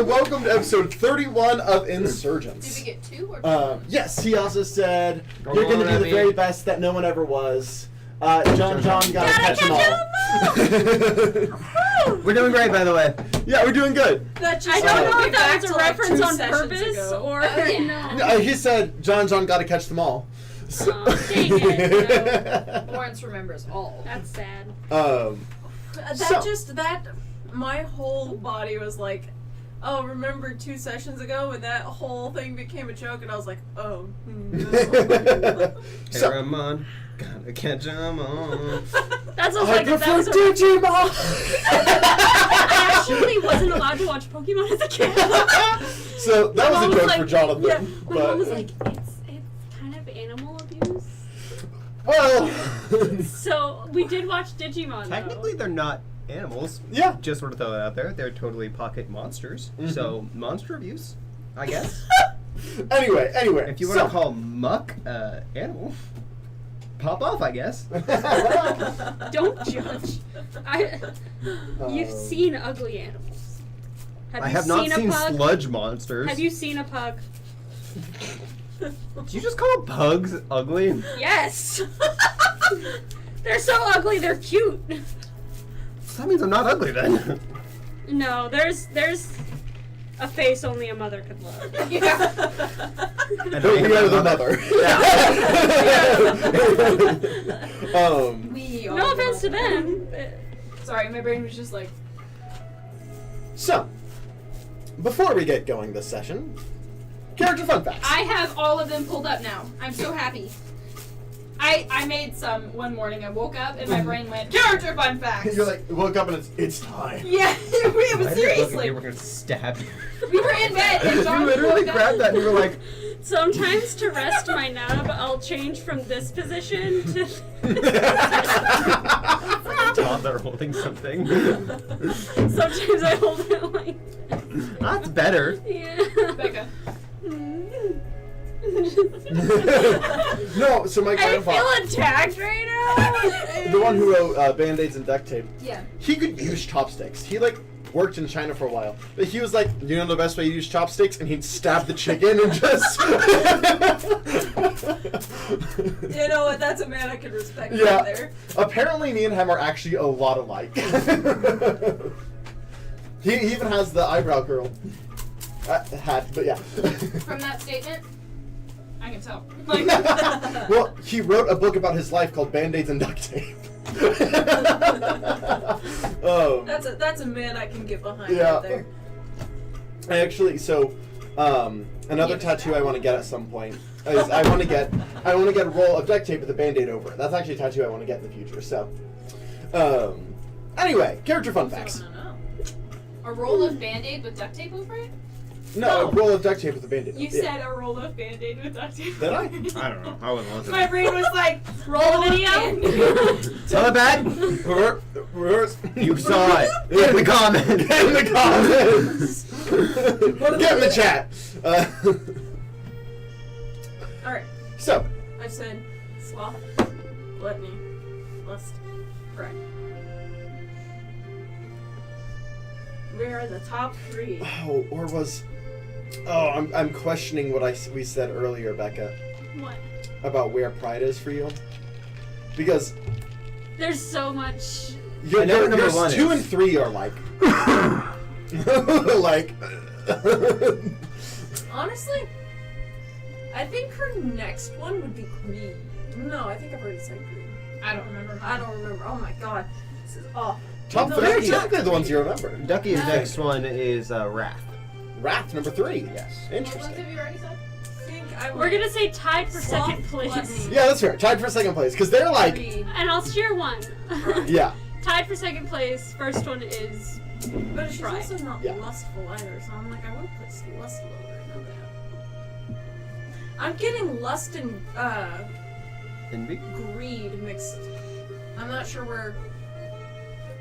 Welcome to episode 31 of Insurgence. Did we get 2 or 2? Yes, he also said, you're going to be the very best that no one ever was. John got to catch them all. We're doing great, by the way. Yeah, we're doing good. I don't know if that was a reference on purpose or no. He said, John got to catch them all. So Dang it. No. Lawrence remembers all. That's sad. My whole body was like, oh, remember 2 sessions ago when that whole thing became a joke? And I was like, oh, no. So, Ramon, gotta catch 'em all. That sounds I like that prefer was Digimon! I actually wasn't allowed to watch Pokemon as a kid. So that was a joke for Jonathan. Yeah, my but, mom was like, it's kind of animal abuse. well, So we did watch Digimon. Technically, though. they're not animals. yeah. Just sort of throw that out there. They're totally pocket monsters. Mhm. So, monster abuse, I guess. Anyway. If you want to call Muck animal, pop off, I guess. Don't judge. You've seen ugly animals. I have not seen a pug? sludge monsters. Have you seen a pug? Did you just call pugs ugly? Yes. They're so ugly. They're cute. That means I'm not ugly then. No, there's a face only a mother could love. And But we are the mother. We are No offense to them. Sorry, my brain was just like... So, before we get going this session, character fun facts. I have all of them pulled up now. I'm so happy. I made some one morning. I woke up and my brain went, character fun facts! You're like, woke up and it's time. Yeah, but seriously. You were gonna stab you. We were in bed and You John literally woke up. grabbed that and you were like, Sometimes to rest my nub, I'll change from this position to. toddler holding something. Sometimes I hold it like. That's better. Yeah. Becca. No, so my I grandpa, feel attacked right now. the one who wrote Band-Aids and duct tape, Yeah. he could use chopsticks. He worked in China for a while, but he was like, you know the best way to use chopsticks, and he'd stab the chicken and just. You know what? That's a man I can respect Yeah. right there. Apparently, me and him are actually a lot alike. He even has the eyebrow curl hat, but yeah. From that statement, I can tell. Like, Well, he wrote a book about his life called Band-Aids and Duct Tape. That's a man I can get behind Yeah. right there. I actually, another tattoo I want to get at some point is I want to get a roll of duct tape with a Band-Aid over it. That's actually a tattoo I want to get in the future. So, anyway, character fun facts. No. a roll of Band-Aid with duct tape over it? No, a roll of duct tape with a Band-Aid. You said a roll of Band-Aid with duct tape. Did I? I don't know. I wouldn't want to. My brain was like, roll video. Tell it back. Reverse. You saw it. In the comments. In the comments. Get in the chat. Alright, So, I said sloth, gluttony, lust, pride. Where are the top 3? I'm questioning what we said earlier, Becca, What? about where pride is for you, because There's so much. I know what number yours 1 2 is. and 3 are like, like. Honestly, I think her next one would be greed. No, I think I've already said greed. I don't remember. I don't remember. Oh my god. This is off. Top No, 3 are that's not typically the ones you remember. Ducky's Yeah. next one is Wrath. Wrath number 3. Yes. What ones Interesting. have you already said? I think I We're gonna say tied for Sloth, second place. gluttony. Yeah, that's fair. Tied for second place because they're like, Greed. And I'll share one. yeah. Tied for second place. First one is. But she's Pride. also not Yeah. lustful either, so I'm like, I would put lust lower. Know that. I'm getting lust and Envy? greed mixed. I'm not sure where.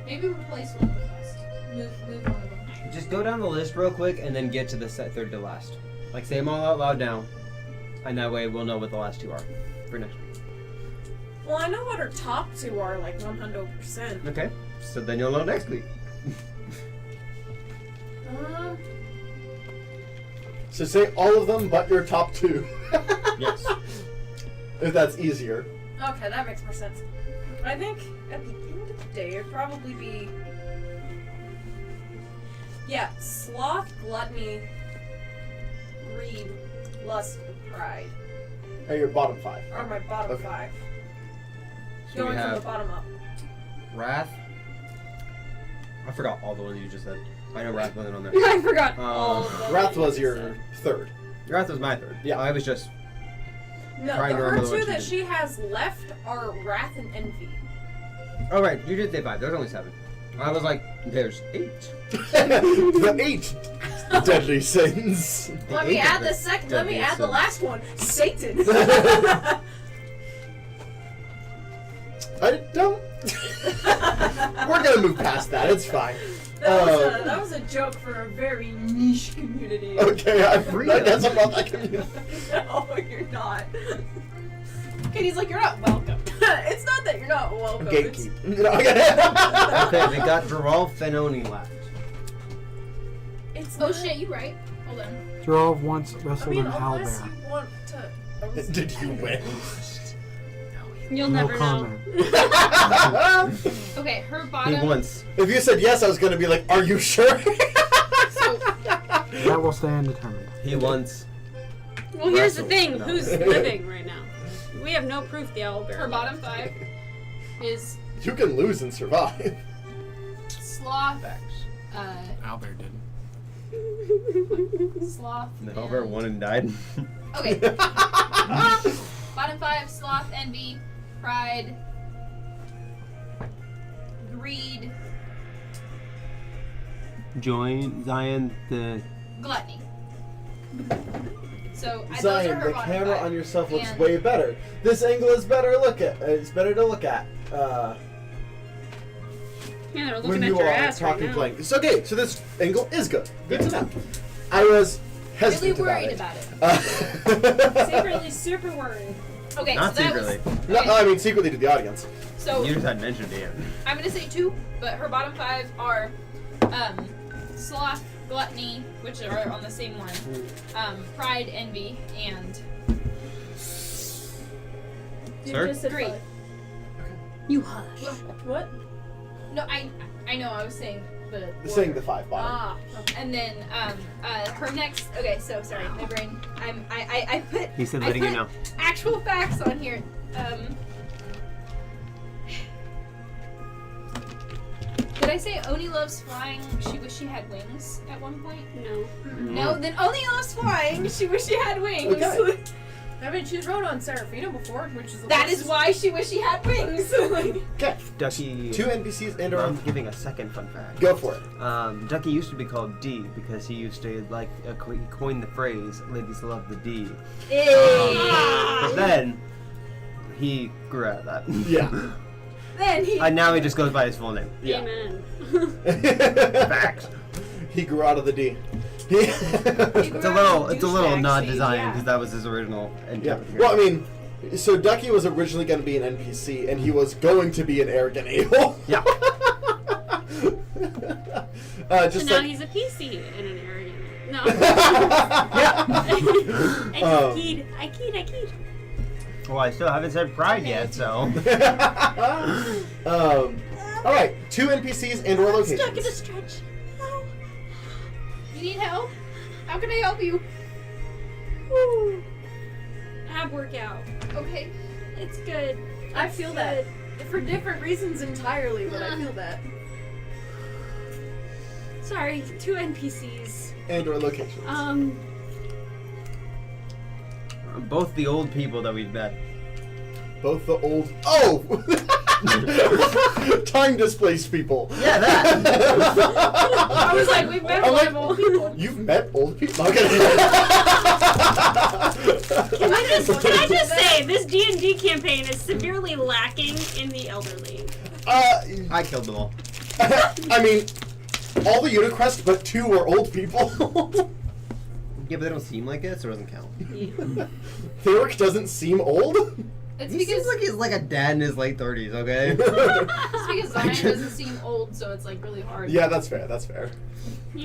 Maybe replace one with lust. Move one of them. Just go down the list real quick and then get to the third to last. Like, say them all out loud now. And that way we'll know what the last 2 are for next week. Well, I know what her top 2 are, like 100%. Okay? So then you'll know next week. So say all of them but your top 2. Yes. If that's easier. Okay, that makes more sense. I think at the end of the day, it'd probably be. Yeah, sloth, gluttony, greed, lust, and pride Or your bottom 5. are my bottom Okay. 5. So we Going from the have bottom up. Wrath. I forgot all the ones you just said. I know Wrath wasn't on there. I forgot all of them. Wrath was your 3rd. Wrath was my 3rd. Yeah. I was just. No, Trying to her remember the 2 ones you that did. she has left are wrath and envy. Oh right, you did say 5. There's only 7. I was like, there's 8. The 8 deadly sins. Let me eight add of the it. second. Let me Deadly add the sins. last one. Satan. I don't. We're gonna move past that. It's fine. That was a joke for a very niche community. Okay, I guess I'm not that community. No, you're not. Katie's like, you're not welcome. It's not that you're not welcome. Gatekeep. Okay, we got Gerald Fenoni left. It's Oh not- shit, you right. Hold on. Drove once I wrestled mean, in unless Howlbear. you want to. I was- Did you win? You'll No never know. comment. Okay, her He bottom. once. If you said yes, I was gonna be like, "Are you sure?" So, That will stay undetermined. He once. Well, here's the Wrestled. thing: No. who's living right now? We have no proof the owlbear. her bottom 5 is You can lose and survive. sloth, Facts. Owlbear didn't. sloth. The Hellbear and- won and died. Okay. Bottom 5: sloth, envy, pride, greed, Join Zion the. gluttony. So those are Zion, her the bottom camera 5. on yourself looks And- way better. This angle is better. It's better to look at. Yeah, they're When looking at you your are ass right talking now. playing. It's okay. So this angle is good. Good to know. I was Really hesitant worried about about it. Secretly super worried. Okay, Not so that secretly. was. No, Okay, I mean secretly to the audience. so You just hadn't mentioned it yet. I'm gonna say 2, but her bottom 5 are sloth, gluttony, which are on the same one, pride, envy, and Sir? just said Greed. 5. You hush. What? no, I know I was saying the Saying order. the 5 bottom. Ah. Okay. And then her next. Okay, so sorry, my brain. I put. He said I letting you put know. actual facts on here. Did I say Oni loves flying? She wish she had wings at one point. No. No, then Oni loves flying. She wish she had wings. Okay. I mean, she's rode on Serafina before, which is the That is closest- why she wish she had wings. Like, Okay. Ducky. 2 NPCs and or I'm giving a second fun fact. go for it. Ducky used to be called D because he used to he coined the phrase "ladies love the D." But then he grew out of that. Yeah. then he. And now he just goes by his full name. Yeah. Amen. Facts. He grew out of the D. It's a little douchebag nod stage, design yeah. because that was his original Yeah. intent. Well, I mean, so Ducky was originally going to be an NPC, and he was going to be an arrogant a-hole. Yeah. So Just now like. he's a PC and an arrogant. No. Yeah. I keyed. Well, I still haven't said pride yet, so. All right, 2 NPCs and or locations. Stuck in a stretch. You need help? How can I help you? Woo. Ab workout. Okay. It's good. I feel that. For different reasons entirely, but I feel that. Sorry, 2 NPCs. And or locations. Both the old people that we've met. Both the old. Oh! Time displaced people. Yeah, that. I was like, we've met I'm a lot like, of old people. You've met old people? Okay. Can I just say, this D&D campaign is severely lacking in the elderly. I killed them all. I mean, all the Unicrest but 2 were old people. Yeah, but they don't seem like it, so it doesn't count. Theric doesn't seem old? It's He because seems like he's like a dad in his late 30s, okay? it's because Zion doesn't seem old, so it's like really hard. Yeah, that's fair. That's fair.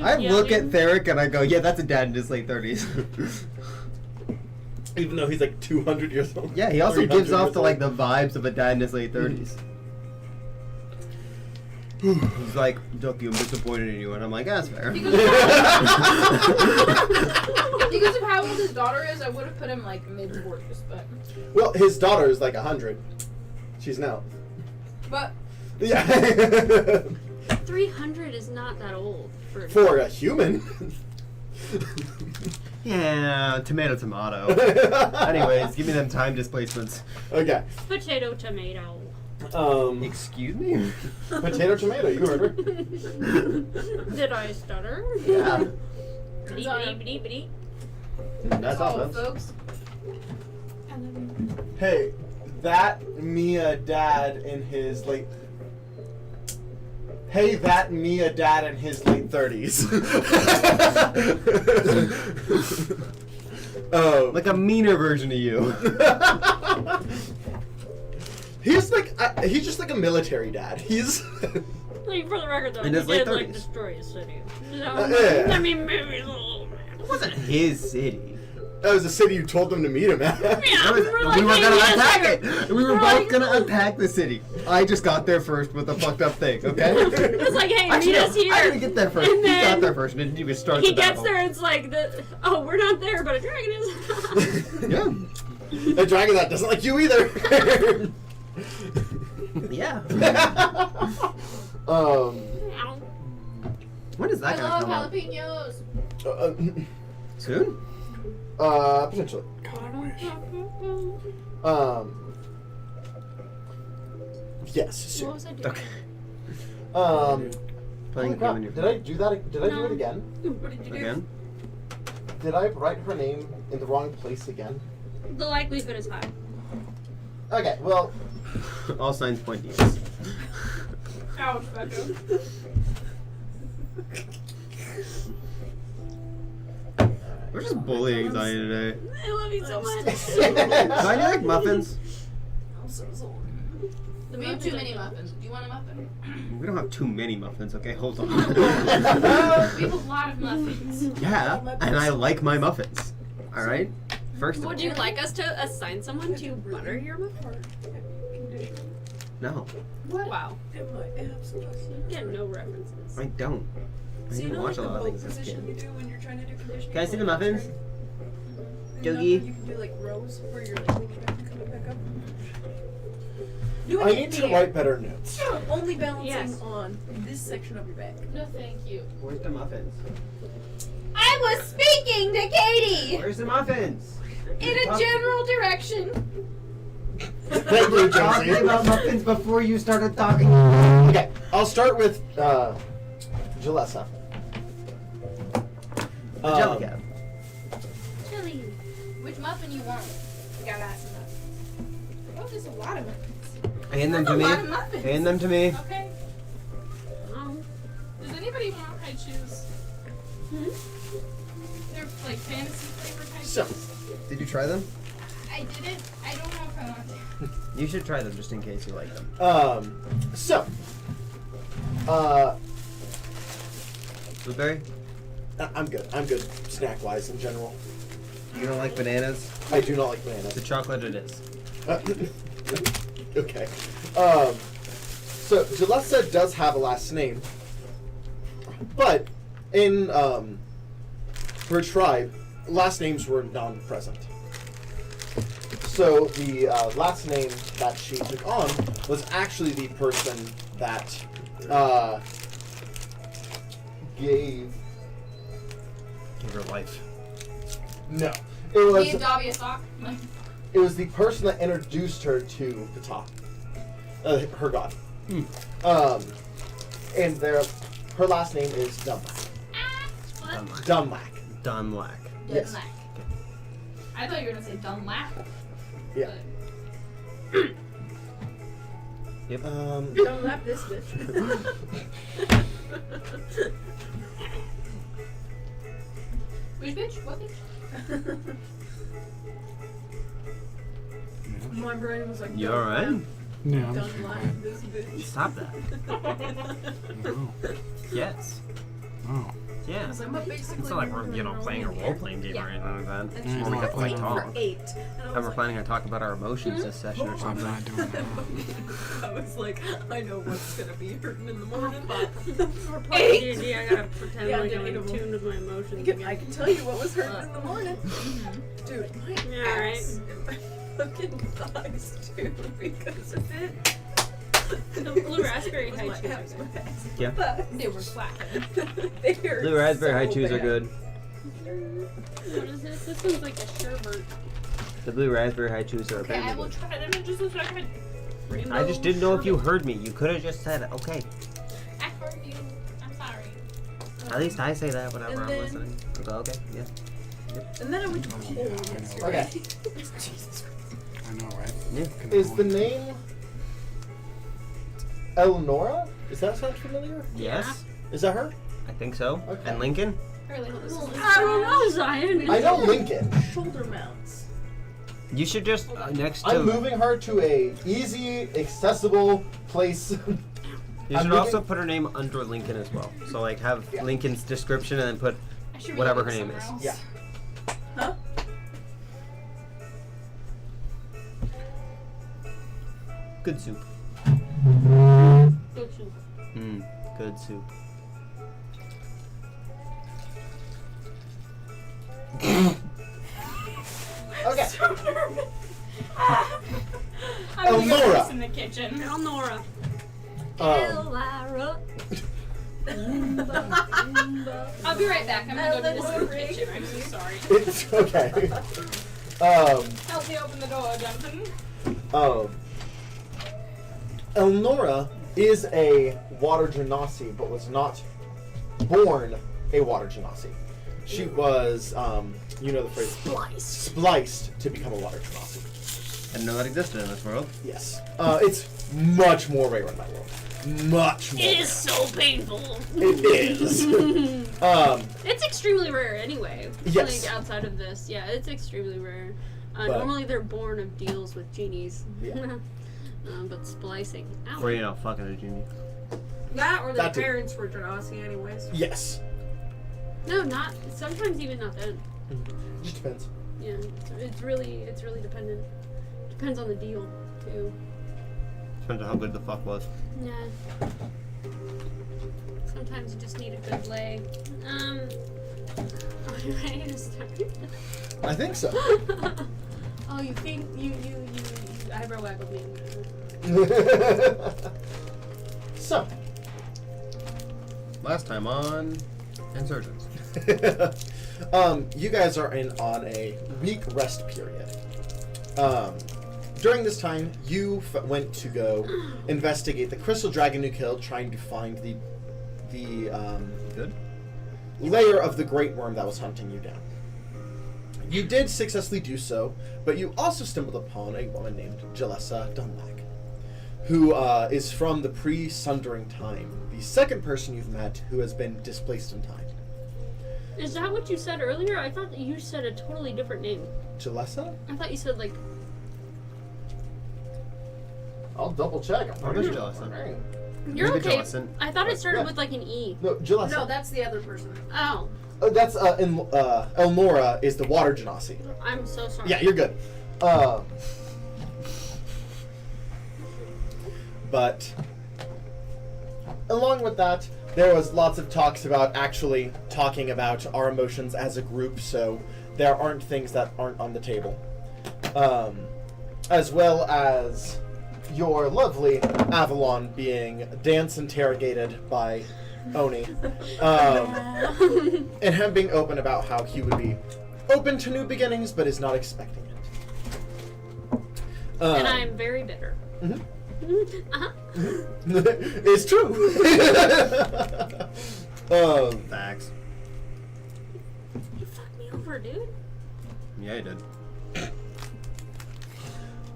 I Yeah, look at dude. Theric and I go, yeah, that's a dad in his late 30s. Even though he's like 200 years old. Yeah, he also 300 gives off years the like old. the vibes of a dad in his late 30s. He's like, Ducky, I'm disappointed in you, and I'm like, that's fair. Because of how old his daughter is, I would have put him like mid-40s, but Well, his daughter is like 100. She's now. but Yeah. 300 is not that old for. For a human. Yeah, tomato. Anyways, give me them time displacements. Okay. Potato, tomato. Excuse me? Potato, tomato. You heard her. Did I stutter? Yeah. Bitty, Zion. bitty, bitty, That's all, oh, folks. folks. Hey, that Mia dad in his late. Hey, that Mia dad in his late 30s. Like a meaner version of you. He's like he's just like a military dad. He's Like, for the record, though, In he his late did, like, 30s. destroy his city. So, yeah. I mean, maybe he's a little mad. It wasn't his city. that was the city you told them to meet him at. Yeah, That was- we're like, we were hey, gonna yes, attack sir. it. We were We're both like- gonna attack the city. I just got there first with the fucked up thing. Okay. It's like, hey, Actually, meet no, us here. I didn't get there first. And He then got there first, and then you could start He the gets battle. there, and it's like, oh, we're not there, but a dragon is. Yeah. The dragon that doesn't like you either. Yeah. When is I that gonna love come out? jalapenos. Soon? Potentially. Yes. Soon. What was I doing? Okay. Holy Playing crap, game in your did I do that? Did I do it again? What did you do? again? Did I write her name in the wrong place again? The likelihood is high. Okay, well, All signs point to yes. Ouch, Becca. We're just bullying Zion today. I love you so much. Zion, you like muffins? I'm so sorry. We have too many muffins. Do you want a muffin? We don't have too many muffins, okay? Hold on. We have a lot of muffins. Yeah, and I like my muffins. Alright? First of all. Would you like us to assign someone to butter your muffin? No, Wow. Am I absolutely? You get no references. I don't. I So you didn't know watch like a lot of the things boat as a position you kid. do when you're trying to do conditioning? Can I see the muffins? You know, Yogi? you can do like rows where you're like leaning back and coming back up. Do it I in need the to air. write better notes. Only balancing Yes. on this section of your back. No, thank you. Where's the muffins? I was speaking to Katie Where's the muffins? in a general direction. Thank you, Talking Josie. about muffins before you started talking. Okay, I'll start with Jalessa. The jelly cat. Chili. Which muffin you want? I gotta ask him that. Oh, there's a lot of muffins. Hand them to That's me. a lot of muffins. Hand them to me. Okay. Oh. Does anybody want high chews? Hmm? They're like fantasy flavored high So. chews. Did you try them? I didn't. I don't know if I want to. You should try them just in case you like them. Blueberry? I'm good. I'm good snack wise in general. You don't like bananas? I do not like The bananas. chocolate it is. Okay. So Jalessa does have a last name, but in her tribe, last names were non-present. So the last name that she took on was actually the person that gave. Give her life. No, it Me was and Dobby a sock. it was the person that introduced her to Ptah, her god. And her last name is Dunlack. What? Dunlack. Dunlack. Yes. Dunlap. I thought you were gonna say Dunlap. Yeah. Yep. Don't lap this bitch. Which bitch? What bitch? My brain was like, You "Don't alright? laugh. Yeah, I'm just Don't laugh, fine. this bitch." Stop that. No. Yes. Oh. Yeah. Because I'm basically It's not like we're, playing a role-playing game or anything like that. And Yeah, she's we're like, playing "That's for like for 8. And I And was we're like, planning on talking about our emotions this session or I'm something. not doing that. I was like, I know what's gonna be hurting in the morning. We're playing D&D, I gotta pretend Yeah, like I I'm did in eight tune with my emotions I again. can tell you what was hurting in the morning. Dude, my Yeah, ass and my fucking thighs too, because of it. The blue raspberry It was high my chews abs, are my good. ass, my Yeah. thighs. They were slapping. They hurt Blue raspberry so high chews are bad. good. What is this? This one's like a sherbet. The blue raspberry high chews are Okay, I very will good. try them in just a second. Rainbow I just didn't know if you sherbet. heard me. You could have just said, okay. I heard you. I'm sorry. At least I say that whenever And I'm then- listening. I go, okay, yeah. And then I went to Oh, pole yeah, I know. yesterday. Okay. Jesus Christ. I know, right? Yeah. Can Is I- the name Eleonora? Does that sound familiar? Yes, Is that her? I think so. Okay. And Lincoln? Really hope this is I don't know, Zion. I know Lincoln. Shoulder mounts. You should just, next to... I'm moving her to a easy, accessible place. You I'm should moving- also put her name under Lincoln as well. So, like, have Yeah. Lincoln's description and then put I should whatever really her look name is. somewhere else. Yeah. Huh? good soup. Good soup. Good soup. Okay. So nervous. I'm gonna go Elnora. piss in the kitchen. Elnora. Um, I'll be right back. I'm gonna go piss in the kitchen. I'm so sorry. it's okay. Help me open the door, Jonathan. Elnora is a water genasi, but was not born a water genasi. She was, you know the phrase, spliced to become a water genasi. I didn't know that existed in this world. Yes. It's much more rare in my world. Much more. It rare. is so painful. It is. It's extremely rare anyway. Yes. Like outside of this, yeah, it's extremely rare. But- Normally they're born of deals with genies. Yeah. But splicing. Ow. Or, you know, fucking a genie. That or their That too. parents were Genasi anyways. Yes. No, not sometimes even not then. Just depends. Yeah, it's really dependent. Depends on the deal too. Depends on how good the fuck was. Yeah. Sometimes you just need a good lay. Are you ready to start? I think so. Oh, you think you eyebrow waggled me. So, Last time on Insurgence. you guys are on a week rest period. During this time, you went to go investigate the crystal dragon you killed, trying to find the Good? layer of the great worm that was hunting you down. You did successfully do so, but you also stumbled upon a woman named Jalessa Dunlag, who is from the pre-sundering time, the second person you've met who has been displaced in time. Is that what you said earlier? I thought that you said a totally different name. Jalessa? I thought you said like. I'll double check. I'm Or pretty was sure. Jalessa? You're Maybe okay. Jellison. I thought it started Yeah. with like an E. No, Jalessa. No, that's the other person. Oh, That's Elnora is the water genasi. I'm so sorry. Yeah, you're good. But along with that, there was lots of talks about actually talking about our emotions as a group, so there aren't things that aren't on the table. As well as your lovely Avalon being dance interrogated by Oni. And him being open about how he would be open to new beginnings, but is not expecting it. And I'm very bitter. Mhm. Uh-huh. It's true. Facts. You fucked me over, dude. Yeah, you did.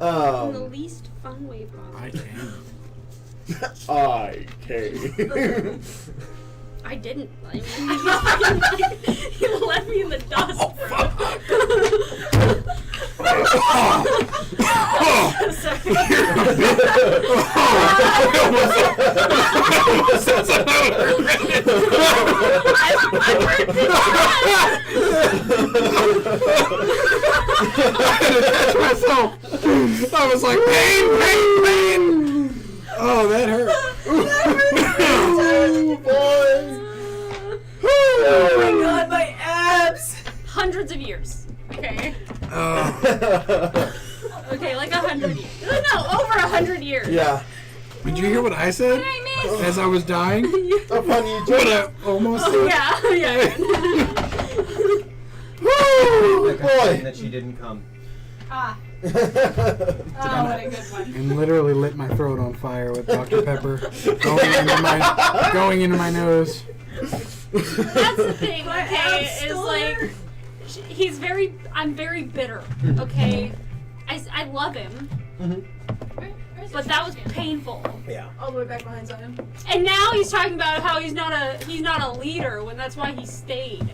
In the least fun way possible. I can. I I didn't. I mean, you left me in the dust, bro. I was like, pain! Oh, that hurt. Oh my god, my abs! Hundreds of years. Okay. Oh. Okay, like 100 years. No, over 100 years. Yeah. Did you hear what I said? What did I miss? As I was dying? Upon you, What I almost Oh, said? yeah. Woo! Like I'm saying that she didn't come. Ah. Boy. Oh, what a good one. And literally lit my throat on fire with Dr. Pepper going into my nose. That's the thing, My okay, abs is still like, hurt. I'm very bitter, okay? I love him, but that was painful. Yeah. All the way back behind Zion. And now he's talking about how he's not a leader when that's why he stayed.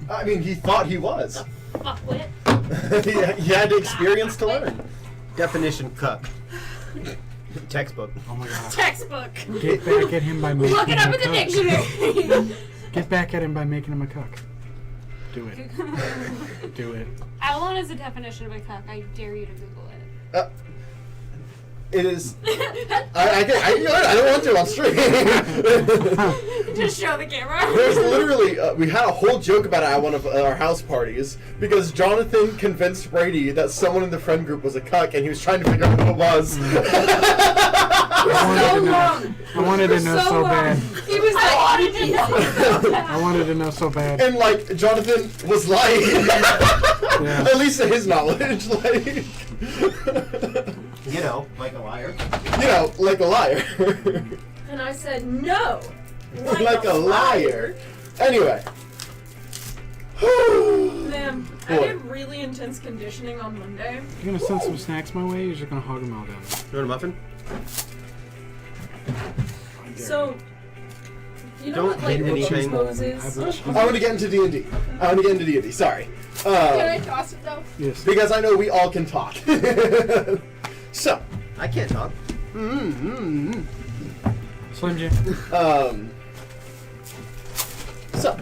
I mean, he thought he was. Fuckwit. He had experience to learn. Definition cuck. Textbook. Oh my god. Textbook. Get back at him by making Look it him up a in the cuck. dictionary. Get back at him by making him a cuck. Do it. Do it. I want is the definition of a cuck. I dare you to Google it. It is. I don't want to on stream. Just show the camera. There's literally, we had a whole joke about it at one of our house parties because Jonathan convinced Brady that someone in the friend group was a cuck and he was trying to figure out who it was. I wanted to know so bad. He was like, I wanted to know so bad. And like, Jonathan was lying. Yeah. At least to his knowledge. Like, You know, like a liar. you know, like a liar. And I said, no! Like a liar. Anyway. Man, I Boy. did really intense conditioning on Monday. You gonna send some snacks my way? Or you're just gonna hog them all down. You want a muffin? So, you know Don't what, like, hit the anything. poses? I want to get into D&D. I want to get into D&D. Sorry. can I toss it though? Yes. Because I know we all can talk. So. I can't talk. Slim Jim. So,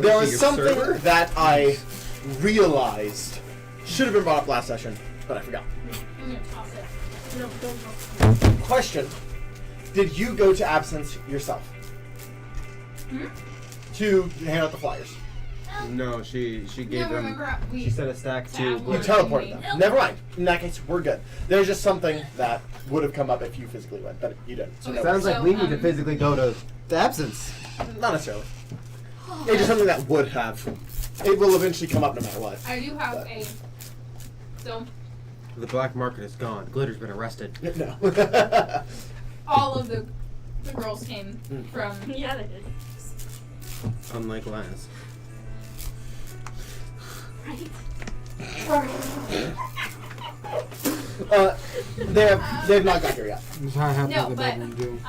there was something that I realized should have been brought up last session, but I forgot. I'm gonna toss it. No, don't talk. Question: did you go to Absence yourself to hand out the flyers? No, she gave No, them. remember She sent a stack to. You teleported them. Never mind. In that case, we're good. There's just something that would have come up if you physically went, but you didn't. So Okay. no Sounds worries. like we need to physically go to the absence. Not necessarily. It's just something that would have. It will eventually come up no matter what. I do have a. So, The black market is gone. Glitter's been arrested. No. all of the girls came from. Yeah, they did. Unlike last. Right. They've not got here yet. This is how I have No, the but bedroom do.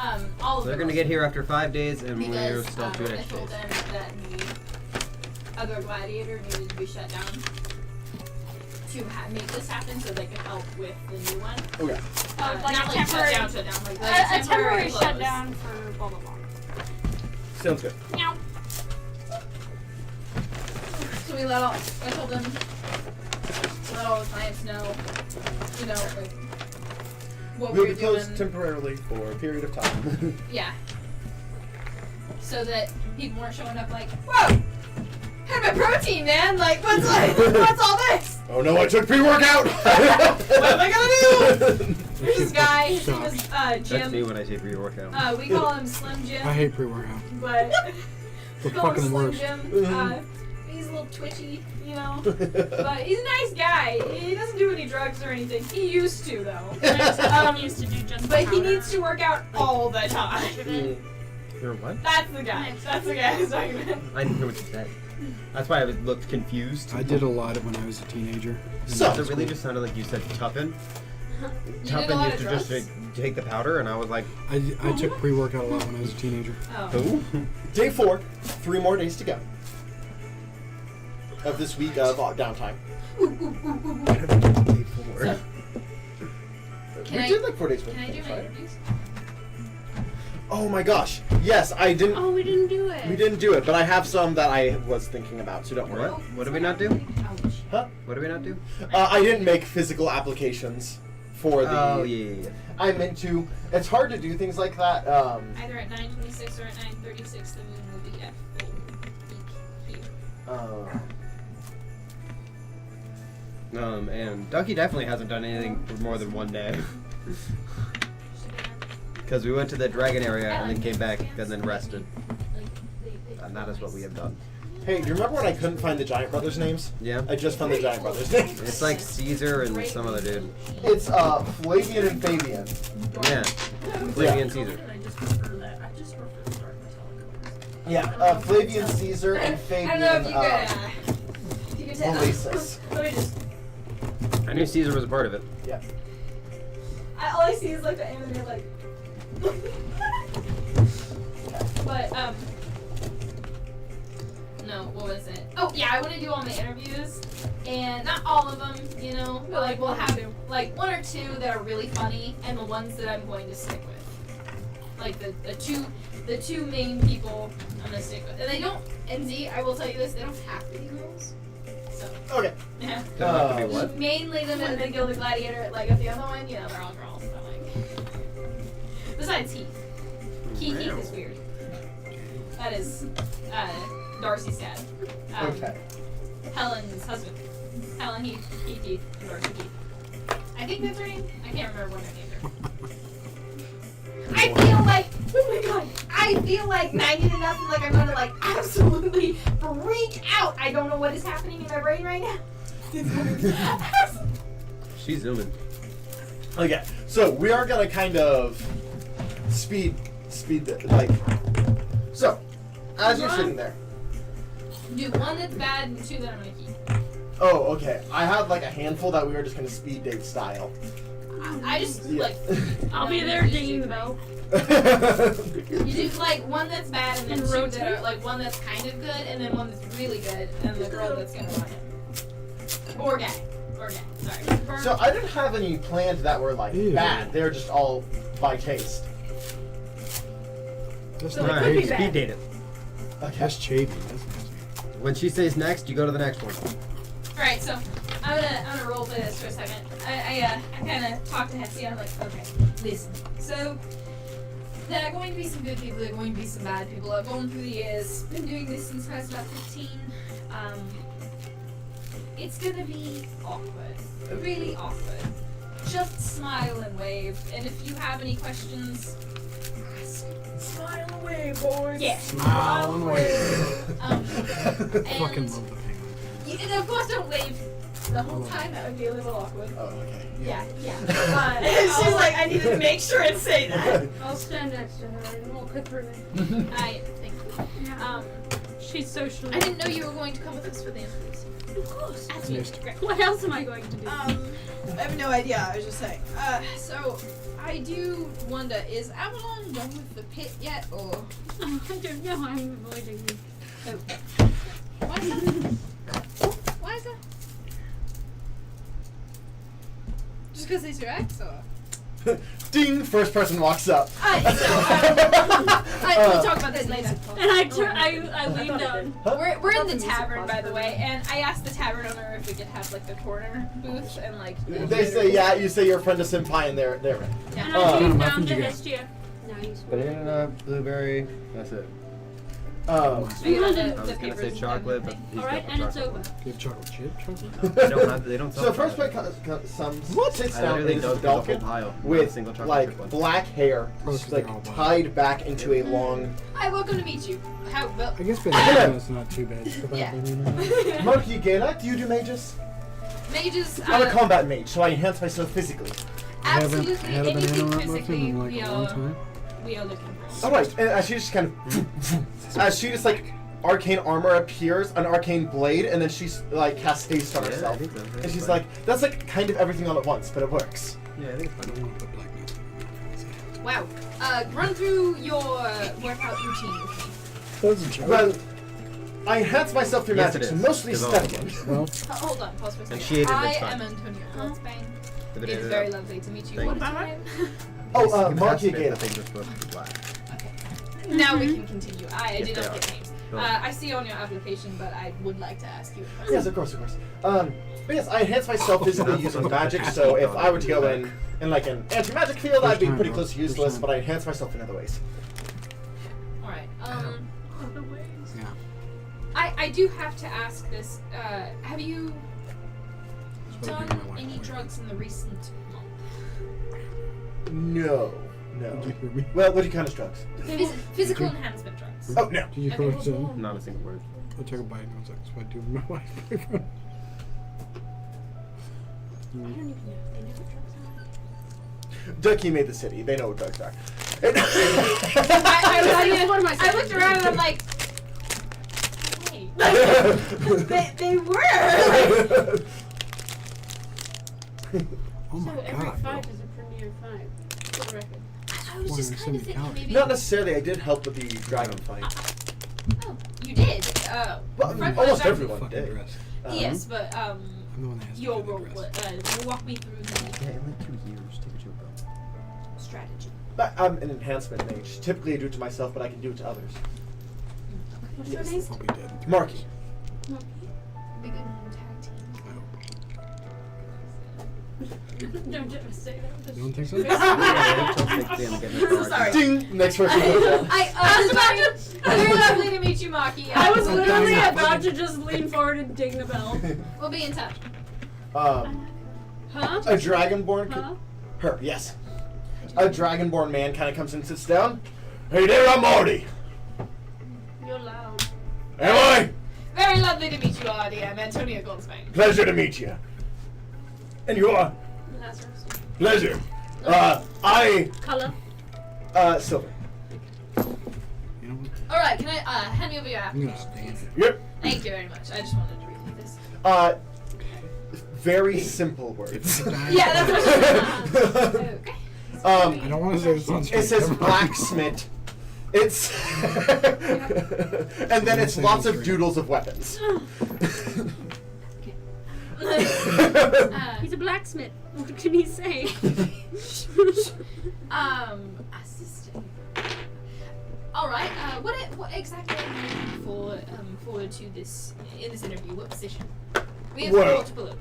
All of They're the gonna girls get here after 5 days, and we're because still 2 I next told days. them that the other gladiator needed to be shut down to make this happen, so they could help with the new one. Okay. Like not a like temporary, shut down, like a temporary close. shutdown for blah blah blah. Sounds good. Meow. So we I told them, let all the clients know, you know, like, what we We'll were be closed doing. temporarily for a period of time. Yeah. So that people weren't showing up like, whoa! Had my protein, man! Like, what's all this? Oh no, I took pre-workout! What am I gonna do? There's this guy, his name Stop. is That's me Jim. when I say pre-workout. We call him Slim Jim, I hate pre-workout. but The we call him fucking Slim worst. Jim. He's a little twitchy, you know, but he's a nice guy. He doesn't do any drugs or anything. He used to though. Used to do just But he powder. needs to work out all the time. You're what? That's the guy. That's the guy who's talking about. I didn't hear what you said. That's why I looked confused. I did a lot of when I was a teenager. So- It really just sounded like you said Tuppin. You did a Tuppin lot used of to just drugs? take the powder, and I was like, I took pre-workout a lot when I was a teenager. Oh. who? Day 4, 3 more days to go. Of this week of downtime. Can We I- did like 4 days worth. Can I do my right? interviews? Oh my gosh. Yes, I didn't. Oh, we didn't do it. We didn't do it, but I have some that I was thinking about, so don't worry. What? What did we not do? Huh? What did we not do? I didn't make physical applications for the. Oh yeah. I meant to. It's hard to do things like that. Either at 9:26 or at 9:36, the moon will be at full peak here. And Ducky definitely hasn't done anything for more than one day. Because we went to the dragon area and then came back and then rested. And that is what we have done. Hey, do you remember when I couldn't find the Giant Brothers' names? Yeah. I just found the Giant Brothers' names. It's like Caesar and some other dude. It's Flavian and Fabian. Yeah. Flavian Caesar. I just prefer that. I just prefer the Dark Metallic. Yeah, Flavian Caesar and Fabian. I don't know if you could tell. Oasis. Let me just. I knew Caesar was a part of it. Yeah. All I see is like the anime, like. But no, what was it? Oh yeah, I want to do all my interviews, and not all of them, you know. But like we'll have like one or two that are really funny, and the ones that I'm going to stick with. Like the two main people I'm gonna stick with, and they don't. And Z, I will tell you this, they don't have to be girls. So Okay. yeah. Don't have to be what? Mainly the Gilded Gladiator, like if the other one, you know, they're all girls. So like. Besides Heath. Heath is weird. That is Darcy's dad. Okay. Helen's husband. Helen Heath, and Darcy Heath. I think that's her name. I can't remember what her names are. I feel like, oh my god, I feel like 90 to nothing, like I'm gonna like absolutely freak out. I don't know what is happening in my brain right now. She's zooming. Okay, so we are gonna kind of speed like. So, as you're sitting there. Do one that's bad and two that I'm gonna keep. Oh, okay. I have like a handful that we were just gonna speed date style. I just Yeah. like. I'll be there dinging the bell. You do like one that's bad and then And two rotate. that are like one that's kind of good and then one that's really good and the girl that's gonna run it. Or gay. Sorry. So I didn't have any planned that were like Ew. bad. They're just all by taste. That's So not it could be crazy. bad. Speed date it. Okay. That's shady. That's When she says next, you go to the next one. Alright, so I'm gonna roll play this for a second. I kinda talked to Hetzy and I'm like, okay, listen. So there are going to be some good people, there are going to be some bad people. I've gone through the years, been doing this since I was about 15. It's gonna be awkward. Really awkward. Just smile and wave, and if you have any questions, ask. Smile away, boys. Yeah. Smile and wave. Fucking And, love the penguin. and of course don't wave the whole time, that would be a little awkward. Oh, okay. Yeah. She's like, I need to make sure and say that. I'll stand next to her and walk her through it. I think. She's social. I didn't know you were going to come with us for the interviews. Of course. Missed. Great. What else am I going to do? I have no idea. I was just saying. So I do wonder, is Avalon done with the pit yet, or Oh, I don't know. I'm avoiding you. why is that? Why is that? Just because he's your ex, or? Ding! First person walks up. We'll talk about this later. And I lean down. We're in the tavern, by the way, and I asked the tavern owner if we could have like the corner booth and like. They say yeah. You say you're a friend of Senpai, and they're in. Yeah. And I Oh. lean What down muffin to you got? Hestia. Nice. Banana, blueberry, that's it. I get on I was gonna papers say and chocolate, but everything. he's Alright, got and the it's chocolate. over. Do you have chocolate chip? Chocolate? They don't sell So first chocolate. place sits I down literally in dug this through the whole Dalkin pile. Not a with single chocolate like chip one. black hair, Oh, just 'cause like they're all black. tied back into a long. Hi, welcome to meet you. How well? I guess banana's not too bad. Yeah. Monkey Gana, do you do mages? Mages. I'm a combat mage, so I enhance myself physically. I haven't Absolutely. had a banana Anything nut muffin physically, in like we a long are time. looking for. All right, and as she just kind of, as she just like arcane armor appears, an arcane blade, and then she's like casts haste on Yeah, herself, I think so. and she's like, that's like kind of everything all at once, but it works. Yeah, I think it's I don't want to put black nuts in my mouth. Wow. Run through your workout routine with me. That's a joke. Well, I enhance myself through Yes, magic, it so is. mostly It's all of studying. Well, Hold on, pause for a second. she ate it, I that's am fine. Antonio Goldsbane. The It's banana. very lovely to meet you. Thank What is you. your name? Oh, You can Monkey test it, Gana. the things are supposed to be black. Now we can continue. I Yes, did they not are. get names. Cool. I see on your application, but I would like to ask you a question. Yes, of course, of course. But yes, I enhance myself physically using magic, so if I were to go in In like an anti-magic field, I'd be time, pretty bro. close to First useless, time. but I enhance myself in other ways. Alright, Yeah. I do have to ask this. Have you That's what I done do with my wife. any drugs in the recent month? No. Did you hear me? Well, what kind of drugs? Physical enhancement drugs. Oh, no. Did you Okay, hear what I well, said? well, Not a single word. I'll take a bite. I was like, that's what I do with my wife. Boyfriend. I don't even know if they know what drugs are. Ducky made the city. They know what drugs are. I looked around and I'm like, hey. they were. Oh my So every god. 5 is a premier 5. For the record. I was just kind of 470 thinking calories. maybe. Not necessarily. I did help with the dragon fight. Oh, you did. Well, Frank almost was everyone Fucking did. dress. Yes, but I'm the one that has your the role. dress. Walk me through the Yeah, in like 2 years. Take a chill pill. strategy. But I'm an enhancement mage. Typically I do it to myself, but I can do it to others. What's your name? I'll be dead. Marky. Big tag team. I hope. Don't just say that. You don't think so? Yeah, until 6 a.m. getting the car. Sorry. Ding! Next person. I was about to. Very lovely to meet you, Maki. I was Oh, literally God. about to just lean forward and ding the bell. We'll be in touch. Huh? A dragonborn. Huh? Her, yes. A dragonborn man kind of comes and sits down. Hey there, I'm Artie. You're loud. Am I? Very lovely to meet you, Artie. I'm Antonia Goldsbane. Pleasure to meet you. And you are? Lazarus. Pleasure. I, Color. Silver. You know what? All right, can I hand me over your I'm gonna application, stand please? it. Yep. Thank you very much. I just wanted to read you this. Very simple words. Yeah, that's what okay. I don't want to say this on It stream. says blacksmith. It's and then it's lots of doodles of weapons. He's a blacksmith. What can he say? Assistant. All right. What exactly are you looking forward to this in this interview? What position? We have Well- multiple open.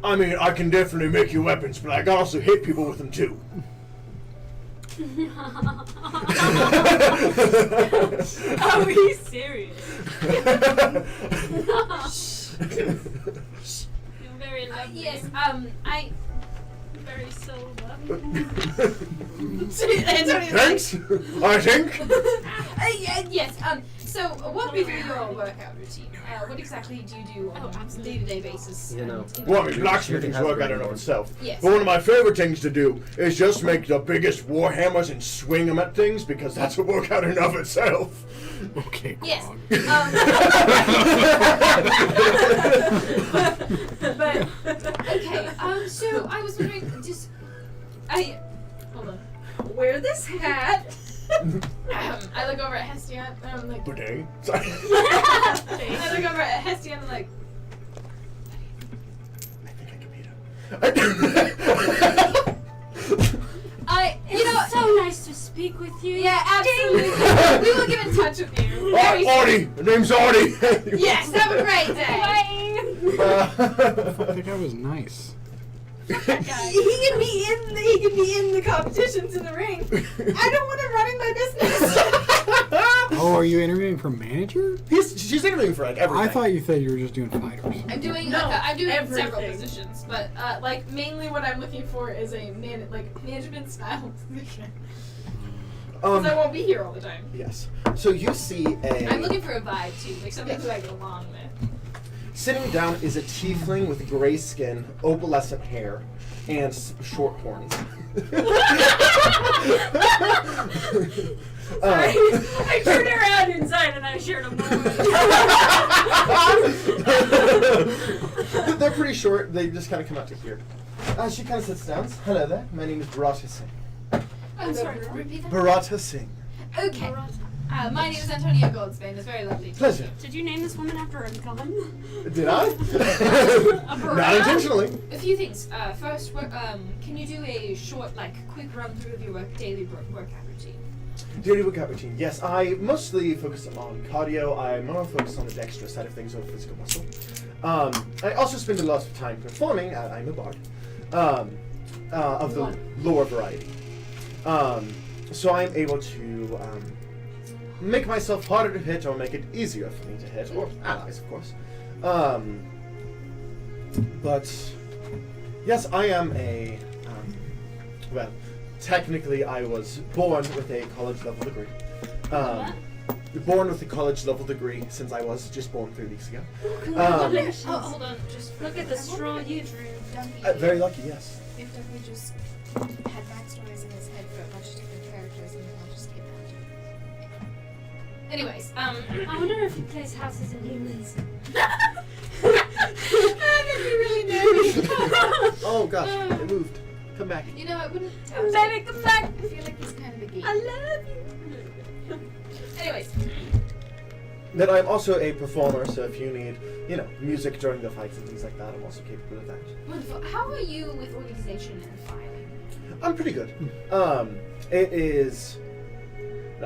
I mean, I can definitely make you weapons, but I can also hit people with them too. Oh, he's serious. You're very lovely. Yes. I. Very sober. Thanks. I think. Yes. So, walk me through your workout routine. What exactly do you do on a day-to-day basis? You know. and- Well, I mean, blacksmithing's work out in of itself. Yes. But one of my favorite things to do is just make the biggest war hammers and swing them at things because that's a workout in of itself. Okay, Yes. Grog. But okay. So I was wondering, hold on. Wear this hat. I look over at Hestia and I'm like. Bidet? Sorry. I look over at Hestia and I'm like. I think I can beat him. It's so nice to speak with you. Yeah, absolutely. We will get in touch with you. Very soon. Artie! The name's Artie! Yes, have a great day. That guy was nice. He can be in the competitions in the ring. I don't want him running my business. Oh, are you interviewing for manager? She's interviewing for like everything. I thought you said you were just doing fighters. I'm doing No, several everything. positions, but like mainly what I'm looking for is a management style position. Because I won't be here all the time. Yes. So you see I'm looking for a vibe too, like something who I get along with. Sitting down is a tiefling with gray skin, opalescent hair, and short horns. I turned around inside and I shared a moment. They're pretty short. They just kind of come out to here. She kind of sits down. Hello there. My name is Barata Singh. I'm sorry, repeat that? Barata Singh. Okay. My name is Antonia Goldsbane. It's very lovely. Pleasure. Did you name this woman after a gun? Did I? Not intentionally. A few things. First, can you do a short, quick run through of your daily workout routine? Daily workout routine. Yes, I mostly focus on cardio. I'm more focused on the dexterous side of things over physical muscle. I also spend a lot of time performing. I'm a bard. of the One. lower variety. So I'm able to make myself harder to hit or make it easier for me to hit, or allies, of course. But yes, I am a well, technically I was born with a college level degree. Born with a college level degree since I was just born 3 weeks ago. Congratulations. Oh, hold on. Just Look at the straw you drew. Very lucky, yes. If Duffy just had backstories in his head for a bunch of different characters and then I'll just keep that. Anyways, I wonder if he plays houses and humans. that'd be really nerdy. Oh gosh, it moved. Come back. You know, I wouldn't. Baby, come back. I feel like he's kind of a geek. I love you. Anyways, Then I'm also a performer, so if you need, music during the fights and things like that, I'm also capable of that. wonderful. How are you with organization and filing? I'm pretty good. It is.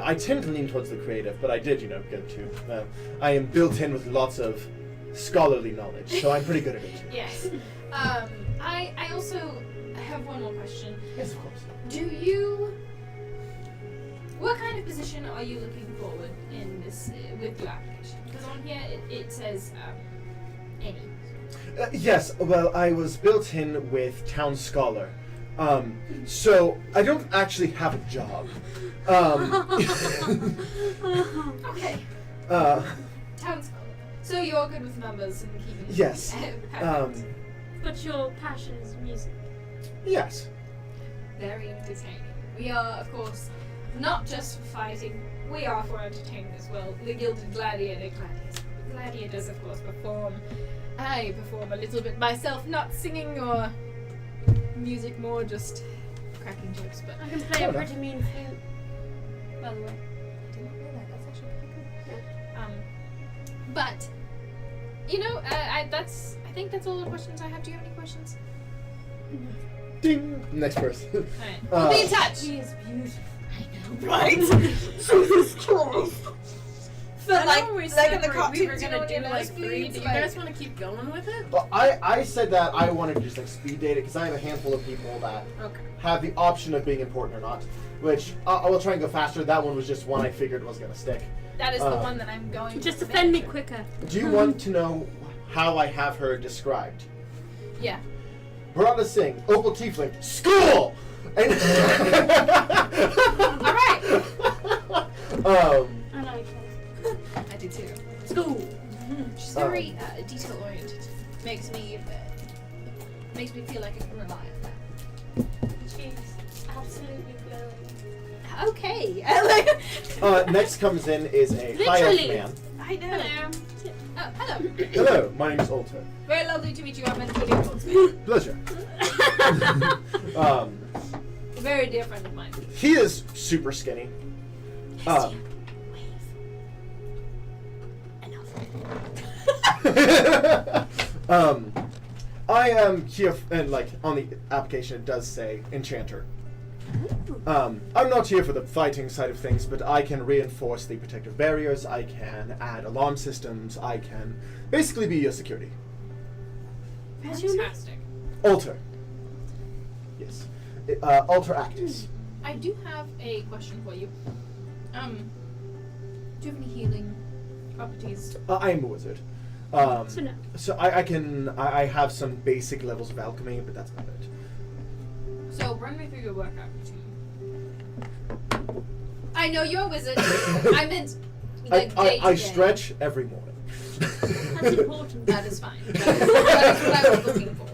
I tend to lean towards the creative, but I did, get to. I am built in with lots of scholarly knowledge, so I'm pretty good at it. Yes. I also have one more question. Yes, of course. What kind of position are you looking forward in this with your application? Because on here it says any. Yes, well, I was built in with town scholar. So I don't actually have a job. Okay. Town scholar. So you're good with numbers and keeping. Yes. Perfect. But your passion is music. Yes. Very entertaining. We are, of course, not just for fighting. We are for entertainment as well. The Gilded Gladiators, of course, perform. I perform a little bit myself, not singing or music, more just cracking jokes. But I can play a pretty mean flute, by the way. I didn't know that. That's actually pretty cool. But I think that's all the questions I have. Do you have any questions? Ding. Next person. Alright. We'll be in touch. He is beautiful. Right? Jesus Christ. But like we in said the we were cartoons, gonna do you know, like those 3. feeds, Do you like- guys want to keep going with it? Well, I said that I wanted to just speed date it because I have a handful of people that Okay. have the option of being important or not, which I will try and go faster. That one was just one I figured was going to stick. That is the one that I'm going Just to defend me mention. quicker. Do you want to know how I have her described? Yeah. Barada Singh, Opal Tiefling, school! And Alright. I like it. I do too. School. She's very detail oriented. Makes me feel like I can rely on that. She's absolutely glowing. Okay. Next comes in is a high elf Literally. man. I know. Hello. Oh, hello. Hello, my name is Alter. Very lovely to meet you. I'm Antonio Goldsmith. Pleasure. A very dear friend of mine. He is super skinny. I am here, and on the application it does say Enchanter. I'm not here for the fighting side of things, but I can reinforce the protective barriers, I can add alarm systems, I can basically be your security. Fantastic. Alter. Yes. Alter Actus. I do have a question for you. Do you have any healing properties? I am a wizard. So no. So I have some basic levels of alchemy, but that's about it. So run me through your workout routine. I know you're a wizard. I meant like day to I day. stretch every morning. That's important. That is fine. That is what I was looking for.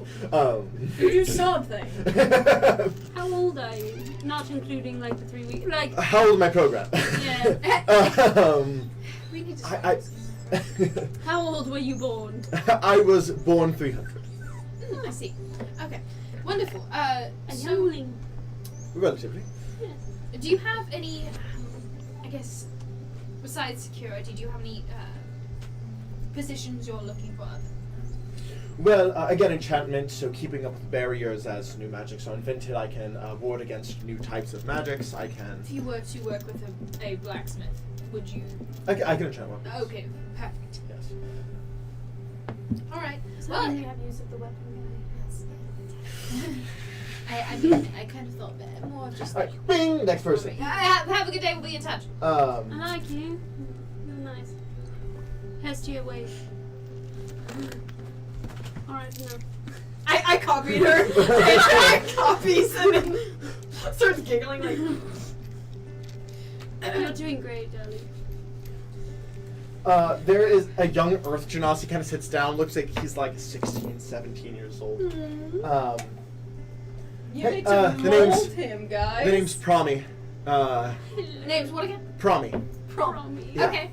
You do something. How old are you? Not including like the 3 weeks. Like, How old is my program? yeah. We need to I, How old were you born? I was born 300. I see. Okay. Wonderful. A So, youngling. Relatively. do you have any, I guess, besides security, do you have any positions you're looking for? Well, again, enchantment, so keeping up with barriers as new magics are invented. I can ward against new types of magics. I can. If you were to work with a blacksmith, would you? I can enchant weapons. Okay, perfect. Yes. All right. So Well, you have use of the weapon guy. I mean, I kind of thought that more of just All right, bing. Next person. Have a good day. We'll be in touch. I like you. You're nice. Hestia, wait. Alright, no. I copied her. I copies and then starts giggling like. You're doing great, darling. There is a young Earth Genasi kind of sits down, looks like he's like 16, 17 years old. You Hey, need to the name's- mold him, guys. The name's Promi. Name's what again? Promi. Promise. Yeah. Okay.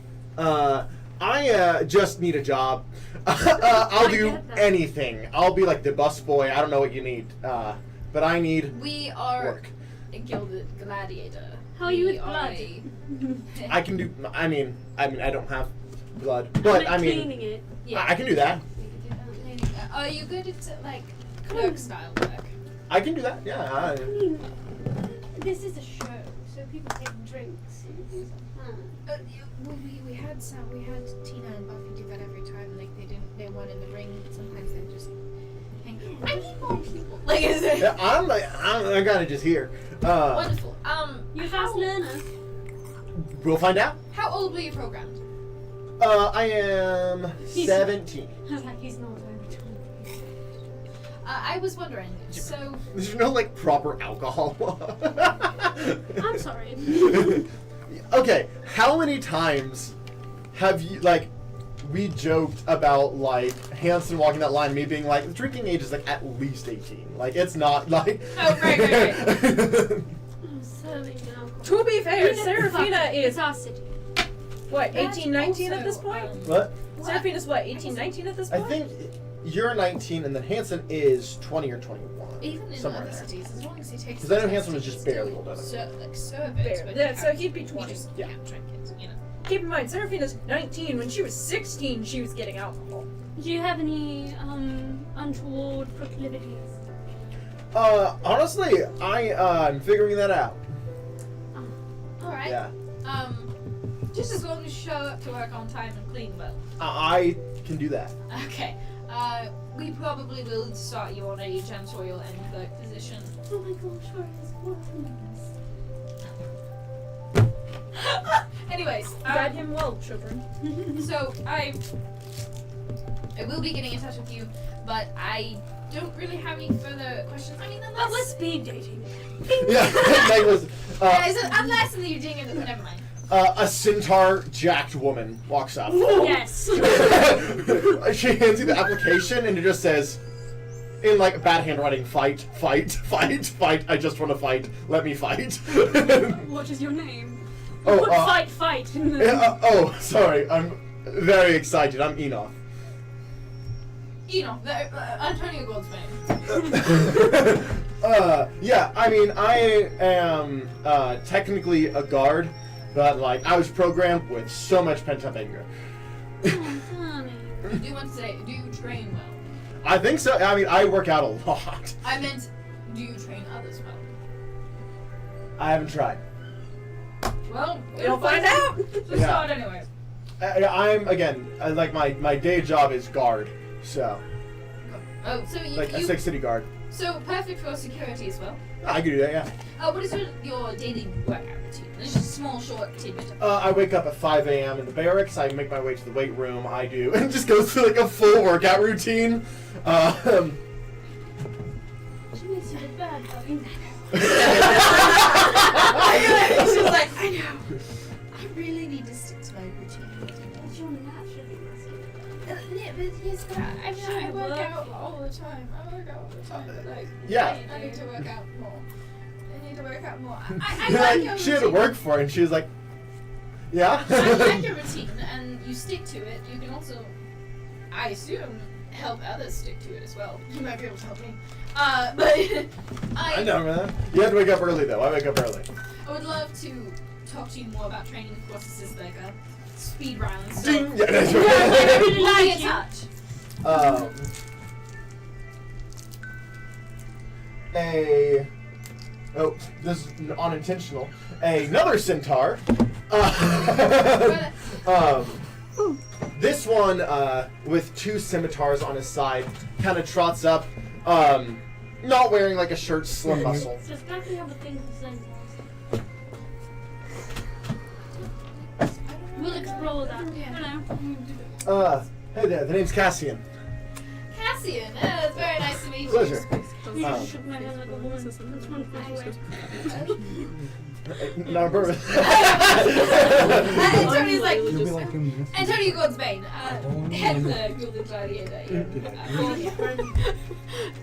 I just need a job. I'll I do get that. anything. I'll be like the bus boy. I don't know what you need. But I need We are work. a gilded gladiator. How are you We with are blood? I can do. I mean, I don't have blood, I'm but not I mean, cleaning it. Yeah. I can do that. We could do that cleaning. Are you good at like clerk style work? I can do that. Yeah. I mean, this is a show, so people take drinks and things like that. well, we had Tina and Buffy do that every time. Like they weren't in the ring. Sometimes they just hang. I need more people. Like, is it Yeah, I'm kind of just here. wonderful? You're a fast learner. We'll find out. How old were you programmed? I am He's- 17. I was like, he's not very tall. I was wondering. So There's no like proper alcohol. I'm sorry. Okay, how many times have you like we joked about like Hanson walking that line, me being like the drinking age is like at least 18. Like it's not like Oh, right. I'm serving alcohol. To be fair, Fuck Seraphina it, is It's our city. what, That's 18, 19 at this also, point? What? Seraphina's what, 18, 19 at this I point? think you're 19 and then Hanson is 20 or 21. Even in somewhere other there. cities, as long as he takes. 'Cause I know the Hanson test, was just he can barely still older than serve Fair. it. But Yeah, you so have- he'd be you 20. just Yeah. can't drink it, you know. Keep in mind, Seraphina's 19. When she was 16, she was getting alcohol. Do you have any untoward proclivities? Honestly, I'm figuring that out. All right. Yeah. Just as long as you show up to work on time and clean well. I can do that. Okay. We probably will start you on a janitorial and clerk position. Oh my gosh, where is worthless? Anyways, Guide him well, children. so I will be getting in touch with you, but I don't really have any further questions. I mean, But unless we're speed dating. Yeah. Nicholas, unless you're doing it, never mind. a centaur jacked woman walks up. Yes. She hands you the application and it just says, in like bad handwriting, fight, fight, fight, fight. I just want to fight. Let me fight. What is your name? Oh, Put fight. Sorry. I'm very excited. I'm Enoch. Antonio Goldsman. Yeah. I mean, I am technically a guard, but like I was programmed with so much pent up anger. Oh, honey. I do want to say, do you train well? I think so. I mean, I work out a lot. I meant, do you train others well? I haven't tried. Well, We'll find out. So Yeah. start anyway. I'm again like my day job is guard, so Oh, so you, like a you 6 city guard. so perfect for security as well. I can do that. Yeah. What is your daily workout routine? It's just a small, short tidbit. I wake up at 5 a.m. in the barracks. I make my way to the weight room. I do and just go through like a full workout routine. She makes you look bad, buddy. She's like, I know. I really need to stick to my routine. But you're naturally muscular. Yeah, but yes, but I work out all the time. I work out all the time. But like, Yeah. I need to work out more. I need to work out more. I like your She had to routine. work for it, and she was like, "Yeah." I like your routine, and you stick to it. You can also, I assume, help others stick to it as well. You might be able to help me. But I know, man. You have to wake up early though. I wake up early. I would love to talk to you more about training. Of course, this is like a speed round. So Ding. Yeah, that's Yeah, I right. really we'll be like in you. touch. This is unintentional. Another centaur. This one with 2 scimitars on his side kind of trots up. not wearing like a shirt, slim muscle. It's just that we have a thing to say. We'll explore that. You know. Hey there, the name's Cassian. Cassian, it's very nice to meet you. Pleasure. You shook my hand like a woman. That's one Not on purpose. And Tony's like, You'll be like him. Antonio Godsbane, head of the Gilded Gladiator.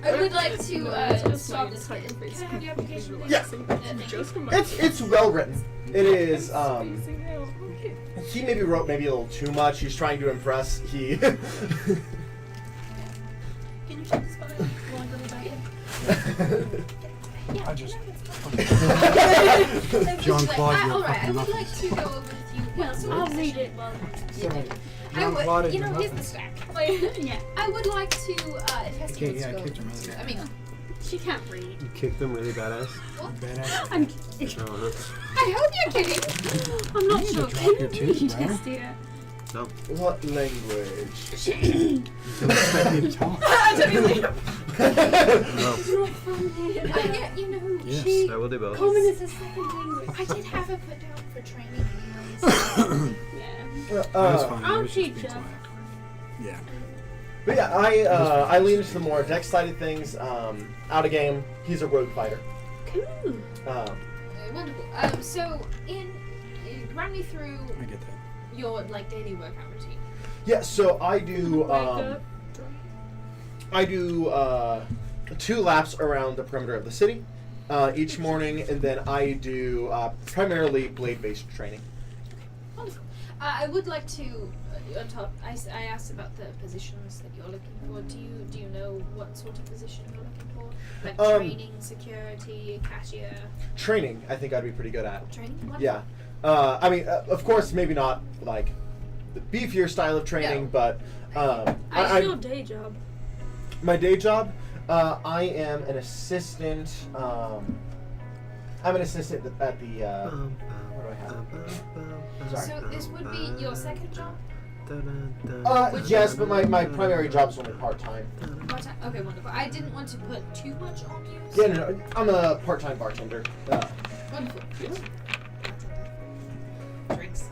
I would like to start this bit. Can I have your application? Yeah. It's well written. It is. He maybe wrote maybe a little too much. He's trying to impress. He. Can you check this button? I just. Jean-Claude, Jean-Claude, you're alright, I fucking would nothing. like to go over with you. Well, so I'll read it. Sorry. I Jean-Claude, would, you're here's nothing. the stack. Yeah. I would like to investigate Yeah, I scope. kicked him really bad. I mean, She can't read. You kicked them really badass. Badass. I'm No, I hope you're kidding. I'm not You need sure. to drop Can your you tooth, read bro. this, dear? no. What language? Don't expect me to talk. Antonio's like, No. It's not from here. yeah, you know, Yes. she. I will do both. Common is a second language. I did have her put down for training anyways. Yeah. That's fine. I'll We should teach be ya. quiet. Yeah. But yeah, I lean into the more dex side of things. Out of game, he's a rogue fighter. Cool. Wonderful. So run me through I get that. your like daily workout routine. Yeah, so I do. Wake up. I do 2 laps around the perimeter of the city each morning, and then I do primarily blade-based training. Wonderful. I would like to on top. I asked about the positions that you're looking for. Do you know what sort of position you're looking for? Like training, security, cashier. Training, I think I'd be pretty good at. Training. Wonderful. Yeah. I mean, of course, maybe not like the beefier style of training, No. but What's your day job? my day job, I am an assistant. I'm an assistant at the. What do I have? Sorry. So this would be your second job. Yes, but my primary job is only part-time. Part-time. Okay, wonderful. I didn't want to put too much on you. Yeah, no, I'm a part-time bartender. Wonderful. Drinks.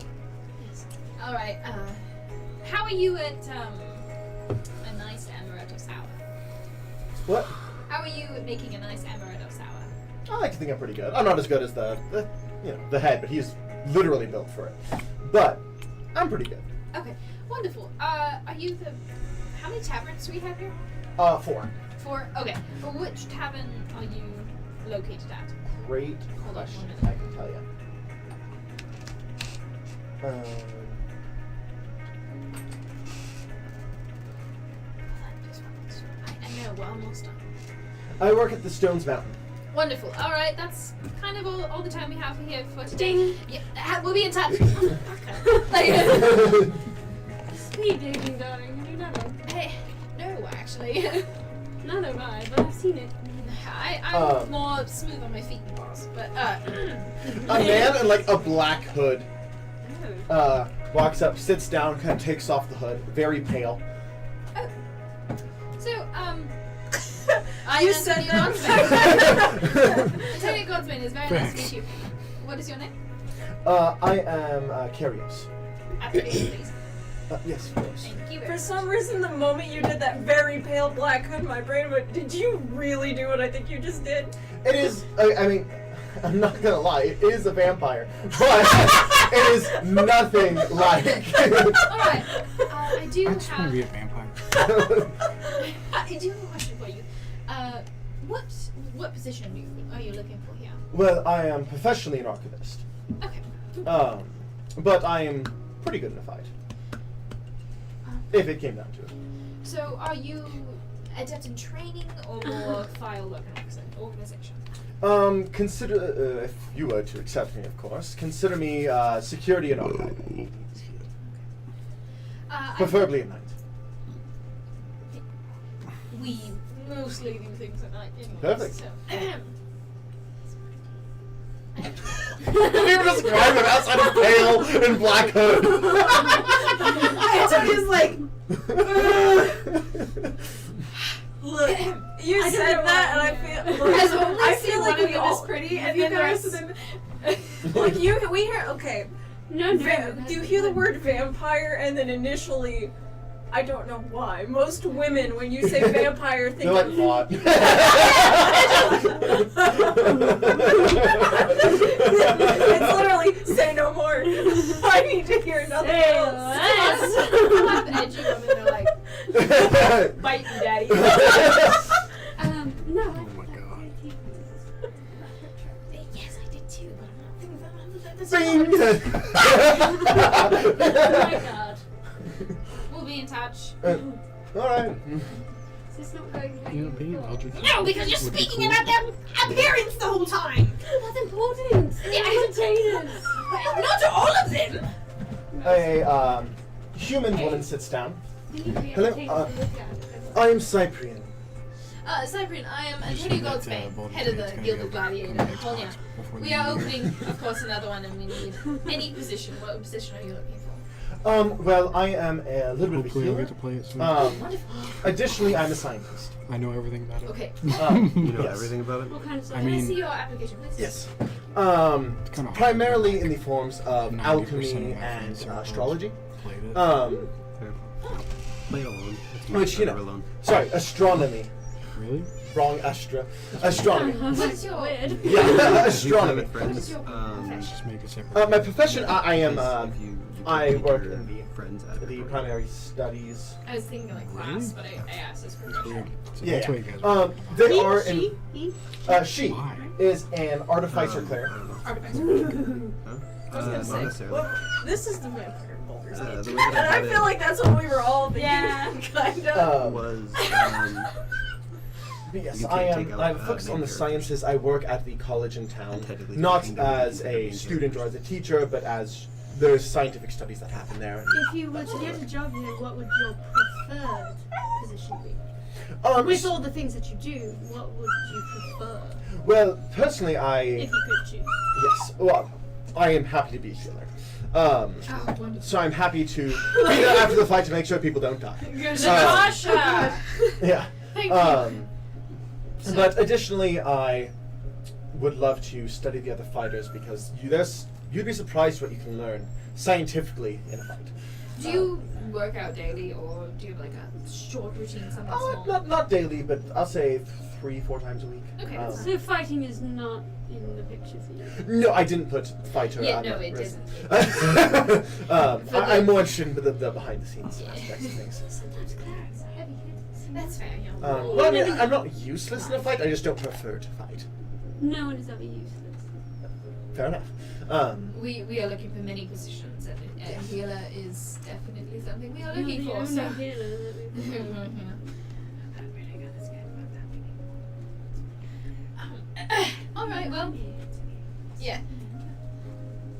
Yes. All right. How are you at a nice amaretto sour? What? How are you at making a nice amaretto sour? I like to think I'm pretty good. I'm not as good as the head, but he's literally built for it. But I'm pretty good. Okay, wonderful. Are you the? How many taverns do we have here? 4. 4. Okay. Well, which tavern are you located at? Great Hold on question. 1 I minute. can tell you. I know. We're almost done. I work at the Stones Mountain. Wonderful. All right, that's kind of all the time we have here for today. Yeah, we'll be in touch. Like, Speed dating, darling. You do know. hey, no, actually. Not have I, but I've seen it. I'm more smooth on my feet than boss, but A man in like a black hood walks up, sits down, kind of takes off the hood, very pale. So You I'm said Antonio that. Godsman. Antonio Godsman is very nice to meet you. What is your name? I am Karios. Application, please. Yes, of course. Thank you very For much. some reason, the moment you did that very pale black hood, my brain went, did you really do what I think you just did? It is. I mean, I'm not gonna lie. It is a vampire, but it is nothing like. All right. I do I just want to have. be a vampire. I do have a question for you. What position are you looking for here? Well, I am professionally an archivist, Okay. but I am pretty good in a fight. If it came down to it. So, are you adept in training or more file work and organization? Consider if you were to accept me, of course. Consider me security and archiving, preferably at night. We mostly do things at night anyway. Perfect. So. You were describing him outside of pale and black hood. Antonio's like, Look, you I said don't that, and know. I feel. Look, I've only I seen feel one like of we them all as pretty, and you then the rest of guys- them. Like we hear okay. No, Do you hear the word vampire and then initially, I don't know why. Most women, when you say vampire, think They're like, of what? it's literally say no more. I need to hear nothing Say else. less. I love the edgy women. They're like, bite me, daddy. No. Oh my god. Yes, I did too, but I'm not thinking about Bing! Oh my god. We'll be in touch. Alright. Is this not going like You know, being Eldritch. No, because you're would be speaking cool. about their appearance the whole time. That's important. Yeah, Entertainers. Not all of them. A human woman sits down. Hello, I am Cyprian. Cyprian, I am Just Antonio that, Goldsbane, Baldur's head of Gate's the gonna Guild go of Gladiator in California. before We the are new year. opening, of course, another one, and we need any position. What position are you looking for? Well, I am a little bit of a Hopefully I'll healer. get to play it soon. Wonderful. Additionally, I'm a scientist. I know everything about it. Okay. You know Yes. everything about it? What kind of stuff? I Can I mean- see your application, please? Yes. It's kinda hard. Primarily in the forms of 90% alchemy of my and friends are astrology. Played it. Fair. Play it alone. It's Which, much you better know. alone. Sorry, astronomy. Really? Wrong, astronomy. What's your Weird. Yeah, If you play astronomy. with friends, What's your profession? Just make a separate. My profession, I am, because if you I take work your in friends the primary studies. I was thinking like class, but I asked this That's profession. weird. So Yeah. that's what you guys are. They He, are she, he. she Why? is an artificer cleric. Artifact. Huh? I was gonna Not say, necessarily. well, this is the vampire in Baldur's Gate. The way that And I got feel it like that's what we were all thinking, Yeah. kind of. was But yes, You I can't am. take out, I'm focused on the main sciences. I work at the college in town, And technically not speaking, there as would be a main student or as characters. a teacher, but as there's scientific studies that happen there. If you were to get a job here, what would your preferred position be? With all the things that you do, what would you prefer? Well, personally, If you could choose. yes. Well, I am happy to be a healer. Oh, wonderful. So I'm happy to be there after the fight to make sure people don't die. Natasha! Yeah. Thank you. But additionally, I would love to study the other fighters because you'd be surprised what you can learn scientifically in a fight. Do you work out daily, or do you have like a short routine, something small? Not daily, but I'll say 3-4 times a week. Okay, Um, that's So fighting is not in the picture for you. no, I didn't put fighter Yeah, on no, the it wrist. doesn't. I'm more interested in the behind the scenes aspects of things. Sometimes clerics are heavy hitters. That's fair, yeah. Well, I mean, I'm not useless in a fight. I just don't prefer to fight. No one is ever useless. Fair enough. We are looking for many positions, and a healer is definitely something we are You're looking the for. only So. healer that we've got. All right. Well, yeah.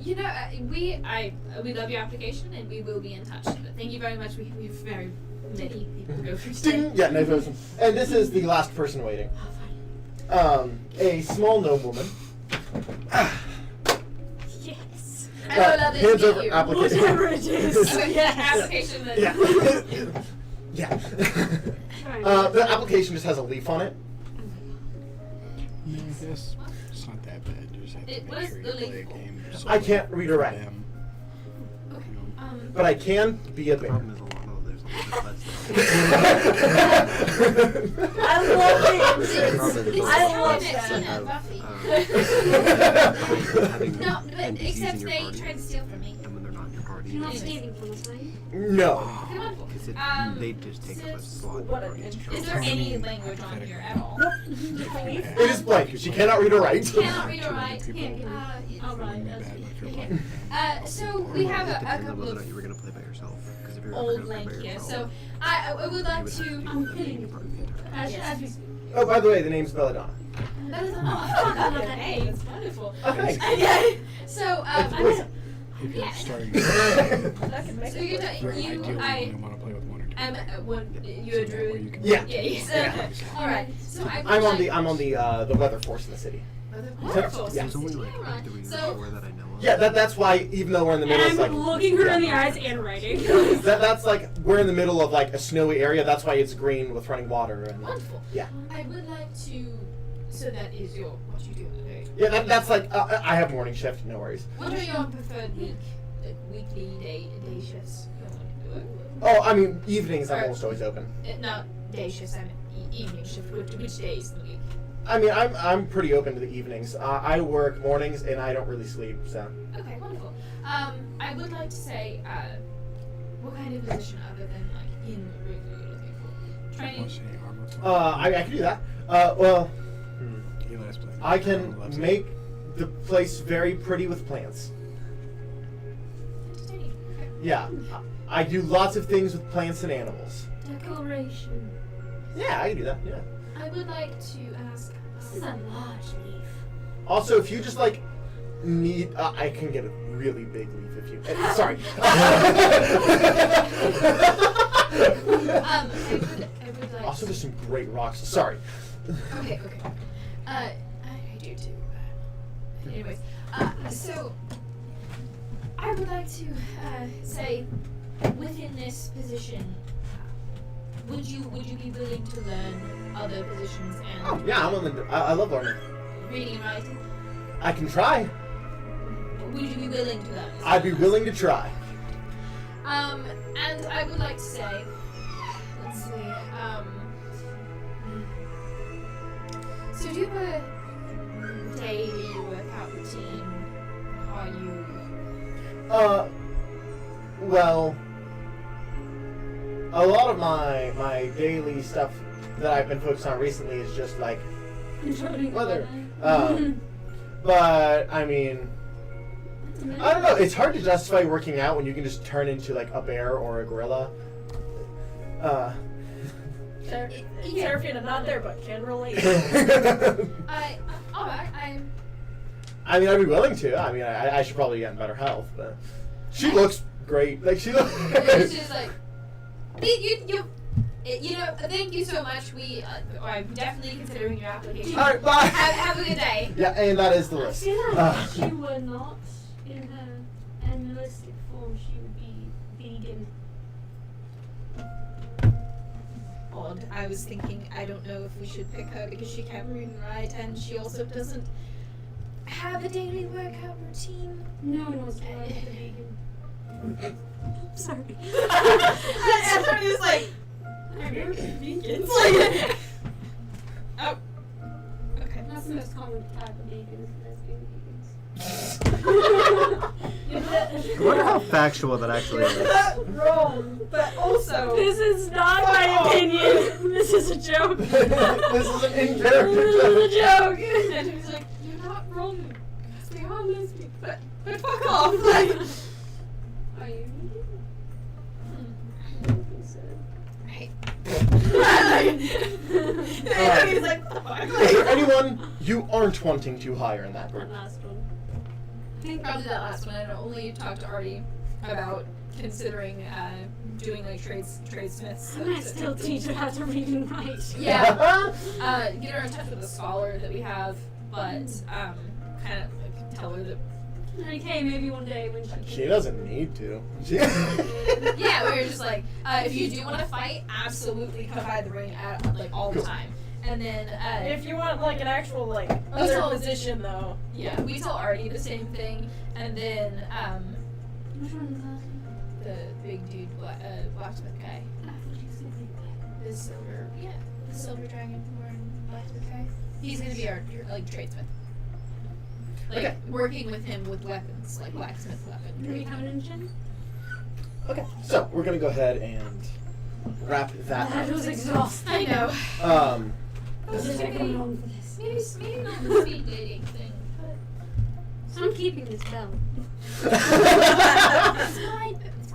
You know, we love your application, and we will be in touch. But thank you very much. We have very many people to go through today. Ding! Yeah, no person. And this is the last person waiting. A small gnome woman. Yes. Hello, lovely to hands meet over you. application. Whatever it is. Application. That Yeah. Yeah. The application just has a leaf on it. Yeah, I guess it's not that bad. You just have to What make is sure the you play a legal? game. I can't read or for write. them. Okay. You know. But I can be a The bear. problem is there's a lot of less I love it. This I is how love met that. Tina and Buffy. having No, but NPCs except in your they party, tried to steal from me. and when they're not in your party, You're not Anyways. stealing from us, are you? No. Okay, wonderful. because they just take up a Sis, slot. in what your an party. Is there any language on here at all? It is blank. She cannot read or write. Cannot read or write. People All that right. would be bad if you're Okay. playing. So we have It a depends on couple whether or of not you were going to play by yourself. Because if you're ever old gonna play by link here. yourself, So I would you like would to. have to be in your party the entire time. As we speak. Oh, by the way, the name's Belladonna. That is oh, okay. Hey, that's wonderful. Okay. Yeah. So Listen. If you're Yeah. starting, So you're you, ideally I only want to play with one or two. one. people. You're a So that way you druid. can Yeah. Yeah. Yes. Yeah. All right. So I would I'm on like- the weather force in the city. Wonderful. Yeah. There's only like Yeah, 3 or so- 4 that I know of. Yeah, that's why even though we're in the middle, And it's I'm like looking her in the yeah. eyes and writing. That's like we're in the middle of like a snowy area. That's why it's green with running water and Wonderful. yeah. I would like to. So that is what you do on the day. Yeah, that's like I have morning shift. No worries. What are your preferred weekly day shifts? Oh, I mean evenings. I'm almost always open. Not day shifts. I mean evening shift. Which days in the week? I mean I'm pretty open to the evenings. I work mornings and I don't really sleep. So Okay, wonderful. I would like to say, what kind of position other than like in the rig are you looking for? Training. I can do that. Well, Eli's playing. I can make the place very pretty with plants. Entertaining. Okay. Yeah, I do lots of things with plants and animals. Decoration. Yeah, I can do that. Yeah. I would like to ask. This is a large leaf. Also, if you just like need, I can get a really big leaf if you. Sorry. I would like. Also, there's some great rocks. Sorry. Okay. I do too. Anyways, so I would like to say, within this position, would you be willing to learn other positions and Oh yeah, I love learning. reading and writing? I can try. Would you be willing to learn? I'd be willing to try. And I would like to say, let's see, so do you have a daily workout routine? Are you? Well, a lot of my daily stuff that I've been focused on recently is just like weather. But I mean, I don't know. It's hard to justify working out when you can just turn into like a bear or a gorilla. Seraphina, not there, but can relate. I mean, I'd be willing to. I mean, I should probably get in better health, but she looks great. Like she looks. It's just like you know. Thank you so much. I'm definitely considering your application. All right, bye. Have a good day. Yeah, and that is the I list. feel like if she were not in her animalistic form, she would be vegan. Odd. I was thinking, I don't know if we should pick her because she can't read and write, and she also doesn't have a daily workout routine. No one wants to ride with a vegan. Sorry. Everybody's like, I've never been vegan. Oh. Okay. That's the most common type of vegans, lesbian I wonder how factual that actually is. that's wrong. But also, This is not my opinion. This is a joke. This is an in-character This joke. is a joke. And he's like, you're not wrong. Because they are lesbian. but fuck off. Like, Are you and he's like, fuck. Is there anyone you aren't wanting to hire in that group? That last one. I think probably that last one. I only talked to Artie about considering doing like tradesmiths. I might still teach her how to read and write. Yeah. Get her in touch with a scholar that we have, but kind of like tell her that. Okay, maybe one day when She doesn't need to. Yeah, we were just like, if you do want to fight, absolutely come by the ring at like all the time. And then If you want like an actual like other told- position though, yeah, we tell Artie the same thing, and then Which one is that? the big dude blacksmith guy, the silver dragon wearing blacksmith guy. He's gonna be our like tradesmith. Like Okay. working with him with weapons, like blacksmith Do we weapon. have an engine? Okay, so we're gonna go ahead and wrap that That was exhausting. I know. up. I was just getting on for this. Maybe not the speed dating thing, but So I'm keeping this bell. it's fine. It's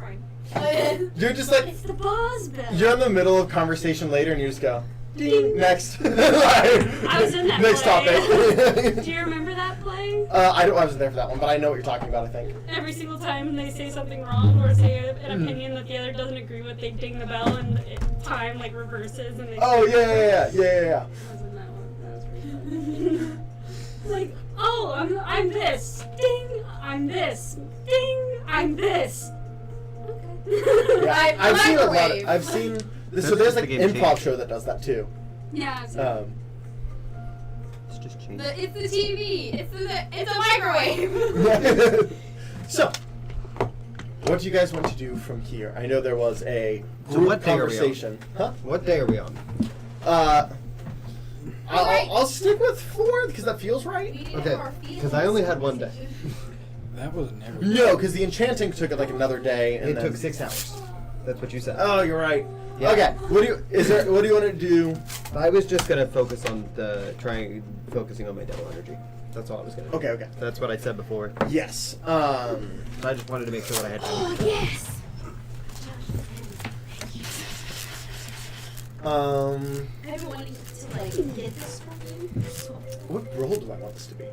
fine. You're just like It's the boss bell. you're in the middle of conversation later, and you just go Ding. next. I was in that Next play. topic. Do you remember that play? I wasn't there for that one, but I know what you're talking about. I think. Every single time they say something wrong or say an opinion that the other doesn't agree with, they ding the bell and time like reverses and they. Oh yeah. I was in that one. That was pretty fun. Like I'm this. Ding. I'm this. Ding. I'm this. Okay. Yeah, I've seen a lot. Microwave. I've seen. That's So there's just like the an game improv change. show that does that too. Yeah. I've seen it. It's just changed. It's the TV. It's a microwave. So, what do you guys want to do from here? I know there was a So group what day are we on? conversation. Huh? What day are we on? I'll stick with 4 because that feels right. Okay, because I only had one day. That was never. No, because the enchanting took like another day, and It then... took 6 hours. That's what you said. Oh, you're right. Yeah. Okay. What do you want to do? I was just gonna focus on focusing on my devil energy. That's all I was gonna do. Okay. That's what I said before. Yes. I just wanted to make sure that I had time. Yes. I've been wanting to like get this from you. What role do I want this to be?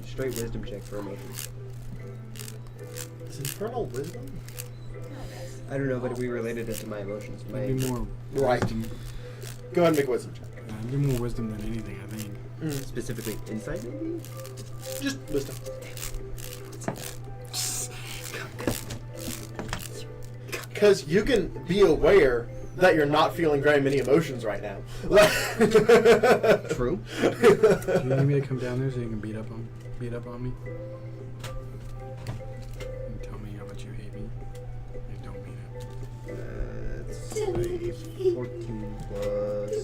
Straight wisdom check for emotions. Is infernal wisdom? I don't know, but we related it to my emotions. It'd be more Right. wisdom. Go ahead and make a wisdom check. It'd be more wisdom than anything, I think. Specifically insight, maybe? Just wisdom. Because you can be aware that you're not feeling very many emotions right now. True. Do you need me to come down there so you can beat up on me? And tell me how much you hate me. And don't mean it. That's 14 plus.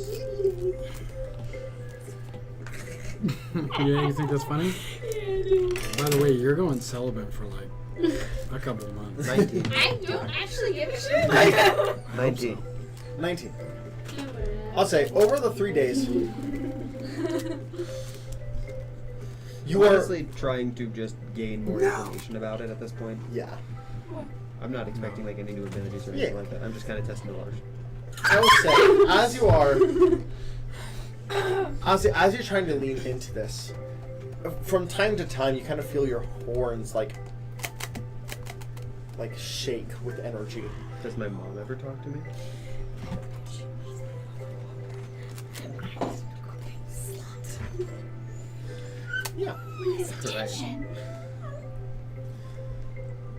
Yeah, you think that's funny? Yeah, dude. By the way, you're going celibate for like a couple of months. 19. I don't actually give a shit. 19. 19. I'll say, over the 3 days, you I'm are... honestly trying to just gain more information about it at this point. Yeah. I'm not expecting like any new abilities or anything Yeah. like that. I'm just kind of testing the waters. I will say, as you are... As you're trying to lean into this, from time to time, you kind of feel your horns, like shake with energy. Does my mom ever talk to me? Yeah. Right.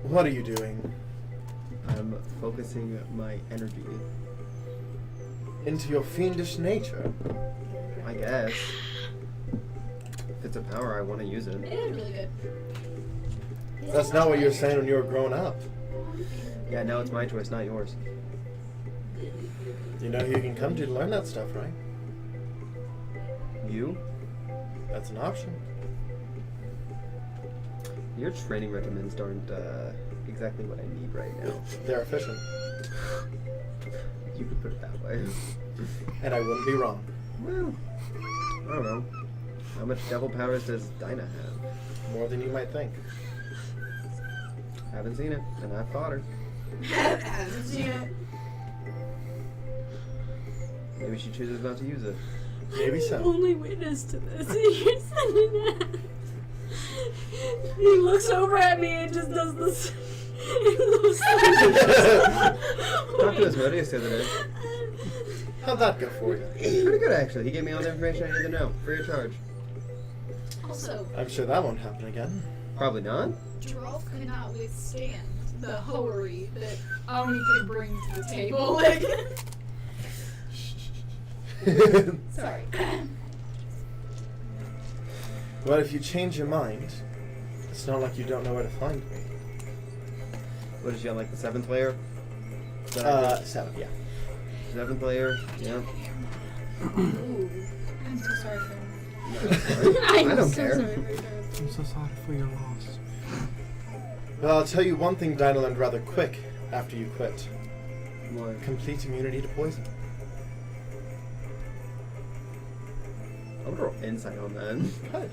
What are you doing? I'm focusing my energy. Into your fiendish nature. I guess. If it's a power, I want to use it. It is really good. That's not what you were saying when you were growing up. Yeah, now it's my choice, not yours. You know who you can come to learn that stuff, right? You? That's an option. Your training regimens aren't exactly what I need right now. They're efficient. You could put it that way. And I wouldn't be wrong. Well, I don't know. How much devil powers does Dinah have? More than you might think. Haven't seen it, and I've fought her. Maybe she chooses not to use it. Maybe so. Only witness to this. You're sending that. He looks over at me and just does this. Talked to his Rodius the other day. How'd that go for you? Pretty good, actually. He gave me all the information I needed to know, free of charge. Also, I'm sure that won't happen again. Probably not. Drolf could not withstand the hoery that Oni could bring to the table. Like, sorry. But if you change your mind, it's not like you don't know where to find me. What is she on, like the 7th layer? 7, yeah. 7th layer? Yeah. Ooh, I'm so sorry for him. I don't care. I'm so sorry for your loss. Well, I'll tell you one thing Dinah learned rather quick after you quit. What? Complete immunity to poison. I would roll insight on that. Good.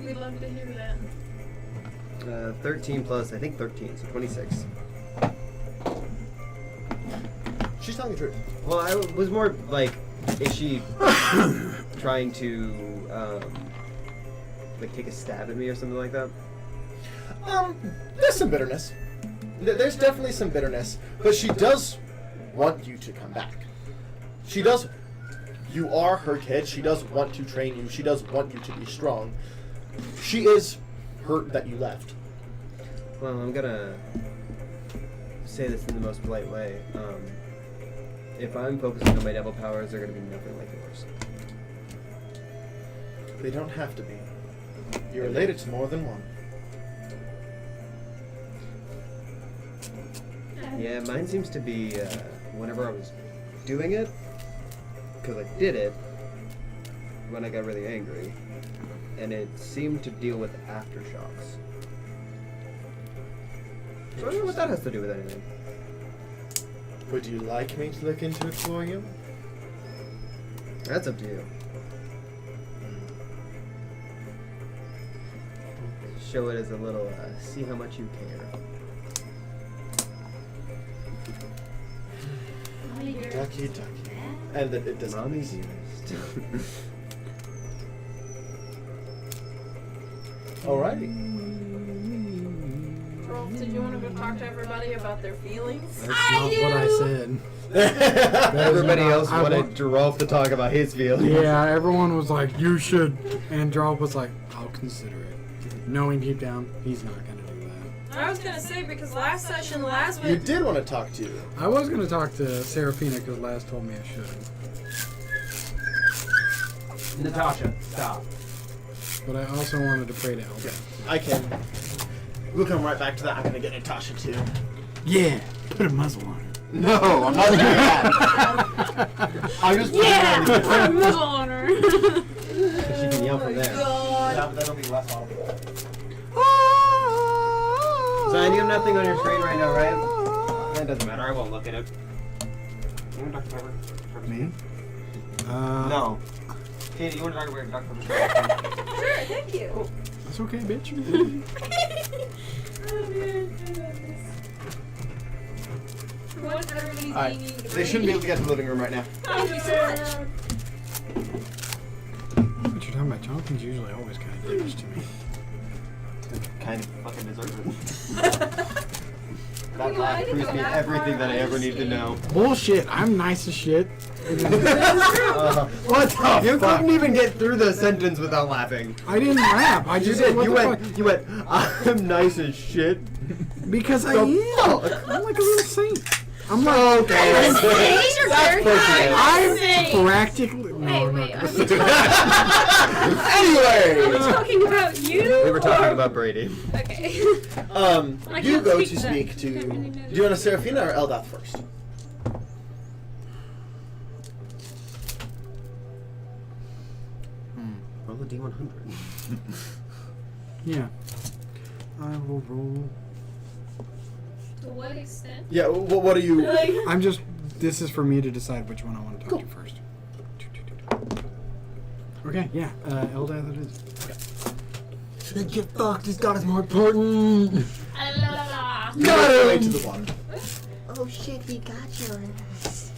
We'd love to hear that. 13 plus, I think 13, so 26. She's telling the truth. Well, I was more like, is she trying to, like, take a stab at me or something like that? There's some bitterness. There's definitely some bitterness, but she does want you to come back. She does You are her kid. She does want to train you. She does want you to be strong. She is hurt that you left. Well, I'm gonna say this in the most polite way. If I'm focusing on my devil powers, they're gonna be nothing like yours. They don't have to be. You're related to more than one. Yeah, mine seems to be whenever I was doing it, because I did it when I got really angry, and it seemed to deal with aftershocks. So I don't know what that has to do with anything. Would you like me to look into it for you? That's up to you. Show it as a little, see how much you care. Ducky, ducky. And that it does not. Mommy's used. Alrighty. Rolf, did you want to go talk to everybody about their feelings? That's not what I said. Everybody else I wanted want- Rolf to talk about his feelings. Yeah, everyone was like, you should. And Jarl was like, I'll consider it. Knowing deep down, he's not going to do that. I was gonna say because last session, last You week. did want to talk to you. I was going to talk to Seraphina because Laz told me I should. Natasha, stop. But I also wanted to pray to Elda. I can. We'll come right back to that. I'm gonna get Natasha too. Yeah, put a muzzle on her. No, I'm not doing that. I'm just Yeah! Put a muzzle on her. She can yell from there. Yeah, but that'll be less audible. Zion, you have nothing on your screen right now, right? That doesn't matter. I won't look at it. You want Dr. Pepper? Me? No. Katie, you want to talk about Dr. Pepper? Sure, thank you. That's okay, bitch. What's everybody's Alright, eating? they shouldn't be able to get to the living room right now. Thank you so much. What you're talking about? Jonathan's usually always kind of dickish to me. Kind of fucking deserve it. Well, That laugh I didn't proves go me that everything far. that I ever need to know. Bullshit. I'm nice as shit. What the You couldn't even get through the sentence without laughing. I didn't rap. I You just did. said, what You the went. fuck? You went. I'm nice as shit. Because I The am. fuck? I'm like a little saint. I'm like. Okay. These are very pushing it. I'm Saint. practically. No, I'm Wait, not. are we talking, Are we Anyway, talking about you? We were talking about Brady. okay. I you can't go speak to to that. speak to. I really know. Do you want to Seraphina or Eldath first? Roll a D100. Yeah. I will roll. To what extent? Yeah. What are you? I'm just. This is for me to decide which one I want to talk to first. Okay, yeah. Eldath it is. Get fucked. This God is more important. Got it. To the one. Oh shit, he got your ass.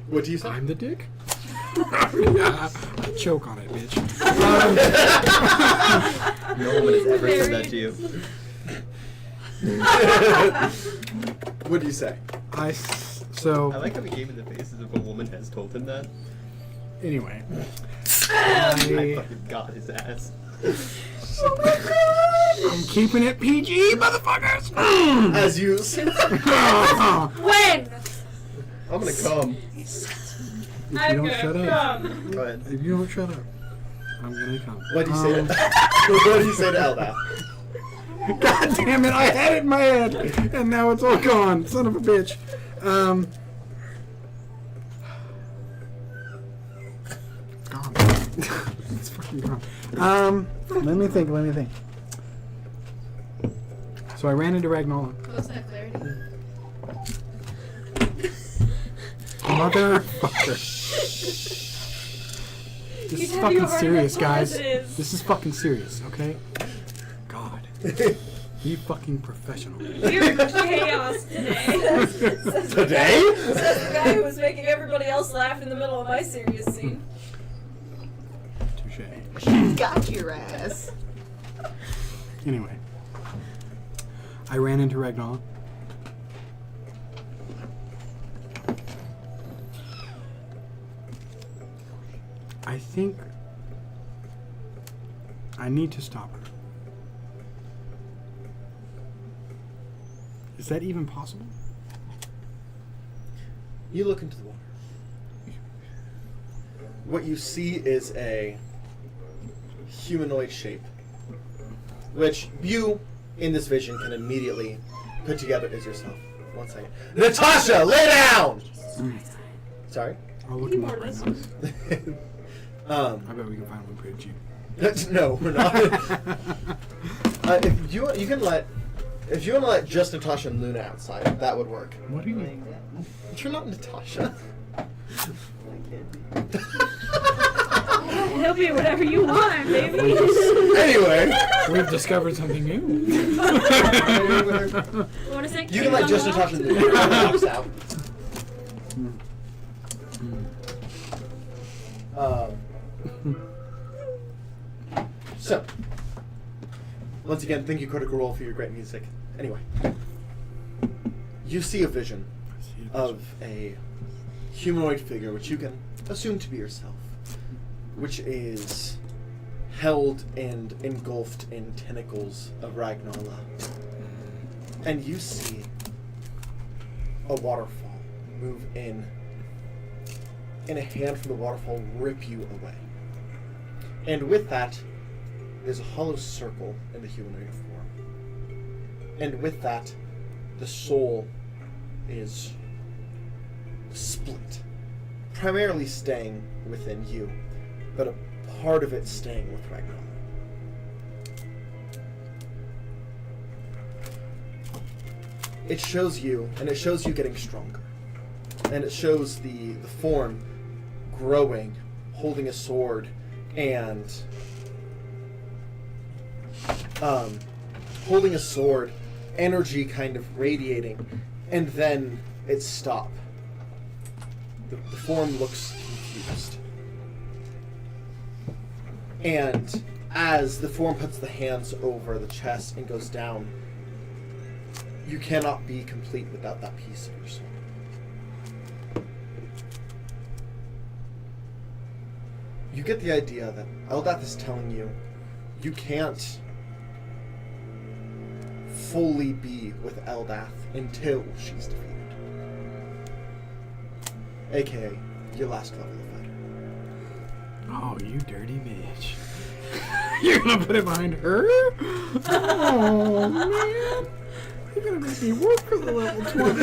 What do you say? I'm the dick? I choke on it, bitch. No woman has ever said that to you. What do you say? So, I like how he gave me the faces of a woman has told him that. anyway. I I, fucking got his ass. I'm keeping it PG, motherfuckers! As you. When? I'm gonna come. If you don't shut up. Go ahead. If you don't shut up, I'm gonna come. What do you say? What do you say to Eldath? God damn it, I had it in my head, and now it's all gone. Son of a bitch. Gone. It's fucking gone. Let me think. So I ran into Ragnola. Close that clarity. Motherfucker. This is fucking serious, guys. This is fucking serious, okay? God. Be fucking professional. You're chaos today. Today? Says the guy who was making everybody else laugh in the middle of my serious scene. Touche. She's got your ass. Anyway. I ran into Ragnola. I think I need to stop her. Is that even possible? You look into the water. What you see is a humanoid shape, which you, in this vision, can immediately put together as yourself. 1 second. Natasha, lay down! Sorry? I'll look him up right now. I bet we can find one pretty cheap. No, we're not. If you want to let just Natasha and Luna outside, that would work. What are you? You're not Natasha. He'll be whatever you want, baby. Anyway, We've discovered something new. What is it? you can let just Natasha and Luna out. So, once again, thank you, Critical Role, for your great music. Anyway, you see a vision of a humanoid figure, which you can assume to be yourself, which is held and engulfed in tentacles of Ragnarla. And you see a waterfall move in, and a hand from the waterfall rip you away. And with that, there's a hollow circle in the humanoid form. And with that, the soul is split, primarily staying within you, but a part of it staying with Ragnar. It shows you, and it shows you getting stronger. And it shows the form growing, holding a sword, and holding a sword, energy kind of radiating, and then it stops. The form looks confused. And as the form puts the hands over the chest and goes down, you cannot be complete without that piece of your soul. You get the idea that Eldath is telling you you can't fully be with Eldath until she's defeated. AKA your last level of fighter. Oh, you dirty bitch. You're gonna put it behind her? Oh, man. You're gonna make me work for the level 20.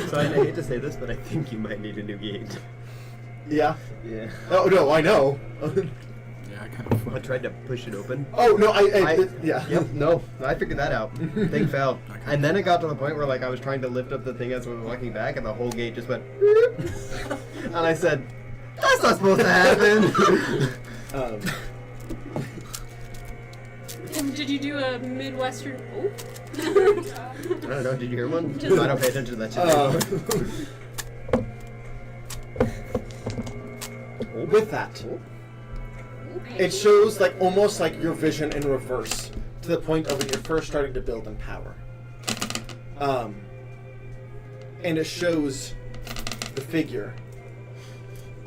So I hate to say this, but I think you might need a new gate. Yeah? Yeah. Oh, no, I know. Yeah, I kind of I tried to push it open. Oh, no, yeah. Yep, no, I figured that out. Thing fell. And then it got to the point where, like, I was trying to lift up the thing as we were walking back, and the whole gate just went... And I said, that's not supposed to happen! Did you do a Midwestern? Oh. I don't know, did you hear one? I don't pay attention to that shit. With that, it shows like almost like your vision in reverse to the point of when you're first starting to build in power. And it shows the figure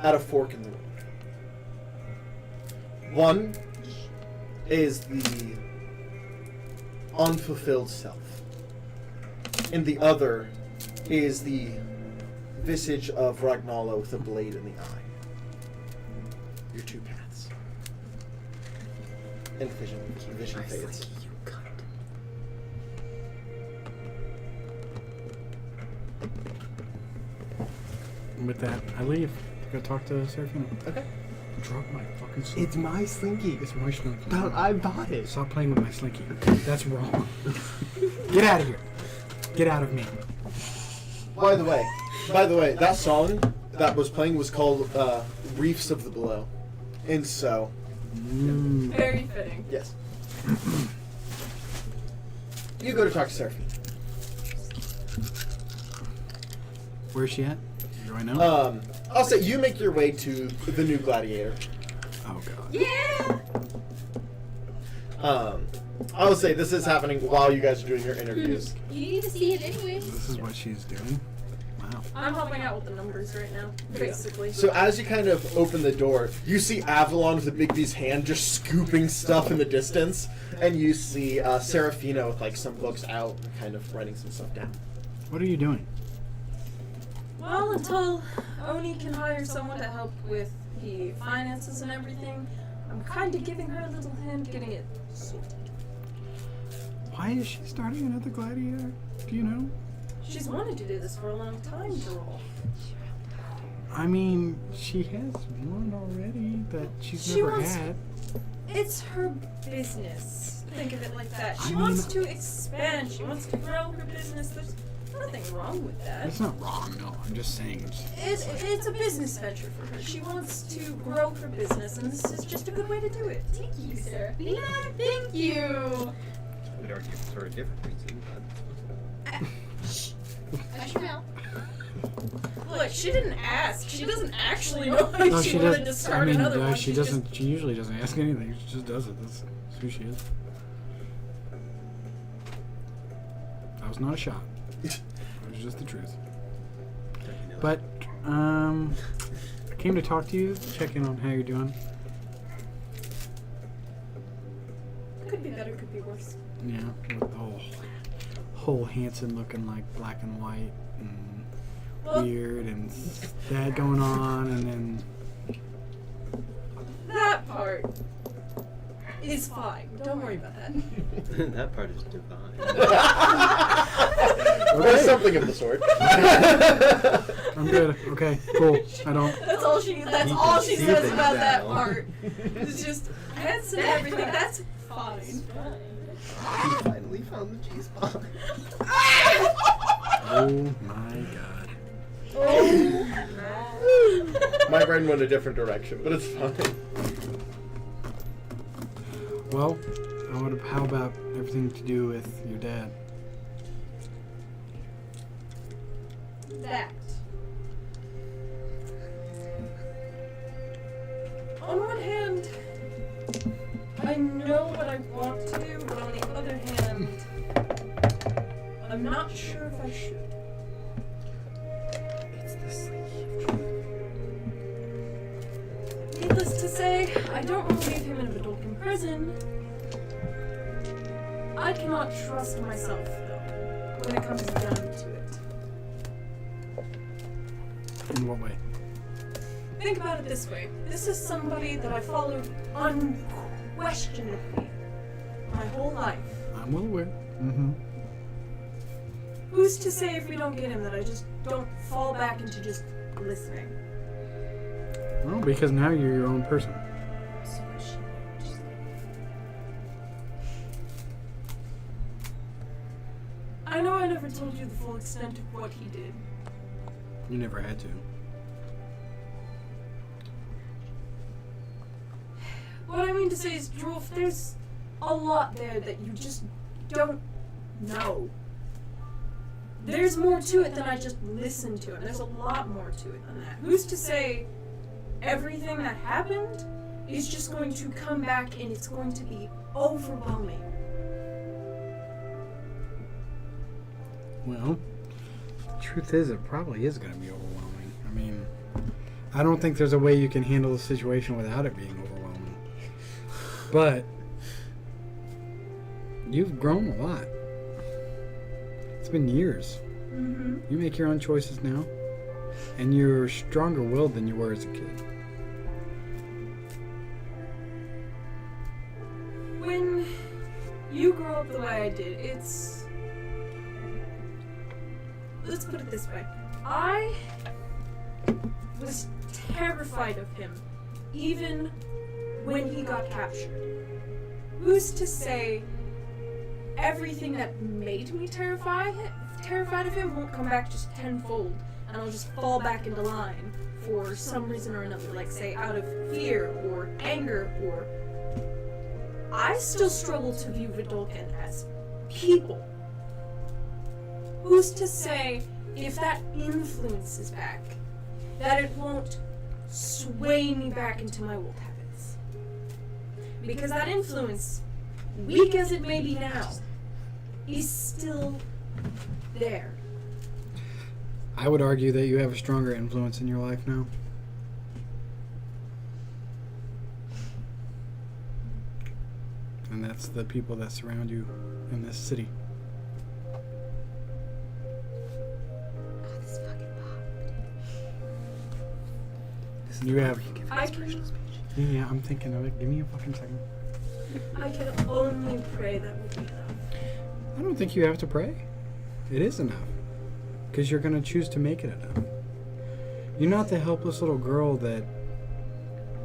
at a fork in the road. One is the unfulfilled self, and the other is the visage of Ragnarla with a blade in the eye. Your two paths. And vision fades. With that, I leave to go talk to Serafina. Okay. Drop my fucking slinky. It's my slinky. It's my slinky. I bought it. Stop playing with my slinky. That's wrong. Get out of here. Get out of me. By the way, that song that was playing was called Reefs of the Below. And so, Very fitting. yes. You go to talk to Serafina. Where's she at? Do I know? I'll say you make your way to the new gladiator. Oh god. Yeah. I will say this is happening while you guys are doing your interviews. You need to see it anyways. This is what she's doing. Wow. I'm helping out with the numbers right now, basically. So as you kind of open the door, you see Avalon with the Big B's hand just scooping stuff in the distance, and you see Serafina with like some books out and kind of writing some stuff down. What are you doing? Well, until Oni can hire someone to help with the finances and everything, I'm kind of giving her a little hand getting it sorted. Why is she starting another gladiator? Do you know? She's wanted to do this for a long time, Joel. I mean, she has one already that she's She never wants- had. It's her business. Think of it like that. She I wants mean- to expand. She wants to grow her business. There's nothing wrong with that. It's not wrong, no. I'm just saying. It's a business venture for her. She wants to grow her business, and this is just a good way to do it. Thank you, Serafina. Thank you. I would argue for a different reason, but Hush your mouth. Look, she didn't ask. She doesn't actually know why No, she she wanted doesn't. to start another one. She She's doesn't. She usually doesn't ask anything. She just does it. That's who she is. That was not a shot. It was just the truth. But I came to talk to you, check in on how you're doing. Could be better, could be worse. Yeah, with the whole Hanson looking like black and white and Well- weird and that going on, and then That part is fine. Don't worry about that. that part is divine. Or something of the sort. I'm good. Okay, cool. I don't. That's all she. That's You all can she see says things about that now. part. It's just heads and everything. That's fine. He finally found the G-spot. Oh my god. My brain went a different direction, but it's fine. Well, how about everything to do with your dad? That. On one hand, I know what I want to do, but on the other hand, I'm not sure if I should. It's the sleeve. Needless to say, I don't want to leave him in a Vidalcan prison. I cannot trust myself, though, when it comes down to it. In what way? Think about it this way. This is somebody that I followed unquestionably my whole life. I'm well aware. Mm-hmm. Who's to say if we don't get him that I just don't fall back into just listening? Well, because now you're your own person. So is she just I know I never told you the full extent of what he did. You never had to. What I mean to say is, Drulf, there's a lot there that you just don't know. There's more to it than I just listened to it. There's a lot more to it than that. Who's to say everything that happened is just going to come back and it's going to be overwhelming? Well, the truth is, it probably is going to be overwhelming. I mean, I don't think there's a way you can handle the situation without it being overwhelming. But you've grown a lot. It's been years. Mm-hmm. You make your own choices now, and you're stronger willed than you were as a kid. When you grow up the way I did, it's... Let's put it this way. I was terrified of him, even when he got captured. Who's to say everything that made me terrified of him won't come back just tenfold, and I'll just fall back into line for some reason or another, like say out of fear or anger or... I still struggle to view Vidalcan as people. Who's to say if that influence is back, that it won't sway me back into my old habits? Because that influence, weak as it may be now, is still there. I would argue that you have a stronger influence in your life now. And that's the people that surround you in this city. Oh, this fucking pop. You have... I can, Yeah, I'm thinking of it. Give me a fucking second. I can only pray that will be enough. I don't think you have to pray. It is enough. Because you're going to choose to make it enough. You're not the helpless little girl that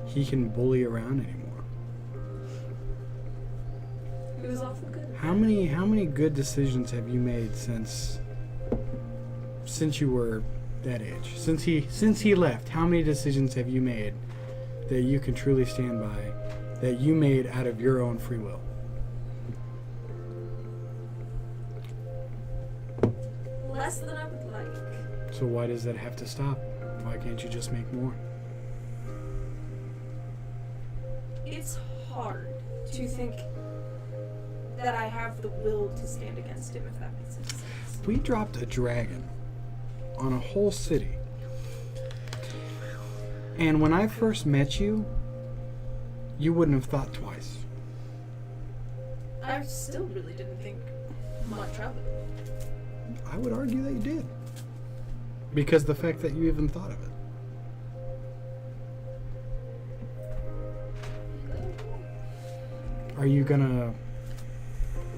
he can bully around anymore. He was awful good. How many good decisions have you made since you were that age? Since he left, how many decisions have you made that you can truly stand by, that you made out of your own free will? Less than I would like. So why does that have to stop? Why can't you just make more? It's hard to think that I have the will to stand against him, if that makes any sense. We dropped a dragon on a whole city. And when I first met you, you wouldn't have thought twice. I still really didn't think much of it. I would argue that you did. Because the fact that you even thought of it. Are you gonna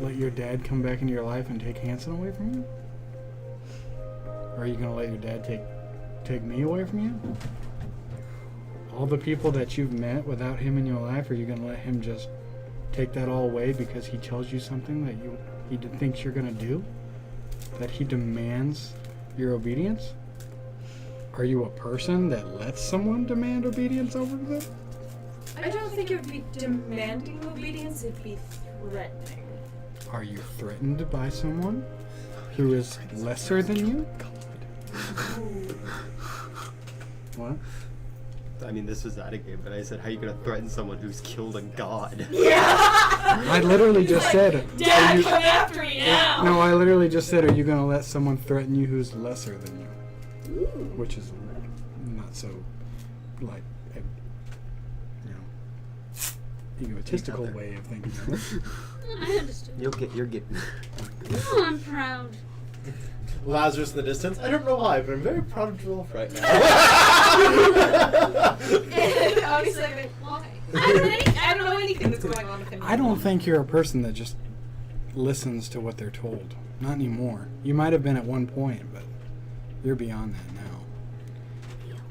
let your dad come back into your life and take Hanson away from you? Or are you gonna let your dad take me away from you? All the people that you've met without him in your life, are you gonna let him just take that all away because he tells you something that he thinks you're gonna do? That he demands your obedience? Are you a person that lets someone demand obedience over them? I don't think it would be demanding obedience, it'd be threatening. Are you threatened by someone who is lesser than you? What? I mean, this was not a game, but I said, how are you going to threaten someone who's killed a god? I literally just said... Dad, come after me now! No, I literally just said, are you going to let someone threaten you who's lesser than you? Which is not so, like, egotistical way of thinking of it. I understood. You're getting... Oh, I'm proud. Lazarus in the distance. I don't know why, but I'm very proud of Jolf right now. And obviously, I'm like, why? I don't know anything that's going on with him. I don't think you're a person that just listens to what they're told. Not anymore. You might have been at one point, but you're beyond that now.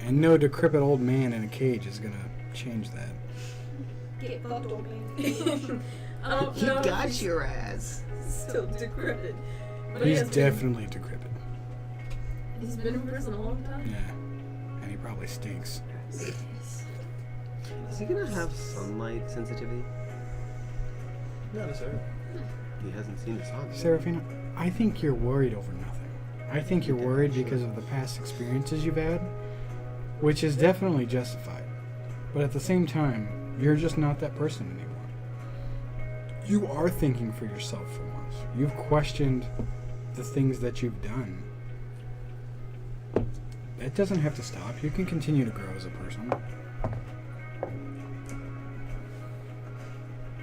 And no decrepit old man in a cage is gonna change that. Get fucked, old man. You got your ass. Still decrepit. But He's definitely decrepit. He's been in prison a long time. Yeah. And he probably stinks. Is he gonna have sunlight sensitivity? Not necessarily. He hasn't seen the sun. Serafina, I think you're worried over nothing. I think you're worried because of the past experiences you've had, which is definitely justified. But at the same time, you're just not that person anymore. You are thinking for yourself for once. You've questioned the things that you've done. That doesn't have to stop. You can continue to grow as a person.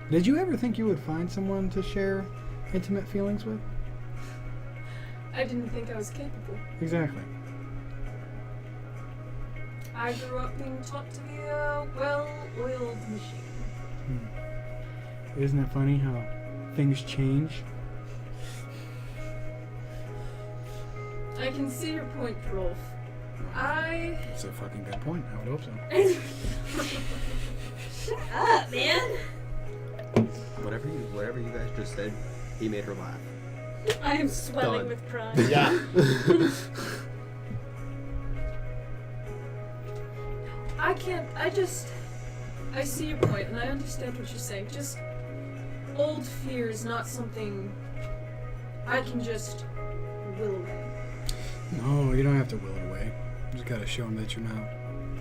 Did you ever think you would find someone to share intimate feelings with? I didn't think I was capable. Exactly. I grew up being taught to be a well-oiled machine. Isn't it funny how things change? I can see your point, Rolf. It's a fucking good point. I would hope so. Shut up, man! Whatever you guys just said, he made her laugh. I am swelling Done. with pride. Yeah. I see your point, and I understand what you're saying. Just old fear is not something I can just will away. No, you don't have to will it away. You just gotta show them that you're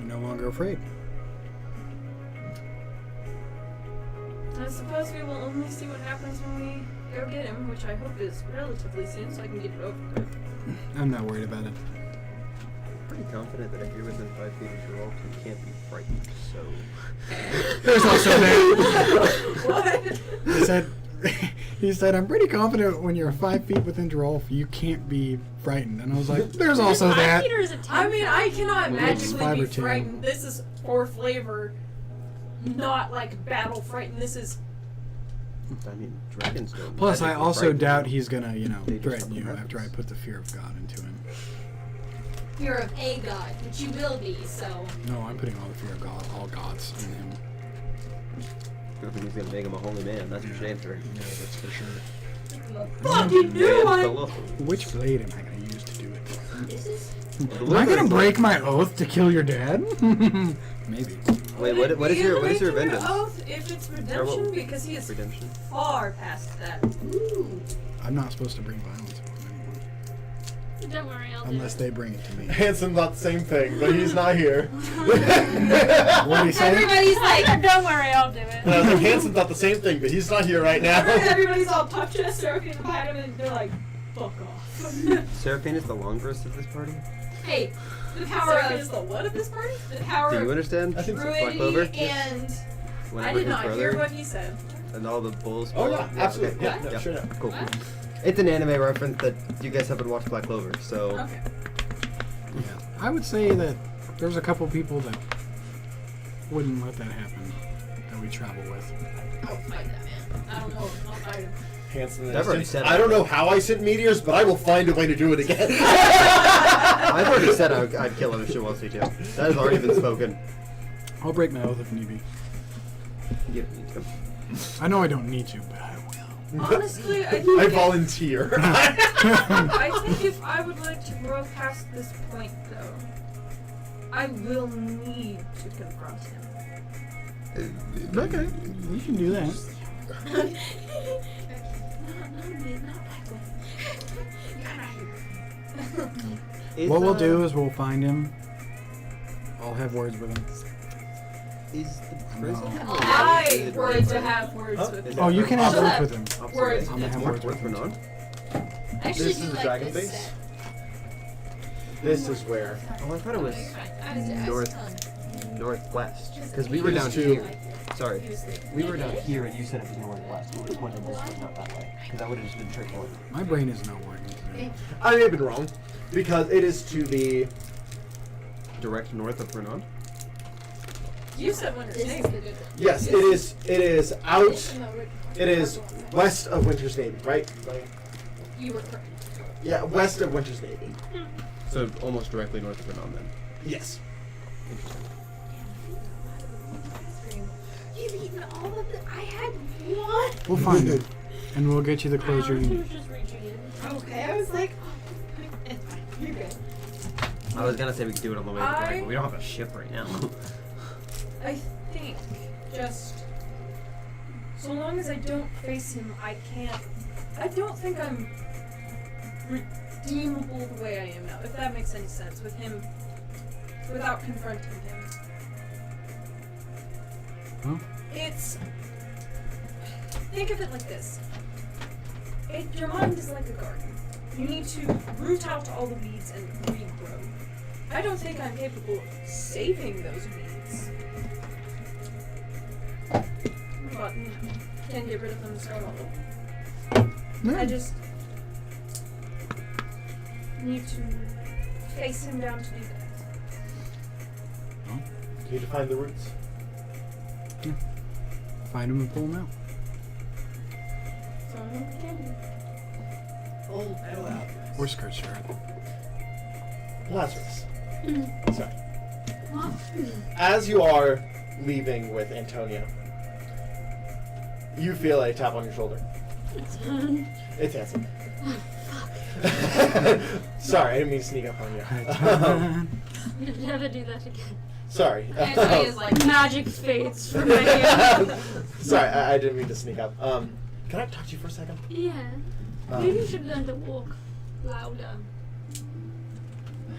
no longer afraid. I suppose we will only see what happens when we go get him, which I hope is relatively soon, so I can get it over with. I'm not worried about it. pretty confident that if you're within 5 feet of Geralt, you can't be frightened, so... There's also that. What? He said, I'm pretty confident when you're 5 feet within Geralt, you can't be frightened. And I was like, there's also that. I mean, I cannot Well, it's magically 5 be or 10. frightened. This is for flavor, not like battle frightened. This is. I mean, dragons don't. Plus, I magically also frighten doubt you. he's gonna, They just threaten have you weapons. after I put the fear of God into him. Fear of a god, which you will be, so. No, I'm putting all the fear of God, all gods in him. I don't think he's gonna make him a holy man. That's for damn sure. Yeah, that's for sure. Fucking new Man one! below. Which blade am I gonna use to do it? This is. Am I gonna break my oath to kill your dad? Maybe. Wait, what is your vengeance? Oath if it's redemption, what- because he is Redemption. far past that. Ooh. I'm not supposed to bring violence upon anyone. Don't worry, I'll do Unless it. they bring it to me. Hanson thought the same thing, but he's not here. What do you say? Everybody's like. Don't worry, I'll do it. And I was like, Hanson thought the same thing, but he's not here right now. Everybody's all puff chest, Seraphine behind him, and they're like, fuck off. Seraphine is the longest of this party. Hey, the power Seraphine is of. the what of this party? The power Do you of understand? I think so. Black Clover? druidity and. Whenever I did his not brother hear what he said. and all the bulls. Oh, fall- yeah, absolutely. okay, Yeah, no, sure enough. Cool. What? It's an anime reference that you guys haven't watched Black Clover, so Okay. Yeah. I would say that there's a couple people that wouldn't let that happen that we travel with. I'll fight that man. I don't know. I'll fight him. Hanson I've already instance, said I don't it. know how I sent meteors, but I will find a way to do it again. I've already said I'd kill him if she wants me to. That has already been spoken. I'll break my oath if need be. You don't need to. I know I don't need to, but I will. Honestly, I think. I volunteer. I think if I would like to grow past this point, though, I will need to confront him. Okay, we can do that. What we'll do is we'll find him. I'll have words with him. Is the prison? No. I were to have words Huh? with Is him. Oh, you can have Shut words up. with him. Words. I'm gonna have More words with work for him. non? I actually This do is the like dragon this base? set. This is where. Oh, I thought it was North. northwest. Because we were down Used to- here. Sorry. We were down here and you said it was northwest. We just went in this way, not that way. Because that would have just been straightforward. My brain is not working today. I may have been wrong, because it is to the. Direct north of Renond? You said Winter's This is Navy. the good one. Yes, it is. It is out. It is west of Winter's Navy, right? You were correct. Yeah, west of Winter's Navy. So almost directly north of Renond then. Yes. Interesting. You've eaten all of the. I had one. We'll find him, and we'll get you the clothes you He need. was just reaching in. Okay, I was like, it's fine. You're good. I was gonna say we could do it on the way to the I- dragon, but we don't have a ship right now. I think just so long as I don't face him, I can't. I don't think I'm redeemable the way I am now. If that makes any sense, with him, without confronting him. Huh? It's. Think of it like this. Your mind is like a garden. You need to root out all the weeds and regrow. I don't think I'm capable of saving those weeds. But, you know, can't get rid of them and start all over. No. I just need to face him down to do that. You need to find the roots. Find him and pull him out. So I hope we can do. Or skirt shirt. Lazarus. Sorry. As you are leaving with Antonio, you feel a tap on your shoulder. It's Hanson. Sorry, I didn't mean to sneak up on you. You'd never do that again. Sorry. Antonio's like, Magic fades from my hand. Sorry, I didn't mean to sneak up. Can I talk to you for a second? Yeah. Maybe you should learn to walk louder.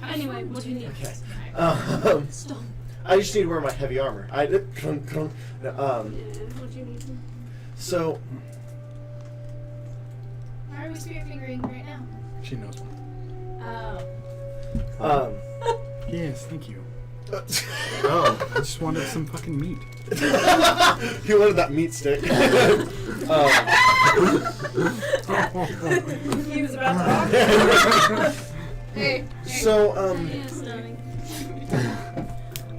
Anyway, what do you need? Okay. Stop. I just need to wear my heavy armor. Yeah, what do you need? So why are we spirit fingering right now? She knows. Oh. Yes, thank you. Oh. I just wanted some fucking meat. He wanted that meat stick. He was about to Hey. So, Yes, darling.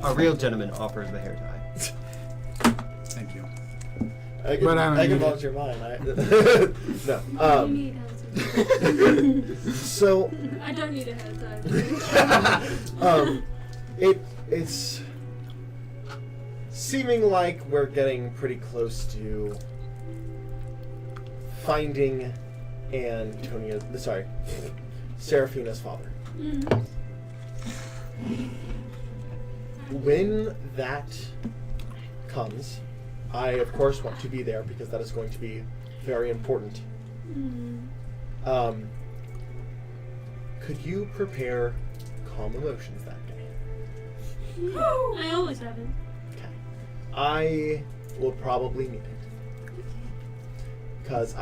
A real gentleman offers the hair tie. Thank you. I can, But I don't I can need it. volunteer mine. No. You need hands. So, I don't need a hair tie. it's seeming like we're getting pretty close to finding Seraphina's father. Mhm. When that comes, I of course want to be there because that is going to be very important. Mhm. Could you prepare calm emotions that day? I always have it. Okay. I will probably need it. Because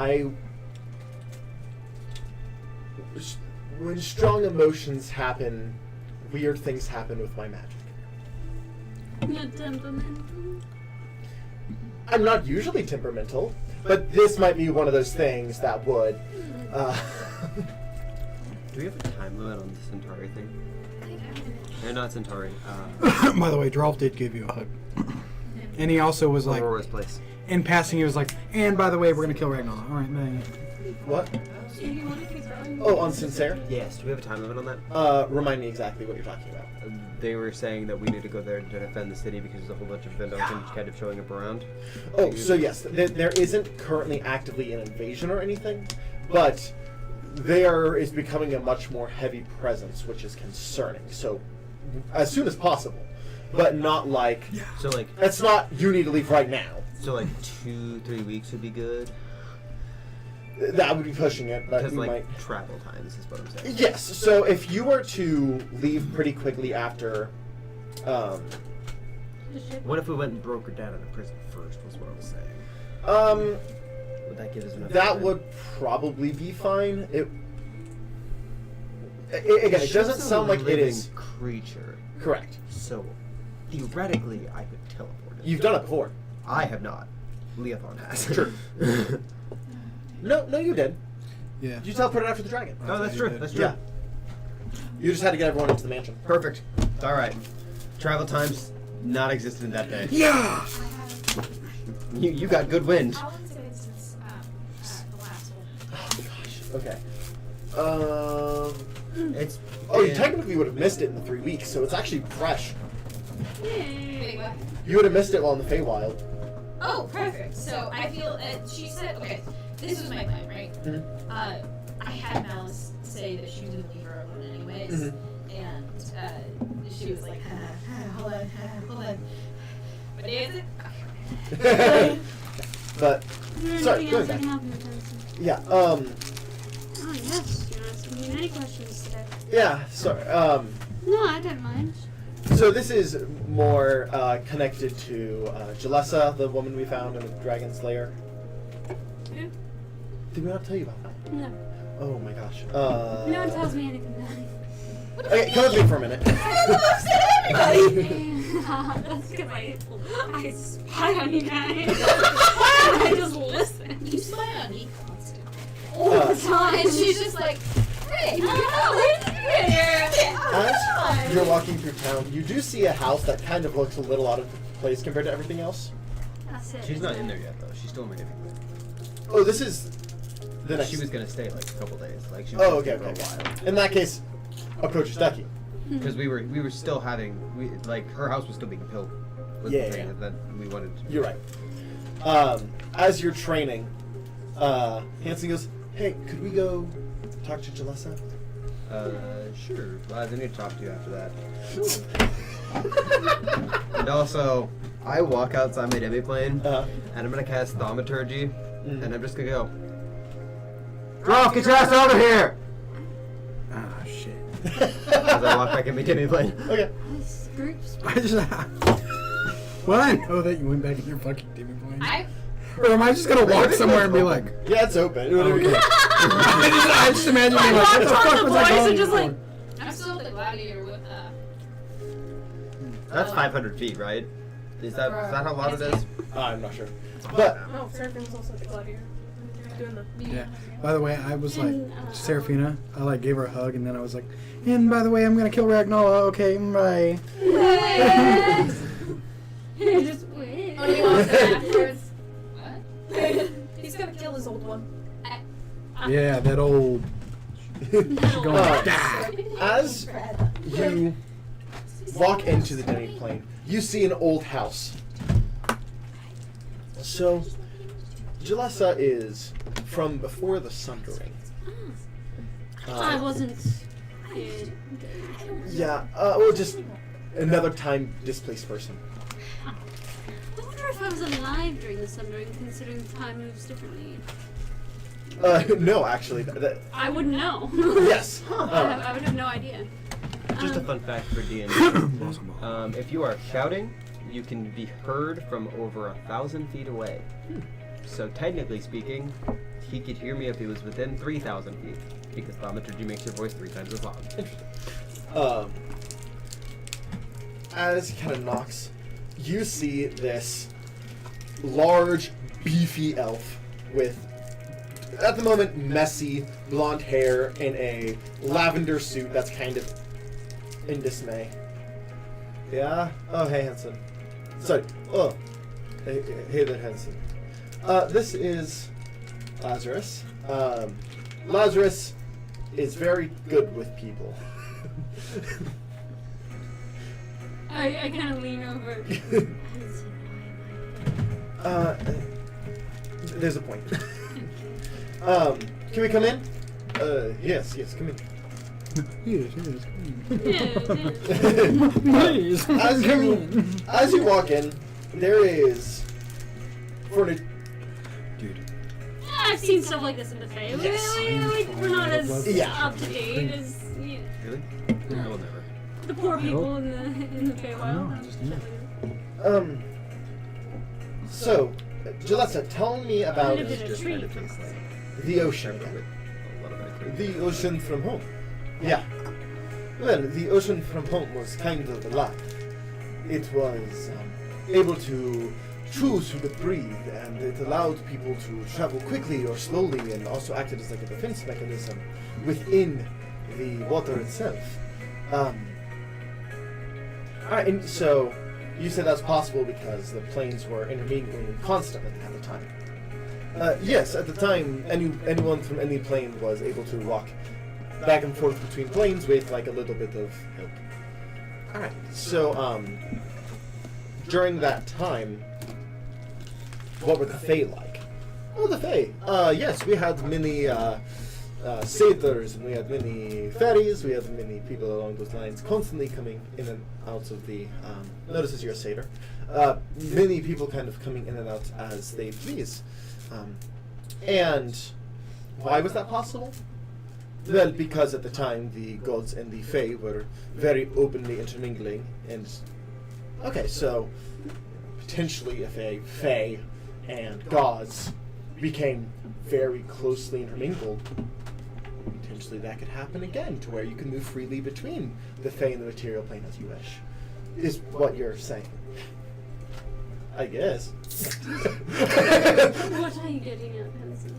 when strong emotions happen, weird things happen with my magic. You're temperamental. I'm not usually temperamental, but this might be one of those things that would. Do we have a time limit on the Centauri thing? Not Centauri. By the way, Drolf did give you a hug. And he also was like, Aurora's place. in passing, he was like, and by the way, we're going to kill Ragnar. Alright, bye. What? Do you want to keep going? Oh, on Sincere? Yes. Do we have a time limit on that? Remind me exactly what you're talking about. They were saying that we need to go there to defend the city because there's a whole bunch of Vendotans kind of showing up around. Oh, so yes, there isn't currently actively an invasion or anything, but there is becoming a much more heavy presence, which is concerning. So, as soon as possible, but not like So like, it's not you need to leave right now. so like 2-3 weeks would be good. That would be pushing it, but Because we like might. travel times is what I'm saying. Yes. So if you were to leave pretty quickly after, What if we went and broke her down in a prison first? Was what I was saying. Would that give us enough? that time? would probably be fine. Again, it doesn't She's a sound like it living is creature. correct. So theoretically, I could teleport it. You've done it before. I have not. Leothon has. Sure. No, you did. Yeah. You teleported after the dragon. Oh, that's true. That's true. Yeah. You just had to get everyone into the mansion. Perfect. All right. Travel times not existent that day. Yeah! You got good wind. How long has it been since the last one? Oh gosh. Okay. It's. Oh, you technically would have missed it in the 3 weeks, so it's actually fresh. Wait, what? You would have missed it while in the Feywild. Oh, perfect. So I feel, she said, okay, this was my plan, right? Mhm. I had Malice say that she was going to leave her alone anyways, and she was like, hold on. But is it? But sorry, Anything going else I back. can help you with? Yeah. Oh yes, you're asking me many questions today. Yeah. Sorry. No, I don't mind. So this is more connected to Jalessa, the woman we found in the dragon's lair. Yeah. Did we not tell you about that? No, Oh my gosh. no one tells me anything about it. Okay, come with me for a minute. That's because I spy on you guys. I just listen You spy on me constantly. all the time. And she's just like, hey, As you're walking through town, you do see a house that kind of looks a little out of place compared to everything else. That's it. She's not in there yet though. She's still in Raven. Oh, this is the next. She was gonna stay like a couple days. Like she was Oh, gonna okay, stay for a okay. while. In that case, approach Stucky. Because we were still having like her house was still being built. Was Yeah, the thing yeah. that we wanted. To You're right. As you're training, Hanson goes, "Hey, could we go talk to Jalessa?" Sure. Well, I need to talk to you after that. And also, I walk outside my demi-plane, and I'm gonna cast Thaumaturgy, and I'm just gonna go. Droff, get your ass over here! Ah, shit. As I walk back in my demi-plane. Okay. This group's I just. Well, I know that you went back in your fucking demi plane. I Or am I just gonna walk somewhere and be like, Yeah, it's open. okay. I just imagine being like, what the fuck was I boys going and just for? like- I'm still the gladiator with That's 500 feet, right? Is that how loud it is? I'm not sure. But Oh, Seraphim was also the gladiator. Doing the. Yeah. By the way, I was like, Seraphina, I like gave her a hug, and then I was like, and by the way, I'm gonna kill Ragnola. Okay, bye. Just wait. Oh, you want that afterwards? What? He's gonna kill his old one. Yeah, that old. As you walk into the Demi Plain, you see an old house. So, Jalessa is from before the Sundering. I wasn't here. Yeah, well, just another time displaced person. I wonder if I was alive during the Sundering, considering time moves differently. No, actually. I wouldn't know. Yes. I would have no idea. Just a fun fact for D&D. If you are shouting, you can be heard from over 1,000 feet away. So technically speaking, he could hear me if he was within 3,000 feet, because thaumaturgy makes your voice 3 times as loud. As he kind of knocks, you see this large, beefy elf with, at the moment, messy blonde hair in a lavender suit that's kind of in dismay. Yeah? Oh, hey, Hanson. Sorry. Oh. Hey there, Hanson. This is Lazarus. Lazarus is very good with people. I kind of lean over. There's a point. Can we come in? Yes, come in. Yes. Yeah. Please. As you walk in, there is furniture. Dude. I've seen stuff like this in the Fae. Yes. We're not as Yeah. up to date as Really? I will never. the poor people in the Feywild. No, just you. So, Jalessa, tell me about lived in a Just tree. kind of things like the ocean. a lot of activity. The ocean from home. Yeah. Well, the ocean from home was kind of alive. It was able to choose who could breathe, and it allowed people to travel quickly or slowly, and also acted as like a defense mechanism within the water itself. Alright, and so you said that's possible because the planes were intermingling constantly at the time. Yes, at the time, anyone from any plane was able to walk back and forth between planes with like a little bit of help. Alright, so during that time, what were the Fae like? Oh, the Fae. Yes, we had many satyrs, and we had many fairies, we had many people along those lines constantly coming in and out of the, notices you're a satyr, many people kind of coming in and out as they please. And why was that possible? Well, because at the time the gods and the Fae were very openly intermingling, and okay, so potentially if a Fae and gods became very closely intermingled, potentially that could happen again, to where you can move freely between the Fae and the material plane as you wish, is what you're saying. I guess. What are you getting at, Hanson?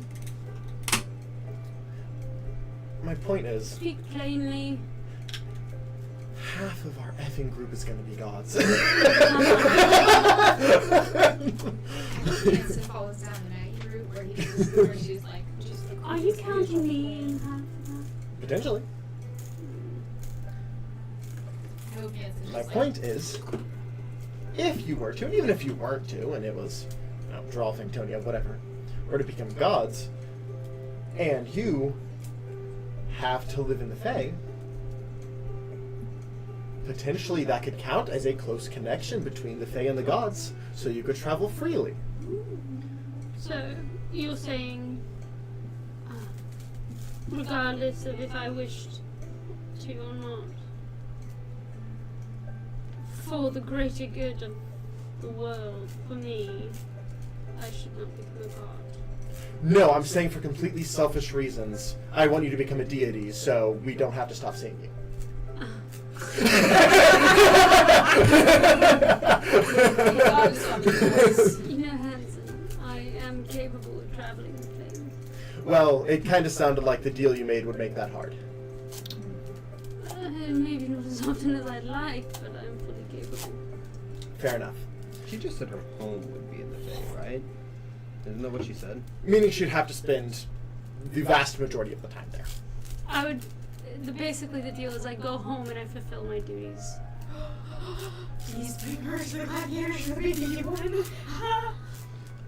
My point is, Speak plainly. half of our effing group is gonna be gods. Hanson follows down the Maggie route where she's like, just the Are you counting me in half of that? Potentially. I hope Hanson's My just point is, if you were to, and even if you weren't to, and it was, you know, Droll, Fanctonia, whatever, were to become gods, and you have to live in the Fae, potentially that could count as a close connection between the Fae and the gods, so you could travel freely. So, you're saying, regardless of if I wished to or not, for the greater good of the world, for me, I should not become a god. No, I'm saying for completely selfish reasons, I want you to become a deity, so we don't have to stop seeing you. You know, Hanson, I am capable of traveling with planes. Well, it kind of sounded like the deal you made would make that hard. Maybe not as often as I'd like, but I'm fully capable. Fair enough. She just said her home would be in the Fae, right? Isn't that what she said? Meaning she'd have to spend the vast majority of the time there. I would. Basically, the deal is I go home and I fulfill my duties. These big birds look like yours for the big one.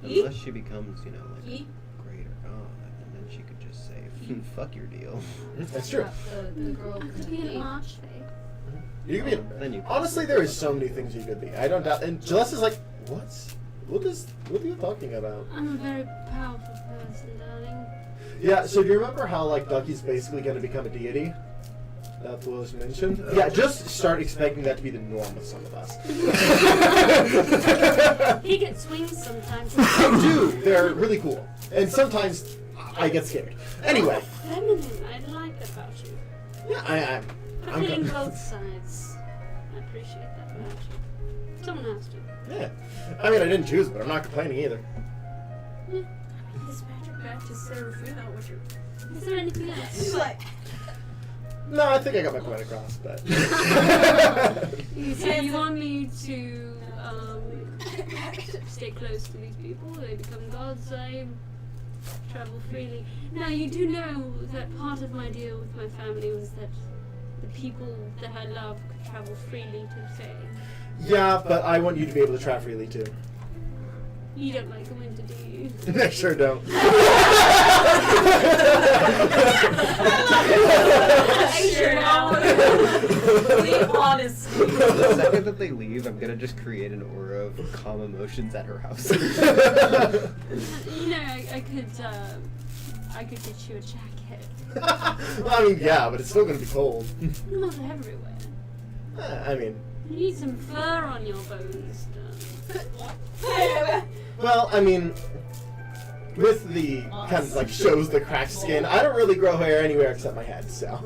Unless she becomes, you know, like a greater god, and then she could just say, fuck your deal. That's true. The girl Could be an archfey. You could be. Then you Honestly, there is so many things you could be. I don't doubt. And Celeste's like, what are you talking about? I'm a very powerful person, darling. Yeah. So do you remember how like Ducky's basically going to become a deity? That was mentioned. Yeah. Just start expecting that to be the norm with some of us. He gets wings sometimes. They do. They're really cool. And sometimes I get scared. Anyway. Feminine. I like that about you. Yeah. I'm Hitting good. both sides. I appreciate that about you. Someone has to. Yeah. I mean, I didn't choose, but I'm not complaining either. This magic back to Serafina, what you're. Is there anything else? She's like, No, I think I got my point across, but. So you want me to stay close to these people? They become gods. I travel freely. Now you do know that part of my deal with my family was that the people that I love could travel freely to Fae. Yeah, but I want you to be able to travel freely too. You don't like the winter, do you? I sure don't. Be honest. The second that they leave, I'm gonna just create an aura of calm emotions at her house. You know, I could get you a jacket. Well, I mean, yeah, but it's still gonna be cold. Not everywhere. I mean, You need some fur on your bones. well, I mean, with the kind of like shows the cracked skin, I don't really grow hair anywhere except my head, so.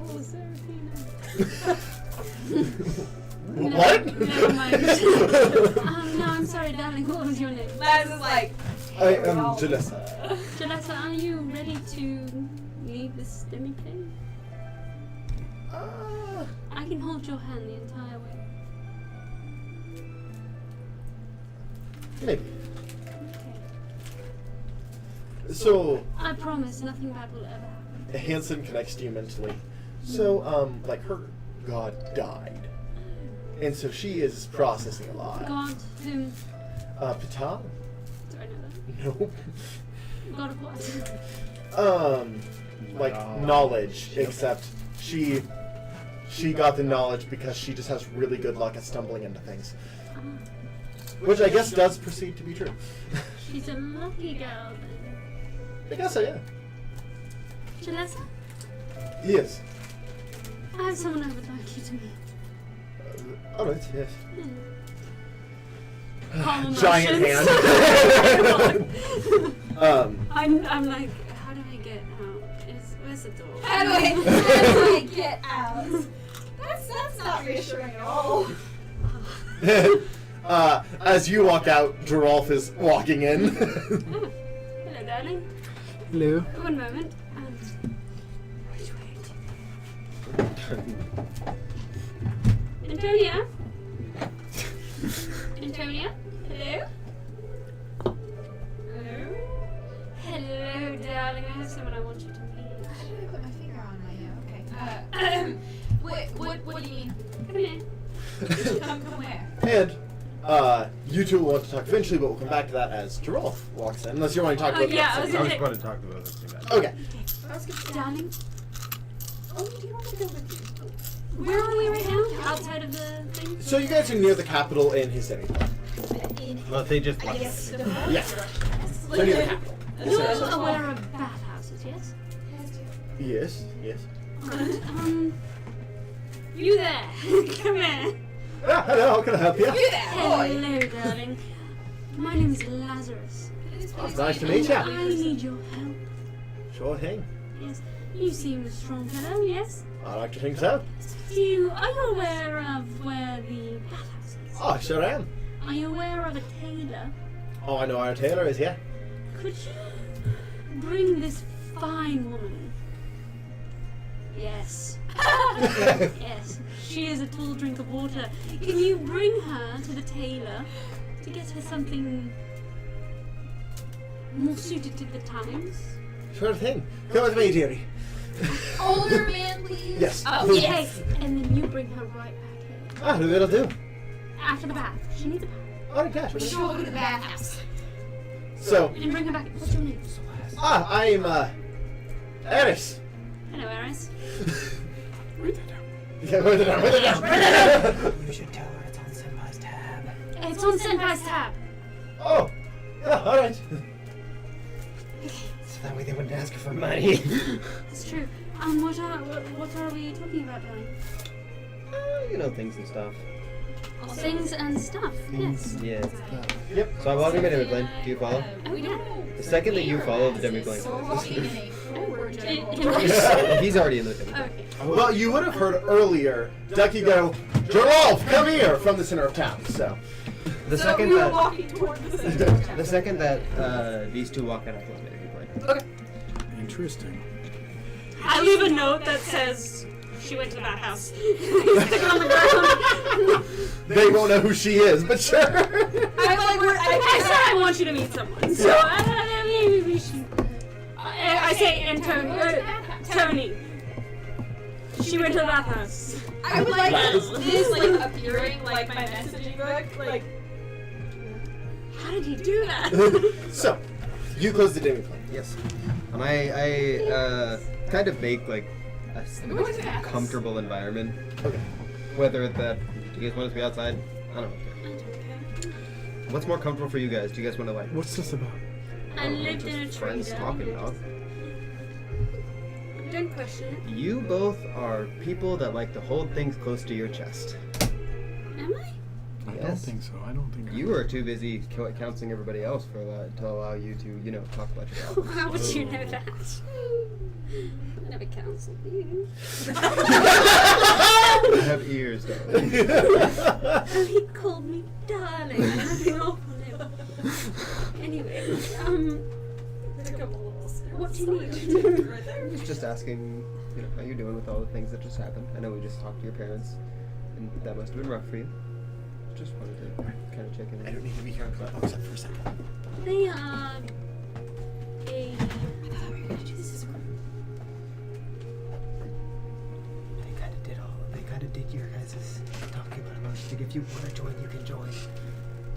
Oh, Serafina. What? Never mind. No, I'm sorry, darling. What was your name? Laz is like, I am Jalessa. Jalessa, are you ready to leave this demi-plane? I can hold your hand the entire way. Maybe. Okay. So, I promise nothing bad will ever happen. Hanson connects to you mentally. So, like her god died. And so she is processing a lot. God, whom? Pata? Do I know that? Nope. God of what? Like knowledge, except she got the knowledge because she just has really good luck at stumbling into things. Which I guess does proceed to be true. She's a lucky girl then. I guess so, yeah. Jalessa, Yes. I have someone I would like you to meet. Alright, yes. Calm Giant emotions. hand. I'm like, how do I get out? Where's the door? how do I get out? That's not reassuring at all. As you walk out, Geralf is walking in. Hello, darling. Hello. One moment. Wait. Antonia? Antonia? Hello? Hello? Hello, darling. I have someone I want you to meet. how did I put my finger on my okay. What do you mean? Come here. Come where? And you two will want to talk eventually, but we'll come back to that as Geralf walks in. Unless you want to talk about the yeah, I episode. was I was Okay. going to talk about this thing. Okay. Darling, Oh, do you want to go with you? where are we right now? Outside of the thing? So you guys are near the capital in his city. Well, they just left. Yes. Yeah. So near the capital. You're aware of bathhouses, yes? Yes, yes. Alright, you there? Come here. Ah, hello, how can I help you? Hello, darling. My name is Lazarus. Oh, it's nice to meet I you. need your help. Sure thing. Yes. You seem a strong fellow, yes? I like to think so. Are you aware of where the bathhouse is? Oh, I sure am. Are you aware of a tailor? Oh, I know where a tailor is, yeah. Could you bring this fine woman? Yes. Yes. She is a tall drink of water. Can you bring her to the tailor to get her something more suited to the times? Sure thing. Come with me, dearie. Older man, please. Yes. Oh, please. yes. And then you bring her right back here. Ah, that'll do. After the bath. She needs a bath. Oh, gosh. We should go to the bathhouse. So, And bring her back. What's your name? I'm, Eris. Hello, Eris. Write that down. Yeah, write it down, write it down, write it down. You should tell her it's on Senpai's tab. It's on Senpai's tab. Oh, yeah, alright. So that way they wouldn't ask her for money. That's true. What are we talking about, darling? You know, things and stuff. Things and stuff. Yes. Yeah. Yep. So I walk him into the plane. Do you follow? Oh, yeah. The second that you follow, the demi-plane So walking in a forward He's already in the demi-plane. Okay. Well, you would have heard earlier Ducky go, Gerolf, come here, from the center of town, so. The So second we were that walking toward the center of town. the second that these two walk in, I close my demi-plane. Interesting. I leave a note that says she went to the bathhouse. Stick it on the ground. They won't know who she is, but sure. I'm like, I said I want you to meet someone, so maybe she. I say, and Tony. She went to the bathhouse. I would like this like appearing like my messaging book. Like, How did he do that? So, you close the demi-plane. Yes. And I kind of make like a What's that? comfortable environment. Okay. Whether that do you guys want us to be outside? I don't know. What's more comfortable for you guys? Do you guys want to like What's this about? I lived in a tree. friends talking about? Don't question it. You both are people that like to hold things close to your chest. Am I? I don't Yes. think so. I don't think You were too busy counseling everybody else for to allow you to, you know, talk about your problems. How would you know that? I never counseled you. I have ears, darling. Oh, he called me darling. Nothing off on him. Anyway, what do you need? It's just asking, you know, how you're doing with all the things that just happened. I know we just talked to your parents, and that must have been rough for you. Just wanted to kind of check in. I don't need to be here on Clubhouse for a second. They are a. They kind of did your guys' talking about emotions. If you want to join, you can join.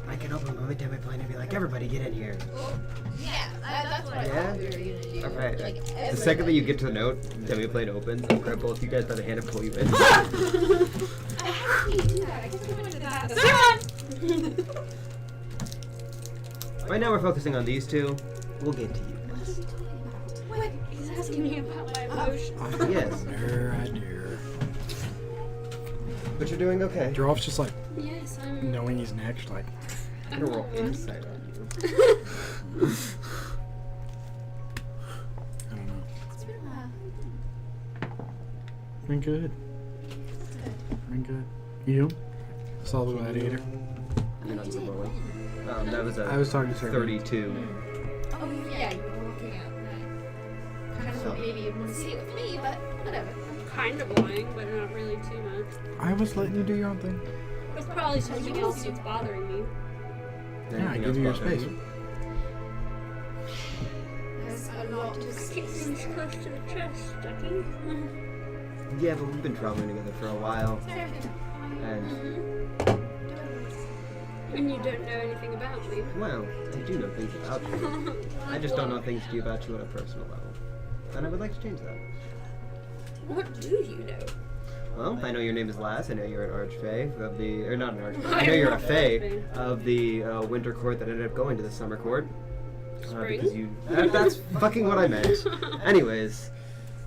I can open my demi-plane and be like, everybody get in here. yeah, that's what I Yeah? thought we were gonna do. Alright. Like, The second that you get to the note, demi-plane opens, I'll grab both you guys by the hand and pull you in. How do you do that? I guess I went to the bathhouse. Right now we're focusing on these two. We'll get to you guys. What? He's asking me about my emotions. Yes. I dare. But you're doing okay. Gerolf's just like Yes, I'm. knowing he's next, like I'm gonna roll insight on you. I don't know. It's been a while. Been good. Been good. You? Saw the gladiator. You're not still rolling. That was a I was talking to Sarah. 32. Oh yeah, you were walking out. I kind of thought maybe you would see it with me, but whatever. Kind of annoying, but not really too much. I was letting you do your own thing. There's probably something else that's bothering me. Yeah, I Anything give else you your bothering space. you? There's a lot to Keep see. things close to the chest, Ducky. Yeah, but we've been traveling together for a while, and And you don't know anything about me. well, I do know things about you. I just don't know things to you about you on a personal level, and I would like to change that. What do you know? Well, I know your name is Lass. I know you're an archfey of the, or not an archfey. I know you're a fey of the winter court that ended up going to the summer court. Spring? Because you, that's fucking what I meant. Anyways,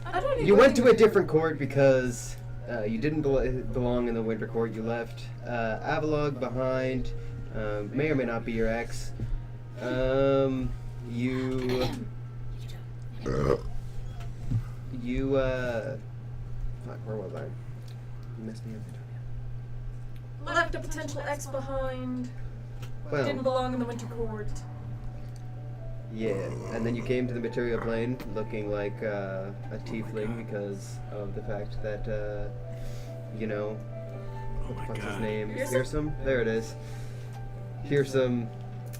I don't you went to a different court because you didn't belong in the winter court. You left Avalog behind. May or may not be your ex. You. You, fuck, where was I? You missed me every time. Left a potential X behind. Didn't Well, belong in the Winter Court. yeah, and then you came to the material plane looking like a tiefling because of the fact that, you know, Oh my what's his god. name? Fearsome? Fearsome? There it is. Fearsome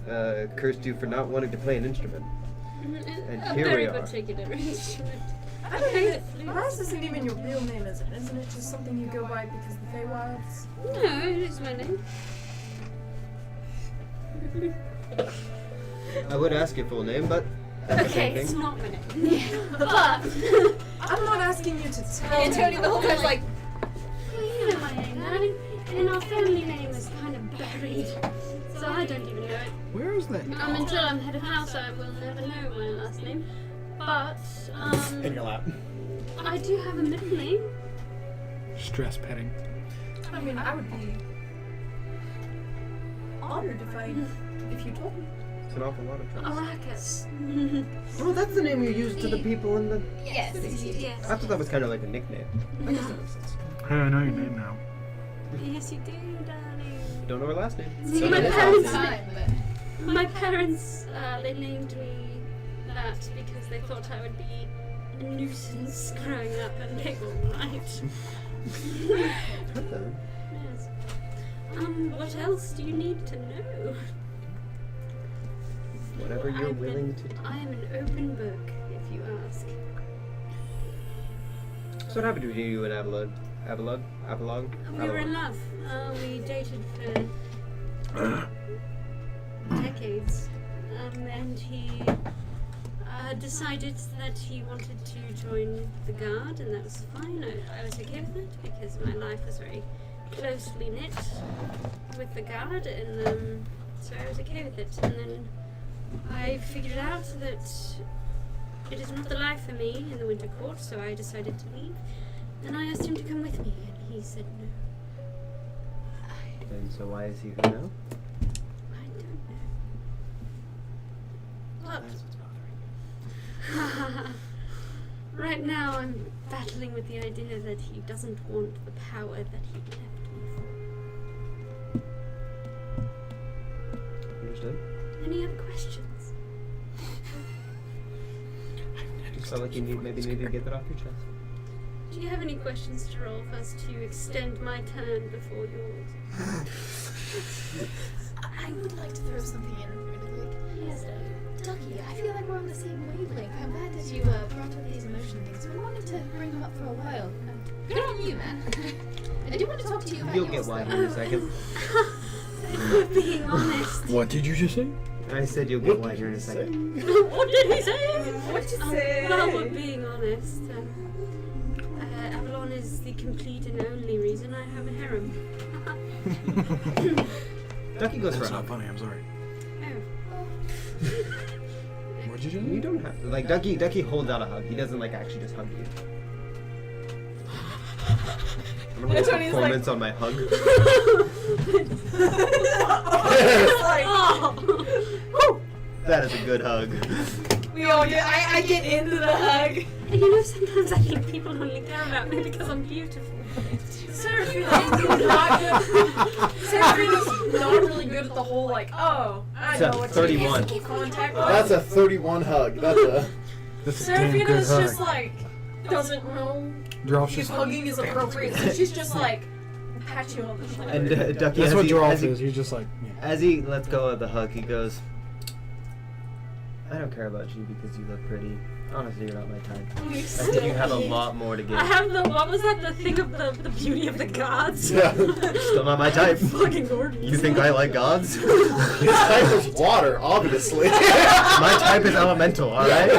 cursed you for not wanting to play an instrument. And a here very we are. particular instrument. I don't hate it. Raz isn't even your real name, is it? Isn't it just something you go by because of the Feywilds? No, it is my name. I would ask your full name, but that's the Okay, same it's thing. not my name. But I'm not asking you to tell And Tony me. the whole time's like, well, you know my name, darling. And our family name is kind of buried, so I don't even know it. Where is that? Until I'm head of house, I will never know my last name. But In your lap. I do have a middle name. Stress petting. I mean, I would be honored if you told me. It's an awful lot of trust. Arrakis. Well, that's the name you use to the people in the... yes. Yes. I thought that was kind of like a nickname. I guess that makes sense. Hey, I know your name now. Yes, you do, darling. Don't know her last name. See, my It's parents, time, but my parents, they named me that because they thought I would be a nuisance growing up, and they were right. Yes. What else do you need to know? Whatever you're willing to do. I am an open book, if you ask. So what happened to you and Abelard? We were in love. We dated for decades. And he decided that he wanted to join the guard, and that was fine. I was okay with it because my life was very closely knit with the guard, and so I was okay with it. And then I figured out that it is not the life for me in the Winter Court, so I decided to leave. And I asked him to come with me, and he said no. And so why is he here now? I don't know. That's what's bothering you. Right now, I'm battling with the idea that he doesn't want the power that he left me for. Understood? Any other questions? You felt like you maybe need to get that off your chest. Do you have any questions to roll for us to extend my turn before yours? I would like to throw something in really quick. Yes, darling. Ducky, I feel like we're on the same wavelength. I'm glad that you brought up these emotion things. We wanted to bring them up for a while. Good on you, man. I do want to talk to you about You'll your get why stuff. here in a second. If we're being honest. What did you just say? I said you'll get why here in a second. What did he say? What'd you say? Well, we're being honest. Avalon is the complete and only reason I have a harem. Ducky goes for That's a not hug. funny, I'm sorry. Oh. What'd you You say? don't have to. Like, Ducky holds out a hug. He doesn't, like, actually just hug you. I'm gonna roll Tony's like- performance on my hug. Oh. That is a good hug. We all get. I get into the hug. And you know, sometimes I think people only care about me because I'm beautiful. Seraphina's not good. Seraphina's not really good at the whole like, oh, I It's a know what 31. to contact. That's a 31 hug. That's a. That's a damn good Seraphina's just hug. like doesn't know Drops if just. hugging is appropriate, so she's just like pat you on the shoulder. And Ducky, That's as what he, Drops as he, is. He's just like, yeah. as he lets go of the hug, he goes, I don't care about you because you look pretty. Honestly, you're not my type. I think you have a lot more to give. I have the, what was that, the thing of the beauty of the gods? Yeah. Still not my type. Fucking gorgeous. You think I like gods? His type is water, obviously. My type is elemental, alright?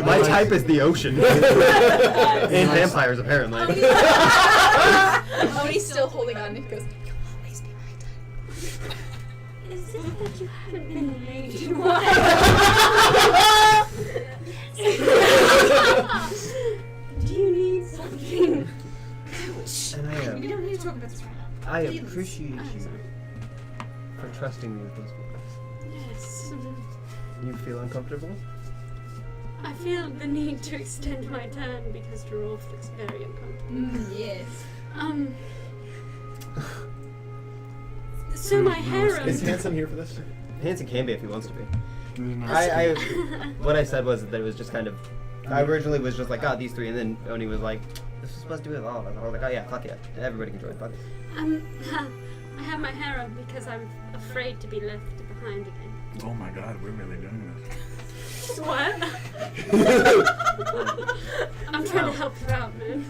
My type is the ocean. And vampires, apparently. Odie's still holding on and he goes, you'll always be my type. Is it that you haven't been made in a while? Do you need something? And We don't need to talk about this right now. I appreciate you for trusting me with those feelings. Yes. You feel uncomfortable? I feel the need to extend my turn because Gerolf looks very uncomfortable. Yes. So my harem. Is Hanson here for this? Hanson can be if he wants to be. There's not- What I said was that it was just kind of. I originally was just like, oh, these three, and then Oni was like, this is supposed to be with all of us. And I was like, oh yeah, fuck yeah, everybody can join. Fuck it. I have my harem because I'm afraid to be left behind again. Oh my god, we're really doing this. What? I'm trying to help you out, man.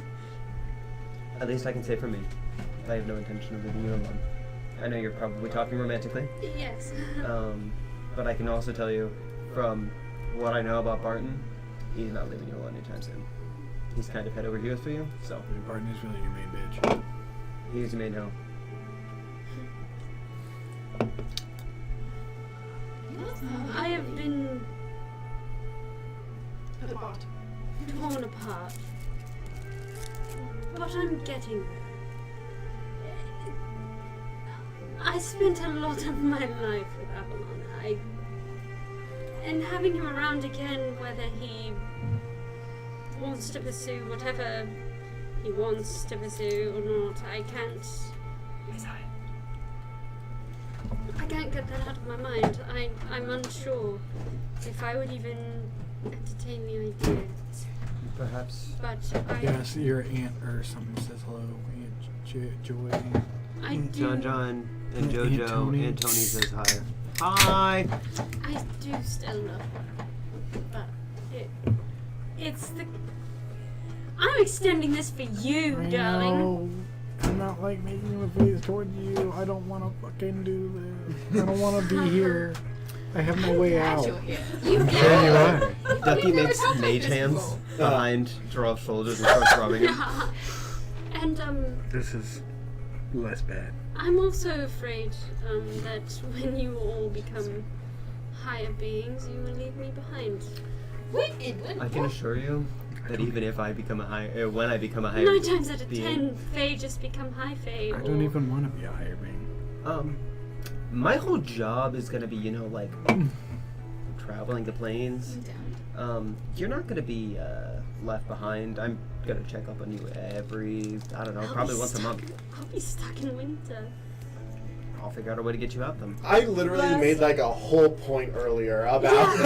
At least I can say for me, I have no intention of leaving you alone. I know you're probably talking romantically, Yes. but I can also tell you, from what I know about Barton, he's not leaving you alone anytime soon. He's kind of head over heels for you, so Barton is really your main bitch. he's your main hoe. I have been torn apart. But I'm getting there. I spent a lot of my life with Avalon. And having him around again, whether he wants to pursue whatever he wants to pursue or not, I can't get that out of my mind. I'm unsure if I would even entertain the idea. Perhaps. But I Yes, your aunt or something says hello. Aunt Joy. I do John and Aunt Jojo Tony. and Tony says hi. Hi! I do still love her. But it's the I'm extending this for you, I darling. know. I'm not like making a face toward you. I don't want to fucking do this. I don't want to be here. I have no way out. You There you are. Ducky makes mage hands behind Geralf's shoulders and starts rubbing him. And This is less bad. I'm also afraid that when you all become higher beings, you will leave me behind. I can assure you that even if I become a higher, when I become a higher 9 times out of being, 10, Fae just become high Fae. I don't even want to be a higher being. my whole job is gonna be, you know, like traveling the plains. You're not gonna be left behind. I'm gonna check up on you every, I don't know, probably once a month. I'll be stuck in winter. I'll figure out a way to get you out them. I literally made like a whole point earlier about.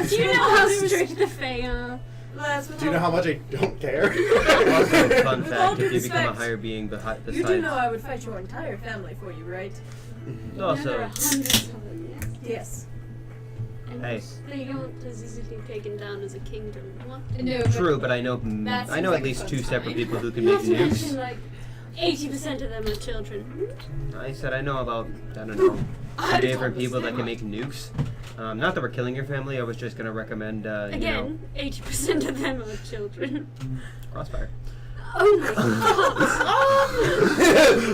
Do you know how strict the Fae are? Do you know how much I don't care? Also, fun With all fact, if due you become a respect, higher being besides... You do know I would fight your entire family for you, right? There are Also, hundreds of them, yes. Yes. And Hey. they aren't as easily taken down as a kingdom. What? No, true, but I know That I seems know like at a least fun 2 time. separate people who can Not make to mention, nukes. like, 80% of them are children. I said I know about, I don't know, 2 different people that can make nukes. Not that we're killing your family, I was just gonna recommend, you know, Again, 80% of them are children. Crossfire. Oh my god!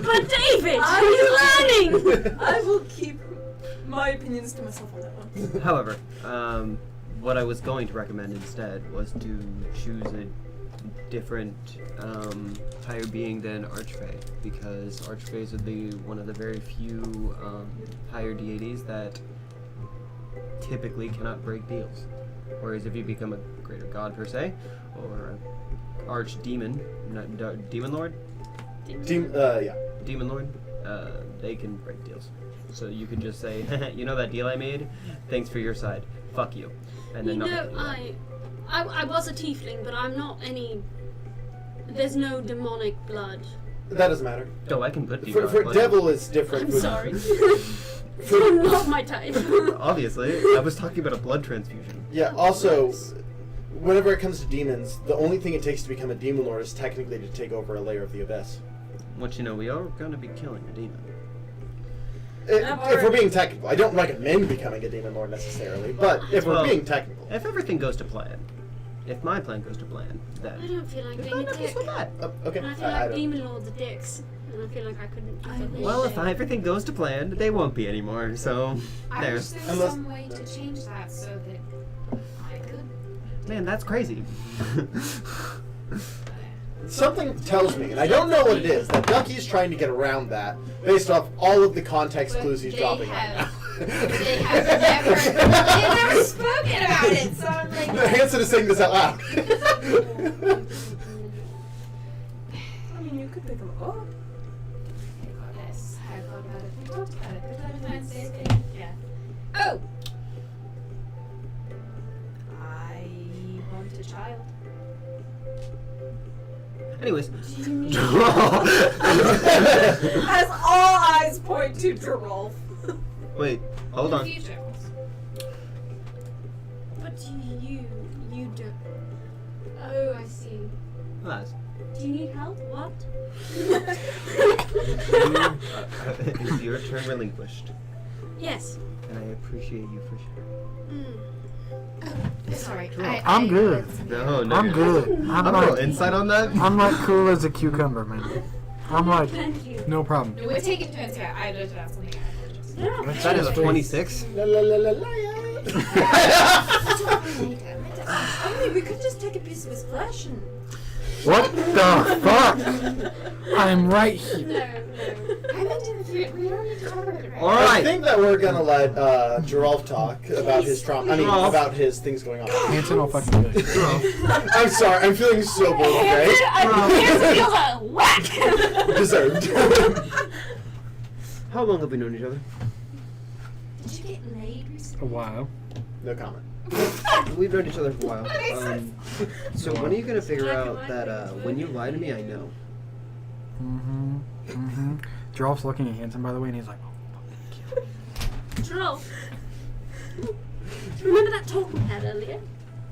But David, are you learning? I will keep my opinions to myself on that one. However, what I was going to recommend instead was to choose a different higher being than Archfey, because Archfays are one of the very few higher deities that typically cannot break deals. Whereas if you become a greater god per se, or an archdemon, demon lord, Yeah. demon lord, they can break deals. So you could just say, you know that deal I made? Thanks for your side. Fuck you. And You then nothing know, can do that. I was a tiefling, but I'm not any. There's no demonic blood. That doesn't matter. Oh, I can put people For on devil is different. I'm with- sorry. You're not my type. Obviously, I was talking about a blood transfusion. Yeah. Also, whenever it comes to demons, the only thing it takes to become a demon lord is technically to take over a layer of the abyss. Once you know, we are going to be killing a demon. If we're being technical, I don't recommend becoming a demon lord necessarily, but if we're Well, being technical, If everything goes to plan, if my plan goes to plan, I then don't feel like being I'm a not dick. with that. okay. And I feel I like don't. demon lords are dicks. And I feel like I couldn't do that. Well, if everything goes to plan, they won't be anymore. So I there. wish there was Unless- some way to change that so that I could. Man, that's crazy. Something tells me, and I don't know what it is, that Ducky's trying to get around that based off all of the context But clues he's they dropping right have now. They have never spoken about it, so I'm like. Hanson is saying this out loud. I mean, you could pick him up. Yes, I thought about it. We talked about it. There's Valentine's Day thing. Yeah. Oh! I want a child. Anyways. As all eyes point to Gerolf. Wait, hold on. Future. But you don't. Oh, I see. Laz, Do you need help? What? is your turn relinquished? Yes. And I appreciate you for sharing. Sorry. I'm good. No, no. I'm good. I'm a little insight on that. I'm like cool as a cucumber, man. I'm like, Thank you. no problem. No, we're taking turns here. I just have something. Yeah. That is a 26. La la la la la. I mean, we could just take a piece of his flesh and. What the fuck? I'm right here. No. I meant in the future. We don't need to talk about it right All I right. think that we're gonna let Gerolf talk about his trauma. I mean, Gerolf. about his things going on. Hanson will fucking do it. I'm sorry. I'm feeling so bold today. Hanson feels a whack! Deserved. How long have we known each other? Did you get laid A recently? while. No comment. We've known each other for a while. So when are you gonna figure out that when you lie to me, I know? Gerolf's looking at Hanson, by the way, and he's like, Gerolf. Remember that talk we had earlier?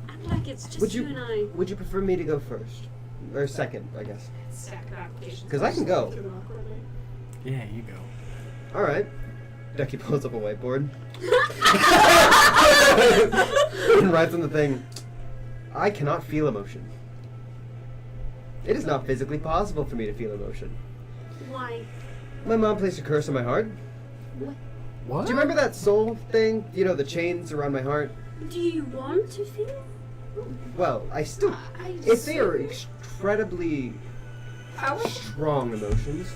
Act like it's just Would you and I. Would you prefer me to go first, or second, I guess? Stack of applications. Because I can go. yeah, you go. All right. Ducky pulls up a whiteboard and writes on the thing, I cannot feel emotion. It is not physically possible for me to feel emotion. Why? My mom placed a curse on my heart. What? Do you remember that soul thing? You know, the chains around my heart? Do you want to feel? Well, I still... If they are incredibly strong emotions,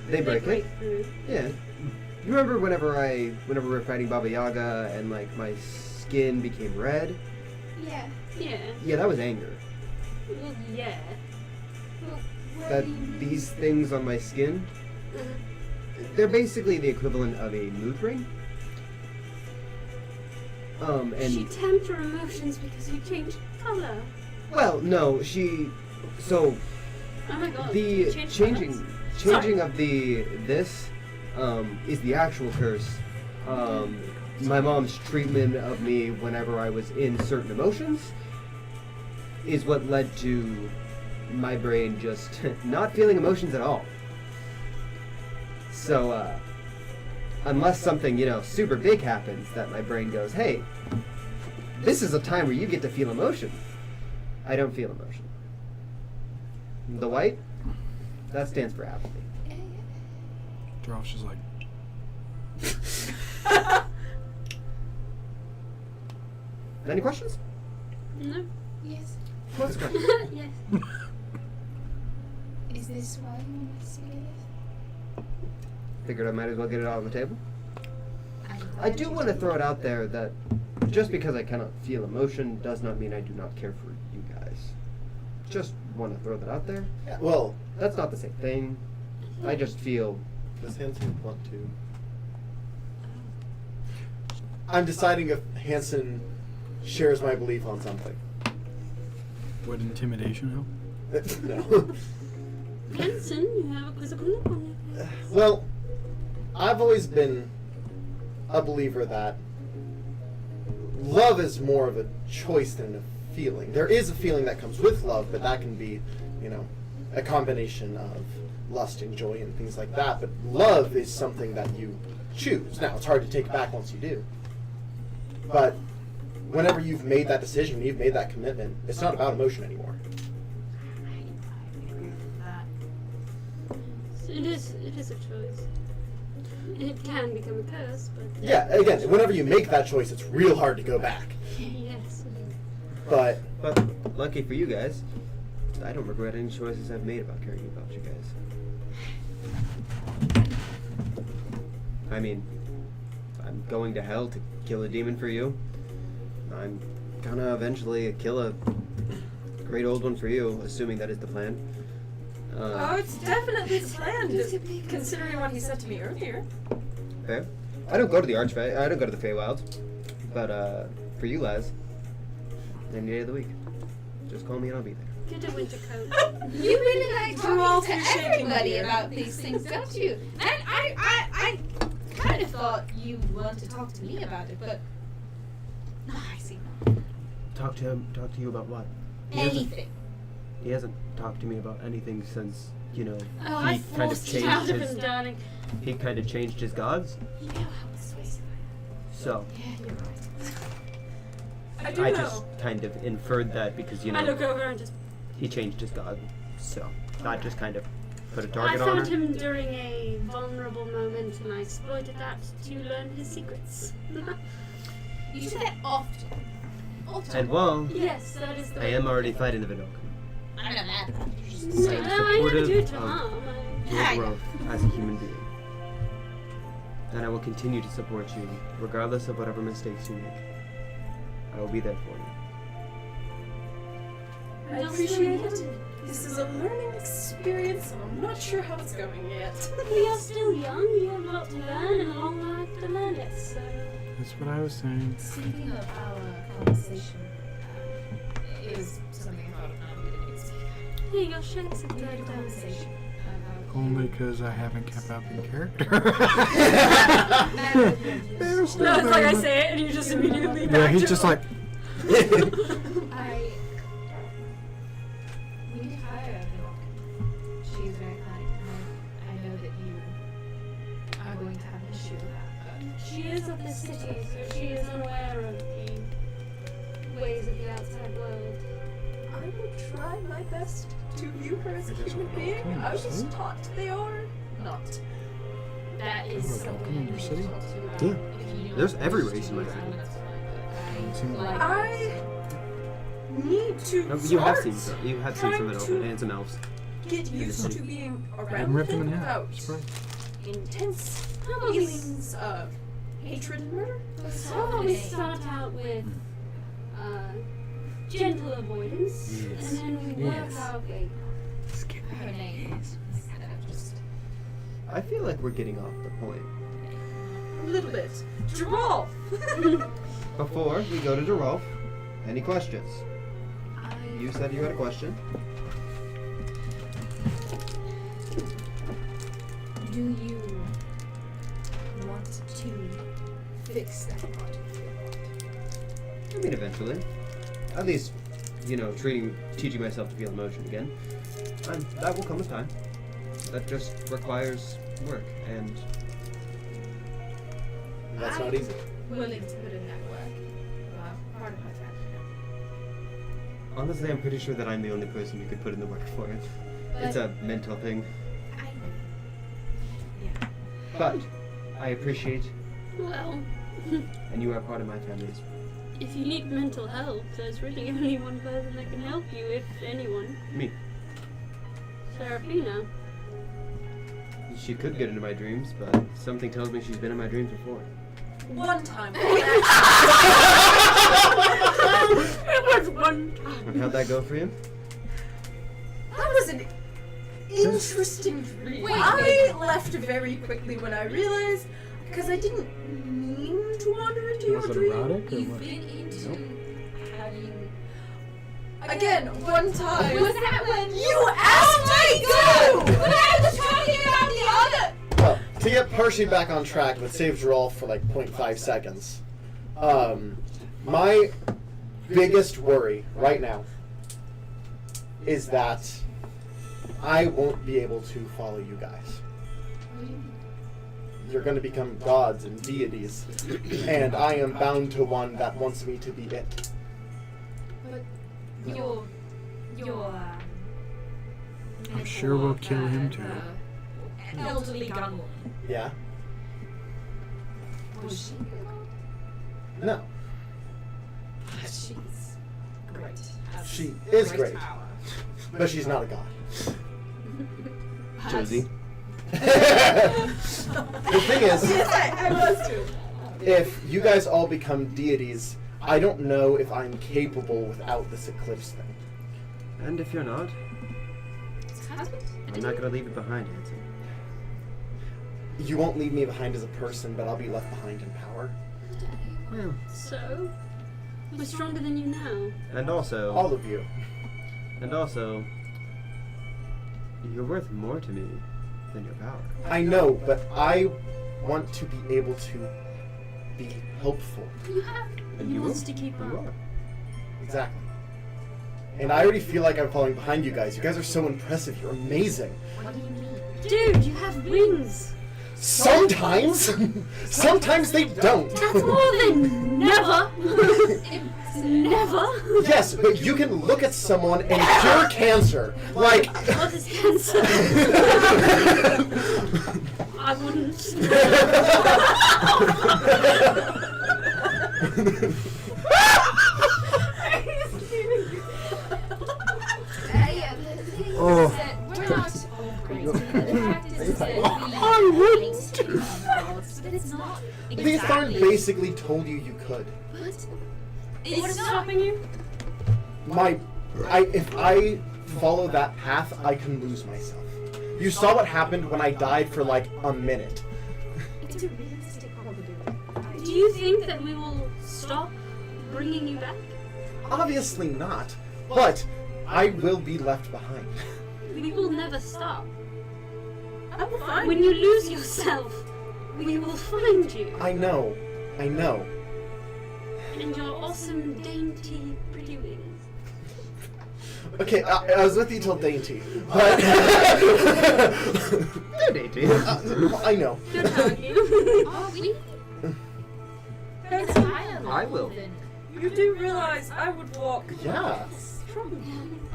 they break it. through. Yeah. You remember whenever we were fighting Baba Yaga and like my skin became red? Yeah. Yeah. Yeah, that was anger. Well, yeah. That these things on my skin, they're basically the equivalent of a mood ring. She And tamped her emotions because you changed color. well, no, she. So Oh my god. the you changed changing colours? of this is the actual curse. My mom's treatment of me whenever I was in certain emotions is what led to my brain just not feeling emotions at all. So, unless something, super big happens that my brain goes, hey, this is a time where you get to feel emotion. I don't feel emotion. The white, that stands for apathy. Gerolf's just like, Any questions? No. Yes. What's the question? Yes. Is this why you want us to do this? Figured I might as well get it out on the table. I do want to throw it out there that just because I cannot feel emotion does not mean I do not care for you guys. Just want to throw that out there. Yeah, well, That's not the same thing. I just feel. does Hanson want to? I'm deciding if Hanson shares my belief on something. would intimidation help? No. Hanson, you have a quizzical look on your face. Well, I've always been a believer that love is more of a choice than a feeling. There is a feeling that comes with love, but that can be, a combination of lust and joy and things like that. But love is something that you choose. Now, it's hard to take back once you do. But whenever you've made that decision, you've made that commitment, it's not about emotion anymore. It is a choice. It can become a curse, but Yeah, again, whenever you make that choice, it's real hard to go back. yes. But But lucky for you guys, I don't regret any choices I've made about caring about you guys. I mean, I'm going to hell to kill a demon for you. I'm gonna eventually kill a great old one for you, assuming that is the plan. Oh, it's definitely planned, considering what he said to me earlier. Fair. I don't go to the Archfey. I don't go to the Feywilds. But for you, Les, any day of the week, just call me and I'll be there. Get a winter coat. You really like Geralt, talking you're to shaking everybody here. about these things, don't you? And I kind of thought you wanted to talk to me about it, but I see. Talk to you about what? Anything. He hasn't talked to me about anything since, you know, Oh, I he kind of forced it out changed of him, his darling. gods. You know how persuasive So I am. Yeah, you're right. I do I know. just kind of inferred that because, you I look know, over and just. he changed his god. So that just kind of put a I target on found her. him during a vulnerable moment and I exploited that to learn his secrets. You say that often. Often. And well, Yes, that is the I am already fighting the Vidalcan. I'm not mad about it. Just No, saying. I never do it to Supportive of- harm. Your I know. growth as a human being. And I will continue to support you, regardless of whatever mistakes you make. I will be there for you. I appreciate it. This is a learning experience, and I'm not sure how it's going yet. We are still young, you have a lot to learn and a long life to learn it, so. That's what I was saying. Speaking of our conversation, it was something about Here you go, share this with we had a me. conversation about Only because I haven't kept up in character. No, it's like I say it, and you just immediately back Yeah, he's to just it. like, we need to hire a Renond. She's very kind, and I know that you are going to have an issue with that, but She is of the city, so she is unaware of the ways of the outside world. I will try my best to view her as a human being. I was taught they are not. that is Welcome something in I your need to city. talk to you about. Yeah. If you don't There's every wish race to in my use city. that, that's fine, Seems but like- I need to No, you have start seen some. You have seen some trying Vidalcan to and some elves. get used city. to being and around rip them him in half. without That's right. intense How about we, feelings of hatred and murder. how about we start out with gentle avoidance, Yes. and then we work Yes. our way. her name is kind of just I feel like we're getting off the point. A little bit. Jamal! Before we go to Derolf, any questions? I You said you had a question. do you want to fix that part of your body? I mean, eventually. At least, you know, teaching myself to feel emotion again. And that will come with time. That just requires work, and That's not easy. Willing to put in that work. Part of my family. honestly, I'm pretty sure that I'm the only person who could put in the work for it. It's a mental thing. I know. Yeah. But I appreciate, Well, and you are part of my family as well. if you need mental help, there's really only one person that can help you, if anyone. Me. Serafina. She could get into my dreams, but something tells me she's been in my dreams before. One time. It was one time. And how'd that go for you? That was an interesting dream. Wait, I left very quickly when I realized, because I didn't mean to wander into your Was it dream. erotic or You've what? been into having. Again, one time. Was that when You asked me to! When I was talking about the other. Well, to get Percy back on track, but save Geralt for like 0.5 seconds. My biggest worry right now is that I won't be able to follow you guys. You're going to become gods and deities, and I am bound to one that wants me to be it. Your I'm sure we'll kill him too. elderly gunwoman. Yeah? Was she a god? No. She's great. Has She is great, power. but she's not a god. Josie. The thing is, Yes, I was too. if you guys all become deities, I don't know if I'm capable without this eclipse thing. And if you're not, Husband? I'm not gonna leave you behind, Hanson. You won't leave me behind as a person, but I'll be left behind in power. Yeah. So, we're stronger than you now. And also, All of you. You're worth more to me than your power. I know, but I want to be able to be helpful. You have. And He you wants will. to keep You up. are. Exactly. And I already feel like I'm falling behind you guys. You guys are so impressive. You're amazing. What do you mean? Dude, you have wings. Sometimes! Sometimes they don't! That's more than never. Never. Yes, but you can look at someone and cure cancer. Like. What is cancer? I wouldn't. Yeah, the thing Oh. is that we're not all crazy. The practice is that we relate to ourselves, but it's not These exactly. basically told you you could. What? What It's is not. stopping you? If I follow that path, I can lose myself. You saw what happened when I died for like a minute. It's a realistic probability. Do you think that we will stop bringing you back? Obviously not, but I will be left behind. We will never stop. I will find When you lose yourself, we will find you. I know. And your awesome, dainty, pretty wings. Okay, I was with you till dainty, but They're dainty. I know. Good talking. Are we? Hanson, It's higher I will. than you do realize I would walk Yeah.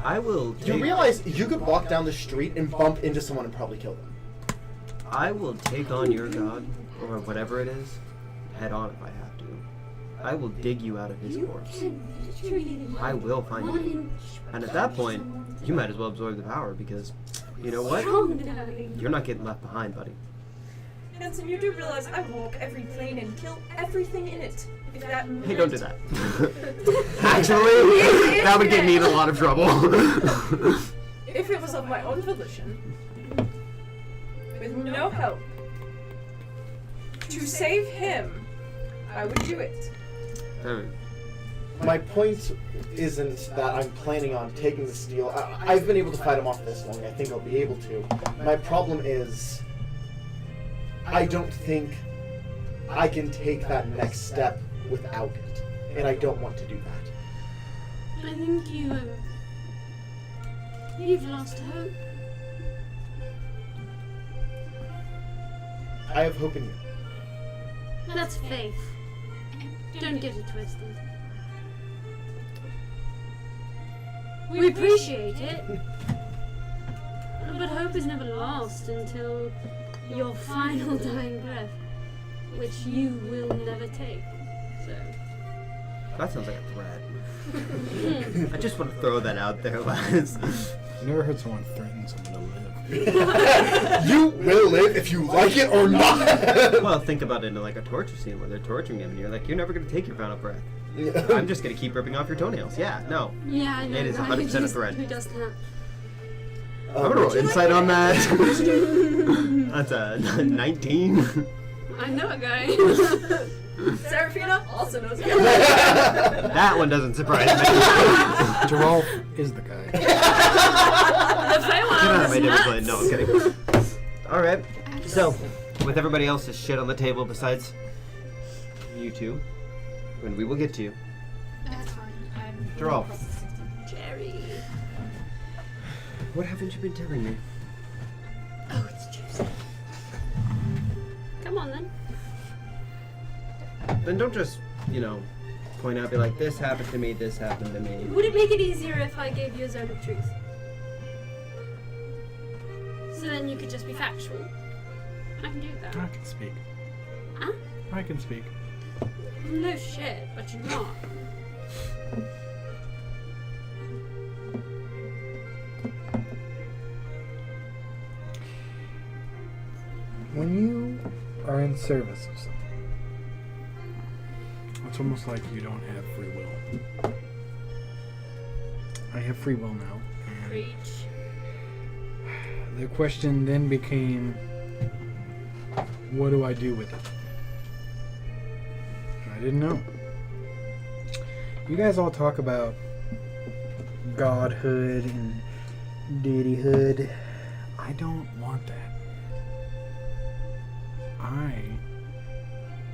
I will You take. realize you could walk down the street and bump into someone and probably kill them. I will take on your god, or whatever it is, head on if I have to. I will dig you out of his corpse. I will find you. And at that point, you might as well absorb the power because, you know what? Strong, darling. You're not getting left behind, buddy. Hanson, you do realize I walk every plane and kill everything in it. If that Hey, don't do that. Actually, that would get me in a lot of trouble. If it was of my own volition, with no help, to save him, I would do it. My point isn't that I'm planning on taking the steel. I've been able to fight him off this long. I think I'll be able to. My problem is, I don't think I can take that next step without it, and I don't want to do that. I think you've lost hope. I have hope in you. That's faith. Don't get it twisted. We appreciate it, but hope is never lost until your final dying breath, which you will never take. So. That sounds like a threat. I just want to throw that out there, Les. You never heard someone threaten someone to live. You will live if you like it or not. Well, think about it in like a torture scene where they're torturing him and you're like, you're never going to take your final breath. I'm just going to keep ripping off your toenails. Yeah, no. Yeah, I know. It is right? 100% a threat. Who does that? I'm going to roll insight on that. That's a 19. I know a guy. Serafina also knows it. That one doesn't surprise me. Geralt is the guy. The Get out Feywild of my is dinner nuts. plate. No, I'm kidding. Alright, so, with everybody else's shit on the table besides you two, when we will get to you, That's fine. I'm Geralt. Jerry. What haven't you been telling me? Oh, it's juicy. Come on then. Then don't just, point out, be like, this happened to me, this happened to me. Would it make it easier if I gave you a zone of truth? So then you could just be factual. I can do that. I can speak. Huh? I can speak. No shit, but you're not. When you are in service of someone, It's almost like you don't have free will. I have free will now. And Preach. the question then became, what do I do with it? I didn't know. You guys all talk about godhood and deityhood. I don't want that. I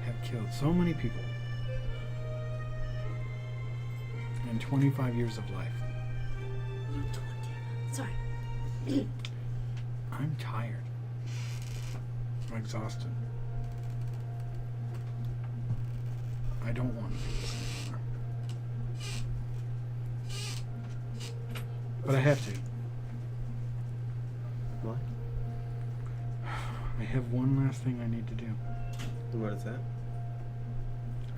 have killed so many people in 25 years of life. Not 20. Sorry. I'm tired. I'm exhausted. I don't want to do this anymore. But I have to. What? I have one last thing I need to do. What is that?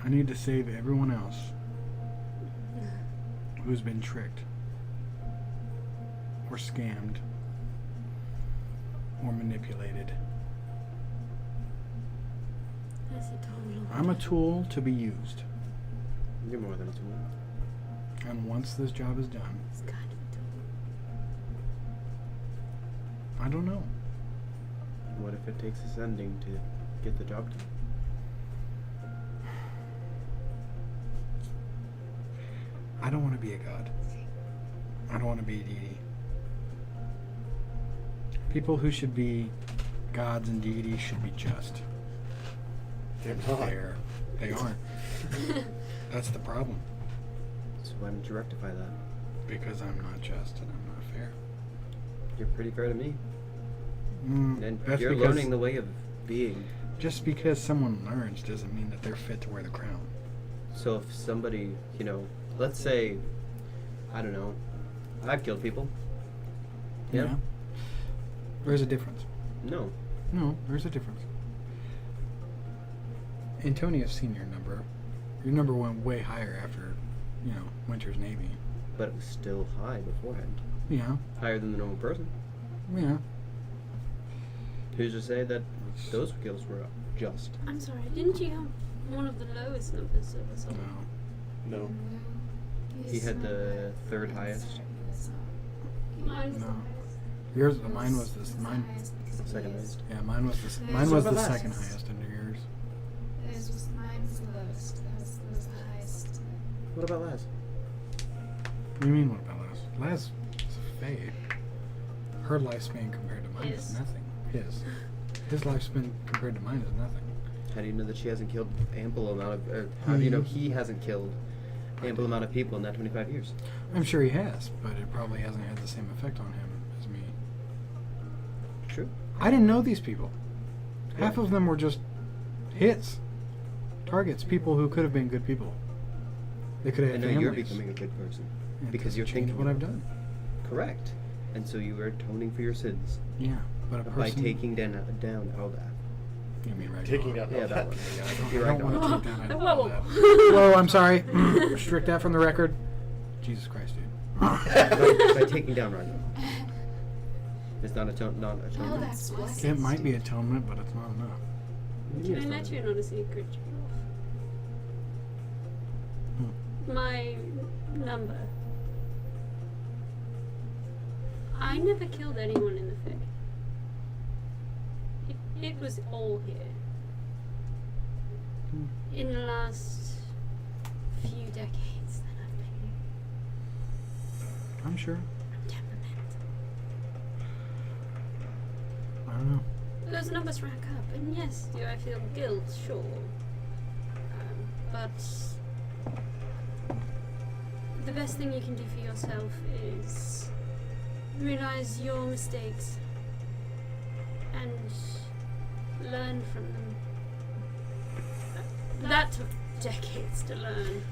I need to save everyone else who's been tricked or scammed or manipulated. That's a total. I'm a tool to be used. You're more than a tool. And once this job is done, It's kind of a tool. I don't know. What if it takes ascending to get the job done? I don't want to be a god. I don't want to be a deity. People who should be gods and deities should be just. They're not. They aren't. That's the problem. So why don't you rectify that? Because I'm not just and I'm not fair. You're pretty fair to me. And That's you're because learning the way of being. just because someone learns doesn't mean that they're fit to wear the crown. So if somebody, let's say, I don't know, I've killed people. Yeah. There's a difference. No. No, there's a difference. Antonio's seen your number. Your number went way higher after, Winter's Navy. But it was still high beforehand. Yeah. Higher than the normal person. Yeah. Who's to say that those kills were just? I'm sorry, didn't you have one of the lowest numbers of us all? No. No. He had the third highest. Mine's No. Yours, mine was this. Mine. Second highest. Yeah, mine was this. Mine So was about the that. second highest under yours. Mine was the lowest. That was the highest. What about Laz? What do you mean, what about Laz? Laz is a fae. Her lifespan compared to mine is His. nothing. His lifespan compared to mine is nothing. How do you know that she hasn't killed ample amount of, or how do you know he hasn't killed ample amount of people in that 25 years? I'm sure he has, but it probably hasn't had the same effect on him as me. True. I didn't know these people. Half of them were just hits, targets, people who could have been good people. They could have And had now you're families. becoming a good person. It because you're doesn't change thinking what I've done. Correct. And so you are atoning for your sins Yeah, but a person by taking down Eldath. You mean right? Taking out Yeah, that one. I don't want to take down. I don't Whoa. want that. Whoa, I'm sorry. Restrict that from the record. Jesus Christ, dude. by taking down Rhino. It's not Oh, atonement. that's blessed. It might be atonement, but it's not enough. Can I let you in on a secret? My number. I never killed anyone in the Fae. It was all here. In the last few decades that I've been here. I'm sure. I'm temperamental. I don't know. Those numbers rack up, and yes, do I feel guilt? Sure. But the best thing you can do for yourself is realize your mistakes and learn from them. That took decades to learn.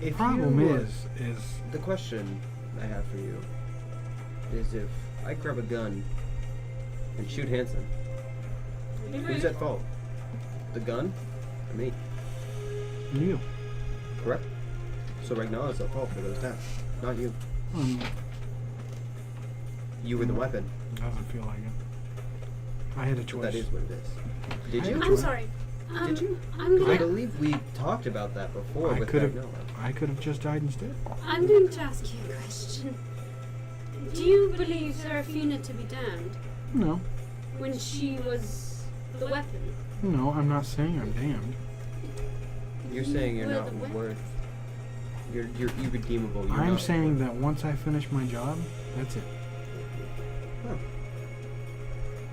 The If problem you, is the question I have for you is if I grab a gun and shoot Hanson, who's at fault? The gun or me? you. Correct? So Ragnar is at fault for those deaths, not you. You were the weapon. Doesn't feel like it. I had a But choice. that is what it is. Did you? I'm sorry. Did you? I'm I gonna. believe we talked about that before I with could have. Magnolia. I could have just died instead. I'm going to ask you a question. Do you believe Seraphina to be damned No, when she was the weapon? no, I'm not saying I'm damned. You're saying you're Well, not the weapon- worth. You're irredeemable. You're I'm not saying that once I finish my job, that's it.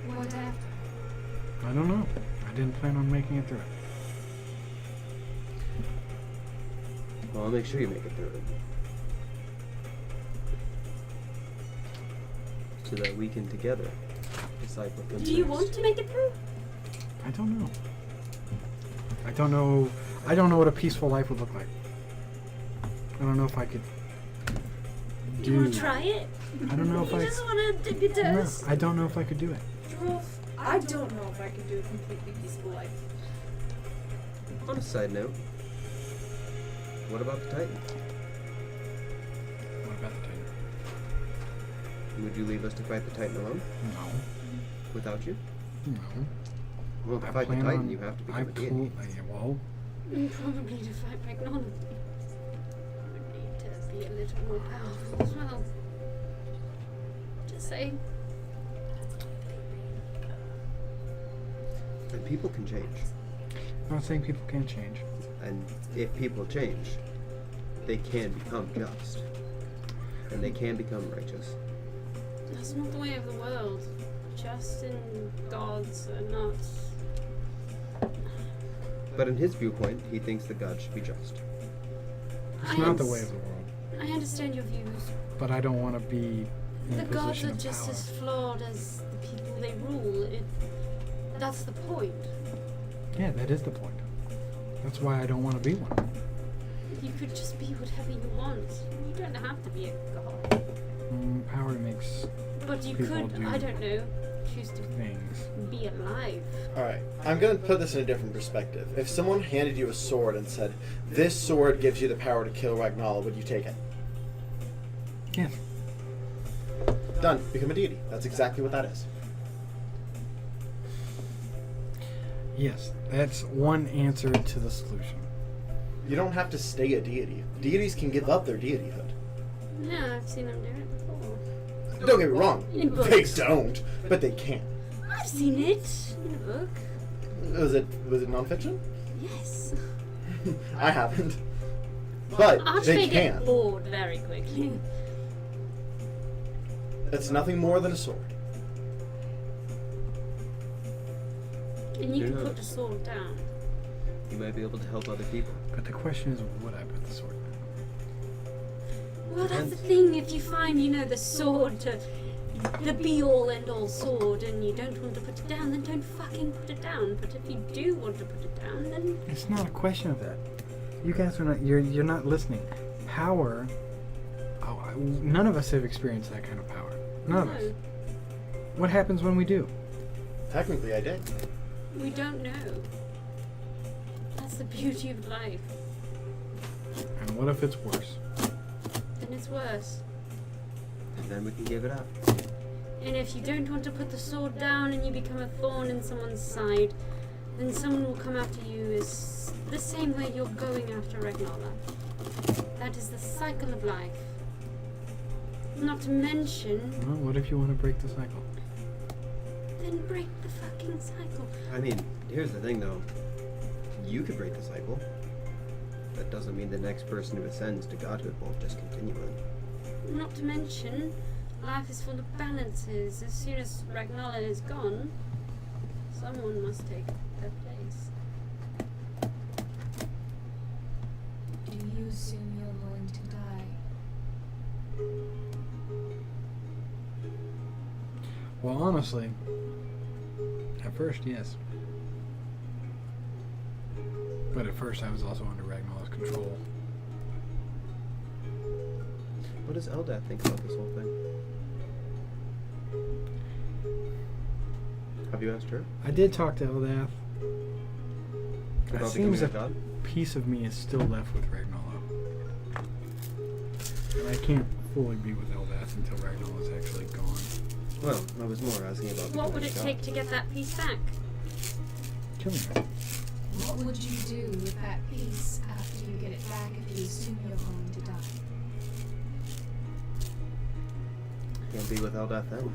What after? I don't know. I didn't plan on making it through it. Well, I'll make sure you make it through it. So that we can together decipher what's Do you next. want to make it through? I don't know. I don't know. I don't know what a peaceful life would look like. I don't know if I could Do you want to try it? I don't know if You I. just want to dip your No, toes? I don't know if I could do it. Drolf, I don't know if I could do a completely peaceful life. On a side note, what about the Titan? What about the Titan? Would you leave us to fight the Titan alone? No. Without you? No. Well, to I fight the plan Titan, on- you have to I become a deity. well, Probably to fight Magnolia. Would need to be a little more powerful as well. Just saying. And people can change. I'm not saying people can't change. And if people change, they can become just. And they can become righteous. That's not the way of the world. Just and gods are not. But in his viewpoint, he thinks that God should be just. It's not the way of the world. I understand your views. But I don't want to be in The a gods position are of just power. as flawed as the people they rule. That's the point. Yeah, that is the point. That's why I don't want to be one. You could just be whatever you want. You don't have to be a god. Power makes But you People could, do I don't know, choose to things. be alive. Alright, I'm gonna put this in a different perspective. If someone handed you a sword and said, this sword gives you the power to kill Ragnar, would you take it? Yes. Done. Become a deity. That's exactly what that is. Yes, that's one answer to the solution. You don't have to stay a deity. Deities can give up their deityhood. Yeah, I've seen them do it before. Don't get me wrong. In books. They don't, but they can. I've seen it in a book. Was it nonfiction? Yes. I haven't. But they Archfey get can. bored very quickly. It's nothing more than a sword. And you Who can knows? put the sword down. You might be able to help other people. But the question is, would I put the sword down? Well, that's the thing. If you find, the sword the be-all, end-all sword, and you don't want to put it down, then don't fucking put it down. But if you do want to put it down, then It's not a question of that. You guys are not. You're not listening. Power. None of us have experienced that kind of power. None of us. no, What happens when we do? Technically, I did. we don't know. That's the beauty of life. And what if it's worse? Then it's worse. And then we can give it up. And if you don't want to put the sword down and you become a thorn in someone's side, then someone will come after you as the same way you're going after Ragnar. That is the cycle of life. Not to mention, Well, what if you want to break the cycle? then break the fucking cycle. I mean, here's the thing though. You could break the cycle. That doesn't mean the next person who ascends to godhood won't just continue it. Not to mention, life is full of balances. As soon as Ragnar is gone, someone must take their place. Do you assume you're going to die? Well, honestly, at first, yes. But at first, I was also under Ragnar's control. What does Eldath think about this whole thing? Have you asked her? I did talk to Eldath. It About seems becoming a a god? piece of me is still left with Ragnar. And I can't fully be with Eldath until Ragnar is actually gone. Well, I was more asking about What becoming would a it god. take to get that piece back? Killing her. What would you do with that piece after you get it back if you assume you're going to die? Can't be without that then.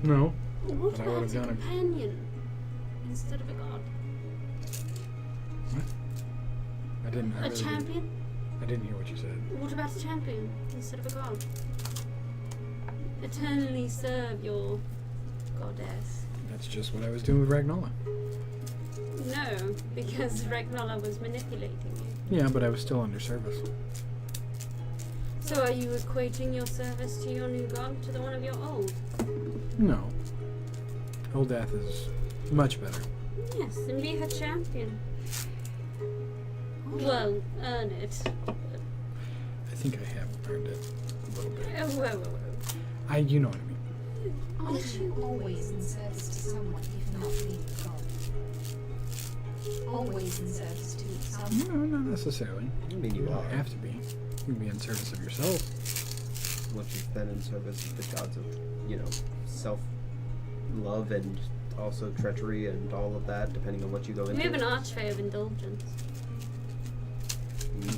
No. What But I would about have a done it. companion instead of a god? I didn't. I A really champion? I didn't hear what you said. What about a champion instead of a god? Eternally serve your goddess. That's just what I was doing with Ragnola. No, because Ragnola was manipulating you. Yeah, but I was still under service. So are you equating your service to your new god to the one of your old? No. Old Death is much better. Yes, and be her champion. Well, earn it. I think I have earned it a little bit. Whoa. You know what I mean. Aren't you always in service to someone if not being God? Always in service to someone? No, not necessarily. I mean, you You are. don't have to be. You can be in service of yourself. Once you've been in service of the gods of, self-love and also treachery and all of that, depending on what you go into. We have an archway of indulgence.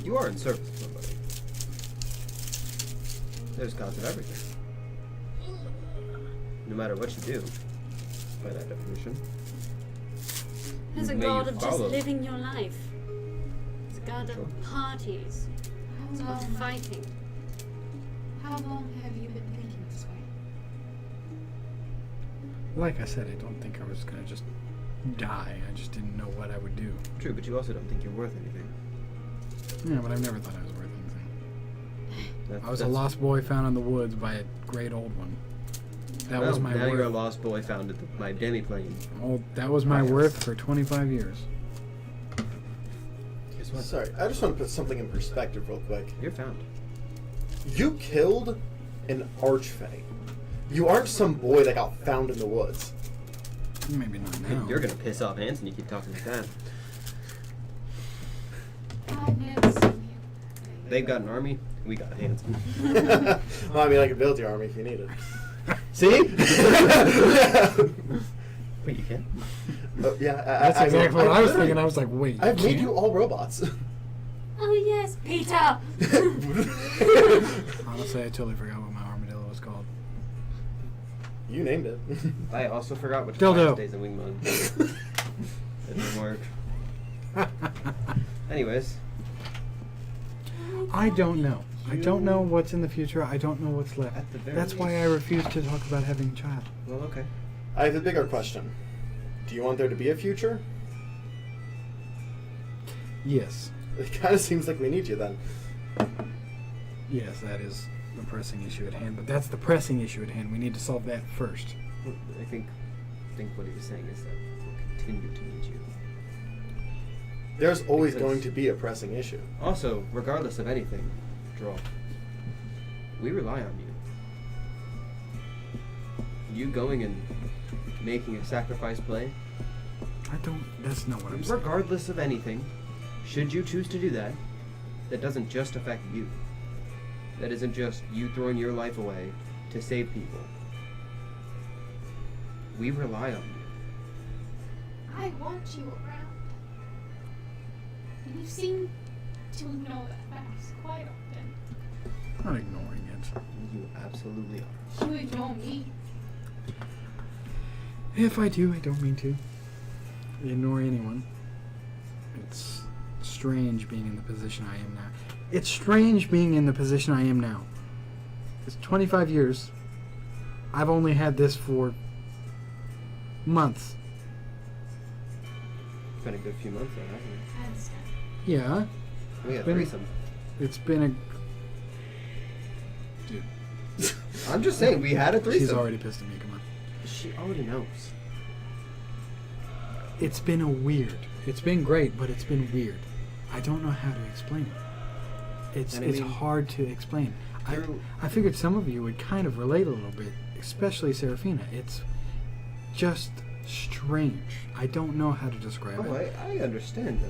You are in service to somebody. There's gods of everything. No matter what you do, by that definition. There's a May god you of just follow. living your life. There's a god Sure. of parties, of fighting. How long have you been thinking this way? Like I said, I don't think I was going to just die. I just didn't know what I would do. True, but you also don't think you're worth anything. Yeah, but I've never thought I was worth anything. I was a That's- lost boy found in the woods by a great old one. That was my now worth. you're a lost boy found at my demi-plane. Oh, that was my Yes. worth for 25 years. Guess what? Sorry, I just want to put something in perspective real quick. You're found. You killed an archfey. You aren't some boy that got found in the woods. Maybe not now. You're gonna piss off Hanson. You keep talking like that. I've never seen you. They've got an army. We got Hanson. Well, I mean, I could build your army if you need it. See? Wait, you can? Oh, yeah, That's I mean, exactly what I was could. thinking. I was like, wait. I've made can't? you all robots. Oh yes, Peter! Honestly, I totally forgot what my armadillo was called. You named it. I also forgot which Dildo. class days in Wingman. It didn't work. Anyways, I don't know. I don't know what's in the future. I don't know what's left. At the very That's why I refuse to talk about having a child. well, okay. I have a bigger question. Do you want there to be a future? Yes. It kind of seems like we need you then. Yes, that is the pressing issue at hand. But that's the pressing issue at hand. We need to solve that first. Well, I think what he was saying is that we'll continue to need you. There's always Because- going to be a pressing issue. Also, regardless of anything, Draw, we rely on you. You going and making a sacrifice play, I don't. That's not what I'm saying. regardless of anything, should you choose to do that, that doesn't just affect you. That isn't just you throwing your life away to save people. We rely on you. I want you around. And you seem to ignore that fact quite often. I'm not ignoring it. You absolutely are. You ignore me. If I do, I don't mean to. Ignore anyone. It's strange being in the position I am now. It's strange being in the position I am now. It's 25 years. I've only had this for months. It's been a good few months though, hasn't it? I understand. Yeah, We got Been- threesome. it's been a. Dude, I'm just saying, we had a threesome. she's already pissed at me. Come on. She already knows. It's been a weird. It's been great, but it's been weird. I don't know how to explain it. It's And I it's mean, hard to explain. through- I figured some of you would kind of relate a little bit, especially Serafina. It's just strange. I don't know how to describe Oh, it. I understand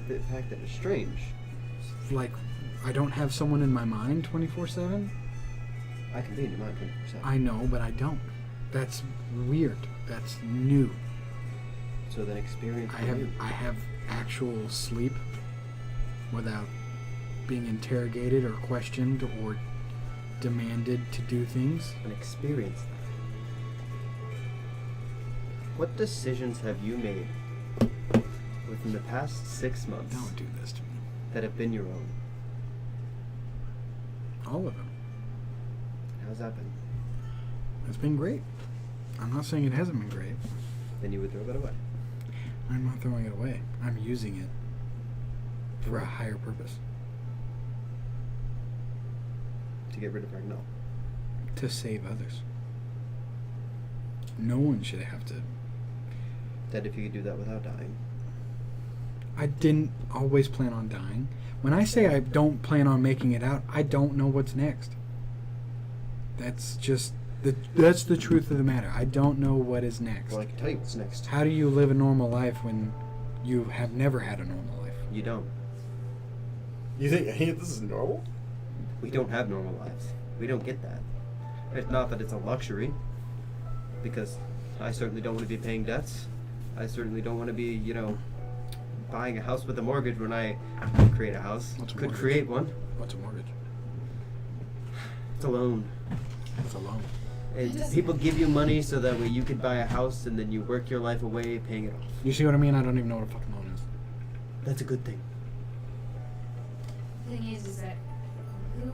the fact that it's strange. Like, I don't have someone in my mind 24/7. I can be in your mind 24/7. I know, but I don't. That's weird. That's new. So then experience I for have you. I have actual sleep without being interrogated or questioned or demanded to do things. And experience that. What decisions have you made within the past 6 months Don't do this to me. that have been your own? All of them. How's that been? It's been great. I'm not saying it hasn't been great. Then you would throw that away. I'm not throwing it away. I'm using it for a higher purpose. To get rid of Renond. To save others. No one should have to. That if you could do that without dying. I didn't always plan on dying. When I say I don't plan on making it out, I don't know what's next. That's just that's the truth of the matter. I don't know what is next. Well, I can tell you what's next. How do you live a normal life when you have never had a normal life? You don't. You think any of this is normal? We don't have normal lives. We don't get that. It's not that it's a luxury, because I certainly don't want to be paying debts. I certainly don't want to be, buying a house with a mortgage when I could create a house. What's a Could mortgage? create one. What's a mortgage? It's a loan. It's a loan. And people give you money so that way you could buy a house and then you work your life away paying it off. You see what I mean? I don't even know what a fucking loan is. That's a good thing. The thing is that who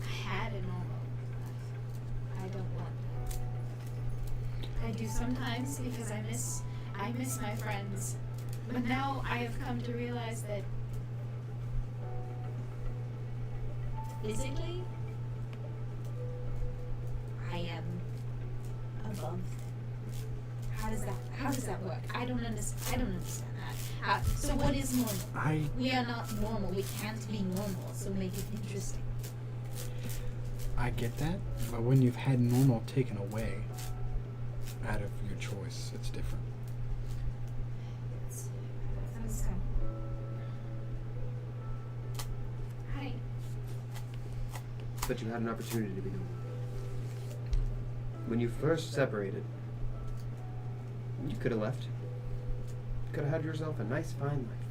had a normal life? I don't want that. I do sometimes because I miss my friends. But now I have come to realize that physically I am above them. How does that work? I don't understand that. So what is normal? We are not normal. We can't be normal. So make it interesting. I get that, but when you've had normal taken away out of your choice, it's different. But you had an opportunity to be normal. When you first separated, you could have left. You could have had yourself a nice, fine life.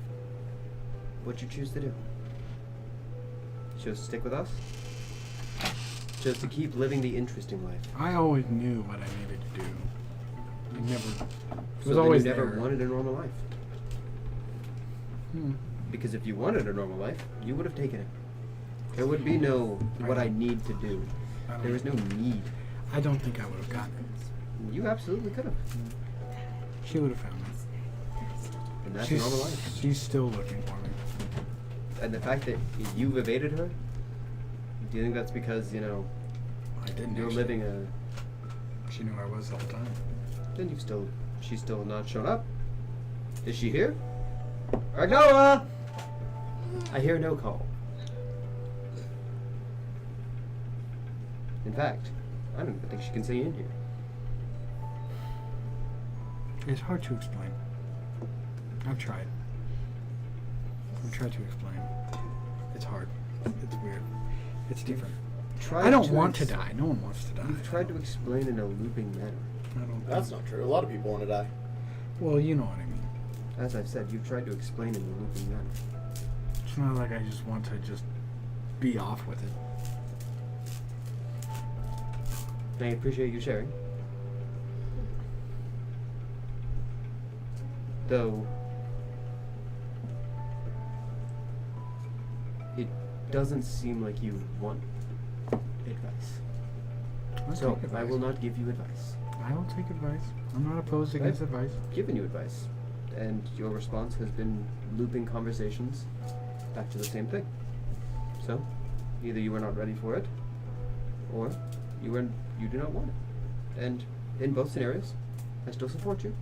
What'd you choose to do? You chose to stick with us? Chose to keep living the interesting life. I always knew what I needed to do. It So was then always you never there. wanted a normal life. Hmm. Because if you wanted a normal life, you would have taken it. There would be no what I need to do. There was no need. I don't think I would have gotten it. You absolutely could have. She would have found me. And that's a normal life. She's still looking for me. And the fact that you've evaded her, do you think that's because, I didn't. you're actually. living a... She knew I was the whole time. Then she's still not shown up. Is she here? Ragnoa! I hear no call. In fact, I don't even think she can stay in here. It's hard to explain. I've tried. I've tried to explain. It's hard. It's weird. It's different. I don't want to die. No one wants to die. You've tried to explain in a looping manner. I don't. That's not true. A lot of people want to die. Well, you know what I mean. As I've said, you've tried to explain in a looping manner. It's not like I just want to just be off with it. I appreciate you sharing. Though, it doesn't seem like you want advice. I'll So, take advice. I will not give you advice. I will take advice. I'm not opposed against I've advice. given you advice, and your response has been looping conversations back to the same thing. So, either you were not ready for it, or you do not want it. And in both scenarios, I still support you,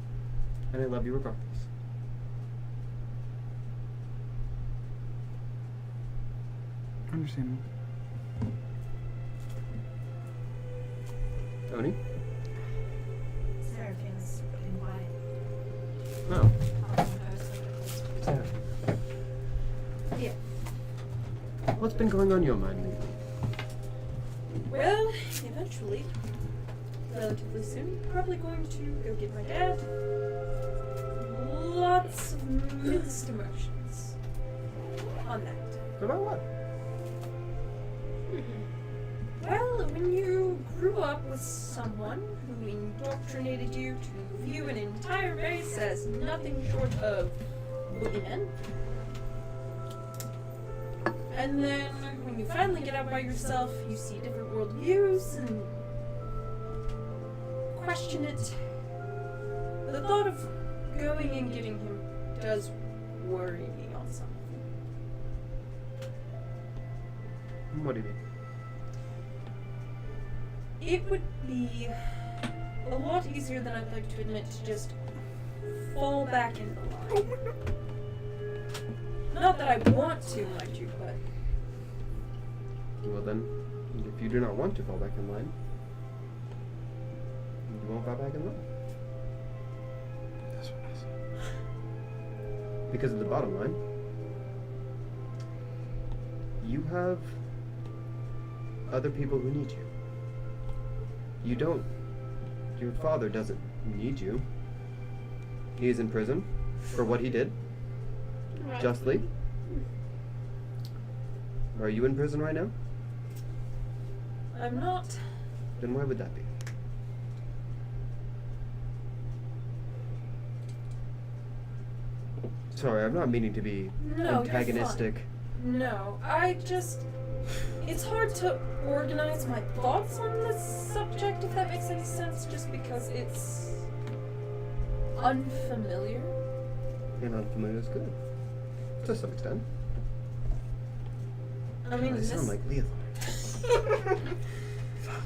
and I love you regardless. Understandable. Tony? Seraphim's been quiet. Oh. Sarah. Yeah. What's been going on in your mind lately? Well, eventually, relatively soon. Probably going to go get my dad. Lots of mixed emotions on that. About what? Well, when you grew up with someone who indoctrinated you to view an entire race as nothing short of boogeymen, and then when you finally get out by yourself, you see different worldviews and question it. The thought of going and getting him does worry me on something. What do you mean? It would be a lot easier than I'd like to admit to just fall back in the line. Not that I want to, mind you, but Well then, if you do not want to fall back in line, you won't fall back in line. That's what I said. Because of the bottom line, you have other people who need you. You don't. Your father doesn't need you. He is in prison for what he did. Right. Justly. Are you in prison right now? I'm not. Then why would that be? Sorry, I'm not meaning to be No, antagonistic. You're fine. No, I just. It's hard to organize my thoughts on this subject, if that makes any sense, just because it's unfamiliar. And unfamiliar is good. To some extent. I mean, I sound like Leothar. Fuck.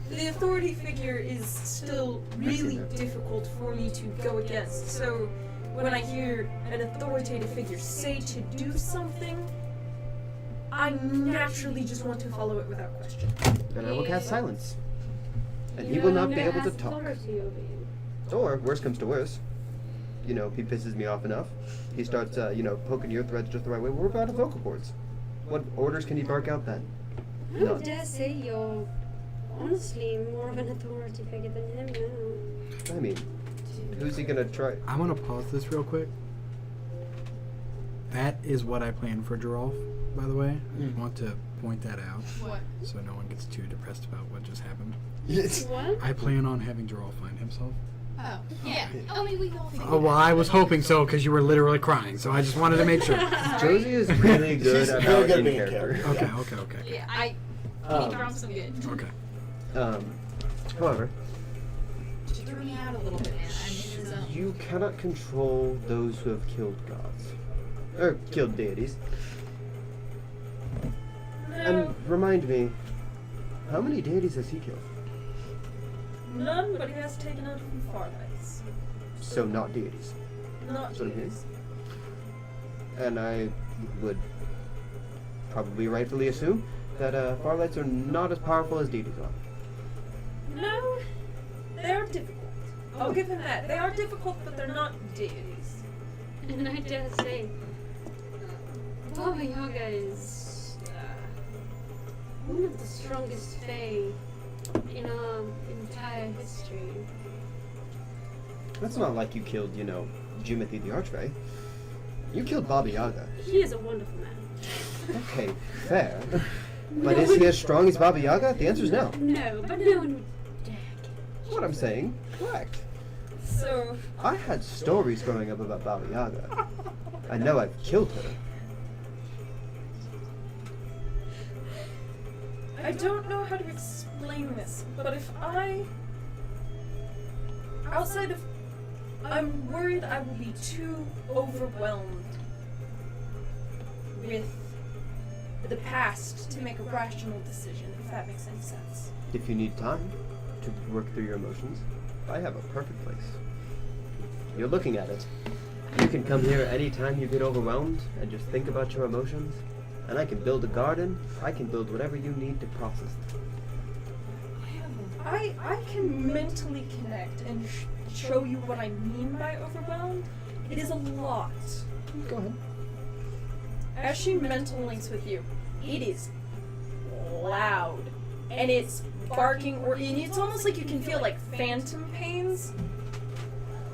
the authority figure is still really difficult for me to go against. So when I hear an authoritative figure say to do something, I naturally just want to follow it without question. Then I will cast silence. And he You will no not be longer able to has talk. authority over you. Or, worst comes to worst, you know, he pisses me off enough. He starts, poking your threads just the right way. We're out of vocal cords. What orders can he bark out then? I None. dare say you're honestly more of an authority figure than him now. I mean, who's he gonna try? I want to pause this real quick. That is what I planned for Geralf, by the way. I just want to point that out What? so no one gets too depressed about what just happened. What? I plan on having Geralf find himself. Oh, yeah. I mean, we all think Oh, well, I was hoping so because you were literally crying, so I just wanted to make sure. Josie is really good She's about really good in being character. Okay. Yeah, I Um, think I'm some good. Okay. However, She threw me out a little bit, man. I'm in the zone. you cannot control those who have killed gods. Or killed deities. And remind me, how many deities has he killed? None, but he has taken out from Farlights. So not deities. Not That's what I'm hearing. deities. And I would probably rightfully assume that Farlights are not as powerful as deities are. No, they are difficult. I'll give him that. They are difficult, but they're not deities. And I dare say, Baba Yaga is one of the strongest Fae in our entire history. That's not like you killed, Jimothy the Archfey. You killed Baba Yaga. He is a wonderful man. Okay, fair. But is he as strong as Baba Yaga? The answer is no. No, but no one would dare kill What I'm saying, correct. So, I had stories growing up about Baba Yaga. I know I've killed her. I don't know how to explain this, but if I'm worried I will be too overwhelmed with the past to make a rational decision, if that makes any sense. If you need time to work through your emotions, I have a perfect place. You're looking at it. You can come here anytime you get overwhelmed and just think about your emotions. And I can build a garden. I can build whatever you need to process them. I can mentally connect and show you what I mean by overwhelmed. It is a lot. Go ahead. As she mental links with you, it is loud. and it's barking, and it's almost like you can feel like phantom pains,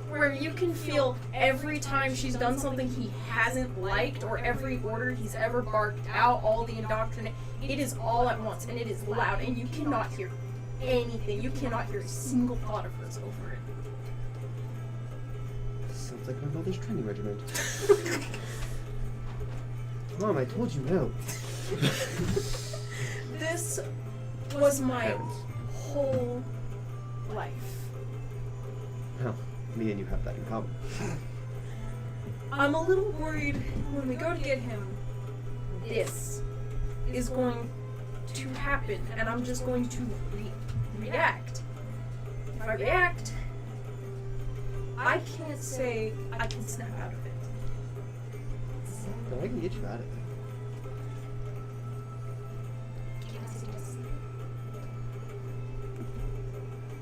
where you can feel every time she's done something he hasn't liked, or every order he's ever barked out, all the indoctrination. It is all at once, and it is loud, and you cannot hear anything. You cannot hear a single thought of hers over it. Sounds like my mother's training regiment. Mom, I told you no. This was my Parents. whole life. Well, me and you have that in common. I'm a little worried when we go to get him, this is going to happen, and I'm just going to react. If I react, I can't say I can snap out of it. No, I can get you out of it.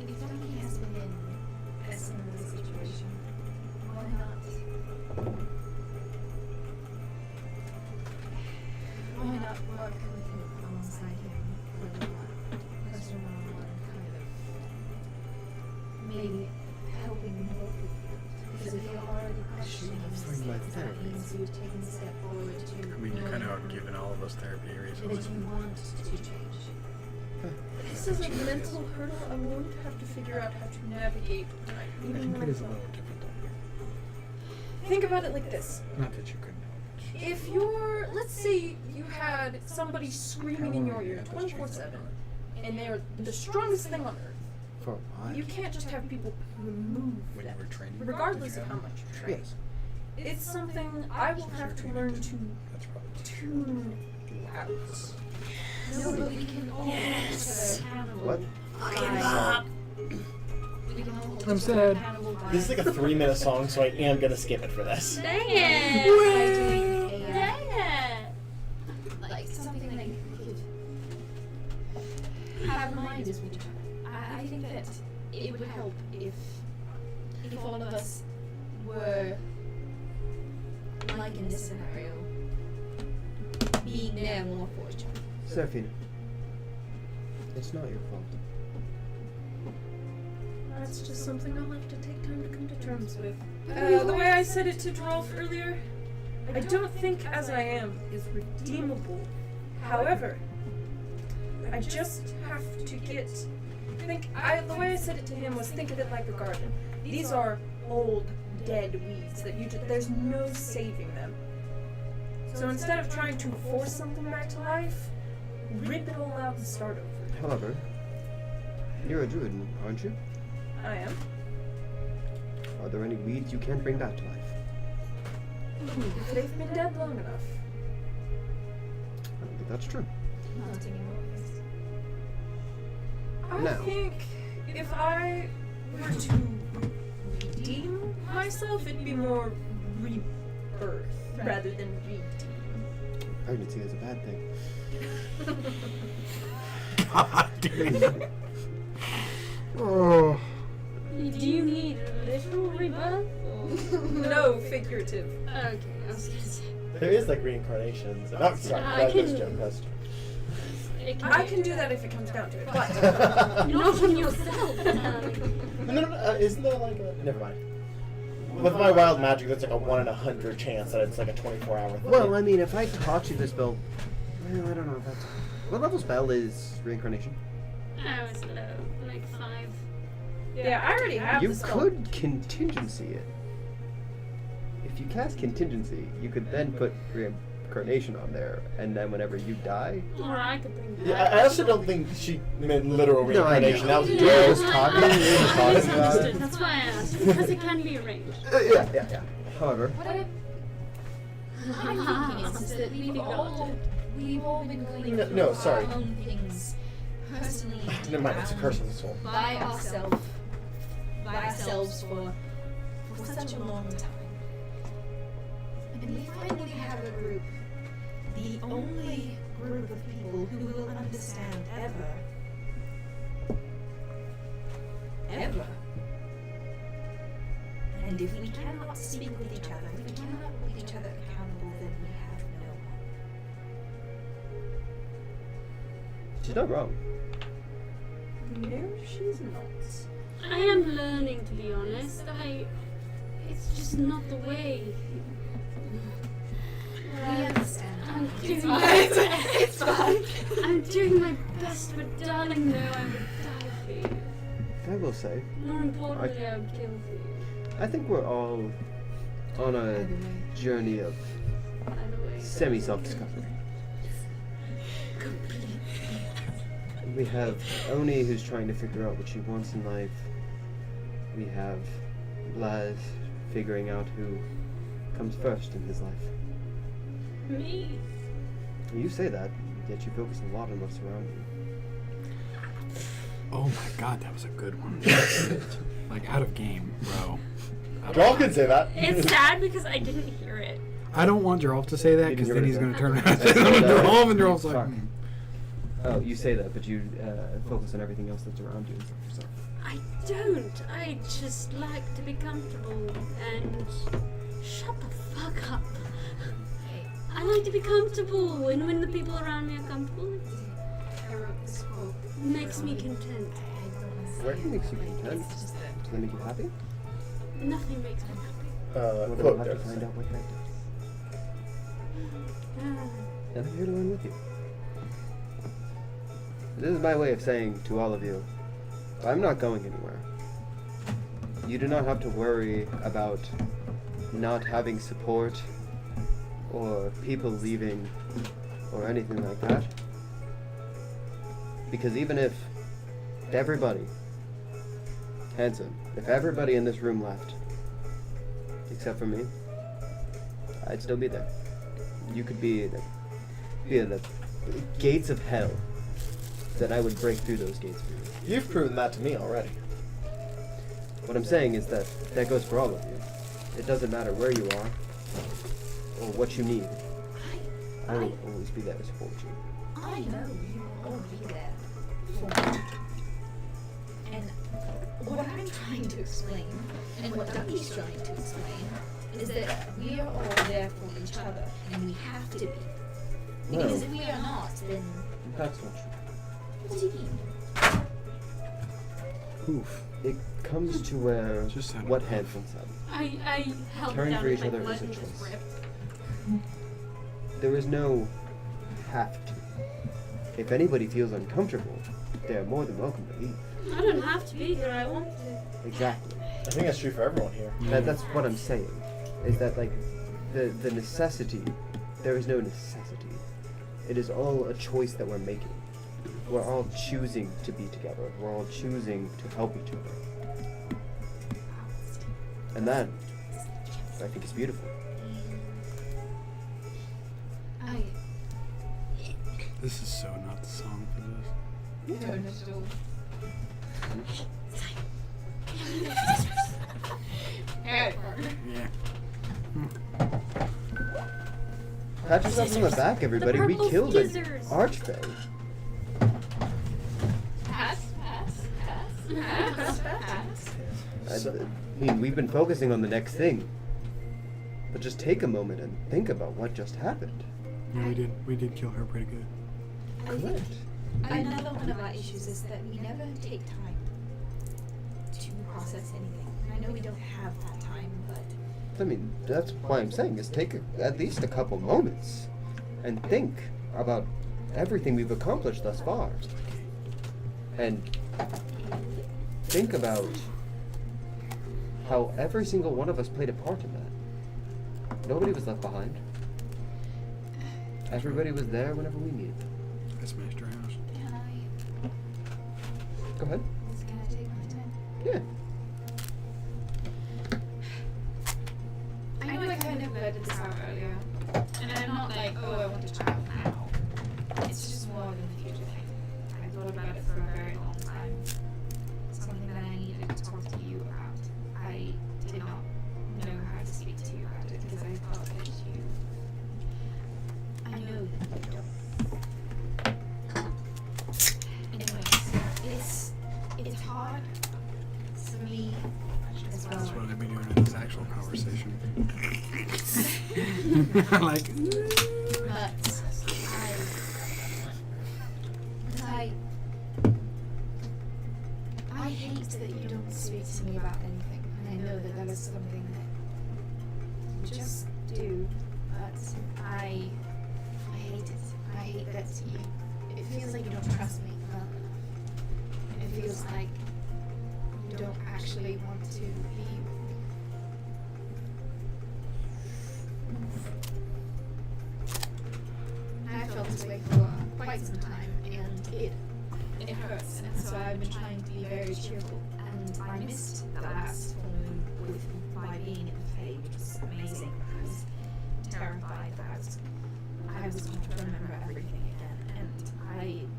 If Donkey has been in a similar situation, why not? Why not work with him alongside him for a little while? Close one-on-one, kind of maybe helping him both with that. Because if you're already questioning him, Offering my that therapy. means you've taken a step forward to I mean, you kind of have given all of us therapy recently. that you want to change. This is a mental hurdle I'm going to have to figure out how to navigate. I Even think it is a myself. little different down here. Think about it like this. Not that you couldn't. If you're, let's say you had somebody screaming in your ear 24/7, and they're the strongest thing on earth, For what? you can't just have people remove When you that, were training, regardless did of you how have much you them? train. Yes. It's something I will have to learn to That's probably tune out. No, but we can all hold each other accountable. What? We can all hold I'm each other sad. accountable by This is like a 3-minute song, so I am gonna skip it for this. Dang by it! doing a, Dang it! like something like we could have reminders with each other. I think that it would help if all of us were like in this scenario, being there more for each other. Seraphina, it's not your fault. That's just something I'll have to take time to come to terms with. The way I said it to Drolf earlier, I don't think as I am is redeemable. However, I just have to the way I said it to him was think of it like a garden. These are old, dead weeds that there's no saving them. So instead of trying to force something back to life, rip it all out and start over. However, you're a druid, aren't you? I am. Are there any weeds you can't bring back to life? If they've been dead long enough. I don't think that's true. Not anymore. I No. think if I were to redeem myself, it'd be more rebirth rather than redeem. Pregnancy is a bad thing. Oh. Do you need literal rebirth? No, figurative. Okay, I was gonna say. There is like reincarnations. Oh, sorry, I that was can- joke. That's I can do that if it comes down to it, but Not on yourself. no, isn't there like a... Never mind. With my wild magic, there's like a 1 in 100 chance that it's like a 24-hour thing. Well, I mean, if I taught you the spell, well, I don't know if that's. What level spell is reincarnation? I was low, like 5. yeah, I already have You the spell. could contingency it. If you cast contingency, you could then put reincarnation on there, and then whenever you die, Or I could bring back. Yeah, I also don't think she meant literal No, I reincarnation. know. That was Yeah, Dale I was was talking. talking- He was I talking was about Misunderstood, it. that's why I asked. Because it can be arranged. yeah. However, What I'm thinking is that we've all been going No, through no, sorry. our own things personally. Never mind, it's a curse on the soul. By ourselves for such a long time. And we finally have a group, the only group of people who will understand ever. And if we cannot speak with each other, if we cannot hold each other accountable, then we have no one. She's not wrong. No, she's not. I am learning, to be honest. It's just not the way. We understand. I'm doing It's fine. I'm doing my best, but darling, no, I would die for you. I will say, More importantly, I would kill for you. I think we're all on a journey of Either way. semi-self-discovery. We have Oni, who's trying to figure out what she wants in life. We have Laz figuring out who comes first in his life. Me? You say that, yet you focus a lot on what's around you. Oh my god, that was a good one. Like, out of game, bro. Jarl can say that. It's sad because I didn't hear it. I don't want Jarl to say that, You because didn't then hear he's what going I to turn around and say said? something to Jarl, and Jarl's like, Sorry. Oh, you say that, but you focus on everything else that's around you instead of yourself. I don't. I just like to be comfortable and shut the fuck up. I like to be comfortable, and when the people around me are comfortable, I wrote this quote. it makes me content. Working makes you content. Does that make you happy? Nothing makes me happy. Well, then Quote we'll have to does. find out what that does. Ah. And I'm here to learn with you. This is my way of saying to all of you, I'm not going anywhere. You do not have to worry about not having support or people leaving or anything like that. Because even if everybody, Hanson, if everybody in this room left, except for me, I'd still be there. You could be in the gates of hell, that I would break through those gates for you. You've proven that to me already. What I'm saying is that goes for all of you. It doesn't matter where you are or what you need. I will always be there to support you. I know you will all be there for me. And what I'm trying to explain, and what Ducky's trying to explain, is that we are all there for each other, and we have to be. Because No. if we are not, then That's not true. what do you mean? oof. It comes to where Just sounded what rough. Hanson said. I held Caring down for each my other foot is a and just choice. ripped. There is no have to. If anybody feels uncomfortable, they are more than welcome to leave. I don't have to be here. I want to. Exactly. I think that's true for everyone here. That's what I'm saying. Is that like the necessity? There is no necessity. It is all a choice that we're making. We're all choosing to be together. We're all choosing to help each other. And that, I think, is beautiful. This is so not the song for this. Yeah. Pat yourself on the back, everybody. We purple killed an scissors. archfey. I mean, we've been focusing on the next thing. But just take a moment and think about what just happened. Yeah, we did kill her pretty good. Correct. Another one of our issues is that we never take time to process anything. I know we don't have that time, but I mean, that's why I'm saying is take at least a couple moments and think about everything we've accomplished thus far. And think about how every single one of us played a part in that. Nobody was left behind. Everybody was there whenever we needed them. I smashed her house. can I? Go ahead. Can I take my time? Yeah. I know I kind of blurted this out earlier, and I'm not like, oh, I want a child now. It's just more of a future thing. I thought about it for a very long time. Something that I needed to talk to you about. I did not know how to speak to you about it because I thought that you. I know that you don't. Anyways, it's hard for me as well. That's what I'd be doing in this actual conversation. like, But I about anything, and I know that is something that you just do, but I hate it. I hate that it feels like you don't trust me well enough. It feels like you don't actually want to be with me. I felt this way for quite some time, and it hurts, and so I've been trying to be very cheerful, and I missed the last full moon with my being in the Fae, which was amazing. I was terrified that I was going to remember everything again, and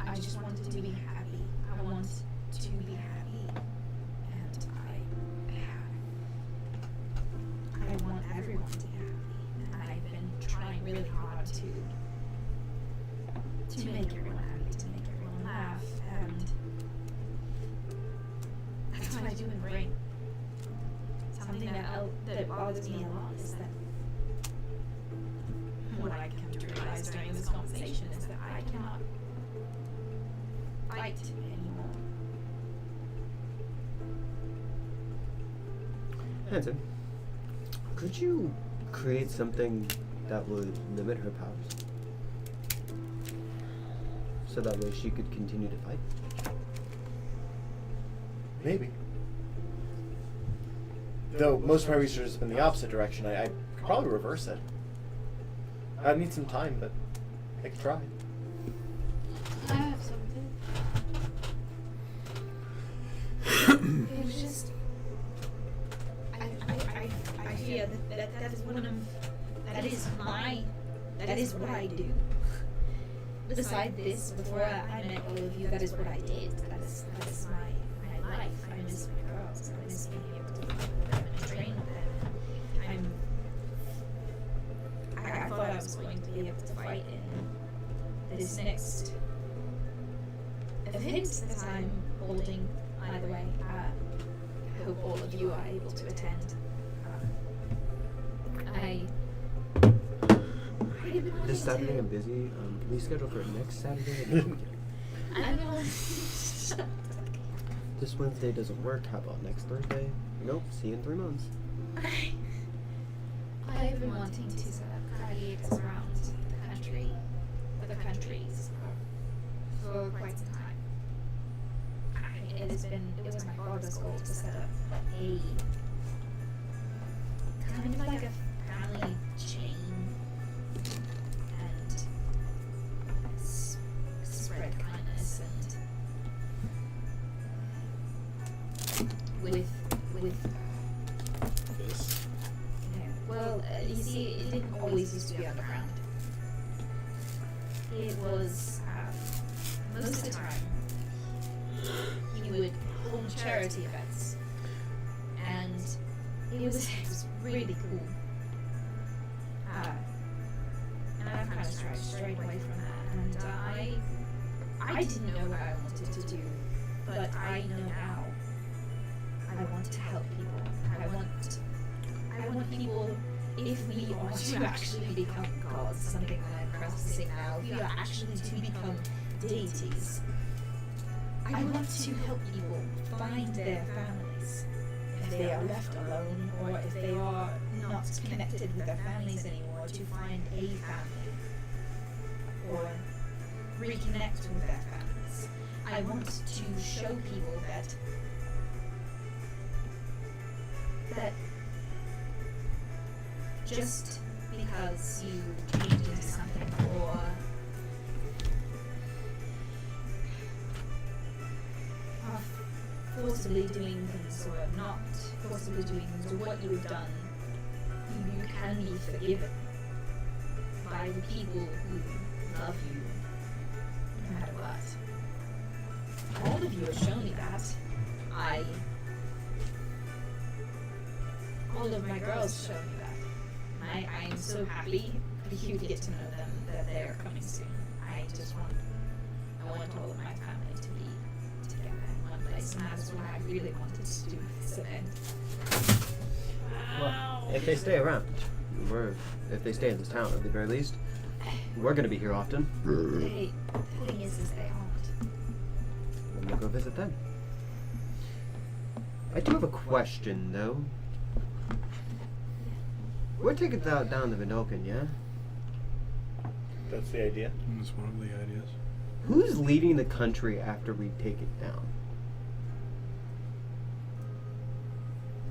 I just wanted to be happy. I want to be happy, and I want everyone to be happy, and I've been trying really hard to make everyone happy, to make everyone laugh, and that's what I do in Ring. Something that bothers me a lot is that what I come to realize during this conversation is that I cannot fight anymore. Hanson, could you create something that would limit her powers? So that way she could continue to fight? Maybe. Though most of my research has been the opposite direction, I could probably reverse it. I'd need some time, but I could try. I have something. It was just I fear that is one of that is what I do. Beside this, before I met all of you, that is what I did. That is my life. I miss my girls. I miss being able to play with them and train with them. I thought I was going to be able to fight in this next event that I'm holding. Either way, I hope all of you are able to attend. This Saturday I'm busy. Can we schedule for next Saturday? I know. This Wednesday doesn't work. How about next Thursday? Nope. See you in 3 months. I've been wanting to set up gladiators around the countries for quite some time. It was my father's goal to set up a kind of like a family chain and spread kindness and with This. well, you see, it didn't always used to be underground. It was, most of the time, he would hold charity events. And it was really cool. And I've kind of strayed away from that. And I didn't know what I wanted to do, but I know now. I want to help people. I want people, if we are to actually become gods, something that I'm practicing now, if we are actually to become deities, I want to help people find their families. If they are left alone, or if they are not connected with their families anymore, to find a family, or reconnect with their families. I want to show people that just because you changed into something or are forcibly doing things or not forcibly doing things or what you have done, you can be forgiven by the people who love you no matter what. All of you have shown me that. All of my girls show me that. I am so happy for you to get to know them, that they are coming soon. I want all of my family to be together in one place, and that is what I really wanted to do with this event. Well, if they stay around, if they stay in this town at the very least, we're going to be here often. The thing is they aren't. Then we'll go visit them. I do have a question, though. We're taking that down the Vindalcan, yeah? That's the idea. That's one of the ideas. Who's leading the country after we take it down?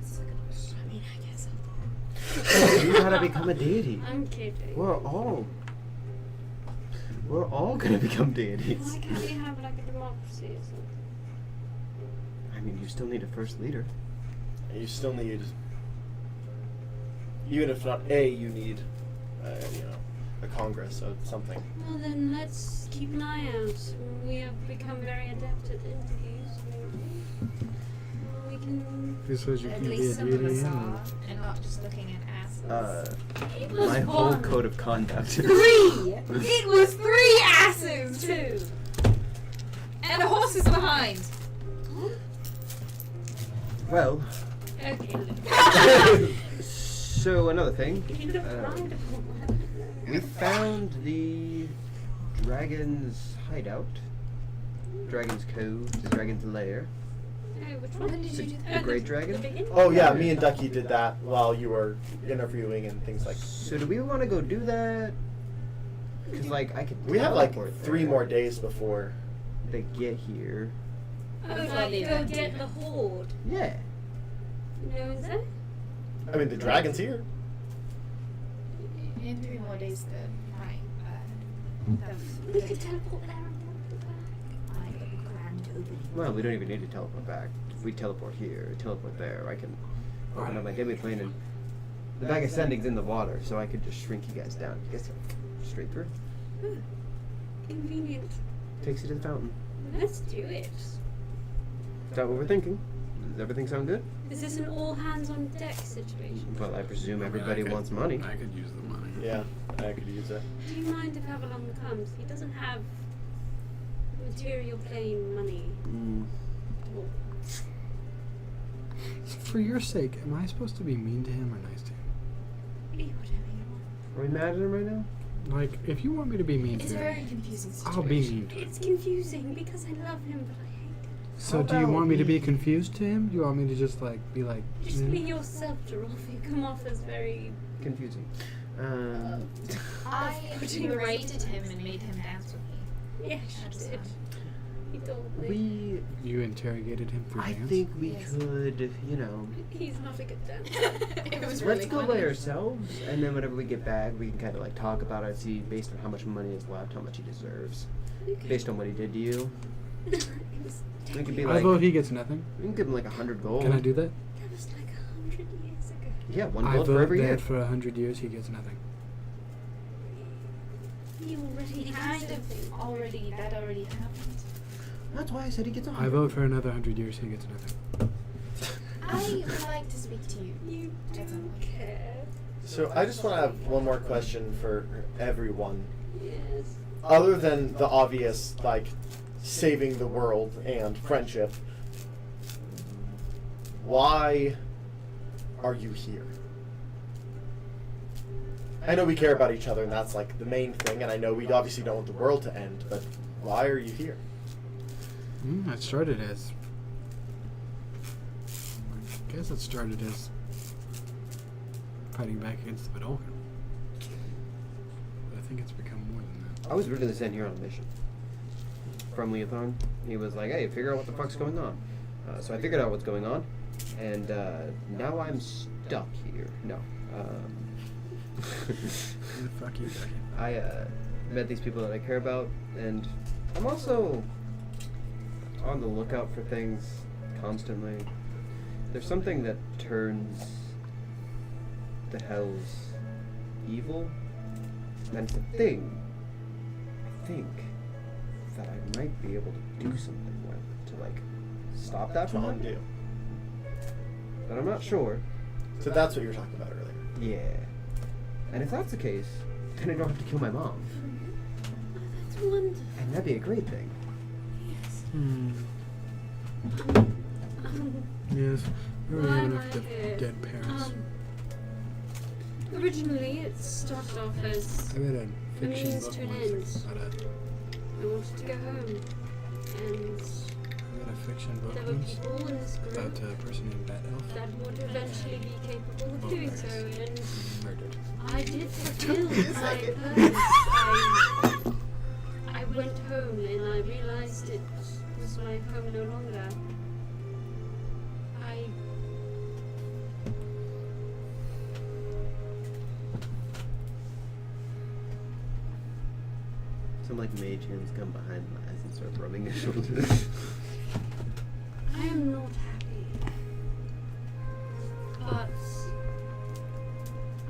I mean, I guess You gotta become a deity. I'm kidding. We're all gonna become deities. Why can't we have like a democracy or something? I mean, you still need a first leader. You still need, even if not a, you need, a Congress or something. Well then, let's keep an eye out. We have become very adept at interviews. We can. Who says you At can't be a least some of deity us anyway? are, and not just looking at asses. It was My whole one. code of conduct. 3! It was 3 asses! 2. And the horse is behind! Well, Okay, look. so another thing. You look right upon We found the dragon's hideout. Dragon's Cove, the dragon's lair. which one? When did It's you do a that? great dragon. The beginning? Oh yeah, me and Ducky did that while you were interviewing and things like. So do we want to go do that? Because like I could. We have like teleport 3 there. more days before. They get here. Oh, like go get the horde. Yeah. No one's there? I mean, the dragon's here. In 3 more days, We could teleport there and teleport back. my grand opening. Well, we don't even need to teleport back. If we teleport here, teleport there, I can open up my demi-plane and the bag of sending's in the water, so I could just shrink you guys down. You guys go straight through. Convenient. Takes you to the fountain. Let's do it. Is that what we're thinking? Does everything sound good? Is this an all hands on deck situation? Well, I presume everybody wants money. I could use the money. Yeah, I could use it. Do you mind if Avalon comes? He doesn't have material plane money. Well, For your sake, am I supposed to be mean to him or nice to him? be whatever you want. Are we mad at him right now? Like, if you want me to be mean It's to a him, very confusing situation. I'll be mean to him. It's confusing because I love him, but I hate him. So How do you about want me to be we- confused to him? Do you want me to just like be like? Just "Mm." be yourself, Giraffe. You come off as very. Confusing. I berated him and made him dance with me. Yeah, she did. He told me. We, You interrogated him through I dance? think we Yes. could, you know, He's not a good dancer. It was let's really go funny. by ourselves, and then whenever we get back, we can kind of like talk about it, see based on how much money is left, how much he deserves, Okay. based on what he did to you. It was We could be I like, vote he gets nothing. we can give him like 100 gold. Can I do that? That was like 100 years ago. Yeah, 1 I gold for vote every year. that for 100 years he gets nothing. He already He has kind something. of already happened. That's why I said he gets 100. I vote for another 100 years he gets nothing. I would like to speak to you. You That's don't all. care. So I just want to have one more question for everyone. Yes. Other than the obvious, like saving the world and friendship, why are you here? I know we care about each other, and that's like the main thing. And I know we obviously don't want the world to end, but why are you here? It started as. I guess it started as fighting back against the Vidalcan. But I think it's become more than that. I was originally sent here on a mission from Leothorn. He was like, hey, figure out what the fuck's going on. So I figured out what's going on, and now I'm stuck here. No. Fuck you, Ducky. I met these people that I care about, and I'm also on the lookout for things constantly. There's something that turns the hells evil, and it's a thing I think that I might be able to do something with to like stop that To from undo. happening. But I'm not sure. So that's what you were talking about earlier. Yeah. And if that's the case, then I don't have to kill my mom. That's wonderful. And that'd be a great thing. Yes. We already Why have am enough I here? dead parents. Originally, it started off as I read a a fiction means book to an once end. about a I wanted to go home, and in a fiction book There were once people in this group about a person named Bat Elf that would eventually be capable of doing so, and murdered. I did fulfill my purpose. I went home and I realized it was my home no longer. Some like mage hands come behind my eyes and start rubbing his shoulders. I am not happy. But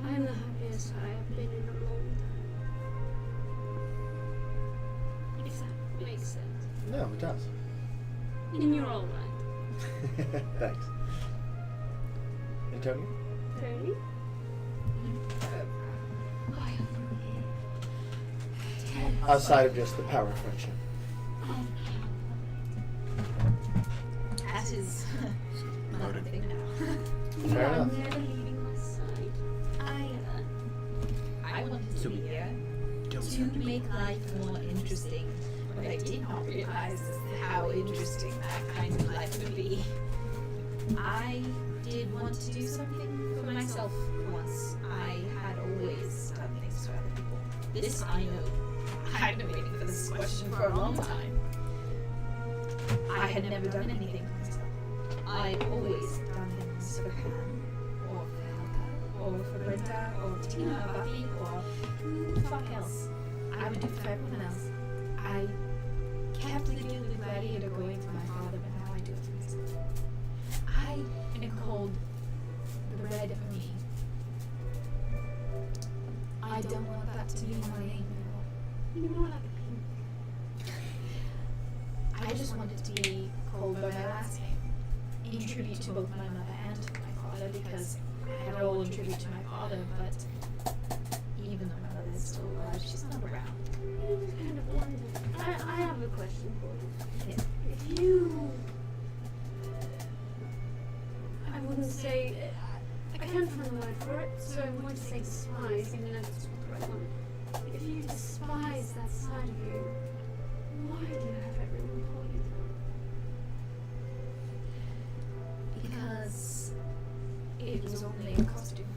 I am the happiest I have been in a long time. If that makes sense. No, it does. And you're all right. Thanks. Antonio? Tony? Outside of just the power of friendship. That is not a thing now. You Fair are enough. never leaving my side. I wanted to be here to make life more interesting. What I did not realize is how interesting that kind of life would be. I did want to do something for myself once. I had always done things for other people. This I know. I've been waiting for this question for a long time. I had never done anything for myself. I'd always done things for Pam, or for Helga, or for Brenda, or Tina, or Buffy, or who the fuck else. I would do for everyone else. I kept the Gilded Gladiator going for my father, but now I do it for myself. I am called the Red of Me. I don't want that to be my name anymore. You're more like I just want it to be called by my last name, in tribute to both my mother and my father, because I had it all in tribute to my father, but even though my mother is still alive, she's not around. you kind of wonder. I have a question for you. Yeah. If you, I wouldn't say, I can't find a word for it, so I'm going to say despise, even though it's not the right one. If you despise that side of you, why do you have everyone call you that? Because it was only a costume.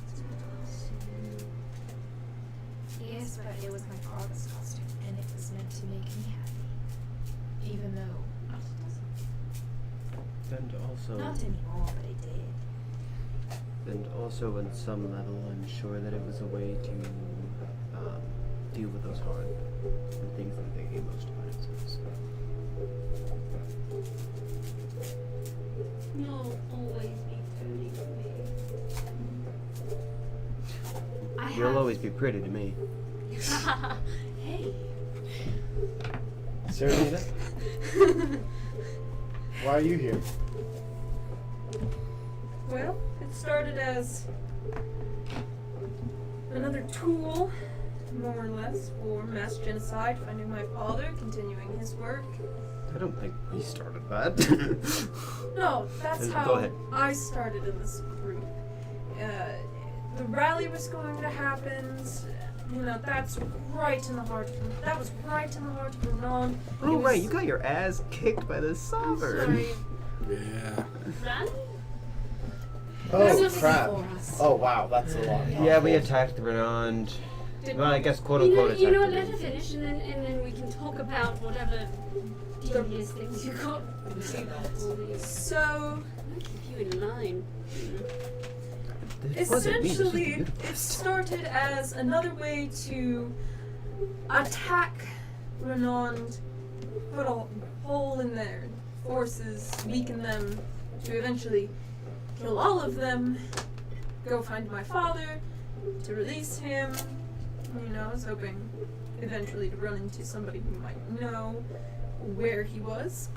It's not us. Yes, but it was my father's costume, and it was meant to make me happy. Even though, And also, not anymore, but it did. and also, on some level, I'm sure that it was a way to deal with those hard things that they hate most about themselves. You'll always be Tony to me. You'll always be pretty to me. Hey. Serenita? Why are you here? Well, it started as another tool, more or less, for mass genocide, finding my father, continuing his work. I don't think we started that. No, that's Go how ahead. I started in this group. The rally was going to happen. You know, that's right in the heart of that was right in the heart of Renond. Oh, right, you got your ass kicked by the I'm Sovereign. sorry. Yeah. Rally? Oh, crap. Oh, wow, that's a lot. Yeah, we attacked the Renond. Well, I guess quote You know, unquote you know what, attacked let the her finish and then we can talk about whatever devious things you got. So I'll keep you in line. This wasn't me, this was the essentially, beautiful it started as another way to attack Renond, put a hole in their forces, weaken them, to eventually kill all of them, go find my father, to release him. You know, I was hoping eventually to run into somebody who might know where he was.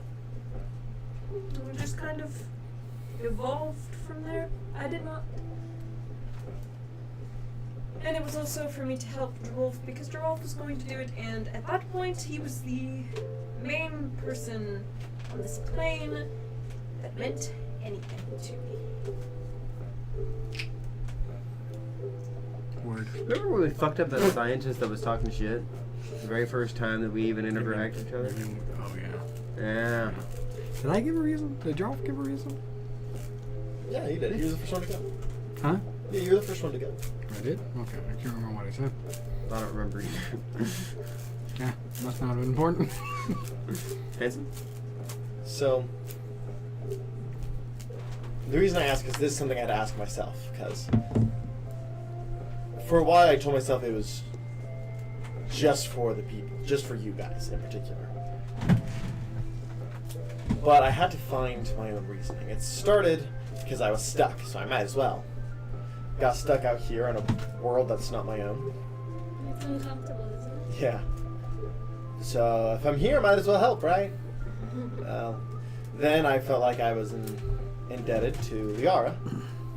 And we just kind of evolved from there. I did not. And it was also for me to help Drolf because Drolf was going to do it, and at that point he was the main person on this plane that meant anything to me. Word. Remember when we fucked up that scientist that was talking shit? The very first time that we even interacted with each other? Oh, yeah. Yeah. Did I give a reason? Did Jarl give a reason? Yeah, you did. You were the first one to go. Huh? Yeah, you were the first one to go. I did? Okay, I can't remember what I said. I don't remember either. Yeah, must not have been important. Hanson? So, the reason I ask is this is something I had to ask myself, because for a while I told myself it was just for the people, just for you guys in particular. But I had to find my own reasoning. It started because I was stuck, so I might as well. Got stuck out here in a world that's not my own. It's uncomfortable, isn't it? Yeah. So if I'm here, I might as well help, right? Well, then I felt like I was indebted to Liara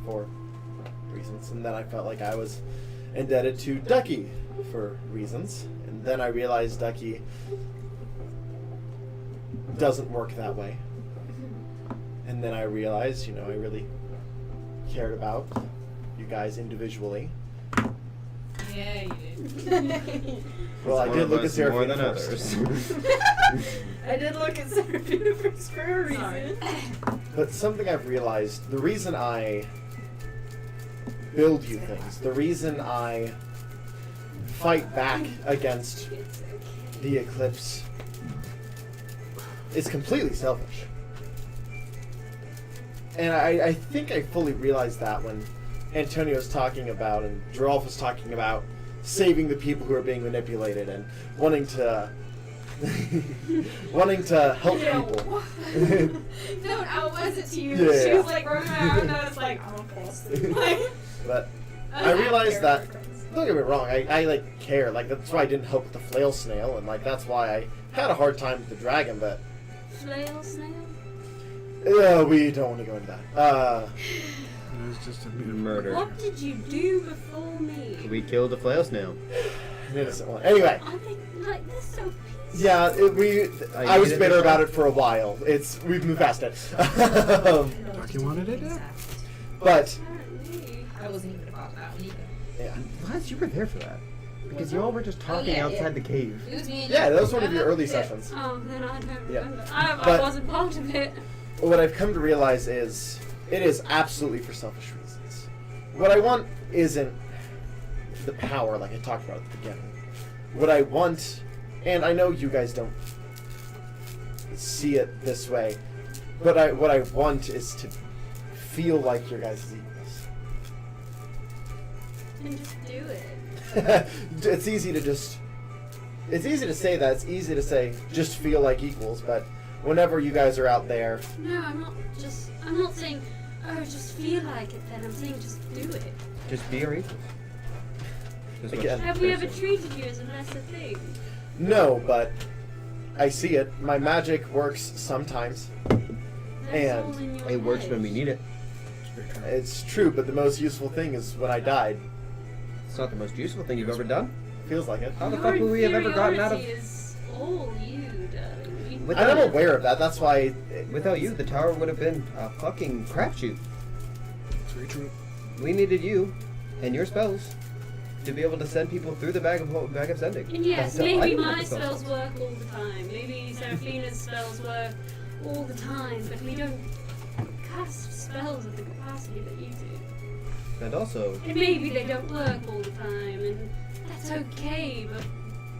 for reasons, and then I felt like I was indebted to Ducky for reasons, and then I realized Ducky doesn't work that way. And then I realized, I really cared about you guys individually. Yeah, you did. Well, I One did of look at us more Seraphina than first. others. I did look at Seraphina first for a reason. But something I've realized, the reason I build you things, the reason I fight back against the eclipse is completely selfish. And I think I fully realized that when Antonio was talking about and Geralf was talking about saving the people who are being manipulated and wanting to help people. No, how was it to you? Yeah. She was like running around and I was like, I'm a But I realized that, don't get me wrong, I like care. Like that's why I didn't help with the flail snail, and like that's why I had a hard time with the dragon, but Flail snail? we don't want to go into that. It was just a bit of Murder. What did you do before me? We killed a flail snail. An innocent one. Anyway, Are they like this so peaceful? yeah, I was did it bitter this about time? it for a while. We've moved past it. Ducky wanted it. Yeah. But Apparently. I wasn't even about that one either. yeah, Laz, you were there for that. Because you all were just talking yeah, outside yeah. the cave. It was me and yeah, you. that was one of your early sessions. Oh, then I don't Yeah. remember. I But- wasn't part of it. What I've come to realize is it is absolutely for selfish reasons. What I want isn't the power like I talked about at the beginning. What I want, and I know you guys don't see it this way, but what I want is to feel like your guys' equals. And just do it. It's easy to say that. It's easy to say just feel like equals, but whenever you guys are out there, No, I'm not saying, oh, just feel like it then. I'm saying just do it. Just be your equals. That's what Again. she Have we ever said. treated you as a lesser thing? no, but I see it. My magic works sometimes. That's And all in your It works head. when we need it. It's true, but the most useful thing is when I died. It's not the most useful thing you've ever done. Feels like it. How the Your fuck would we have ever gotten out of... inferiority is all you, darling. With- And I'm aware of that. That's why. Without you, the tower would have been a fucking crapshoot. It's very true. We needed you and your spells to be able to send people through the bag of sending. And yes, That's- I maybe didn't have my the spells work all the time. Maybe Seraphina's spells work all the time, but we don't cast spells at the capacity that you do. And also, And maybe they don't work all the time, and that's okay, but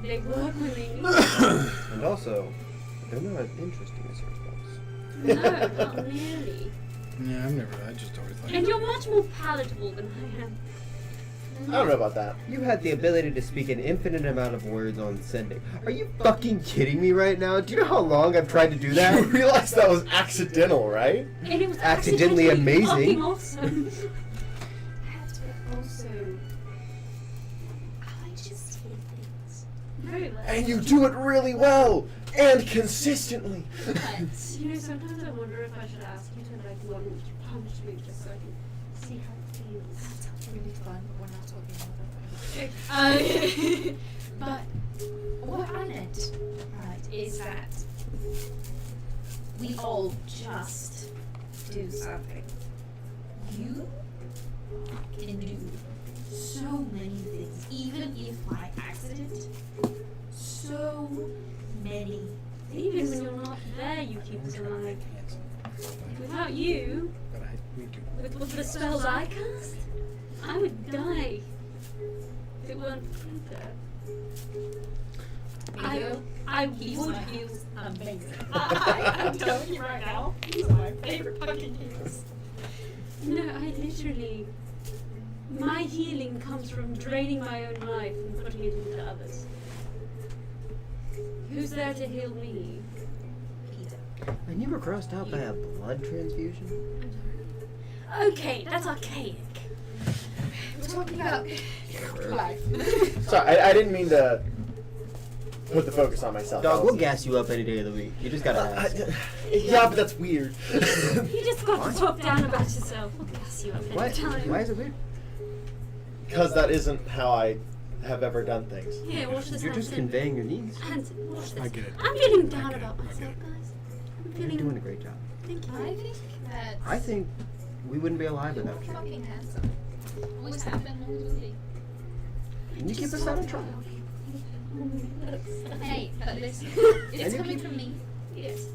they work when they need to. they're not as interesting as your spells. No, not nearly. Yeah, I've never. I just always thought. And you're much more palatable than I am. I don't know about that. You had the ability to speak an infinite amount of words on sending. Are you fucking kidding me right now? Do you know how long I've tried to do You that? realize that was accidental, right? And it was Accidentally amazing. fucking awesome. But also, I just say things very well. And you do it really well and consistently. But, you know, sometimes I wonder if I should ask you to like punch me just so I can see how it feels. That sounds really fun, but we're not talking about that. But what I meant, right, is that we all just do something. You can do so many things, even if by accident. So many Even when you're not there, you keep us alive. Without you, with the spells I cast, I would die. If it weren't for that. I would heal. Amazing. I'm telling you right now, these are my favorite fucking heals. No, I literally. My healing comes from draining my own life and putting it into others. Who's there to heal me? And you were grossed out by a blood transfusion? Okay, that's archaic. We're talking about life. Sorry, I didn't mean to put the focus on myself. Dog, we'll gas you up any day of the week. You just gotta ask. Yeah, but that's weird. You just got to talk down about yourself. We'll gas you up What? anytime. Why is it weird? Because that isn't how I have ever done things. Here, watch this. You're just Hanson. conveying your needs. Hanson, watch this. I get it. I'm feeling down I get it. about I myself, get it. guys. I'm You're feeling. doing a great job. Thank you. I think that I think we wouldn't be alive you're without you. fucking handsome. Always have been, always will be. And you keep us out of trouble. Hey, but listen, And it's you coming keep- from me. Yes.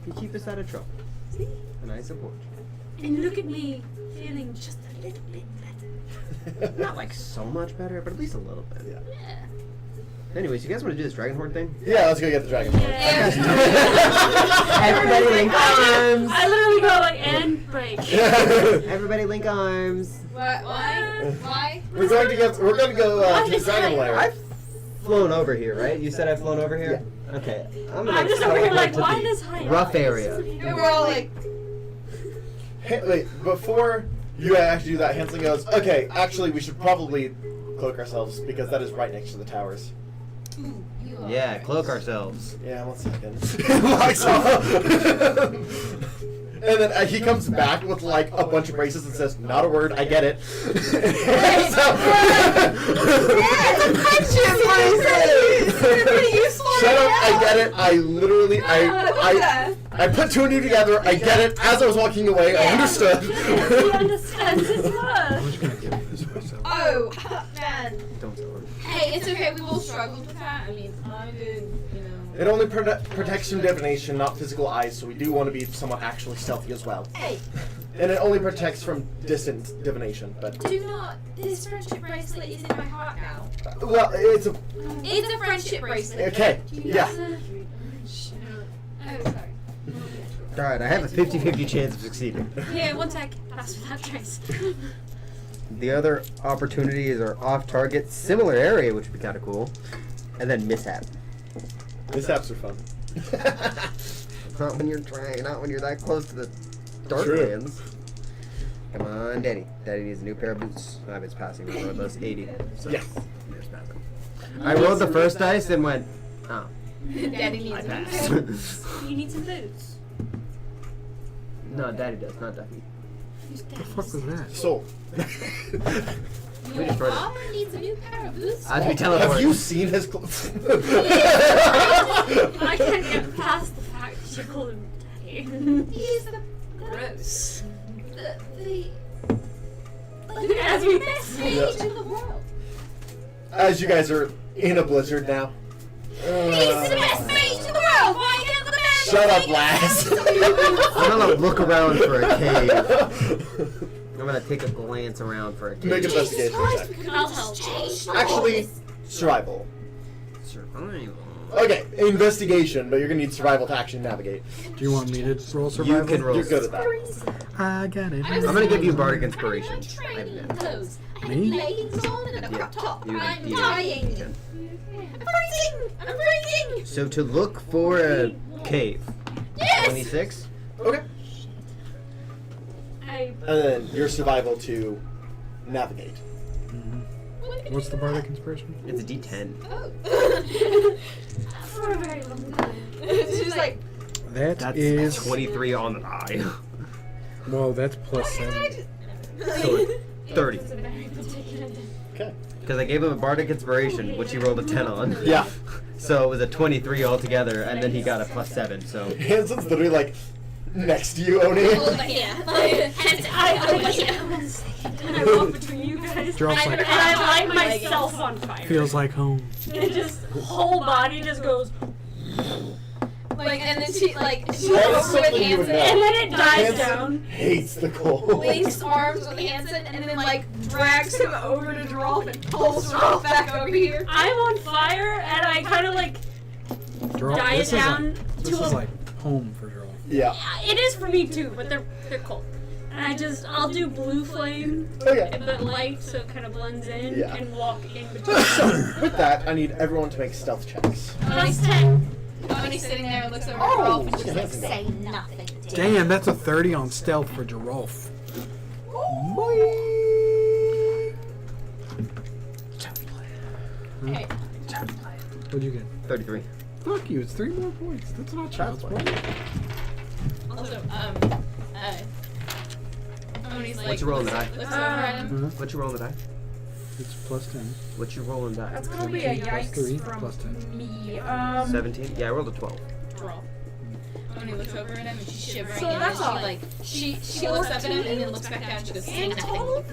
You keep us out of trouble. See? And I support you. And look at me, feeling just a little bit better. Not like so much better, but at least a little bit. Yeah. Yeah. Anyways, you guys want to do this dragon horde thing? Yeah, let's go get the dragon. Yeah. Everybody link arms! I literally go like, and break. Everybody link arms! What? Why? Why? We're going to go to the dragon lair. I've flown over here, right? You said I've flown over here? Yeah. Okay. I'm just over here like, why this high? rough area. And we're all like, Hey, wait, before you actually do that, Hanson goes, okay, actually, we should probably cloak ourselves because that is right next to the towers. ooh, you are. Yeah, cloak ourselves. Yeah, 1 second. Locks off. And then he comes back with like a bunch of braces and says, "Not a word, I get it." Shut up, I get it. I literally, I put two and two together. I get it. As I was walking away, I understood. He understands his I'm word. just gonna give you this myself. Oh, man. Don't tell her. Hey, it's okay. We all struggled with that. I mean, I did, you know. It only protects from divination, not physical eyes, so we do want to be somewhat actually stealthy as well. Hey, And it only protects from distant divination, but... do not. This friendship bracelet is in my heart now. Well, it's a... It's a friendship bracelet. Okay, yeah. Oh, sorry. Alright, I have a 50-50 chance of succeeding. Here, one sec. Pass without trace. The other opportunities are off target, similar area, which would be kind of cool, and then mishap. Mishaps are fun. Not when you're trying, not when you're that close to the True. Darklands. Come on, Daddy. Daddy needs a new pair of boots. I was passing regardless. 80. So Yes. there's passing. I rolled the first dice and went, oh, Daddy needs I it. passed. You need some boots. No, Daddy does, not Duffy. Who's What the fuck was that? Soul. We destroyed it. Father needs a new pair of boots. As we teleport. Have you seen his clothes? I can't get past the fact that you call him Daddy. He's the Gross. the As we best mage in the world. As you guys are in a blizzard now. He's the best mage in the world. Why can't the man? Shut up, lass. I'm gonna look around for a cave. I'm gonna take a glance around for a cave. Make an investigation check. I'll help. Actually, survival. Survival. Okay, investigation, but you're gonna need survival to actually navigate. Do you want me to roll survival? You can roll. You're good at that. I got it. I'm gonna give you bardic inspiration. I have Training that. clothes. I Me? have leggings on and a Yeah, crop top. you- I'm you- dying. you- I'm freezing. I'm freezing. So to look for a cave. Yes. 26. Okay. I And then your survival to navigate. What's the bardic inspiration? It's a D10. Oh. for a very long time. She's like, That That's is 23 on the die. well. That's plus 7. So 30. It's a very particular day. Okay. Because I gave him a bardic inspiration, which he rolled a 10 on. Yeah. So it was a 23 altogether, and then he got a plus 7. So Hanson's literally like next to you, Oni. oh yeah. And I was and I walk between you guys. Drops and like I light myself on fire. feels like home. And just whole body just goes. Like, and then she That is goes with something you would Hanson, know. and then it dies Hanson down. hates the cold. Links arms with Hanson, and then like drags him over to Geralf and pulls Geralf back over here. I'm on fire, and I kind of like dive This down is to a. like home for Gerald. Yeah. It is for me too, but they're cold. And I'll do blue flame, Okay. but light so it kind of blends in, Yeah. and walk in between. So, with that, I need everyone to make stealth checks. Plus 10. When he's sitting there and looks over Oh, at Geralf and look she's at like, Hanson go. Say nothing. Damn, that's a 30 on stealth for Gerolf. hey, What'd you get? 33. Fuck you, it's 3 more points. That's not child's play. also, when he's like, What's your roll on the die? looks over at him. What you roll on the die? It's plus 10. What you roll on the die? That's gonna be a 17 plus 3 yikes from plus 10. me. 17? Yeah, I rolled a 12. Geralf. When he looks over at him and she's shivering, So and that's then all. she looks up at him and then looks back down and she goes, say nothing.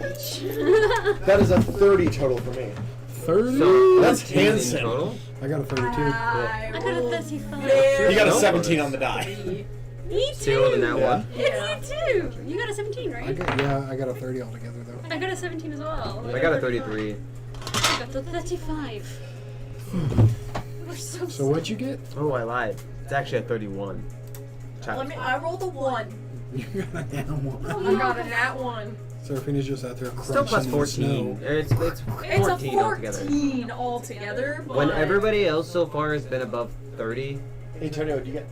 That is a 30 total for me. 30? So That's 13 in Hanson. total. I got a 32. I got a 35. You got a No 17 bonus. on the die. Me too. So you rolled a nat Yeah. one. Yeah, me too. You got a 17, right? I got a 30 altogether though. I got a 17 as well. I got a 33. I got the 35. We're so So what'd you get? Oh, I lied. It's actually a 31. I rolled a 1. You got a nat one. I got a nat 1. Seraphina's just out there Still plus crunching in the 14. snow. It's It's 14 a altogether. 14 altogether. But When everybody else so far has been above 30, Hey, Tony, what'd you get?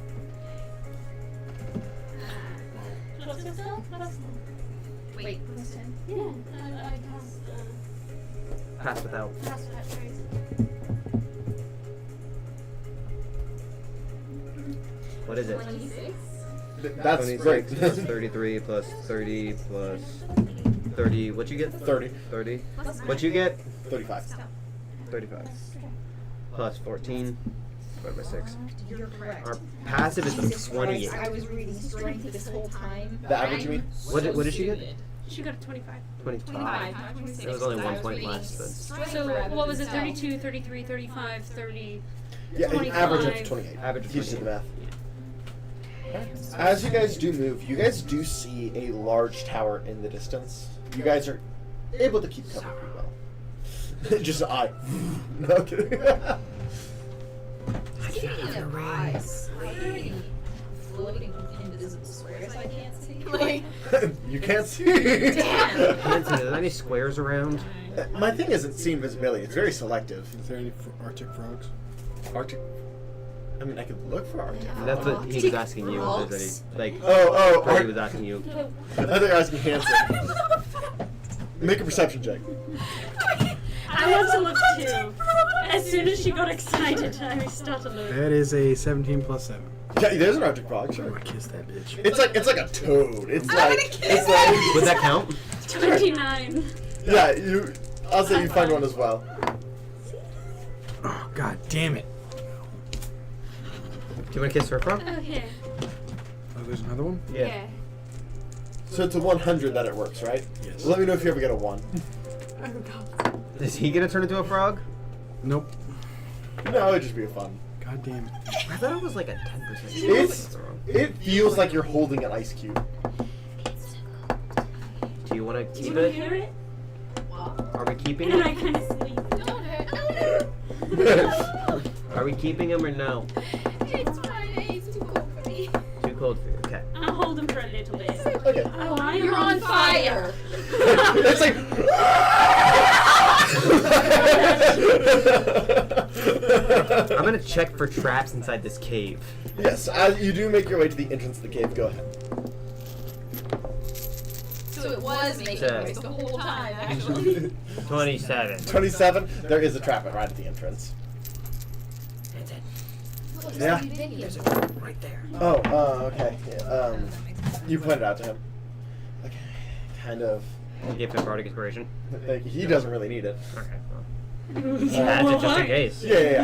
Wait, what's 10? Yeah. pass without. What is it? 26? That's 26 great. plus 33 plus 30 plus 30. What you get? 30. 30. What you get? 35. 35. Plus 14. Divided by 6. You're correct. Our passive is Jesus a 28. Christ, I was reading strength this whole time. The average, you mean? What did she get? She got a 25. 25. not 26. It was only I 1 point reading less than. strength So rather what was than it? stealth. 32, 33, 35, 30. Yeah, an average of 25. 28. Average of He just did the 28. math. As you guys do move, you guys do see a large tower in the distance. You guys are able to keep cover pretty well. Just I. No kidding. Speaking of eyes, floating invisible squares I can't see. Like, You can't see. damn. Hanson, are there any squares around? My thing isn't see invisibility. It's very selective. Is there any Arctic frogs? Arctic. I mean, I could look for Arctic. That's what he was asking you. If there's any, like, Oh, Freddy was asking you. I thought you were asking Hanson. Make a perception check. I want to look too. As soon as she got excited, I started looking. That is a 17 plus 7. Yeah, there's an Arctic frog, I'm sure. gonna kiss that bitch. It's like a toad. It's I'm like gonna kiss it's like Would that count? 29. yeah. I'll say you find one as well. Oh, god damn it. Do you want to kiss her frog? Okay. Oh, there's another one? Yeah. So it's a 100 that it works, right? Yes. Let me know if you ever get a 1. Is he gonna turn into a frog? Nope. No, it'd just be a fun. God damn it. I thought it was like a 10%. It's it feels like you're holding an ice cube. Do you want to Do keep you want to it? hear it? Are we keeping And I it? kind of sleep. Don't hurt. Are we keeping him or no? It's Friday. It's too cold for me. Too cold for you. Okay. I'll hold him for a little bit. Okay. Oh, I'm You're on fire. It's like. I'm gonna check for traps inside this cave. Yes, as you do make your way to the entrance of the cave, go ahead. So it was making Check. noise the whole time, actually. 27. 27. There is a trap right at the entrance. Yeah. Right there. Oh, okay. Yeah, you pointed out to him. Okay, kind of. I'll give him bardic inspiration. Like, he doesn't really need it. Okay. Well. That's it, just in case. Yeah.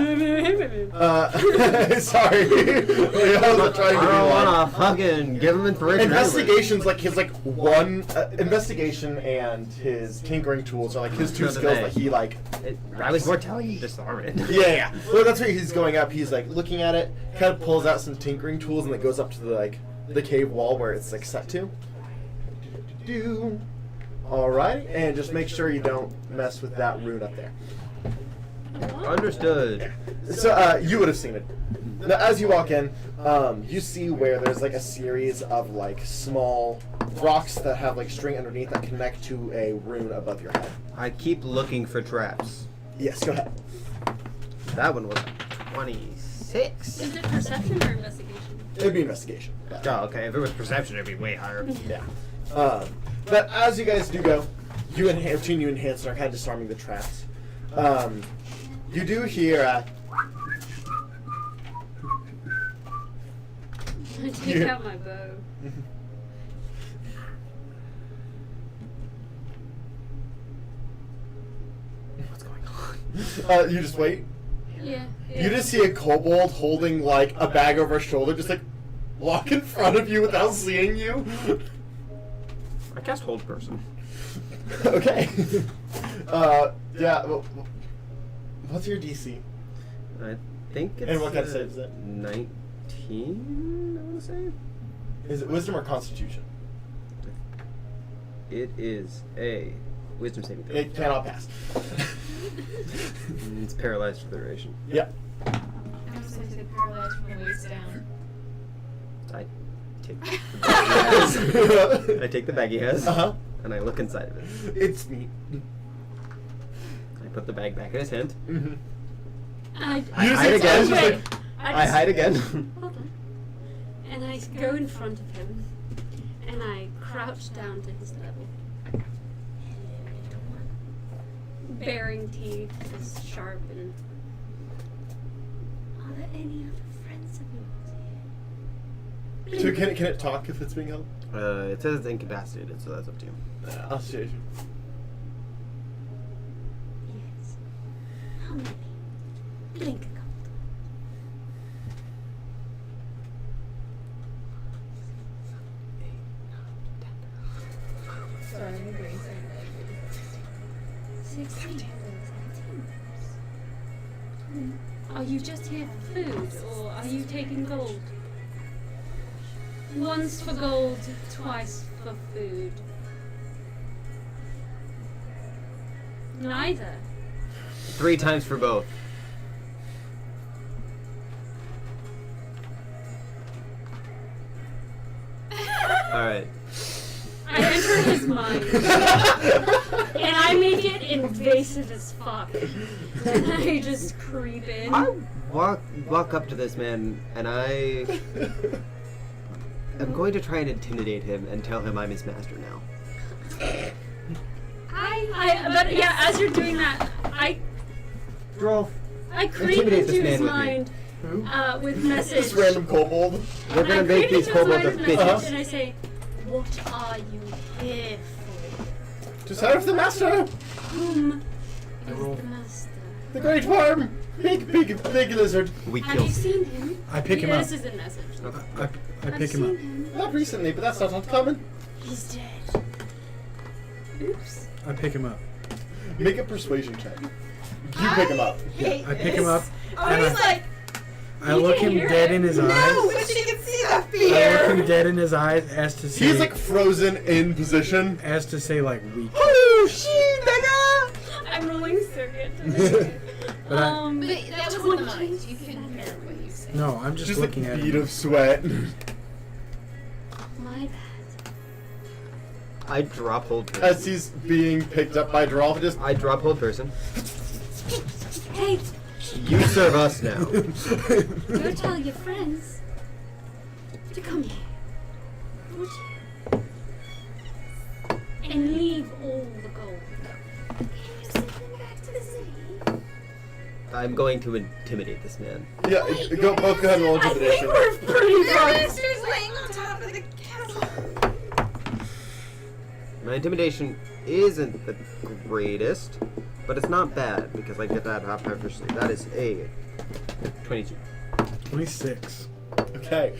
Sorry. I was trying to I don't be like, wanna fucking give him inspiration. investigation's like his like one investigation and his tinkering tools are like his two skills that he like. I was more telling you disarm it. Yeah. Well, that's why he's going up. He's like looking at it, kind of pulls out some tinkering tools, and it goes up to the cave wall where it's like set to. Alright, and just make sure you don't mess with that rune up there. Understood. So you would have seen it. Now, as you walk in, you see where there's like a series of like small rocks that have like string underneath that connect to a rune above your head. I keep looking for traps. Yes, go ahead. That one was 26. Is it perception or investigation? It'd be investigation. But, Oh, okay. If it was perception, it'd be way higher. yeah. But as you guys do go, you continue enhancing or kind of disarming the traps. You do hear I take out my bow. what's going on? You just wait. Yeah. You just see a kobold holding like a bag over his shoulder, just like walk in front of you without seeing you. I cast hold person. Okay. Yeah. Well, what's your DC? I think it's. And what kind of save is it? 19, I want to say. Is it Wisdom or Constitution? It is a wisdom saving throw. It cannot pass. It's paralyzed for the duration. Yep. I was going to say paralyzed from the waist down. I take the bag he has. I take the bag he has, and I look inside of it. It's neat. I put the bag back in his hand. Mm-hmm. I hide again. Wait, I hide again. Hold on. And I go in front of him, and I crouch down to his level. Baring teeth is sharp and. Are there any other friends of yours So can it talk if it's being held? It says it's incapacitated, so that's up to you. I'll show you. Yes. How many? Blink a couple Sorry, I'm agreeing. 16. 17. Are you just here for food, or are you taking gold? Once for gold, twice for food. Neither. 3 times for both. Alright. I enter his mind. And I make it invasive as fuck. And I just creep in. I walk up to this man, and I'm going to try and intimidate him and tell him I'm his master now. But yeah, as you're doing that, I creep Intimidate this into man his with me. mind with message. This random kobold. We're And I gonna make creep these into his kobolds mind as with message, bitches. and I say, "What are you here for? To serve the master! Whom I is roll. the master? The great worm! Big lizard. We Have kill. you seen him? I pick him yeah, up. This is a message. I pick him up. Him. Not recently, but that's not uncommon. He's dead. Oops. I pick him up. Make a persuasion check. You pick him up. I pick him up. Oh, and he's like, I look him dead in his eyes. no, but she can see the I look fear. him dead in his eyes as to say. He's like frozen in position. As to say, like weak. Oh, she, nigga! I'm rolling so good. But I, But that was in the mind. You couldn't hear what you said. no, I'm just Just like looking a at bead him. of sweat. My bad. I drop hold person. As he's being picked up by Drolf, just I drop hold person. Hey, You serve us now. go tell your friends to come here. Would you? And leave all the gold. Can you send them back to the city? I'm going to intimidate this man. yeah. Go both go ahead and roll intimidation. We're pretty Their far. master's laying on top of the castle. My intimidation isn't the greatest, but it's not bad because I get that half purposely. That is a 22. 26. Okay.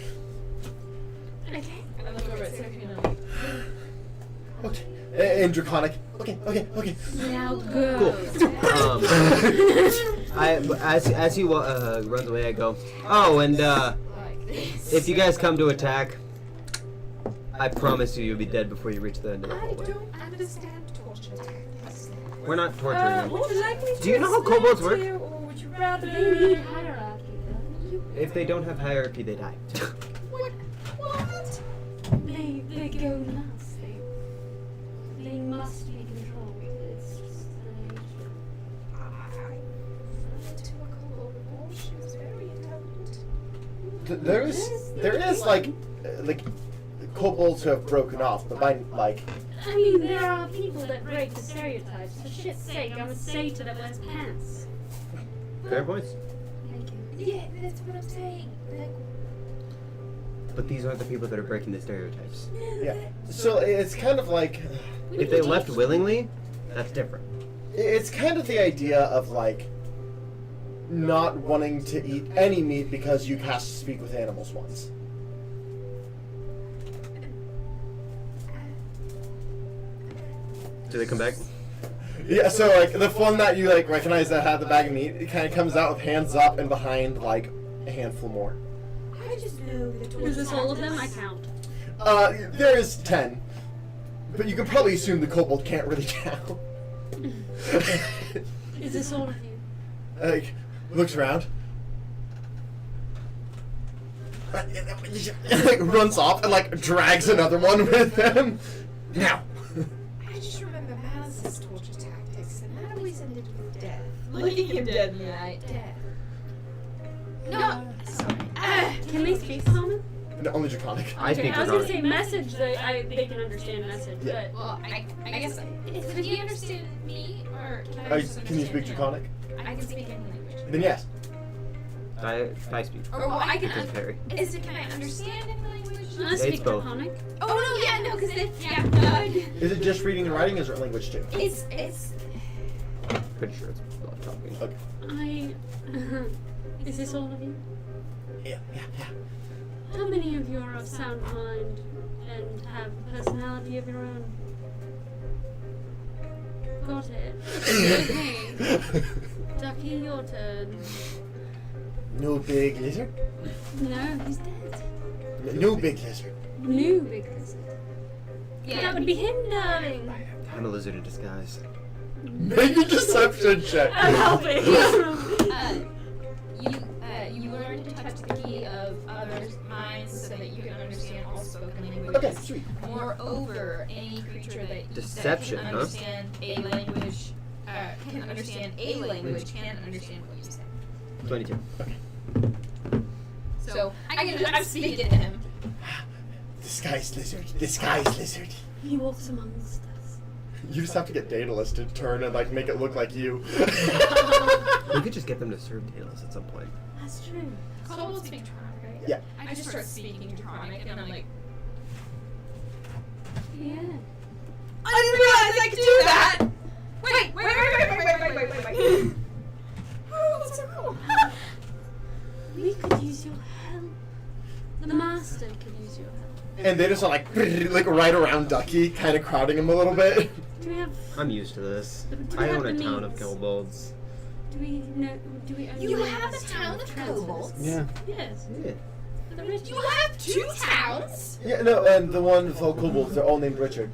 Okay. I look over at Sophie and I'm like, Okay. In Draconic. Okay. Now go. Cool. As he runs away, I go, oh, and like this. if you guys come to attack, I promise you you'll be dead before you reach the end of the I hallway. don't understand torture tactics. We're not torturing you. Would you like me to Do you know how explain kobolds to work? you, or would you rather They need hierarchy, though. If they don't have hierarchy, they die. What? They go nuts. They must be controlled. It's just the nature. I went to a kobold before. She was very intelligent. There is like kobolds who have broken off, but by like. I mean, there are people that break the stereotypes. For shit's sake, I'm a satyr that wears pants. Fair points. Thank you. Yeah, that's what I'm saying. Like, But these aren't the people that are breaking the stereotypes. Yeah. So it's kind of like. If they left willingly, that's different. It's kind of the idea of like not wanting to eat any meat because you have to speak with animals once. Do they come back? Yeah, so like the one that you like recognize that had the bag of meat, it kind of comes out with hands up and behind like a handful more. I just know the torture Is this all of them? I tactics. count. There is 10, but you can probably assume the kobold can't really count. Is this all of you? Like looks around, like runs off and like drags another one with them. Now. I just remember Malice's torture tactics, and that always ended with death. Looking him dead in the eye. Death. No, sorry. Can they speak common? No, only Draconic. I Okay, speak I was gonna Draconic. say message. They can understand message, Yeah. but Well, I guess. Could he understand me, or can I just Can you speak understand him? Draconic? I can speak any language. Then yes. I speak. Or well, I can. It is very. Can I understand any language? I speak both. Draconic. Oh no, yeah, no, because it's no. Is it just reading and writing, or is it language too? It's Pretty sure it's a lot of talking. Okay. Is this all of you? Yeah. How many of you are of sound mind and have a personality of your own? Got it. Okay. Ducky, your turn. No big lizard. No, he's dead. No big lizard. New big lizard. yeah. That would be him, darling. I'm a lizard in disguise. Make a deception check. I'm helping. You learn to touch the key of others' minds so that you can understand all spoken languages. Okay, sweet. Moreover, any creature that Deception, can huh? understand a language can understand what you say. 22. So I'm speaking to him. Disguised lizard. Disguised lizard. He walks amongst us. You just have to get Daedalus to turn and like make it look like you. We could just get them to serve Daedalus at some point. That's true. Kobolds speak Draconic, right? Yeah. I just start speaking Draconic and I'm like, Yeah. I didn't realize I could do that! Wait. Oh, that's so cool. We could use your help. The master could use your help. And they just are like right around Ducky, kind of crowding him a little bit. Do we have? I'm used to this. Do we I have own a the town of means? kobolds. Do we know? Do we own? You the have means a town of transfers? kobolds? Yeah. Yes. Yeah. The rich. You have 2 towns? Yeah, no, and the one with all kobolds, they're all named Richard.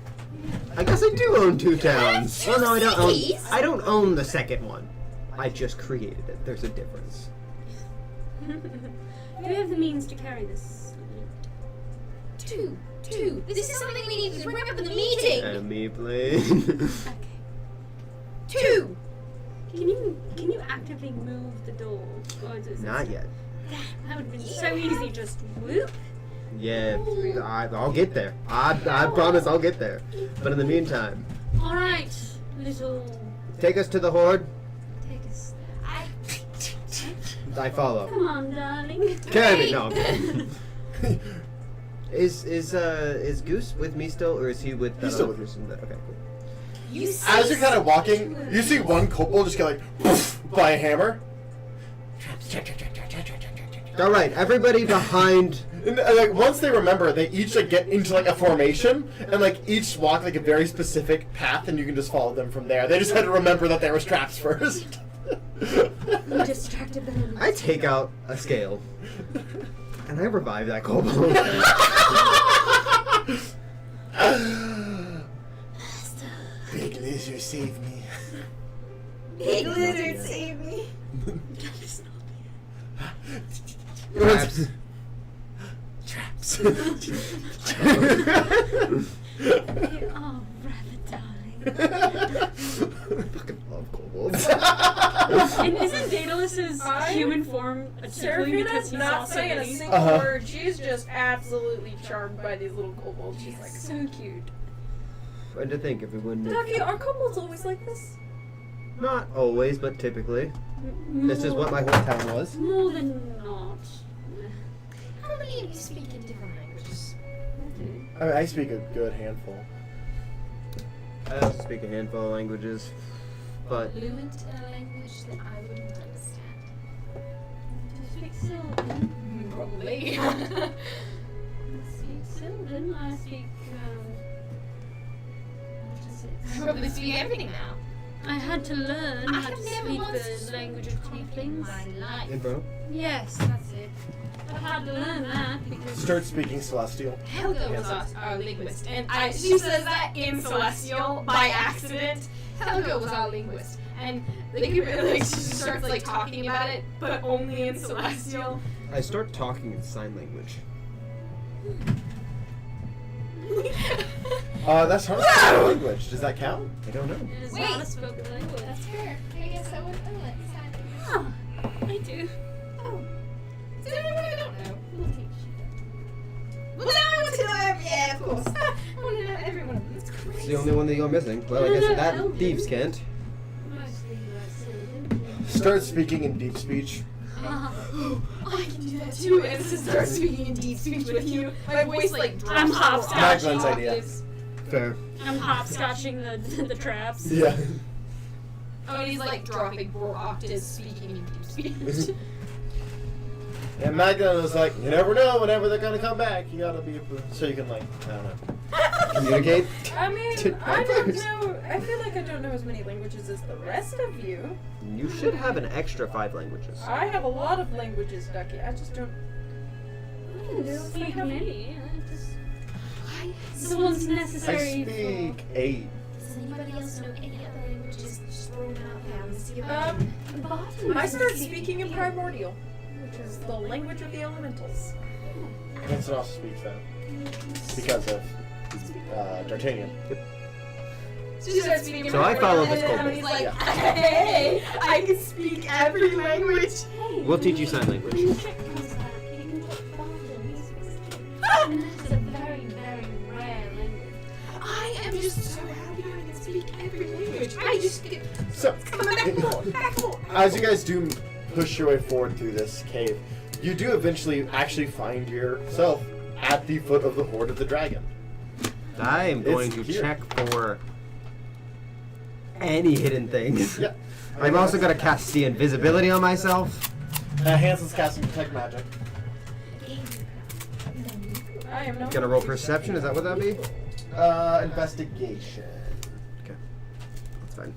I guess I do own 2 towns. two Well, no, I don't own. cities? I don't own the second one. I just created it. There's a difference. Do we have the means to carry this? 2. This is something we need to bring up in the meeting. Enemy plane. Okay. 2. Can you actively move the door? Or is it Not yet. That would have been so easy. Just whoop. Yeah, I'll get there. I promise I'll get there. But in the meantime, All right, little. take us to the horde. Take us. I follow. Come on, darling. Can I? No. Is Goose with me still, or is he with? He's still with you. Okay, cool. As you're kind of walking, you see one kobold just get like poof, by a hammer. All right, everybody behind. And, like once they remember, they each like get into like a formation and like each walk like a very specific path, and you can just follow them from there. They just had to remember that there was traps first. You distracted them. I take out a scale, and I revive that kobold. Big lizard, save me. Big lizard, save me. Traps. Traps. They are rather darling. Fucking love kobolds. And isn't Daedalus's human form a tiefling because Seraphina's he's not also saying a mini? single word. She's just absolutely charmed by these little kobolds. She's like, So cute. Fun to think everyone. Ducky, are kobolds always like this? Not always, but typically. This is what my whole town was. More than not. How many of you speak in different languages? I mean, I speak a good handful. I also speak a handful of languages, but Fluent in a language that I wouldn't understand. Do you speak Sylvan? Probably. I speak Sylvan. I speak. What is it? I probably speak everything now. I had to learn I how to have never speak once the language of tieflings. My life. info. Yes, that's it. I had to learn that because. Start speaking Celestial. Helga was our linguist, and she says that in Celestial by accident. Helga was our linguist, and like, she just starts like talking about it, but only in Celestial. I start talking in sign language. That's not a spoken language. Does that count? I don't know. It is Wait. not a spoken language. That's fair. I guess I would know it. Oh, I do. Oh. Is there anyone I don't know? We'll teach you. Well, then I want to know yeah, of course. I want to know every one of them. It's It's crazy. the only one that you're missing. Well, I guess that thieves can't. Mostly Sylvan. Start speaking in deep speech. Oh, I can do that too. And to start speaking in deep speech with you, my voice like drops. I'm four hopscotching. Maglyn's idea. octaves. Fair. I'm hopscotching the traps. Yeah. Oh, and he's like dropping 4 octaves, speaking in deep speech. And Maglyn was like, you never know whenever they're gonna come back. You gotta be so you can like, I don't know. Communicate. I mean, To I don't others. know. I feel like I don't know as many languages as the rest of you. You should have an extra 5 languages. I have a lot of languages, Ducky. I just don't. I can speak many. It's the ones I necessary speak 8. Does anybody else know any other languages? Just throw them out there. Let's see if I started speaking in Primordial, which is the language of the elementals. Vincent also speaks that because of D'Artagnan. She starts speaking So I follow this and kobold. he's like, hey, I can speak every language. We'll teach you sign language. Trick comes back. You can talk Bardian. And that's a very, very rare language. I am just so happy I can speak every language. I just get So, back more. as you guys do push your way forward through this cave, you do eventually actually find yourself at the foot of the Horde of the Dragon. I am going It's to here. check for any hidden things. Yeah. I'm also going to cast see invisibility on myself. Hansen's casting Detect Magic. I am no. Gonna roll perception, is that what that'd be? Investigation. Okay. That's fine.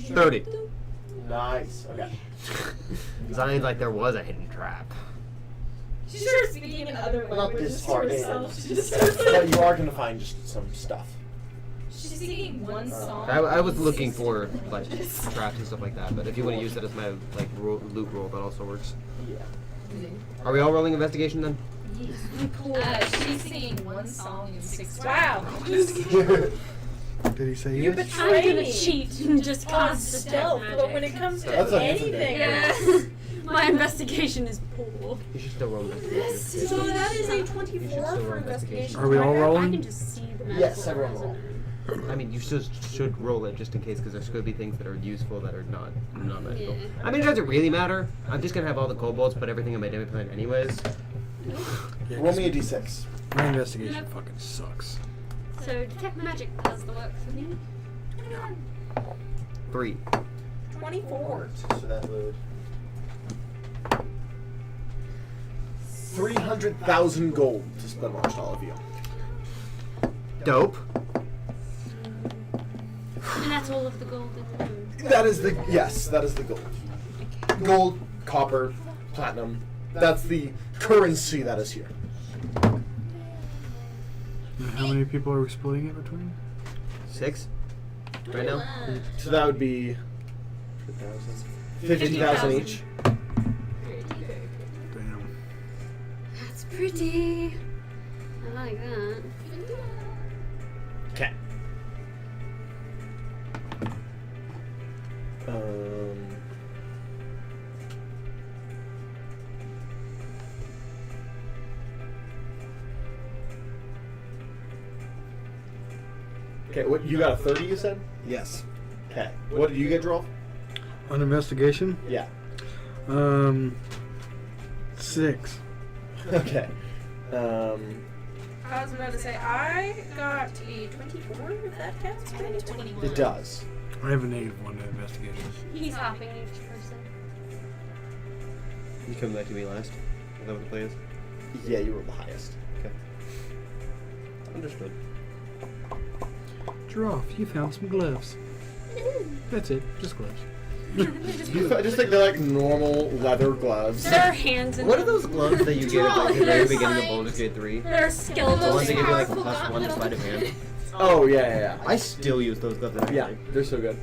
30. Nice. Okay. Sounds like there was a hidden trap. She starts speaking in other Not languages this to far in. herself. She just starts But you are gonna find just some stuff. She's singing one song. I was looking for like traps and stuff like that, but if you want to use it as my like loot roll, that also works. Yeah. Are we all rolling investigation then? She's singing one song in 6 Wow. Did he say You yes? I'm betray gonna me cheat and just on cast stealth, stealth but when it magic. comes to That's a handsome anything, Yes. My investigation is poor. You should still roll investigation. so that is a You should 24 still for roll investigation. Are we all I rolling? can just see the Yes, magical everyone present. roll. I mean, you should roll it just in case, because there's going to be things that are useful that are not magical. Yeah. I mean, it doesn't really matter. I'm just going to have all the kobolds put everything in my demi plan anyways. Yeah, Roll me a d6. My investigation fucking sucks. So detect magic does the work for me. 3. 24. So that would 300,000 gold to spend amongst all of you. Dope. And that's all of the gold in the room. That is the gold. Gold, copper, platinum. That's the currency that is here. And how many people are we splitting it between? 6. Right now. So that would be 50,000 each. Damn. That's pretty. I like that. Okay. Okay, what you got a 30 you said? Yes. Okay. What did you get, Droll? On investigation? Yeah. 6. Okay. I was about to say, I got a 24, if that counts. 21. It does. I have a -1 to investigation. He's hopping each person. You come back to me last. Is that what the play is? Yeah, you were the highest. Okay. Understood. Giraffe, you found some gloves. That's it, just gloves. Just like they're like normal leather gloves. There are hands in What are them. those gloves that you get at like, the very beginning of Baldur's Gate 3? There are The skeletal ones that give you like Powerful +1 to sleight of hand. Oh yeah. I still use those gloves. Yeah, they're so good.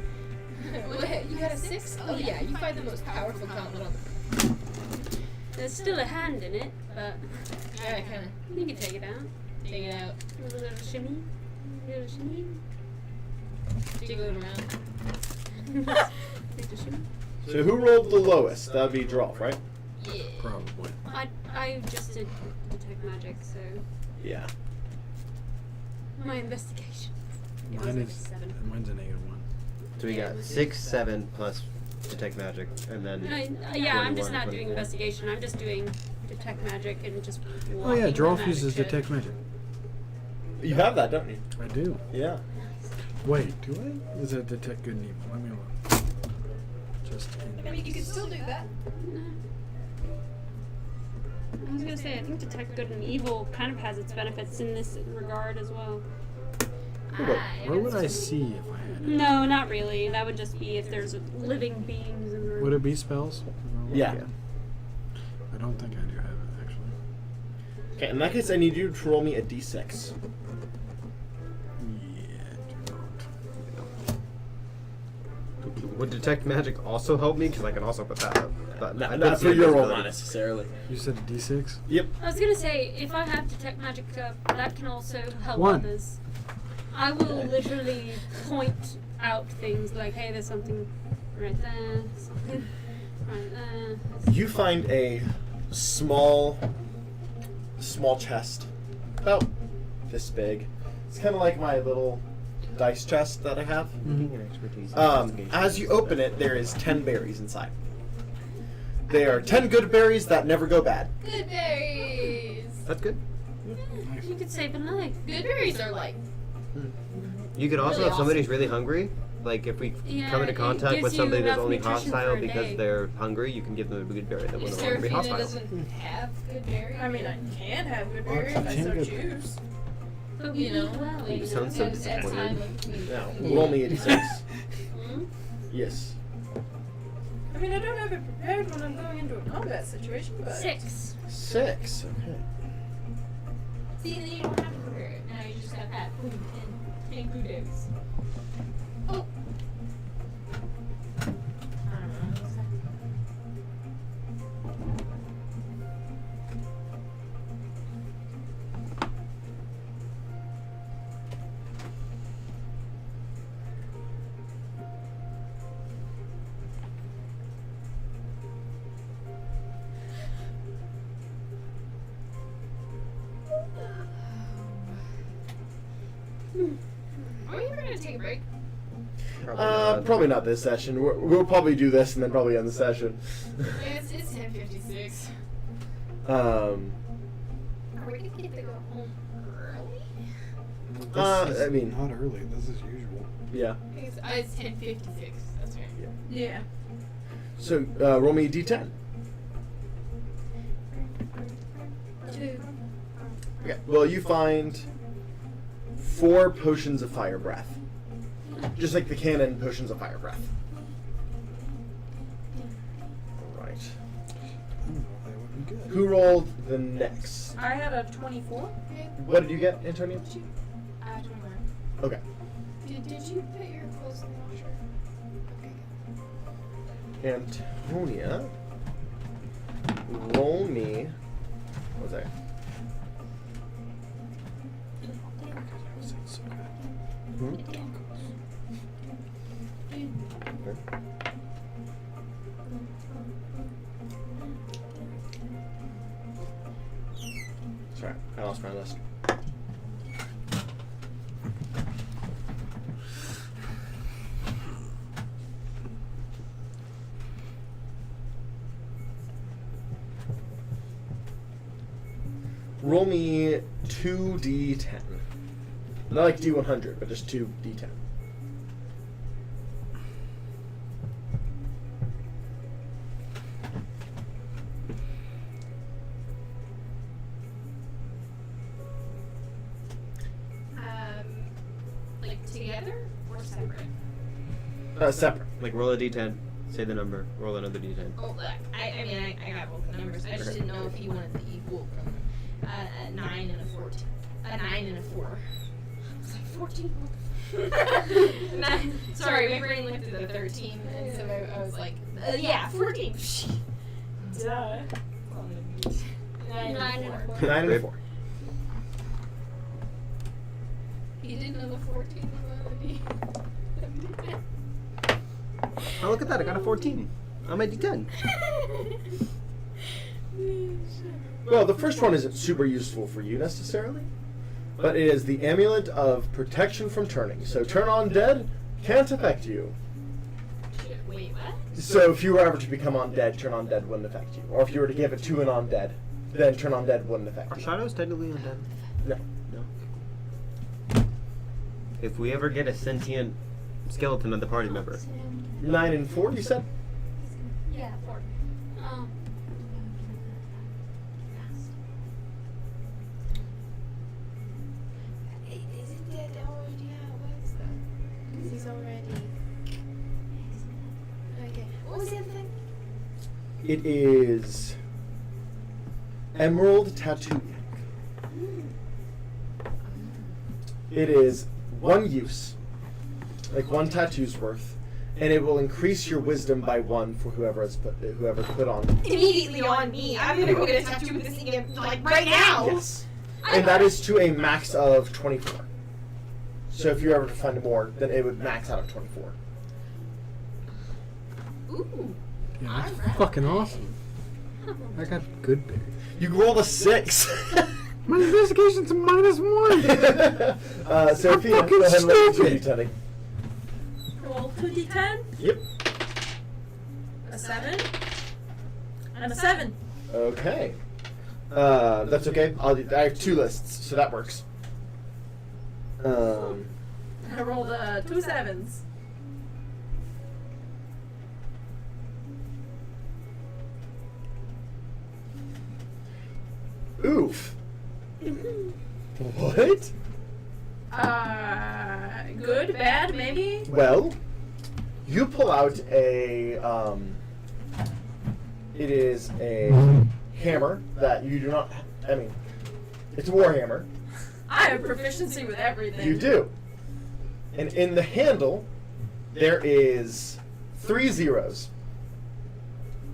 Wait, you got a 6? Oh yeah, you find the most powerful gauntlet on There's still a hand in it, but the... Yeah, kind of you can take it out. take it out, A little shimmy. A little shimmy. jiggle it around. Take the shimmy. So who rolled the lowest? That'd be Droll, right? Yeah. Probably. I just did detect magic, so Yeah. my investigation. It was Mine like is 7. mine's a -1. So we got 6, 7 plus detect magic, and then. Yeah, I'm just 21, not doing 24. investigation. I'm just doing detect magic and just. Oh yeah, walking Giraffe the magic uses shit. detect magic. You have that, don't you? I do. Yeah. Wait, do I? Is it detect good and evil? Let me look. Just I mean, you can still do that. I was gonna say, I think detect good and evil kind of has its benefits in this regard as well. Where would I see if I had it? No, not really. That would just be if there's living beings in the room. Would it be spells? Yeah. I don't think I do have it actually. Okay, in that case, I need you to roll me a d6. Yeah, do not. Would detect magic also help me? Because I can also put that up. But I don't Not see for your roll, invisibility. not necessarily. You said a D6? Yep. I was gonna say, if I have detect magic up, that can also help 1. others. I will literally point out things like, hey, there's something right there, something right there. You find a small chest, about this big. It's kind of like my little dice chest that I have. Your expertise in As investigation. you open it, there is 10 berries inside. They are 10 good berries that never go bad. Good berries. That's good. You could save a life. Good berries are like You could also, Really if somebody's awesome. really hungry, like if we Yeah, come into it contact gives with you somebody that's enough only nutrition hostile for a because day. they're hungry, you can give them a good berry that will no is longer be there food that hostile. doesn't have good berries? I mean, I can have good Oh, berries if I can so get- choose. But You know, well, like, You sound so at time, disappointed. Now, roll me a d6. Hmm? Yes. I mean, I don't have it prepared when I'm going into a combat situation, but 6. 6. Okay. See, then you don't have to prepare it. Now you just have that food and good berries. Oh. I don't know. What's that? Are you to take a break. Probably not this session. We'll probably do this and then probably end the session. It's 10:56. Um. Are we gonna get to go home early? This is I mean- not early. This is usual. Yeah. It's 10:56. That's right. Yeah. So roll me a d10. 2. Okay. Well, you find 4 potions of fire breath. Just like the cannon potions of fire breath. Alright. That would be good. Who rolled the next? I had a 24. What did you get, Antonio? 29. Okay. Did you put your clothes in the washer? Okay. Antonia, roll me. What was that? So good. Hmm? Sorry, I lost my list. Roll me 2d10. Not like d100, but just 2d10. Like together or separate? Separate. Like roll a d10, say the number, roll another d10. Oh, look, I mean, I got both the numbers. I just didn't know if you wanted the equal from a 9 and a 14. A 9 and a 4. I was like, 14? 9. Sorry, my brain went to the 13, and so I was like, yeah, 14. Duh. 9 and a 4. 9 and a 4. You didn't know the 14 was on the D. Oh, look at that, I got a 14 on my d10. Well, the first one isn't super useful for you necessarily, but it is the amulet of protection from turning. So turn on dead can't affect you. Wait, what? So if you were ever to become undead, turn on dead wouldn't affect you. Or if you were to give it to an undead, then turn on dead wouldn't affect Are you. shadows technically undead? No. No. If we ever get a sentient skeleton of the party member, 9 and 4, you said? Yeah, 4. Isn't that already how it works though? Because he's already. Okay. What was the other thing? It is Emerald Tattoo. It is 1 use, like 1 tattoo's worth, and it will increase your wisdom by 1 for whoever's put on. Immediately on me. I'm gonna go get a tattoo with this thing like right now. Yes, and that is to a max of 24. So if you ever to find more, then it would max out of 24. Ooh. Yeah, that's fucking awesome. I got good pick. You rolled a 6. My investigation's a -1. Sophia, fucking go ahead and let me stupid. do d10. Roll 2d10, Yep. a 7, and a 7. Okay. That's okay. I have 2 lists, so that works. I rolled 2 7s. Oof. What? Good, bad, maybe? Well, you pull out a, it is a hammer that you do not, I mean, it's a war hammer. I have proficiency with everything. You do. And in the handle, there is 3 zeros.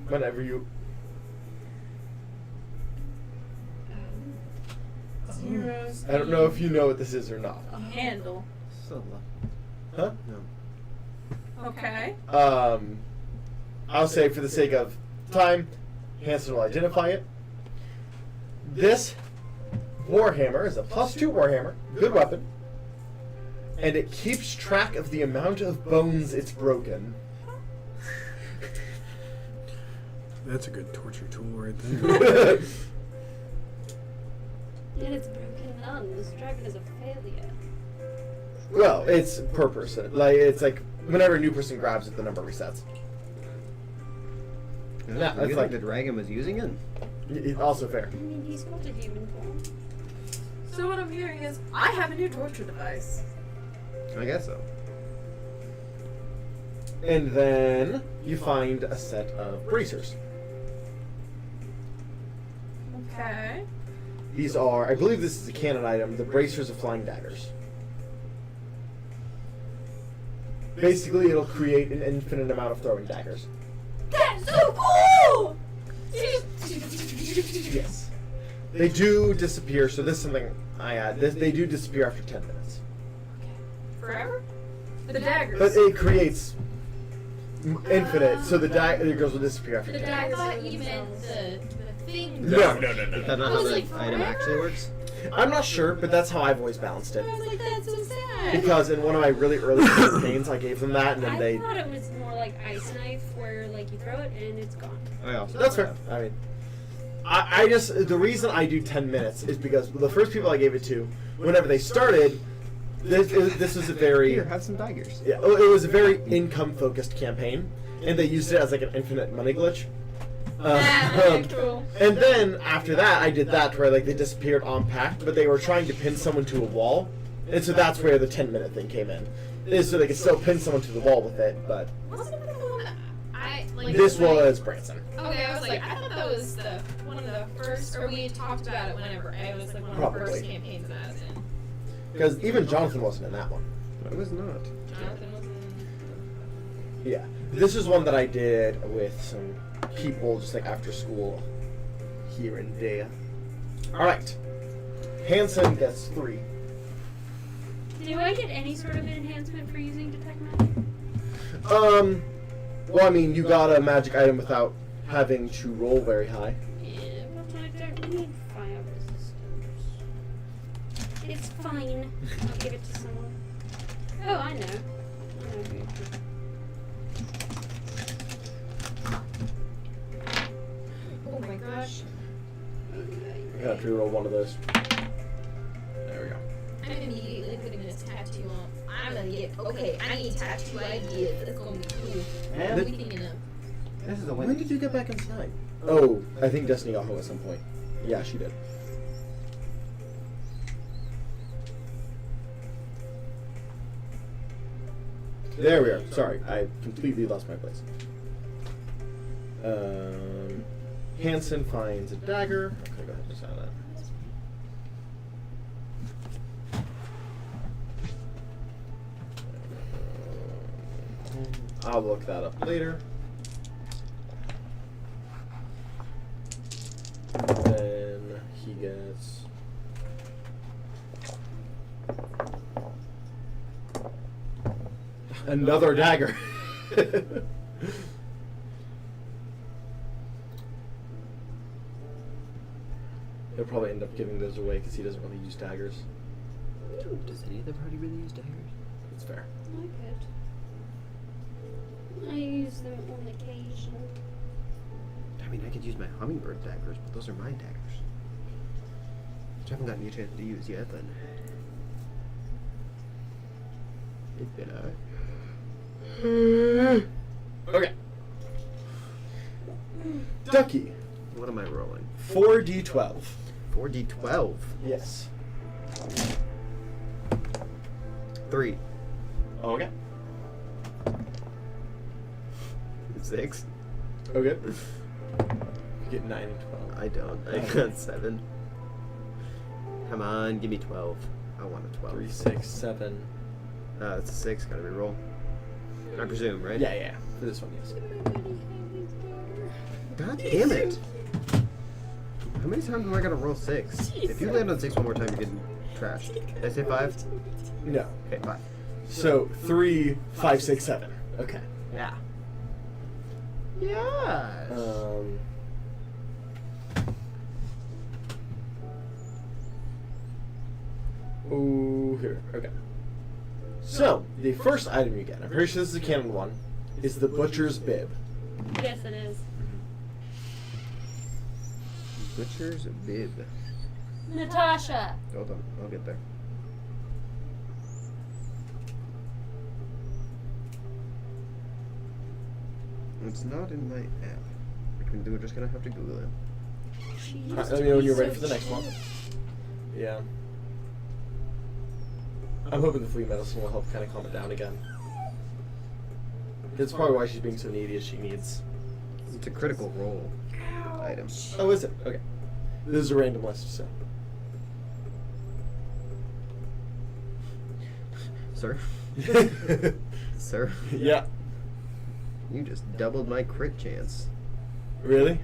Whenever you, Zeros. I don't know if you know what this is or not. A handle. Huh? No. Okay. I'll say for the sake of time, Hanson will identify it. This warhammer is a +2 warhammer, good weapon. and it keeps track of the amount of bones it's broken. That's a good torture tool right there. And it's broken none. This dragon is a failure. Well, it's per person. It's like whenever a new person grabs it, the number resets. Yeah, Yeah, you it's think like the dragon was using it? it's also fair. I mean, he's got a human form. So what I'm hearing is, I have a new torture device. I guess so. And then you find a set of bracers. Okay. These are, I believe this is a canon item, the bracers of flying daggers. Basically, it'll create an infinite amount of throwing daggers. That's so cool! Yes. They do disappear, so this is something I add. They do disappear after 10 minutes. Forever? The daggers. But it creates infinite, so the daggers will disappear after The 10 I minutes. thought you meant the thing. No. Is that not I how was the like, item forever? actually works? I'm not sure, but that's how I've always balanced it. I was like, that's so sad. Because in one of my really early campaigns, I gave them that, and then I they... thought it was more like ice knife, where like you throw it and it's gone. I also That's fair. I mean, I just... The reason I do 10 minutes is because the first people I gave it to, whenever they started, this was a very... Here, have some daggers. Yeah, it was a very income-focused campaign, and they used it as like an infinite money glitch. Cool. And then after that, I did that where like they disappeared on pact, but they were trying to pin someone to a wall, and so that's where the 10-minute thing came in. Is so they could still pin someone to the wall with it, but Wasn't it the one that I like? this like, was Branson. Okay, I was like, I thought that was one of the first, or we had talked about it whenever I was like one of the Probably. first campaigns that I was in. Because even Jonathan wasn't in that one. I was not. Jonathan was in. Yeah, this is one that I did with some people just like after school here and there. All right, Hanson gets 3. Do I get any sort of enhancement for using detect magic? Well, I mean, you got a magic item without having to roll very high. Yeah, but I don't need fire resistance. It's fine. I'll give it to someone. Oh, I know. Oh my gosh. You have to roll one of those. There we go. I'm immediately putting this tattoo on. I'm gonna get okay. I need tattoo ideas. It's gonna be cool. What are we thinking of? This is a When did you get back inside? Oh, I think Destiny got home at some point. Yeah, she did. There we are. Sorry, I completely lost my place. Hanson finds a dagger. Okay, go ahead and sign that. I'll look that up later. Then he gets another dagger. He'll probably end up giving those away because he doesn't really use daggers. Does any of the party really use daggers? It's fair. I could. I use them on occasion. I mean, I could use my hummingbird daggers, but those are my daggers. Which I haven't gotten a chance to use yet, then. Did I? Okay. Ducky, What am I rolling? 4d12. 4d12. Yes. 3. Okay. 6. Okay. You get 9 and 12. I don't. I got 7. Come on, give me 12. I want a 12. 3, 6, 7. It's a 6. Gotta reroll. I presume, right? Yeah. For this one, yes. God damn it! How many times am I gonna roll 6? If you land on 6 one more time, you're getting trashed. Did I say 5? No. Okay, 5. So 3, 5, 6, 7. Okay. Yeah. Yes. Ooh, here. Okay. So, the first item you get, I'm pretty sure this is a canon one, is the Butcher's Bib. Yes, it is. Butcher's Bib. Natasha. Hold on, I'll get there. It's not in my app. We're just gonna have to Google it. Let me know when you're ready for the next one. Yeah. I'm hoping the flea medicine will help kind of calm it down again. That's probably why she's being so needy as she needs. It's a critical role item. Oh, is it? Okay. This is a random list, so. Sir? Sir? Yeah. You just doubled my crit chance. Really?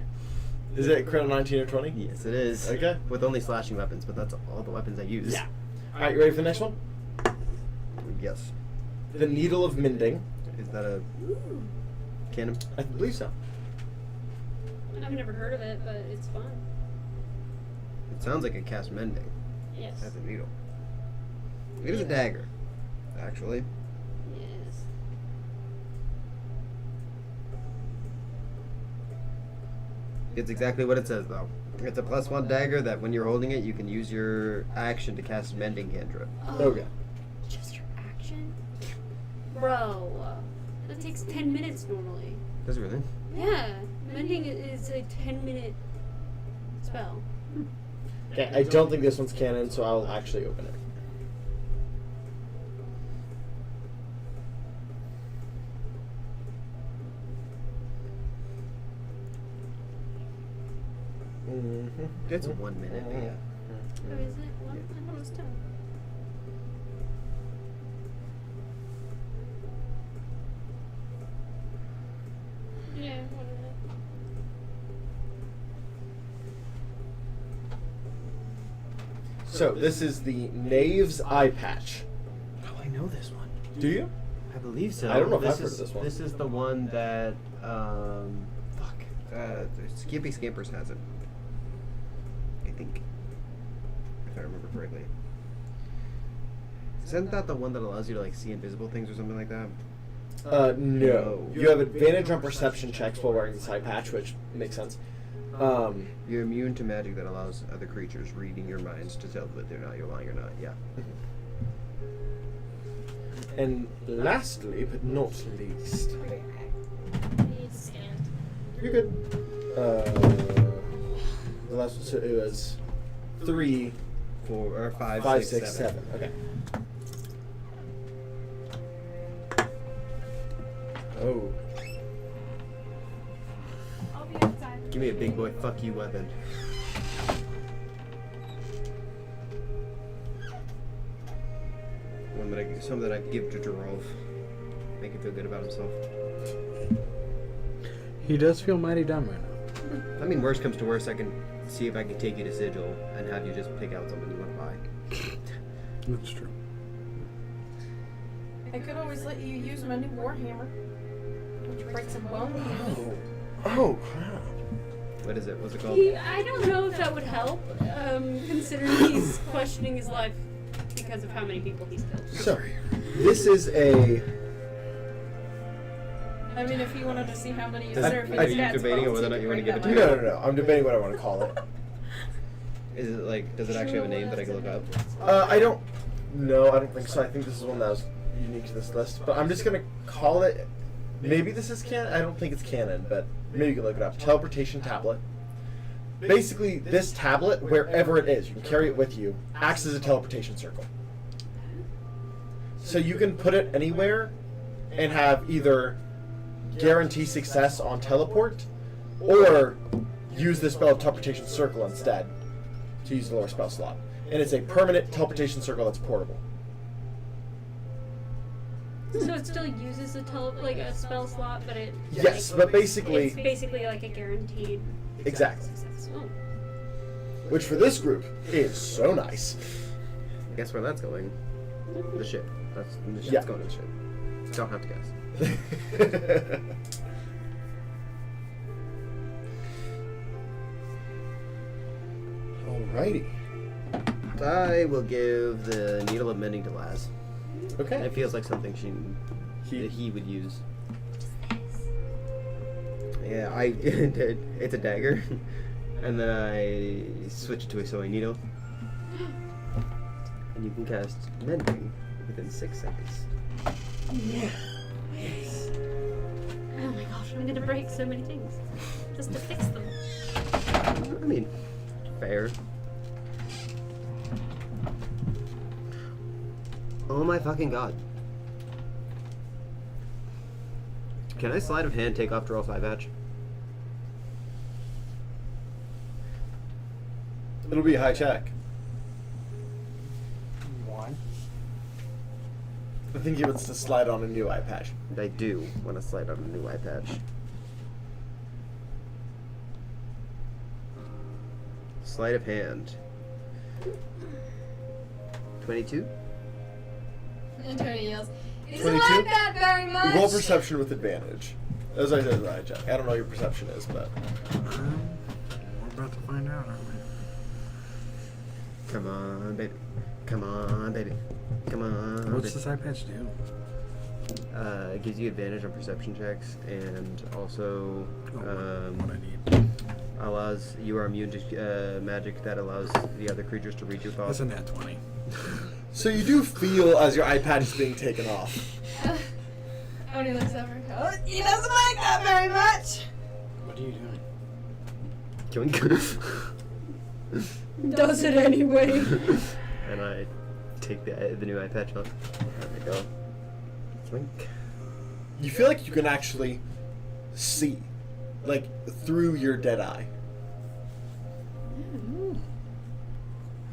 Is it crit on 19 or 20? Yes, it is. Okay. With only slashing weapons, but that's all the weapons I use. Yeah. Alright, you ready for the next one? Yes. The Needle of Mending. Is that a canon? I believe so. I've never heard of it, but it's fun. It sounds like a cast mending. Yes. That's a needle. It is a dagger, actually. Yes. It's exactly what it says, though. It's a +1 dagger that when you're holding it, you can use your action to cast mending cantrip. Okay. Just your action? Bro, that takes 10 minutes normally. Does it really? Yeah, mending is a 10-minute spell. Okay, I don't think this one's canon, so I'll actually open it. Mm-hmm. It's 1 minute, but yeah. Oh, is it? Well, I thought it was 10. Yeah, what is it? So, this is the Knave's Eye Patch. Oh, I know this one. Do you? I believe so. I don't know if this I've heard of is, this one. This is the one that, Skippy Scampers has it. I think. If I remember correctly. Isn't that the one that allows you to, like, see invisible things or something like that? No. You have advantage on perception checks while wearing this eye patch, which makes sense. You're immune to magic that allows other creatures reading your minds to tell that you're lying or not. Yeah. And lastly, but not least, you're good. The last one, so it was 3, 4 or 5, 5, 6, 6, 7. 7. Okay. Oh. I'll be outside. Give me a big boy fuck you weapon. Some that I give to Jarov. Make him feel good about himself. He does feel mighty dumb right now. I mean, worst comes to worst, I can see if I can take you to Sigil and have you just pick out something you want to buy. That's true. I could always let you use my new warhammer. Would you break some bones? Oh, crap. What is it? What's it called? I don't know if that would help, considering he's questioning his life because of how many people he's killed. So, this is a... I mean, if you wanted to see how many you Are deserve, you debating on whether or not you want to give it to me? No. I'm debating what I want to call it. Is it like, does it actually have a name that I can look up? I don't... No, I don't think so. I think this is one that was unique to this list. But I'm just going to call it... Maybe this is canon? I don't think it's canon, but maybe you can look it up. Teleportation tablet. Basically, this tablet, wherever it is, you can carry it with you, acts as a teleportation circle. So you can put it anywhere and have either guarantee success on teleport, or use the spell teleportation circle instead to use the lower spell slot. And it's a permanent teleportation circle that's portable. So it still uses a spell slot, but it Yes, but basically... it's basically like a guaranteed Exactly. success. Oh. Which for this group is so nice. Guess where that's going? The ship. The ship's Yeah. going to the ship. Don't have to guess. Alrighty. I will give the Needle of Mending to Laz. Okay. It feels like something that he would use. Yeah, it's a dagger, and then I switch it to a sewing needle, and you can cast mending within 6 seconds. Yeah. Oh my gosh, I'm gonna break so many things just to fix them. I mean, fair. Oh my fucking god. Can I sleight of hand take off draw 5 edge? It'll be a high check. Why? I think he wants to slide on a new eye patch. I do want to slide on a new eye patch. Sleight of hand. 22? Attorney yells, "Is it 22? like that very much?" Roll perception with advantage. As I said, eye check. I don't know what your perception is, but We're about to find out, aren't we? Come on, baby. Come on, baby. Come on. What's baby. this eye patch do? It gives you advantage on perception checks, and also What I need. allows you are immune to magic that allows the other creatures to read your thoughts. That's a nat 20. so you do feel as your eye patch is being taken off. Oni looks over. Oh, he doesn't like that very much. What are you doing? Does it anyway. And I take the new eye patch off. There we go. Twink. You feel like you can actually see, like, through your dead eye.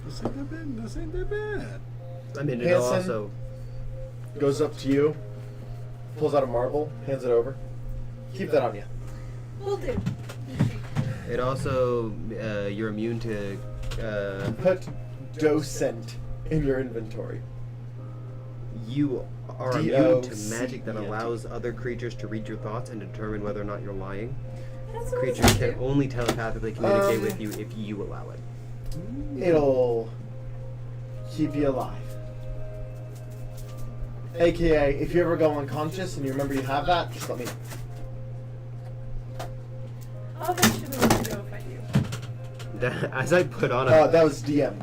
This ain't that bad. This ain't that bad. I mean, it'll Hanson? also. Goes up to you, pulls out a marble, hands it over. Keep that on you. Will do. It also you're immune to. Put docent in your inventory. You are immune to D-O-C-E-N-T. magic that allows other creatures to read your thoughts and determine whether or not you're lying. That's what Creatures I can do. only telepathically communicate with you if you allow it. It'll keep you alive. AKA, if you ever go unconscious and you remember you have that, just let me know. I'll eventually let you know if I do. As I put on That was DM.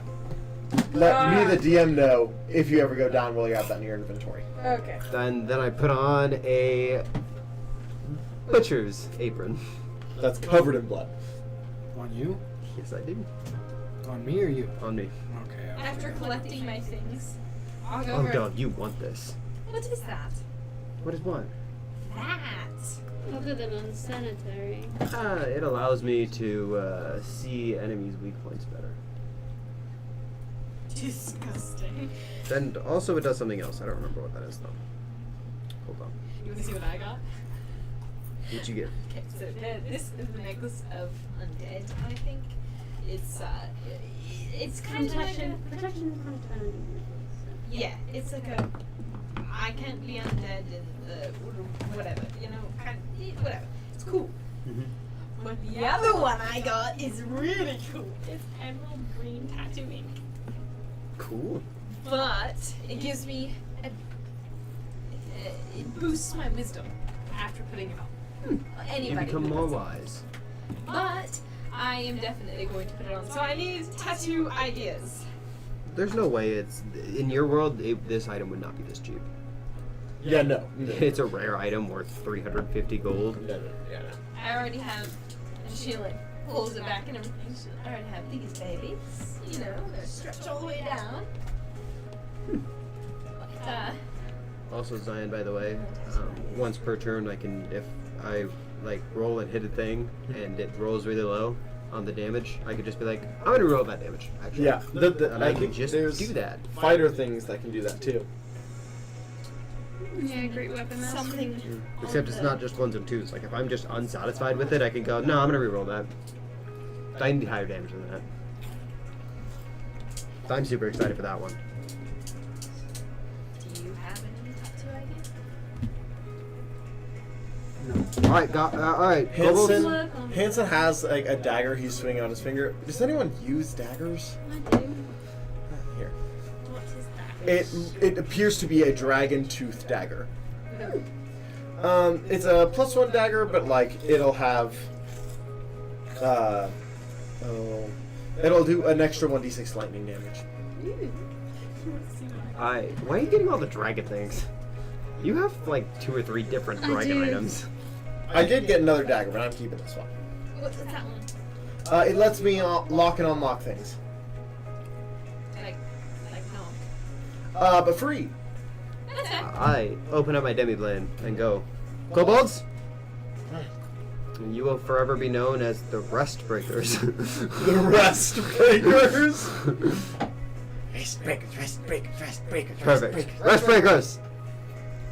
Let me, the DM, know if you ever go down while you have that in your inventory. Okay. then I put on a butcher's apron. That's covered in blood. On you? Yes, I do. On me or you? On me. Okay. After collecting my things, I'll go Oh, over. dog, you want this? What is that? What is what? That. Other than unsanitary. It allows me to see enemies' weak points better. Disgusting. And also it does something else. I don't remember what that is though. Hold on. You want to see what I got? What'd you get? Okay, so this is the necklace of undead. I think it's kind of like a, Protection from eternity. yeah. It's like a I can't be undead and whatever, you know, whatever. It's cool. But the other one I got is really cool. It's emerald green tattooing. Cool. But it gives me it boosts my wisdom after putting it on. You Anybody become who more puts it. wise. But I am definitely going to put it on. So I need tattoo ideas. There's no way it's in your world. This item would not be this cheap. Yeah, no. It's a rare item worth 350 gold. Yeah. I already have, and she like pulls it back and everything. So I already have these babies. You know, they're stretched all the way down. Also, Zion, by the way, once per turn, I can, if I like roll and hit a thing and it rolls really low on the damage, I could just be like, I'm gonna roll that damage. Actually, Yeah, and I can think just there's do that. Fighter things that can do that too. Yeah, great weapon master. Something. Except it's not just ones and twos. Like if I'm just unsatisfied with it, I can go, no, I'm gonna reroll that. I need higher damage than that. So I'm super excited for that one. Do you have any tattoo ideas? All right, all right. Hanson has like a dagger he's swinging on his finger. Does anyone use daggers? I do. Here. What is that? It appears to be a dragon tooth dagger. It's a +1 dagger, but like it'll have it'll do an extra 1d6 lightning damage. Why are you getting all the dragon things? You have like 2 or 3 different dragon items. I did get another dagger, but I'm keeping this one. What's that one? It lets me lock and unlock things. Like no. But free. I open up my demi-blade and go, Kobolds! And you will forever be known as the Rest Breakers. The Rest Breakers? Rest breakers, rest breakers, rest breakers. Perfect. Rest Breakers!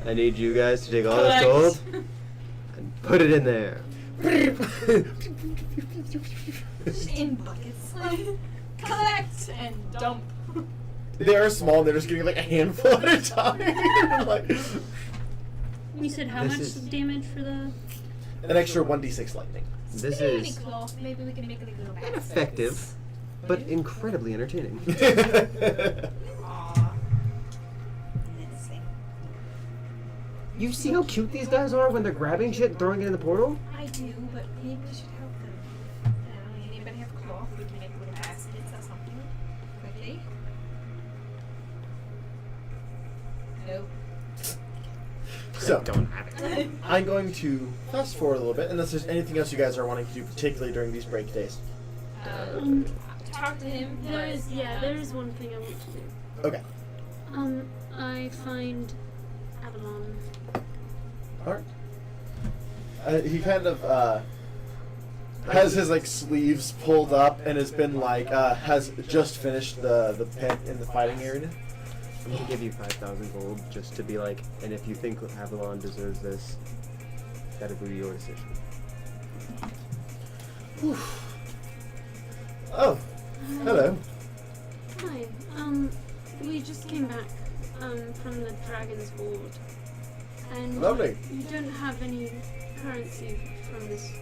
I need you guys to take all this gold and put it in there. Just in buckets. Collect and dump. They are small, and they're just getting like a handful at a time. Like, You said how This much is- damage for the? an extra 1d6 lightning. This Any is cloth, maybe we can make it a little bit effective, but incredibly entertaining. Aw. Menacing. You see how cute these guys are when they're grabbing shit and throwing it in the portal? I do, but maybe we should help them. Anybody have cloth? We can make little baskets or something. Quickly. Nope. So, Don't have it. I'm going to fast forward a little bit, unless there's anything else you guys are wanting to do, particularly during these break days. Talk to him. There is one thing I want to do. Okay. I find Avalon. Alright. He kind of has his like sleeves pulled up and has been like has just finished the pit in the fighting area. I'm gonna give you 5,000 gold just to be like, and if you think Avalon deserves this, that'll be your decision. Oh, hello. Hi. We just came back from the Dragon's Ward, and Lovely. you don't have any currency from this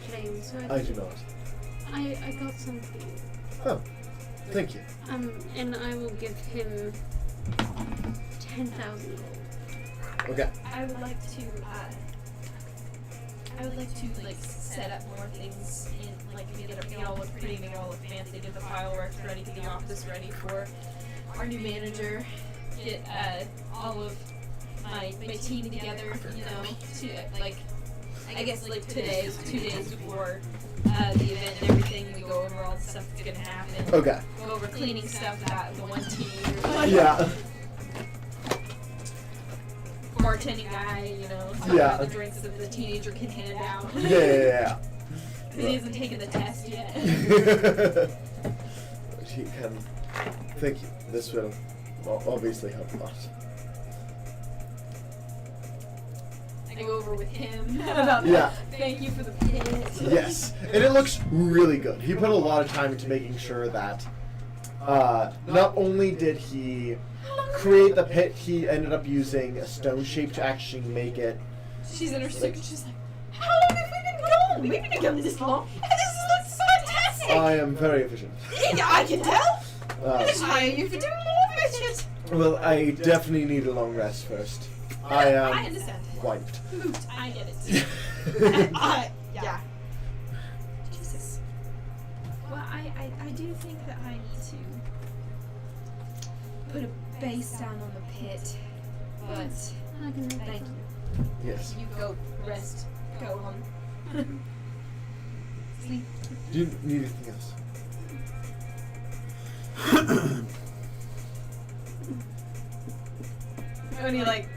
plane, so I do not. I got some for you. Oh, thank you. And I will give him 10,000 gold. Okay. I would like to like set up more things in like make it all look pretty, make it all look fancy, get the fireworks ready, get the office ready for our new manager, get all of my team together, you know, to like I guess like today is 2 days before the event and everything. We go over all the stuff that's gonna happen. Okay. Go over cleaning stuff that the one team. Yeah. Bartending guy, you know, some Yeah. of the drinks that the teenager can hand out. Yeah. Because he hasn't taken the test yet. She can. Thank you. This will obviously help a lot. I go over with him. Yeah. Thank you for the pit. Yes, and it looks really good. He put a lot of time into making sure that not only did he create the pit, he ended up using a stone shape to actually make it. She's in her suit. She's like, How long have we been gone? We've been gone this long. And this looks fantastic. I am very efficient. Yeah, I can tell. Uh, Just hire you for doing more of it. well, I definitely need a long rest first. I am I understand. wiped. Moot. I get it. Yeah. Jesus. Well, I do think that I need to put a base down on the pit. But I can make thank that. you. Yes. You go rest. Go home. Sleep. Do you need anything else? And he like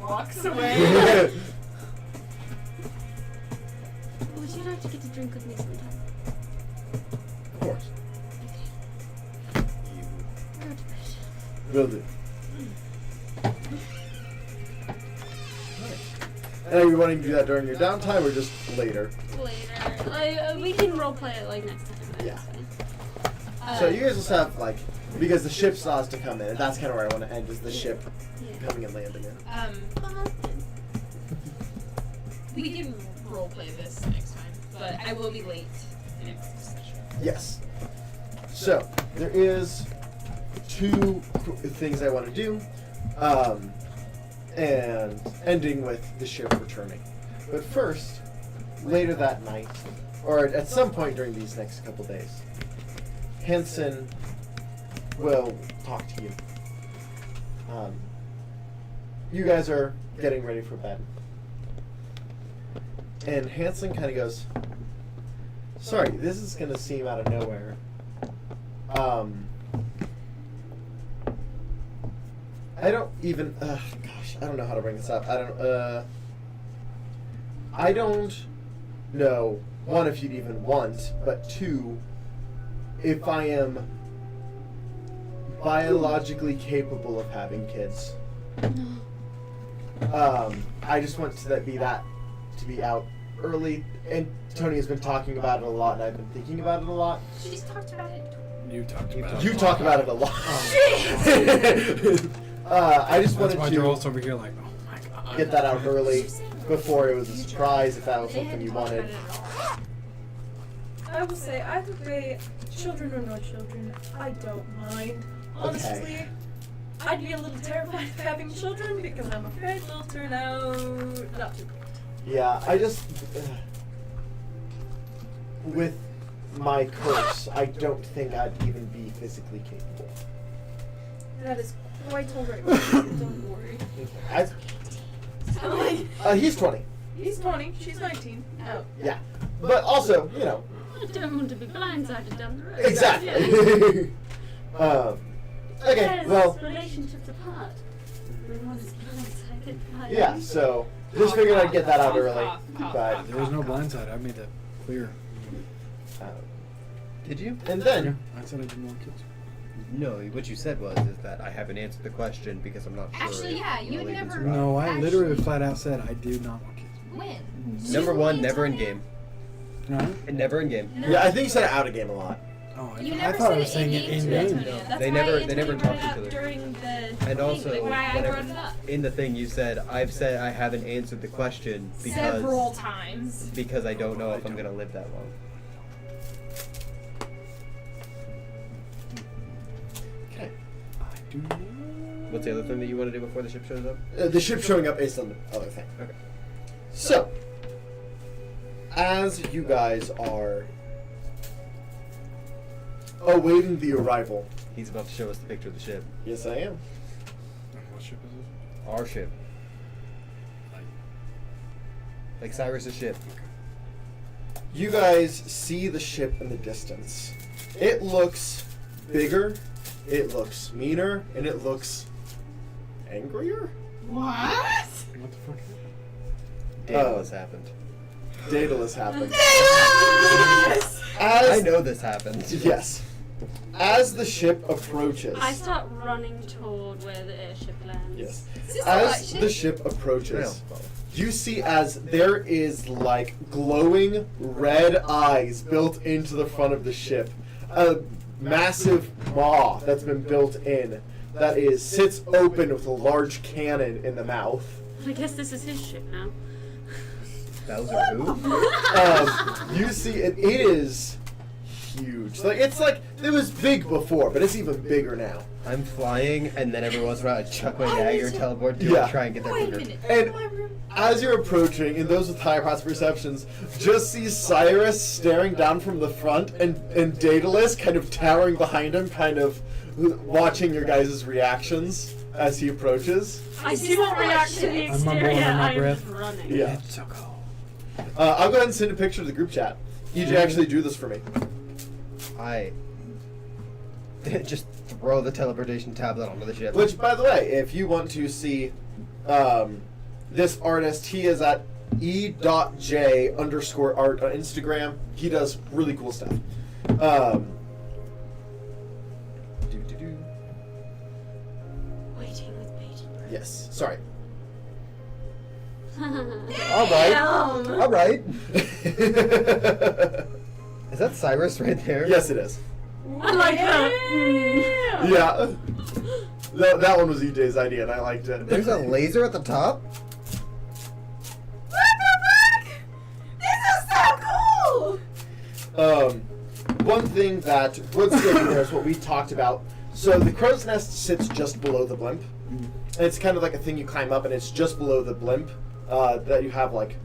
walks away. Would you like to get a drink with me sometime? Of course. Good. Will do. And are you wanting to do that during your downtime or just later? Later. We can roleplay it like next time. Yeah. So you guys just have like, because the ship still has to come in, and that's kind of where I want to end, is the ship coming and landing in. We can roleplay this next time, but I will be late next session. Yes. So there is 2 things I want to do, and ending with the ship returning. But first, later that night, or at some point during these next couple days, Hansen will talk to you. You guys are getting ready for bed. And Hansen kind of goes, sorry, this is going to seem out of nowhere. I don't even, gosh, I don't know how to bring this up. I don't know, 1, if you'd even want, but 2, if I am biologically capable of having kids. I just want to be out early, and Tony has been talking about it a lot, and I've been thinking about it a lot. She's talked about it. You talked about it. You talk about it a lot. I just wanted why to Joel's over here like, oh my god. get that out early before it was a surprise if that was something you wanted. I will say, either way, children or no children, I don't mind. Honestly, I'd be a little terrified of having children because I'm afraid they'll turn out not too great. Yeah, I just with my curse, I don't think I'd even be physically capable. That is quite alright. Don't worry. He's 20. He's 20, she's 19. Oh. Yeah, but also, you know. I don't want to be blindsided down the road. Exactly. Yeah. Okay, well. Relationships apart. Everyone is blindsided by Yeah, so just figured I'd get that out early. But There was no blindside. I made that clear. Did you? and then Yeah, I said I didn't want kids. No, what you said is that I haven't answered the question because I'm not sure. Actually, if yeah, you I'll had even never- survive. No, I literally Actually- flat out said I do not want kids. When? Number one, never in Tell me. game. No? And never in game. No. yeah, I think you said it out of game a lot. Oh, You I never thought I said was it saying it in in game to game. Antonio. That's They why never Antonio talked brought to it each up other. during the And also, thing, why I whenever- brought it up. In the thing you said I haven't answered the question Several times. because I don't know if I'm gonna live that long. Okay. I do not. What's the other thing that you want to do before the ship shows up? The ship showing up is the other thing. Okay. So, as you guys are awaiting the arrival, He's about to show us the picture of the ship. yes, I am. What ship is this? Our ship. Like Cyrus's ship. You guys see the ship in the distance. It looks bigger, it looks meaner, and it looks angrier? What? What the fuck? Daedalus happened. Daedalus happened. I know this happened. Yes. As the ship approaches. I start running toward where the airship lands. Yes. Is this As the the ship approaches, Yeah. you see as there is like glowing red eyes built into the front of the ship. A massive maw that's been built in that sits open with a large cannon in the mouth. I guess this is his ship now. Bowser who? You see it is huge. It's like it was big before, but it's even bigger now. I'm flying, and then every once in a while I chuck my dagger and teleport to Yeah. try and get that Wait a booger. minute. And as you're approaching, and those with higher passive perceptions, just see Cyrus staring down from the front, and Daedalus kind of towering behind him, kind of watching your guys' reactions as he approaches. I do not react to the I'm mumbling exterior, under my I'm breath. running. Yeah. It's so cold. I'll go ahead and send a picture to the group chat. EJ actually drew this for me. I just throw the teleportation tablet onto the ship. Which, by the way, if you want to see this artist, he is at e.j_art on Instagram. He does really cool stuff. Waiting with bated breath. Yes. Sorry. All right. All right. Is that Cyrus right there? Yes, it is. I like that. Yeah. That one was EJ's idea, and I liked it. There's a laser at the top? What the fuck? This is so cool! One thing that would still be there is what we talked about So the crow's nest sits just below the blimp. And it's kind of like a thing you climb up, and it's just below the blimp that you have like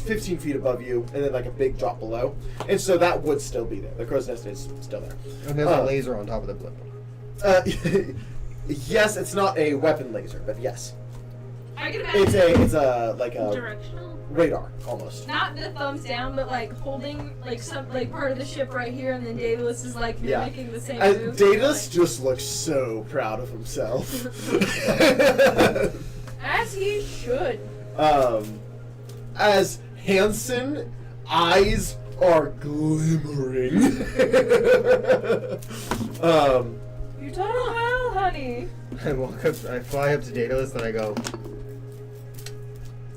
15 feet above you, and then like a big drop below. And so that would still be there. The crow's nest is still there. And there's a laser on top of the blimp. Yes, it's not a weapon laser, but yes. I can imagine. It's a like a Directional. radar almost. Not the thumbs down, but like holding like some like part of the ship right here, and then Daedalus is like Yeah. mimicking the same And move. Daedalus just looks so proud of himself. As he should. As Hansen eyes are glimmering. You're doing well, honey. I walk up, I fly up to Daedalus, and I go,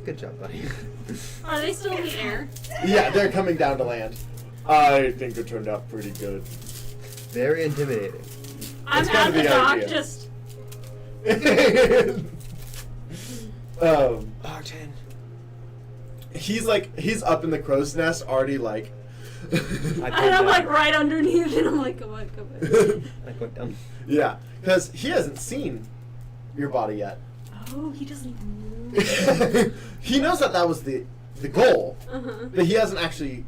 "Good job, buddy." Are they still in the air? Yeah, they're coming down to land. I think it turned out pretty good. Very intimidating. I'm It's gotta at be the the dock, idea. just Barton. He's up in the crow's nest already like and I'm like right underneath, and I'm like, come on. I put down. Yeah, because he hasn't seen your body yet. Oh, he doesn't even know. He knows that was the goal, Uh-huh. but he hasn't actually.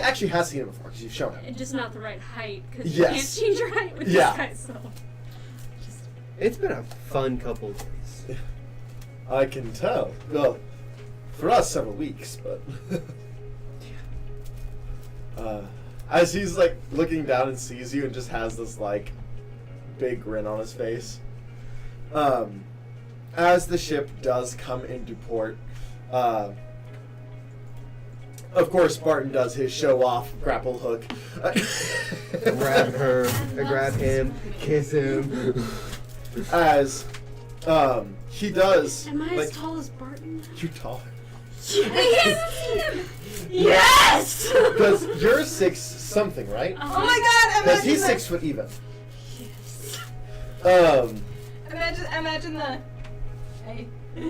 Actually has seen it before because you've shown him. And just not the right height, because Yes. you can't change your height with Yeah. this guy, so. It's been a fun couple days. I can tell. Well, for us, several weeks, but. As he's like looking down and sees you and just has this like big grin on his face. As the ship does come into port, of course Barton does his show off grapple hook. Grab her, I grab him, kiss him. As he does. Am I like, as tall as Barton? You're taller. Yes! Because you're 6 something, right? Oh my god, Because imagine he's the, 6 foot even. Imagine the Hey. And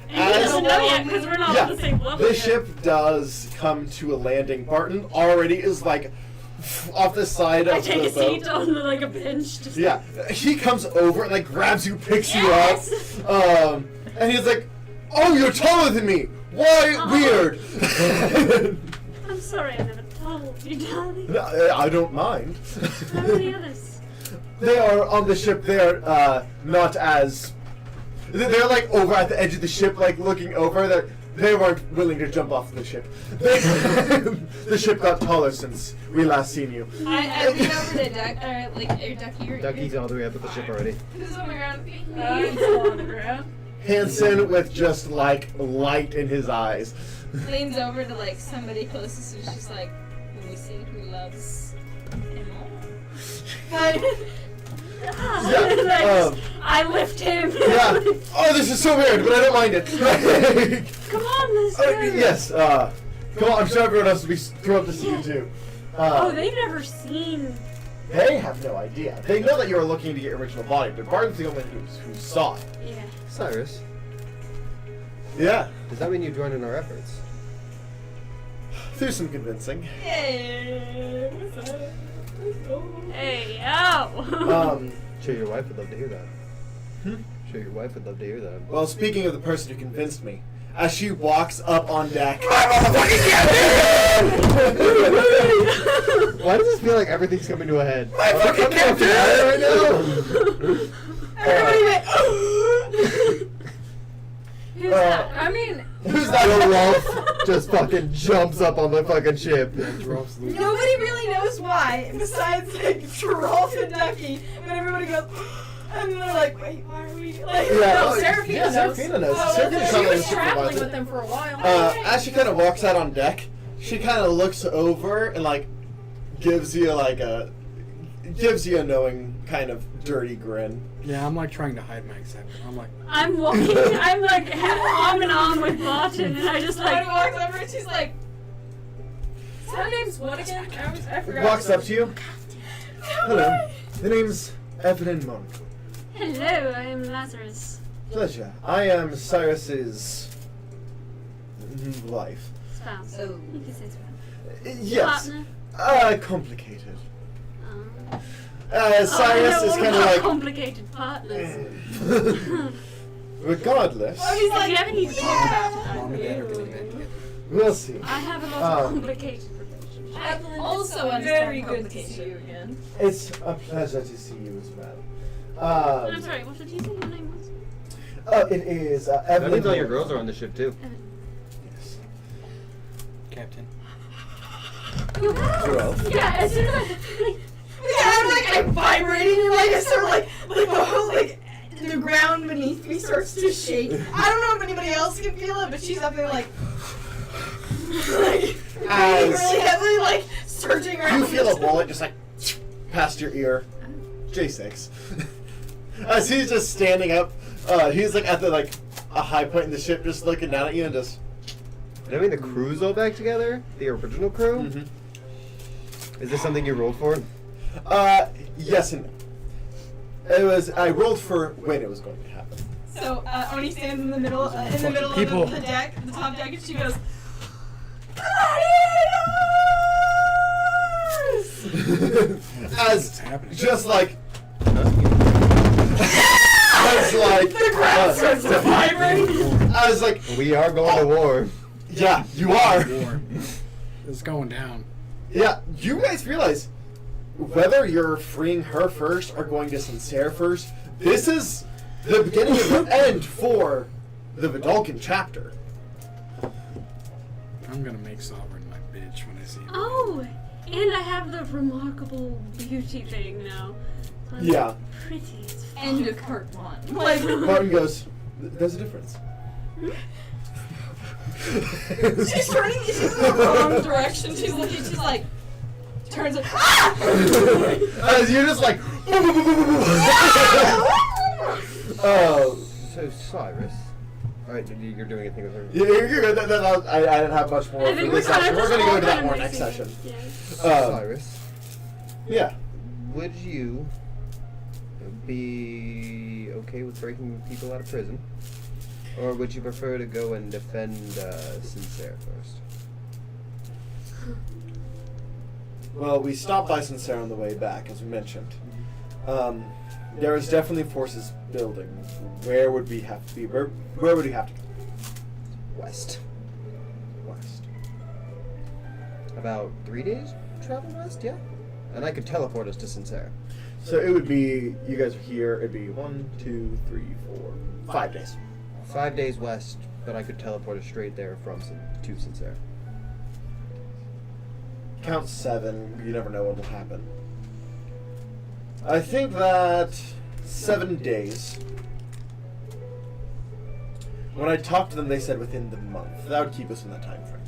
he doesn't know yet, because we're not yeah, on the same level the yet. ship does come to a landing. Barton already is like off the side I of take the a seat boat. on like a bench. Just Yeah, he comes over and like grabs you, picks Yes! you up, and he's like, "Oh, you're taller than me. Why weird?" I'm sorry, I never told you, darling. No, I don't mind. How are the others? They are on the ship. They are not as. They're like over at the edge of the ship, like looking over. They weren't willing to jump off the ship. The ship got taller since we last seen you. I lean over to Duck, or Ducky, or Ducky's all the way up at the ship already. who's on the ground? I'm still on the ground. Hansen with just like light in his eyes. Leans over to like somebody closest who's just like, let me see who loves him more. Yeah. I lift him. Yeah. Oh, this is so weird, but I don't mind it. Come on, let's go. Yes. Come on. I'm sure everyone else will be thrilled to see you too. Oh, they've never seen. They have no idea. They know that you are looking to get your original body, but Barton's the only one who saw it. Yeah. Cyrus, Yeah. does that mean you join in our efforts? Through some convincing. Hey, what's up? Hey, yo. Sure, your wife would love to hear that. Hmm? Sure, your wife would love to hear that. Well, speaking of the person who convinced me, as she walks up on deck. Why does this feel like everything's coming to a head? My fucking captain! Right now. Who's that? I mean, Who's The that? wolf just fucking jumps up on the fucking ship. Drops the nobody really knows why, besides like Rolf and Ducky, but everybody goes, and they're like, wait, why are we like? Yeah, no, oh, Seraphina yeah, knows. Seraphina knows. Oh, Seraphina's she not was like a traveling supervisor. with them for a while. As she kind of walks out on deck, she kind of looks over and like gives you a knowing kind of dirty grin. Yeah, I'm like trying to hide my excitement. I'm like, I'm walking. I'm like arm in arm with Barton, and I just Somebody like. walks over and she's like, her name's what again? I forgot. Walks up to you. Hello, the name's Evelyn Monk. Hello, I am Lazarus. Pleasure. I am Cyrus's wife. Spouse. Oh. You can say spouse. Yes. Partner. Complicated. Cyrus is kind of like. complicated partners. Regardless, He's like, you haven't even talked about Mom and Dad are getting married. we'll see. I have a lot of complicated relationships. Evelyn Also is understand very good to see complication. you again. It's a pleasure to see you as well. I'm sorry, what did you say your name was? It is That Evelyn. means all your girls are on the ship too. Yes. Captain. Well, Yeah, as soon as I'm vibrating and I start the whole the ground beneath me starts to shake. I don't know if anybody else can feel it, but she's definitely As really heavily surging around. you feel a bullet just past your ear. J6. As he's just standing up, he's at the a high point in the ship, just looking down at you and just. I mean, the crew's all back together. The original crew. Mhm. Is this something you rolled for? Yes and no. I rolled for when it was going to happen. So Oni stands in the middle of People. the deck, the top deck, and she goes, As happening? just as the ground starts to vibrate. as We are going to war. yeah, you are. War. It's going down. Yeah, you guys realize whether you're freeing her first or going to Sincere first, this is the beginning of the end for the Vidalcan chapter. I'm gonna make Sovereign my bitch when I see him. Oh, and I have the remarkable beauty thing now. So I'm Yeah. Pretty as fuck. End of part 1. Martin goes, there's a difference. She's turning in the wrong direction. She's looking, turns it. As you're just So Cyrus. Alright, you're doing anything with her? you're good. I didn't have much more I for think this we're kind session. of We're going to go into that all more kind of next session. Yeah. Cyrus, Yeah. would you be okay with breaking people out of prison? Or would you prefer to go and defend Sincere first? Well, we stopped by Sincere on the way back, as we mentioned. There is definitely forces building. Where would we have to be? Where would we have to go? West. West. About 3 days travel west, yeah? And I could teleport us to Sincere. So it would be, you guys are here, it'd be 1, 2, 3, 4, 5 days. 5 days west, but I could teleport us straight there from to Sincere. Count 7, you never know what will happen. I think that 7 days. When I talked to them, they said within the month. That would keep us in that time frame.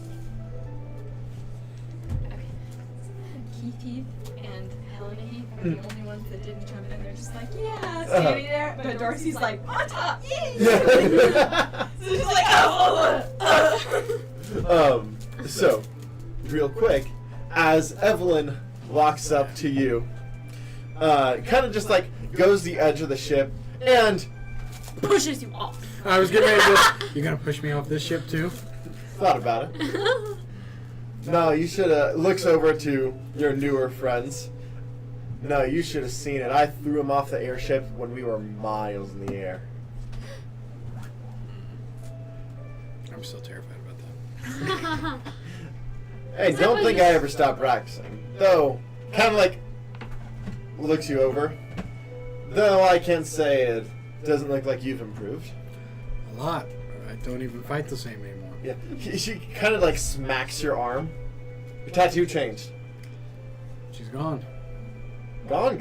Keith and Helene are the only ones that didn't jump in. They're just yeah, standing there. But Darcy's on top. Yeah. So she's oh. So, real quick, as Evelyn walks up to you, kind of just goes the edge of the ship and Pushes you off. I was getting ready to. You're gonna push me off this ship too? thought about it. No, you should have. Looks over to your newer friends. No, you should have seen it. I threw him off the airship when we were miles in the air. I'm still terrified about that. Hey, Is that don't what think you- I ever stopped practicing. Though, kind of looks you over. Though I can't say it doesn't look like you've improved. A lot. I don't even fight the same anymore. Yeah, she kind of smacks your arm. Your tattoo changed. She's gone. Gone.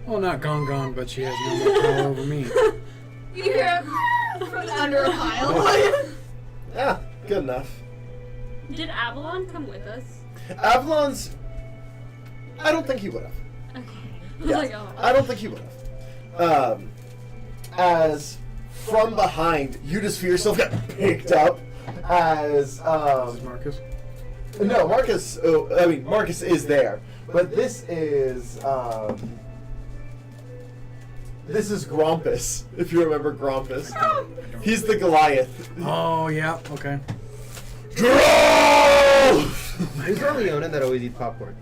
Well, not gone, but she has no more power over me. You hear from under a pile. Yeah, good enough. Did Avalon come with us? Avalon's. I don't think he would have. Okay. I Yeah, was oh. I don't think he would have. As from behind, you just feel yourself get picked up. As This is Marcus. no, Marcus. Marcus is there, but this is Grompus. If you remember Grompus, he's the Goliath. Oh yeah. Okay. Who's the Leonin that always eats popcorn?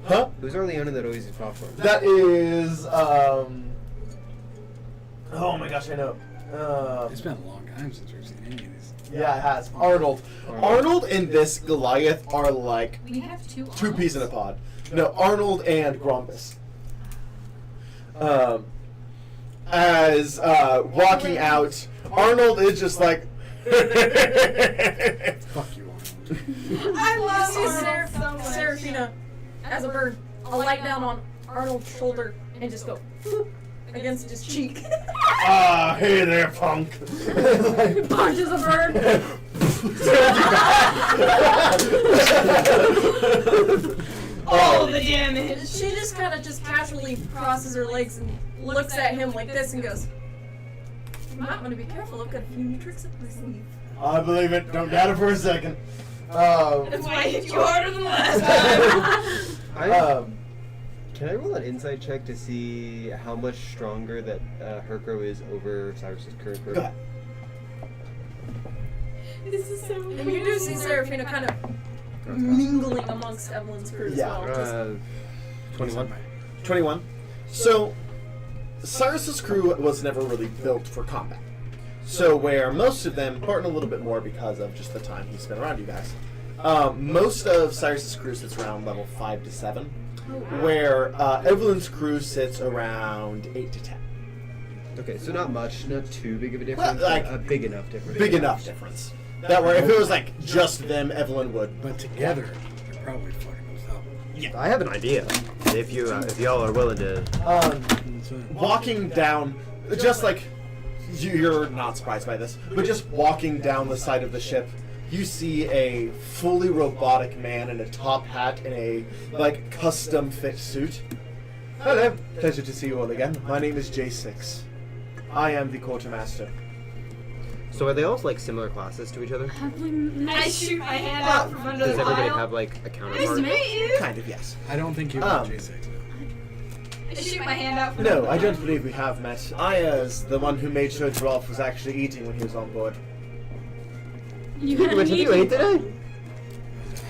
Huh? Who's our Leona that always eats popcorn? That is, oh my gosh, I know. It's been a long time since we've seen any of these. Yeah, it has. Arnold. Arnold and this Goliath are like We have two. two peas in a pod. No, Arnold and Grombus. As walking out, Arnold is just like. Fuck you, Arnold. I love Arnold so much. Seraphina as a bird. I'll light down on Arnold's shoulder and just go whoop, against his cheek. Ah, hey there, punk. Punches a bird. Oh, the damage. She just kind of just casually crosses her legs and looks at him like this and goes, "You might want to be careful. I've got a few new tricks up my sleeve." I believe it. Don't doubt it for a second. That's why I hit you harder than last time. Can I roll an insight check to see how much stronger that her crow is over Cyrus's current crow? Go ahead. This is so And you do see Seraphina kind of mingling amongst Evelyn's crew as Yeah. well. Just 21. 21. So, Cyrus's crew was never really built for combat. So, where most of them, Barton a little bit more because of just the time he spent around you guys, most of Cyrus's crew sits around level 5 to 7, where Evelyn's crew sits around 8 to 10. Okay, so not much, not too big of a difference, Well, like, but a big enough difference. Big enough difference. That where if it was like just them, Evelyn would. But together, they're probably fucking us up. I have an idea. If you if y'all are willing to. Walking down, just like you're not surprised by this, but just walking down the side of the ship, you see a fully robotic man in a top hat and a like custom fit suit. Hello, pleasure to see you all again. My name is J6. I am the quartermaster. So are they all like similar classes to each other? I shoot my hand out from under Does the everybody pile. have like a Nice to counterpart? meet you. Kind of, yes. I don't think you Um, have J6. I shoot my hand out from No, I don't believe we have met. I is the one who made sure Rolf was actually eating when he was on board. What did you eat today?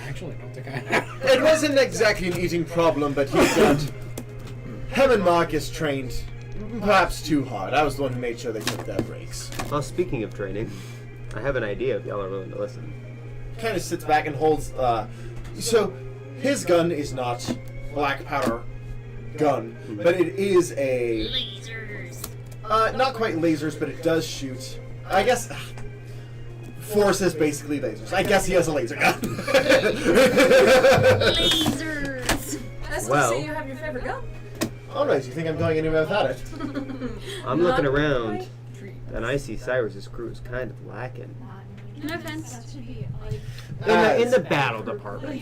Actually, I don't think I have. It wasn't exactly an eating problem, but he got. Him and Marcus trained perhaps too hard. I was the one who made sure they took their breaks. Well, speaking of training, I have an idea if y'all are willing to listen. Kind of sits back and holds. So, his gun is not black powder gun, but it is a. Lasers. Not quite lasers, but it does shoot. I guess. Force is basically lasers. I guess he has a laser gun. Lasers. That's Well. to say you have your favorite gun. Alright, you think I'm going anywhere without it? I'm looking around, and I see Cyrus's crew is kind of lacking. No offense. In the battle department.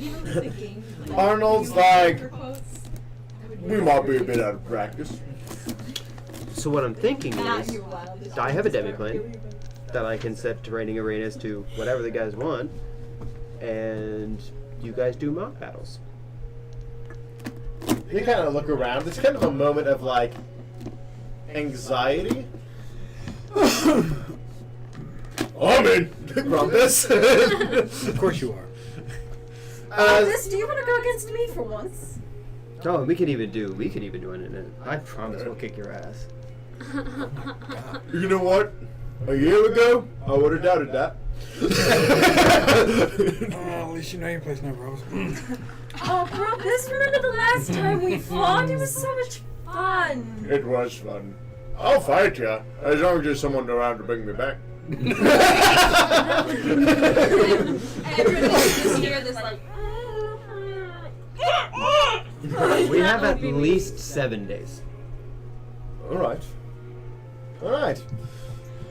Arnold's like, we might be a bit out of practice. So what I'm thinking is, I have a demiplane that I can set terraining arenas to whatever the guys want, and you guys do mock battles. You kind of look around. It's kind of a moment of like anxiety. I'm in. Grumpus. Of course you are. This, do you want to go against me for once? Oh, we could even do it. I promise we'll kick your ass. You know what? A year ago, I would have doubted that. At least you know your place now, bros. Oh, Grumpus, remember the last time we fought? It was so much fun. It was fun. I'll fight you, as long as there's someone around to bring me back. Everybody just hear this like. We have at least 7 days. Alright. Alright.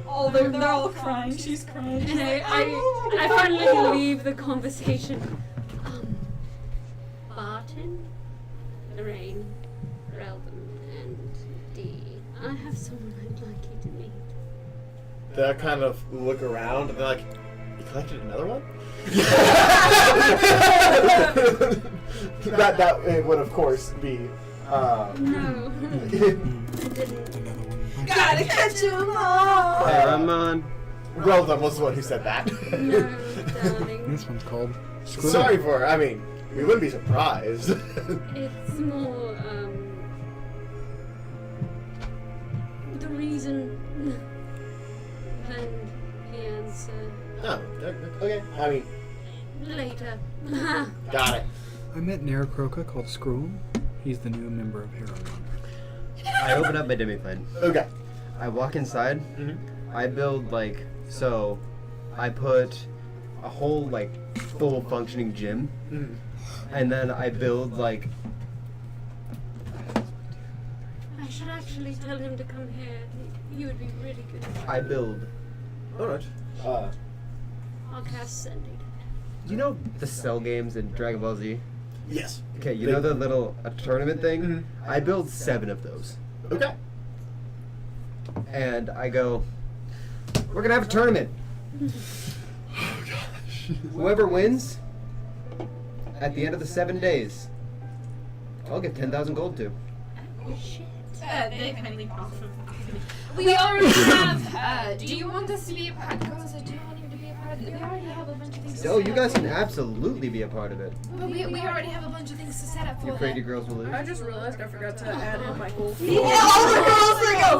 Oh, they're all crying. She's crying. And I finally leave the conversation. Barton, Lorraine, Relden, and Dee. I have someone I'd like you to meet. They kind of look around and they're like, you collected another one? that it would of course be No, I didn't. Another one. Gotta catch 'em all. Come on. Relden was the one who said that. No, darling. This one's called Squirrel. Sorry for, I mean, We wouldn't be surprised. It's more, the reason than the answer. Oh, okay. I mean, Later. got it. I met an Aarakocra called Screw. He's the new member of Renond. I open up my demi-plane. Okay. I walk inside. Mhm. I build so I put a whole full functioning gym, Mhm. and then I build I should actually tell him to come here. He would be really good. I build. Alright. I'll cast Sending. You know the cell games in Dragon Ball Z? Yes. Okay, you know the little tournament thing? Mhm. I build 7 of those. Okay. And I go, we're gonna have a tournament. Oh gosh. Whoever wins, at the end of the 7 days, I'll give 10,000 gold to. Oh shit. They kindly offer. We already have. Do you want us to be a part? Girls, do you want him to be a part of it? We already have a bunch of things. Oh, you guys can absolutely be a part of it. But we already have a bunch of things to set up for You afraid them. your girls will lose? I just realized I forgot to add in my gold. Yeah, all the girls they go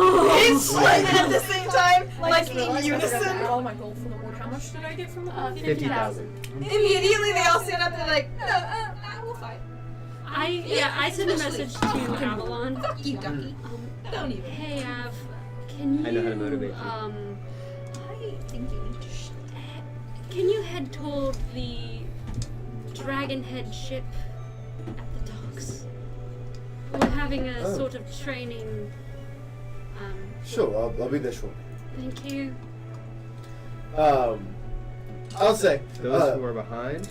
inflated at the same time, like in I forgot to unison. add all my gold from the board. How much did I get from the board? 50,000. Immediately they all stand up and like, We'll fight. I sent a message to Avalon. Fuck you, Ducky. Don't even. Hey, Av, can you? I know how to motivate you. I think you need to. Can you head toward the Dragonhead ship at the docks? We're having a Oh. sort of training. Sure, I'll be there shortly. Thank you. I'll say. Those who are behind,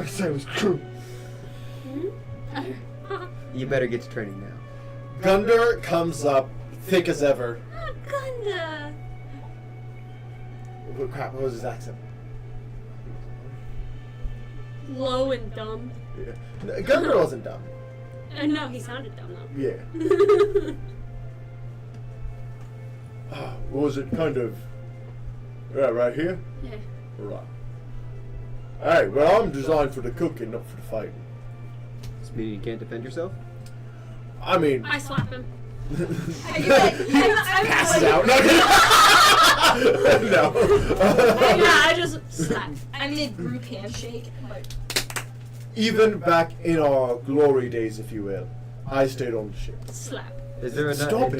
Say it was true. you better get to training now. Gunder comes up, thick as ever. Gunda! What crap? What was his accent? Low and dumb. Yeah. Gunder wasn't dumb. No, he sounded dumb though. Yeah. What was it? Kind of. Yeah, right here. Yeah. Right. Hey, well, I'm designed for the cooking, not for the fighting. Does this mean you can't defend yourself? I mean, I slap him. passes out. No. Yeah, I just slap. I mid group handshake. Like, Even back in our glory days, if you will, I stayed on the ship. Slap. Is there Stop it.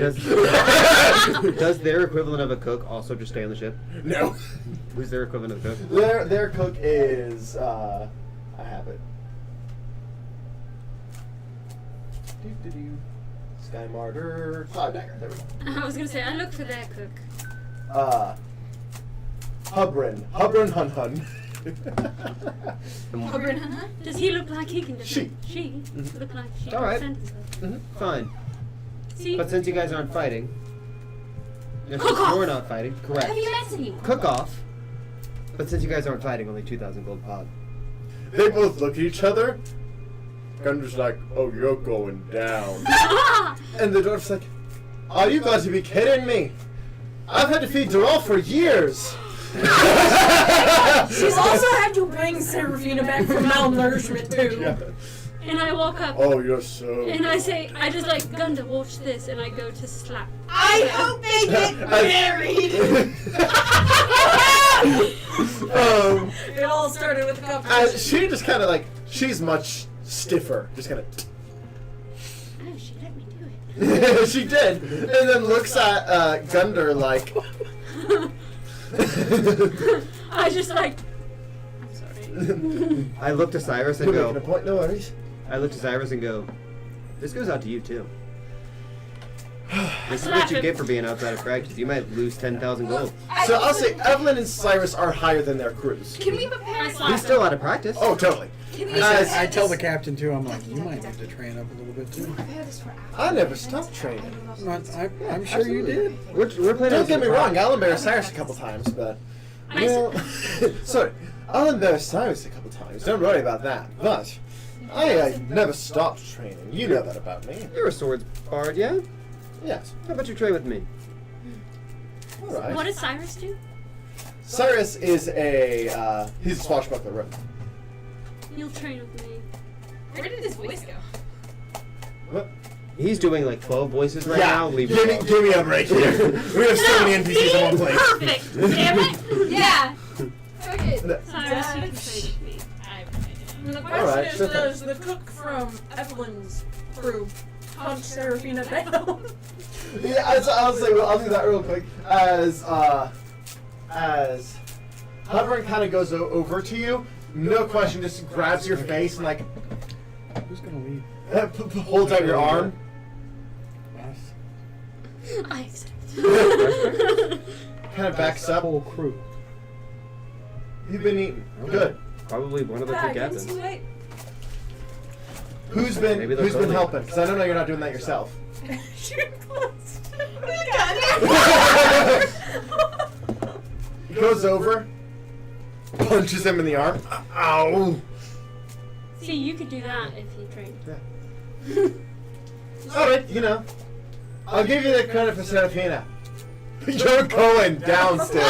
Does their equivalent of a cook also just stay on the ship? No. Who's their equivalent of a cook? Their cook is I have it. Sky Martyr. Cloud Dagger. There we go. I was gonna say, I look for their cook. Hubrin Hun Hun. Does he look like he can defend? She. She look like she All can right. defend himself. Fine. See? But since you guys aren't fighting, since Cook off. you're not fighting, correct. have you met anyone? Cook off. But since you guys aren't fighting, only 2,000 gold pod. They both look at each other. Gunder's like, "Oh, you're going down," and the dwarf's like, "Oh, you got to be kidding me! I've had to feed Doral for years." She's also had to bring Serafina back from malnourishment too. Yeah. And I walk up Oh, you're so. and I say, I just like, Gunda, watch this, and I go to slap. I hope they get married. It all started with a couple. She just kind of like, she's much stiffer. Just kind of. Oh, she let me do it. She did, and then looks at Gunder like. I just like, I'm sorry. I look to Cyrus and You're making a go. point. No worries. I look to Cyrus and go. This goes out to you too. This is Slap what you him. get for being outside of practice. You might lose 10,000 gold. So I'll say Evelyn and Cyrus are higher than their crews. Can we prepare? I He's slap still him. out of practice. Oh, totally. Can we I tell the captain too. I'm like, you might need to train up a little bit too. prepare this for after? I never stopped training. I'm sure you did. We're playing. Don't as get me a wrong, I'll embarrass Cyrus a couple times, but I well, sorry, I'll embarrass Cyrus a couple times. Don't worry about that. But I never stopped training. You know that about me. You're a swords bard, yeah? Yes. How about you train with me? All right. What does Cyrus do? Cyrus is he's a swashbuckler, right? You'll train with me. Where did his voice go? What? He's doing like 12 voices right Yeah, now. Leave give me a break here. We have so many NPCs in one place. Perfect. Damn it. Yeah. Okay. Cyrus, you can train with me. And the question Alright, is, sure thing. does the cook from Evelyn's crew hunt Seraphina down? Yeah, I'll say, I'll do that real quick. As Hovering kind of goes over to you, no question, just grabs your face and like Who's gonna lead? holds out your arm. Us? I accept. Kind of backs up. Whole crew. You've been eating. Good. Probably one of the two captains. Who's Maybe been they'll go helping? Because I don't know you're not doing that yourself. He goes over, punches him in the arm. Ow! See, you could do that if you trained. Alright, you know. I'll give you the credit for Seraphina. You're going downstairs.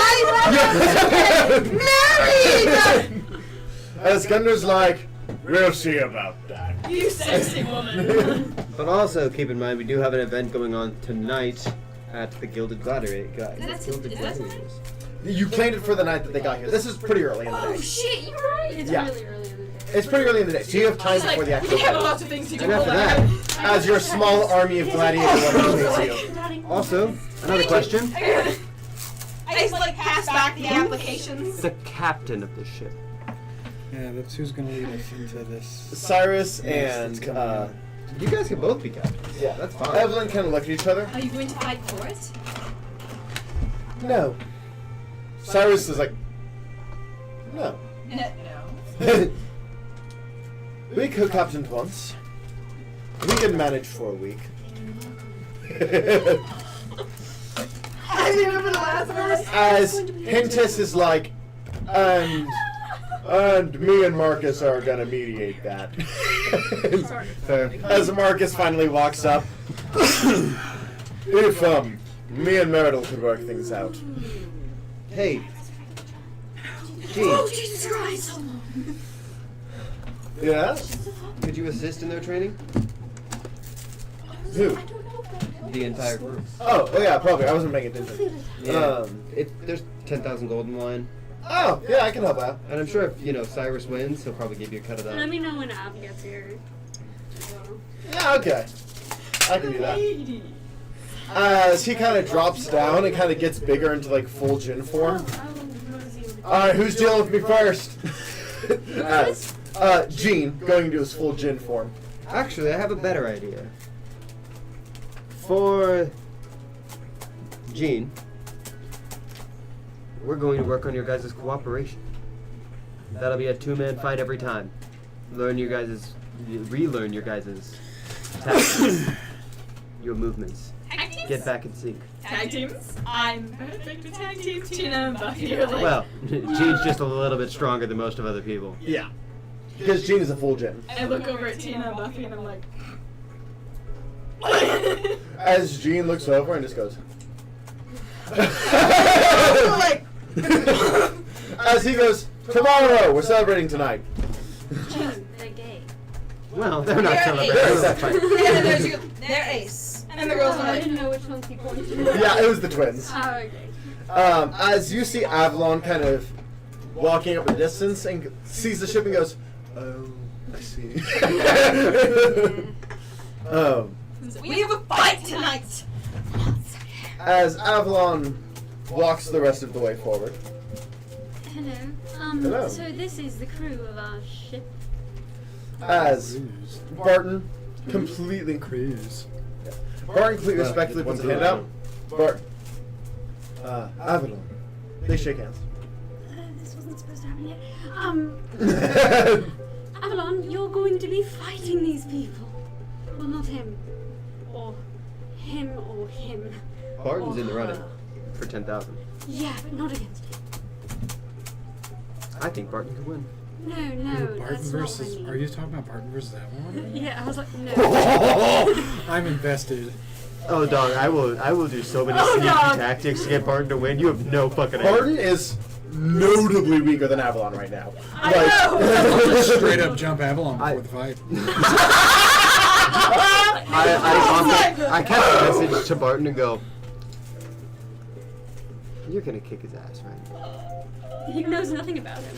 As Gundar's like, we'll see about that. You sexy woman. But also keep in mind we do have an event going on tonight at the Gilded Gladiators. You planned it for the night that they got here. This is pretty early in the Oh day. shit, you're right. It's Yeah. really early in the day. It's pretty early in the day, so you have time before the actual We have fight. lots of things to do. And after that, As your small army of gladiators chase you. also, another question. I just like pass back the applications. The captain of the ship. Yeah, that's who's gonna lead us into this. Cyrus Yes, and it's coming up. You guys can both be captains. yeah, That's fine. Evelyn kind of look at each other. Are you going to fight for it? No. Cyrus is like, no. No. We co-captained once. We can manage for a week. As Hintus is like, and me and Marcus are gonna mediate that. As Marcus finally walks up, if me and Meridal could work things out. Hey. Gene, Oh, Jesus Christ! Yeah? could you assist in their training? Who? The entire crew. Oh, yeah, probably. I wasn't paying attention. There's 10,000 gold in line. Oh, yeah, I can help out. And I'm sure if, Cyrus wins, he'll probably give you a cut of Let that. me know when Ab gets here. Yeah, okay. I can do that. As he kind of drops down and kind of gets bigger into like full Jin form. Alright, who's dealing with me first? As Gene going into his full Jin form. Actually, I have a better idea. For Gene, we're going to work on your guys' cooperation. That'll be a two-man fight every time. Relearn your guys' tactics, your movements. Tag teams? Get back in sync. Tag teams? I'm perfect with tag teams. Tina and Buffy are like... Well, Gene's just a little bit stronger than most of other people. Yeah. Because Gene is a full Jin. I look over at Tina and Buffy and I'm like... As Gene looks over and just goes. As he goes, tomorrow, we're celebrating tonight. Gene, they're gay. Well, they're not They're celebrating. That's fine. They're ace. And the girls are I like... didn't know which ones he pointed to. Yeah, it was the twins. Oh, okay. As you see Avalon kind of walking up the distance and sees the ship and goes, oh, I see. We have a fight tonight! As Avalon walks the rest of the way forward. Hello. Hello. So this is the crew of our ship. As Cruise. Barton completely Cruise. respectfully puts a hand out. Barton. Avalon. They shake hands. This wasn't supposed to happen yet. Avalon, you're going to be fighting these people. Well, not him. Or him or him. Barton's or in the running her. for 10,000. Yeah, but not against him. I think Barton could win. No, Barton that's versus. not what I mean. Are you talking about Barton versus Avalon? Yeah, I was like, no. I'm invested. Oh, dog, I will do so many Oh, sneaky dog. tactics to get Barton to win. You have no fucking idea. Barton is notably weaker than Avalon right now. I know! I'll just straight up jump Avalon before the fight. I catch a message to Barton and go, you're gonna kick his ass, right? He knows nothing about him.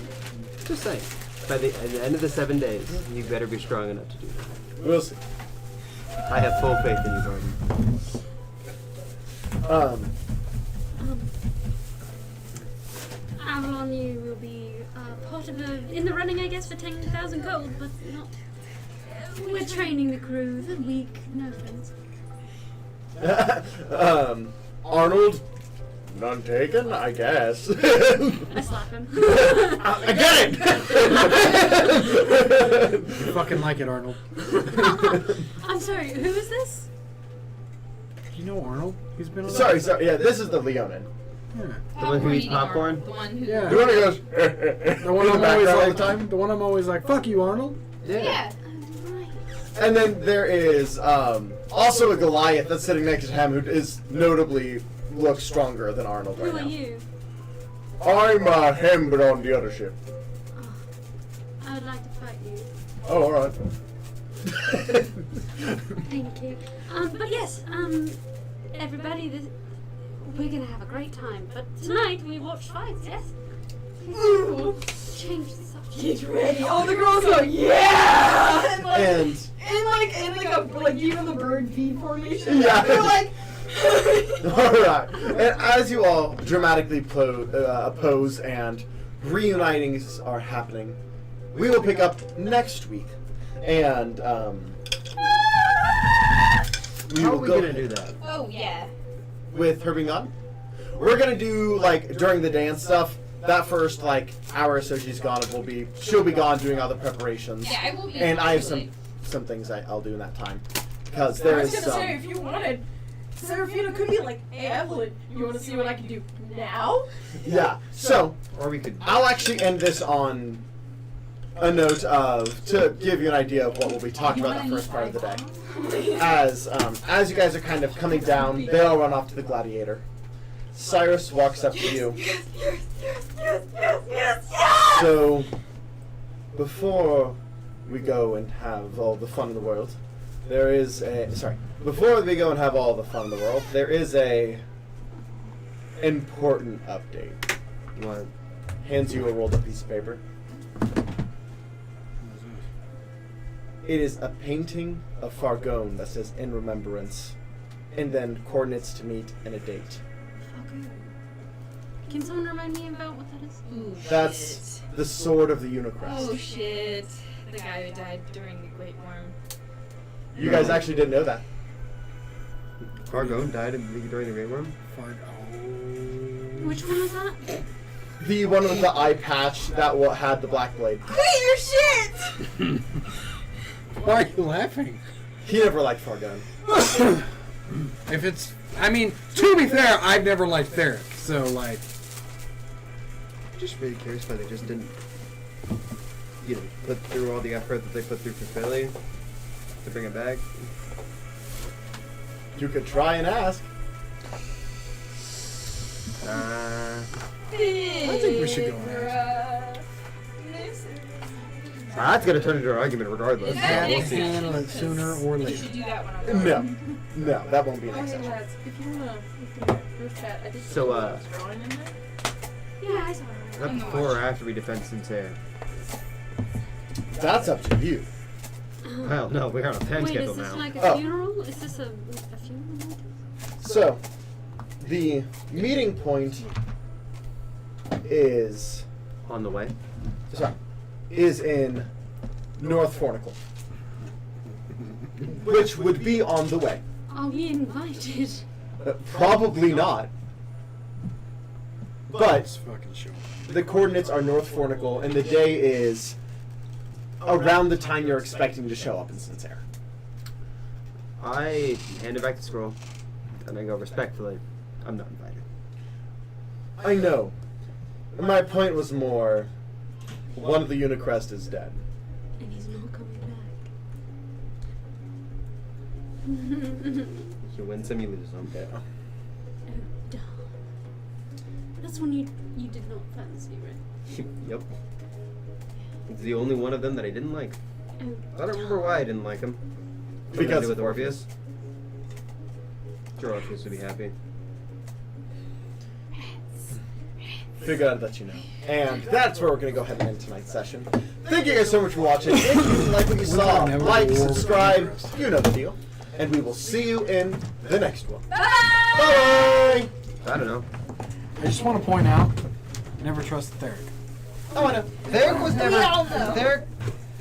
Just saying. By the end of the 7 days, you better be strong enough to do that. We'll see. I have full faith in you, Barton. Avalon, you will be part of in the running, I guess, for 10,000 gold, but not. We're training the crew. They're weak. No offense. Arnold, none taken, I guess. I slap him. I get it! You fucking like it, Arnold. I'm sorry, who is this? You know Arnold? He's been on Sorry, yeah, this is the Leonin. Yeah. The one who eats popcorn? The one who. Yeah. The one who goes, The one in the I'm always background all like, the time. the one I'm always like, fuck you, Arnold. Yeah. And then there is also a Goliath that's sitting next to him who is notably looks stronger than Arnold right Who are now. you? I'm him, but on the other ship. I would like to fight you. Oh, alright. Thank you. But yes, everybody, we're gonna have a great time. But tonight we watch fights, yes? Change the subject. Get ready. All the girls go, yeah! And like you and the bird V formation. Yeah. They're like, alright. And as you all dramatically oppose and reunitings are happening, we will pick up next week. And How we are will we go gonna do that? Oh yeah. with her being gone. We're gonna do like during the dance stuff. That first like hour or so she's gone, she'll be gone doing all the preparations. Yeah, I will be. And I have actually. some things I'll do in that time because I there was is gonna some. say, if you wanted, Serafina could be like, hey Evelyn, you want to see what I can do now? Yeah. So Or we could. I'll actually end this on a note of to give you an idea of what we'll be talking about the first part of the day. As you guys are kind of coming down, they all run off to the Gladiator. Cyrus walks up to you. So, before we go and have all the fun in the world, there is a before we go and have all the fun in the world, there is a important update. What? Hands you a rolled up piece of paper. It is a painting of Fargone that says "In Remembrance," and then coordinates to meet and a date. Okay. Can someone remind me about what that is? Ooh, That's shit. the sword of the Unicrest. Oh shit. The guy who died during the Great Worm. You guys actually didn't know that. Fargone died during the Great Worm? Which one was that? The one with the eye patch that had the black blade. Quit your shit! Why are you laughing? He never liked Fargone. If it's, I mean, to be fair, I've never liked Theric, so like. I'm just really curious why they just didn't, put through all the effort that they put through for Philly to bring it back. You could try and ask. I think we should go and ask. That's gonna turn into an argument regardless. Yeah, We'll next see. session. Sooner or You later. should do that one on the No, that won't be Oh, next hey session. lads, if you wanna look at that group chat, I did So, see what I was drawing in there. Yeah, I saw it. Not before or after we defend Sincere. That's up to you. Well, no, we're on a time Wait, schedule is this now. like a Oh. funeral? Is this a funeral? So, the meeting point is On the way. in North Fornical, which would be on the way. Are we invited? Probably not. But Let's fucking show 'em. the coordinates are North Fornical, and the day is around the time you're expecting to show up in Sincere. I hand her back the scroll, and I go respectfully, I'm not invited. I know. My point was more, one of the Unicrest is dead. And he's not coming back. You win some, you lose some. Yeah. That's one you did not fancy, right? Yep. It's the only one of them that I didn't like. Oh. I don't remember why I didn't like him. Because with Orpheus. Sure, Orpheus would be happy. Figured I'd let you know. And that's where we're going to go ahead and end tonight's session. Thank you guys so much for watching. If you like what you saw, like, subscribe, you know the deal. And we will see you in the next one. Bye! Bye! I don't know. I just want to point out, never trust Theric. Oh, I know. Theric was never. We all know.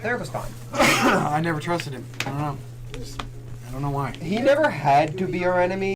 Theric was fine. I never trusted him. I don't know. I don't know why. He never had to be our enemy.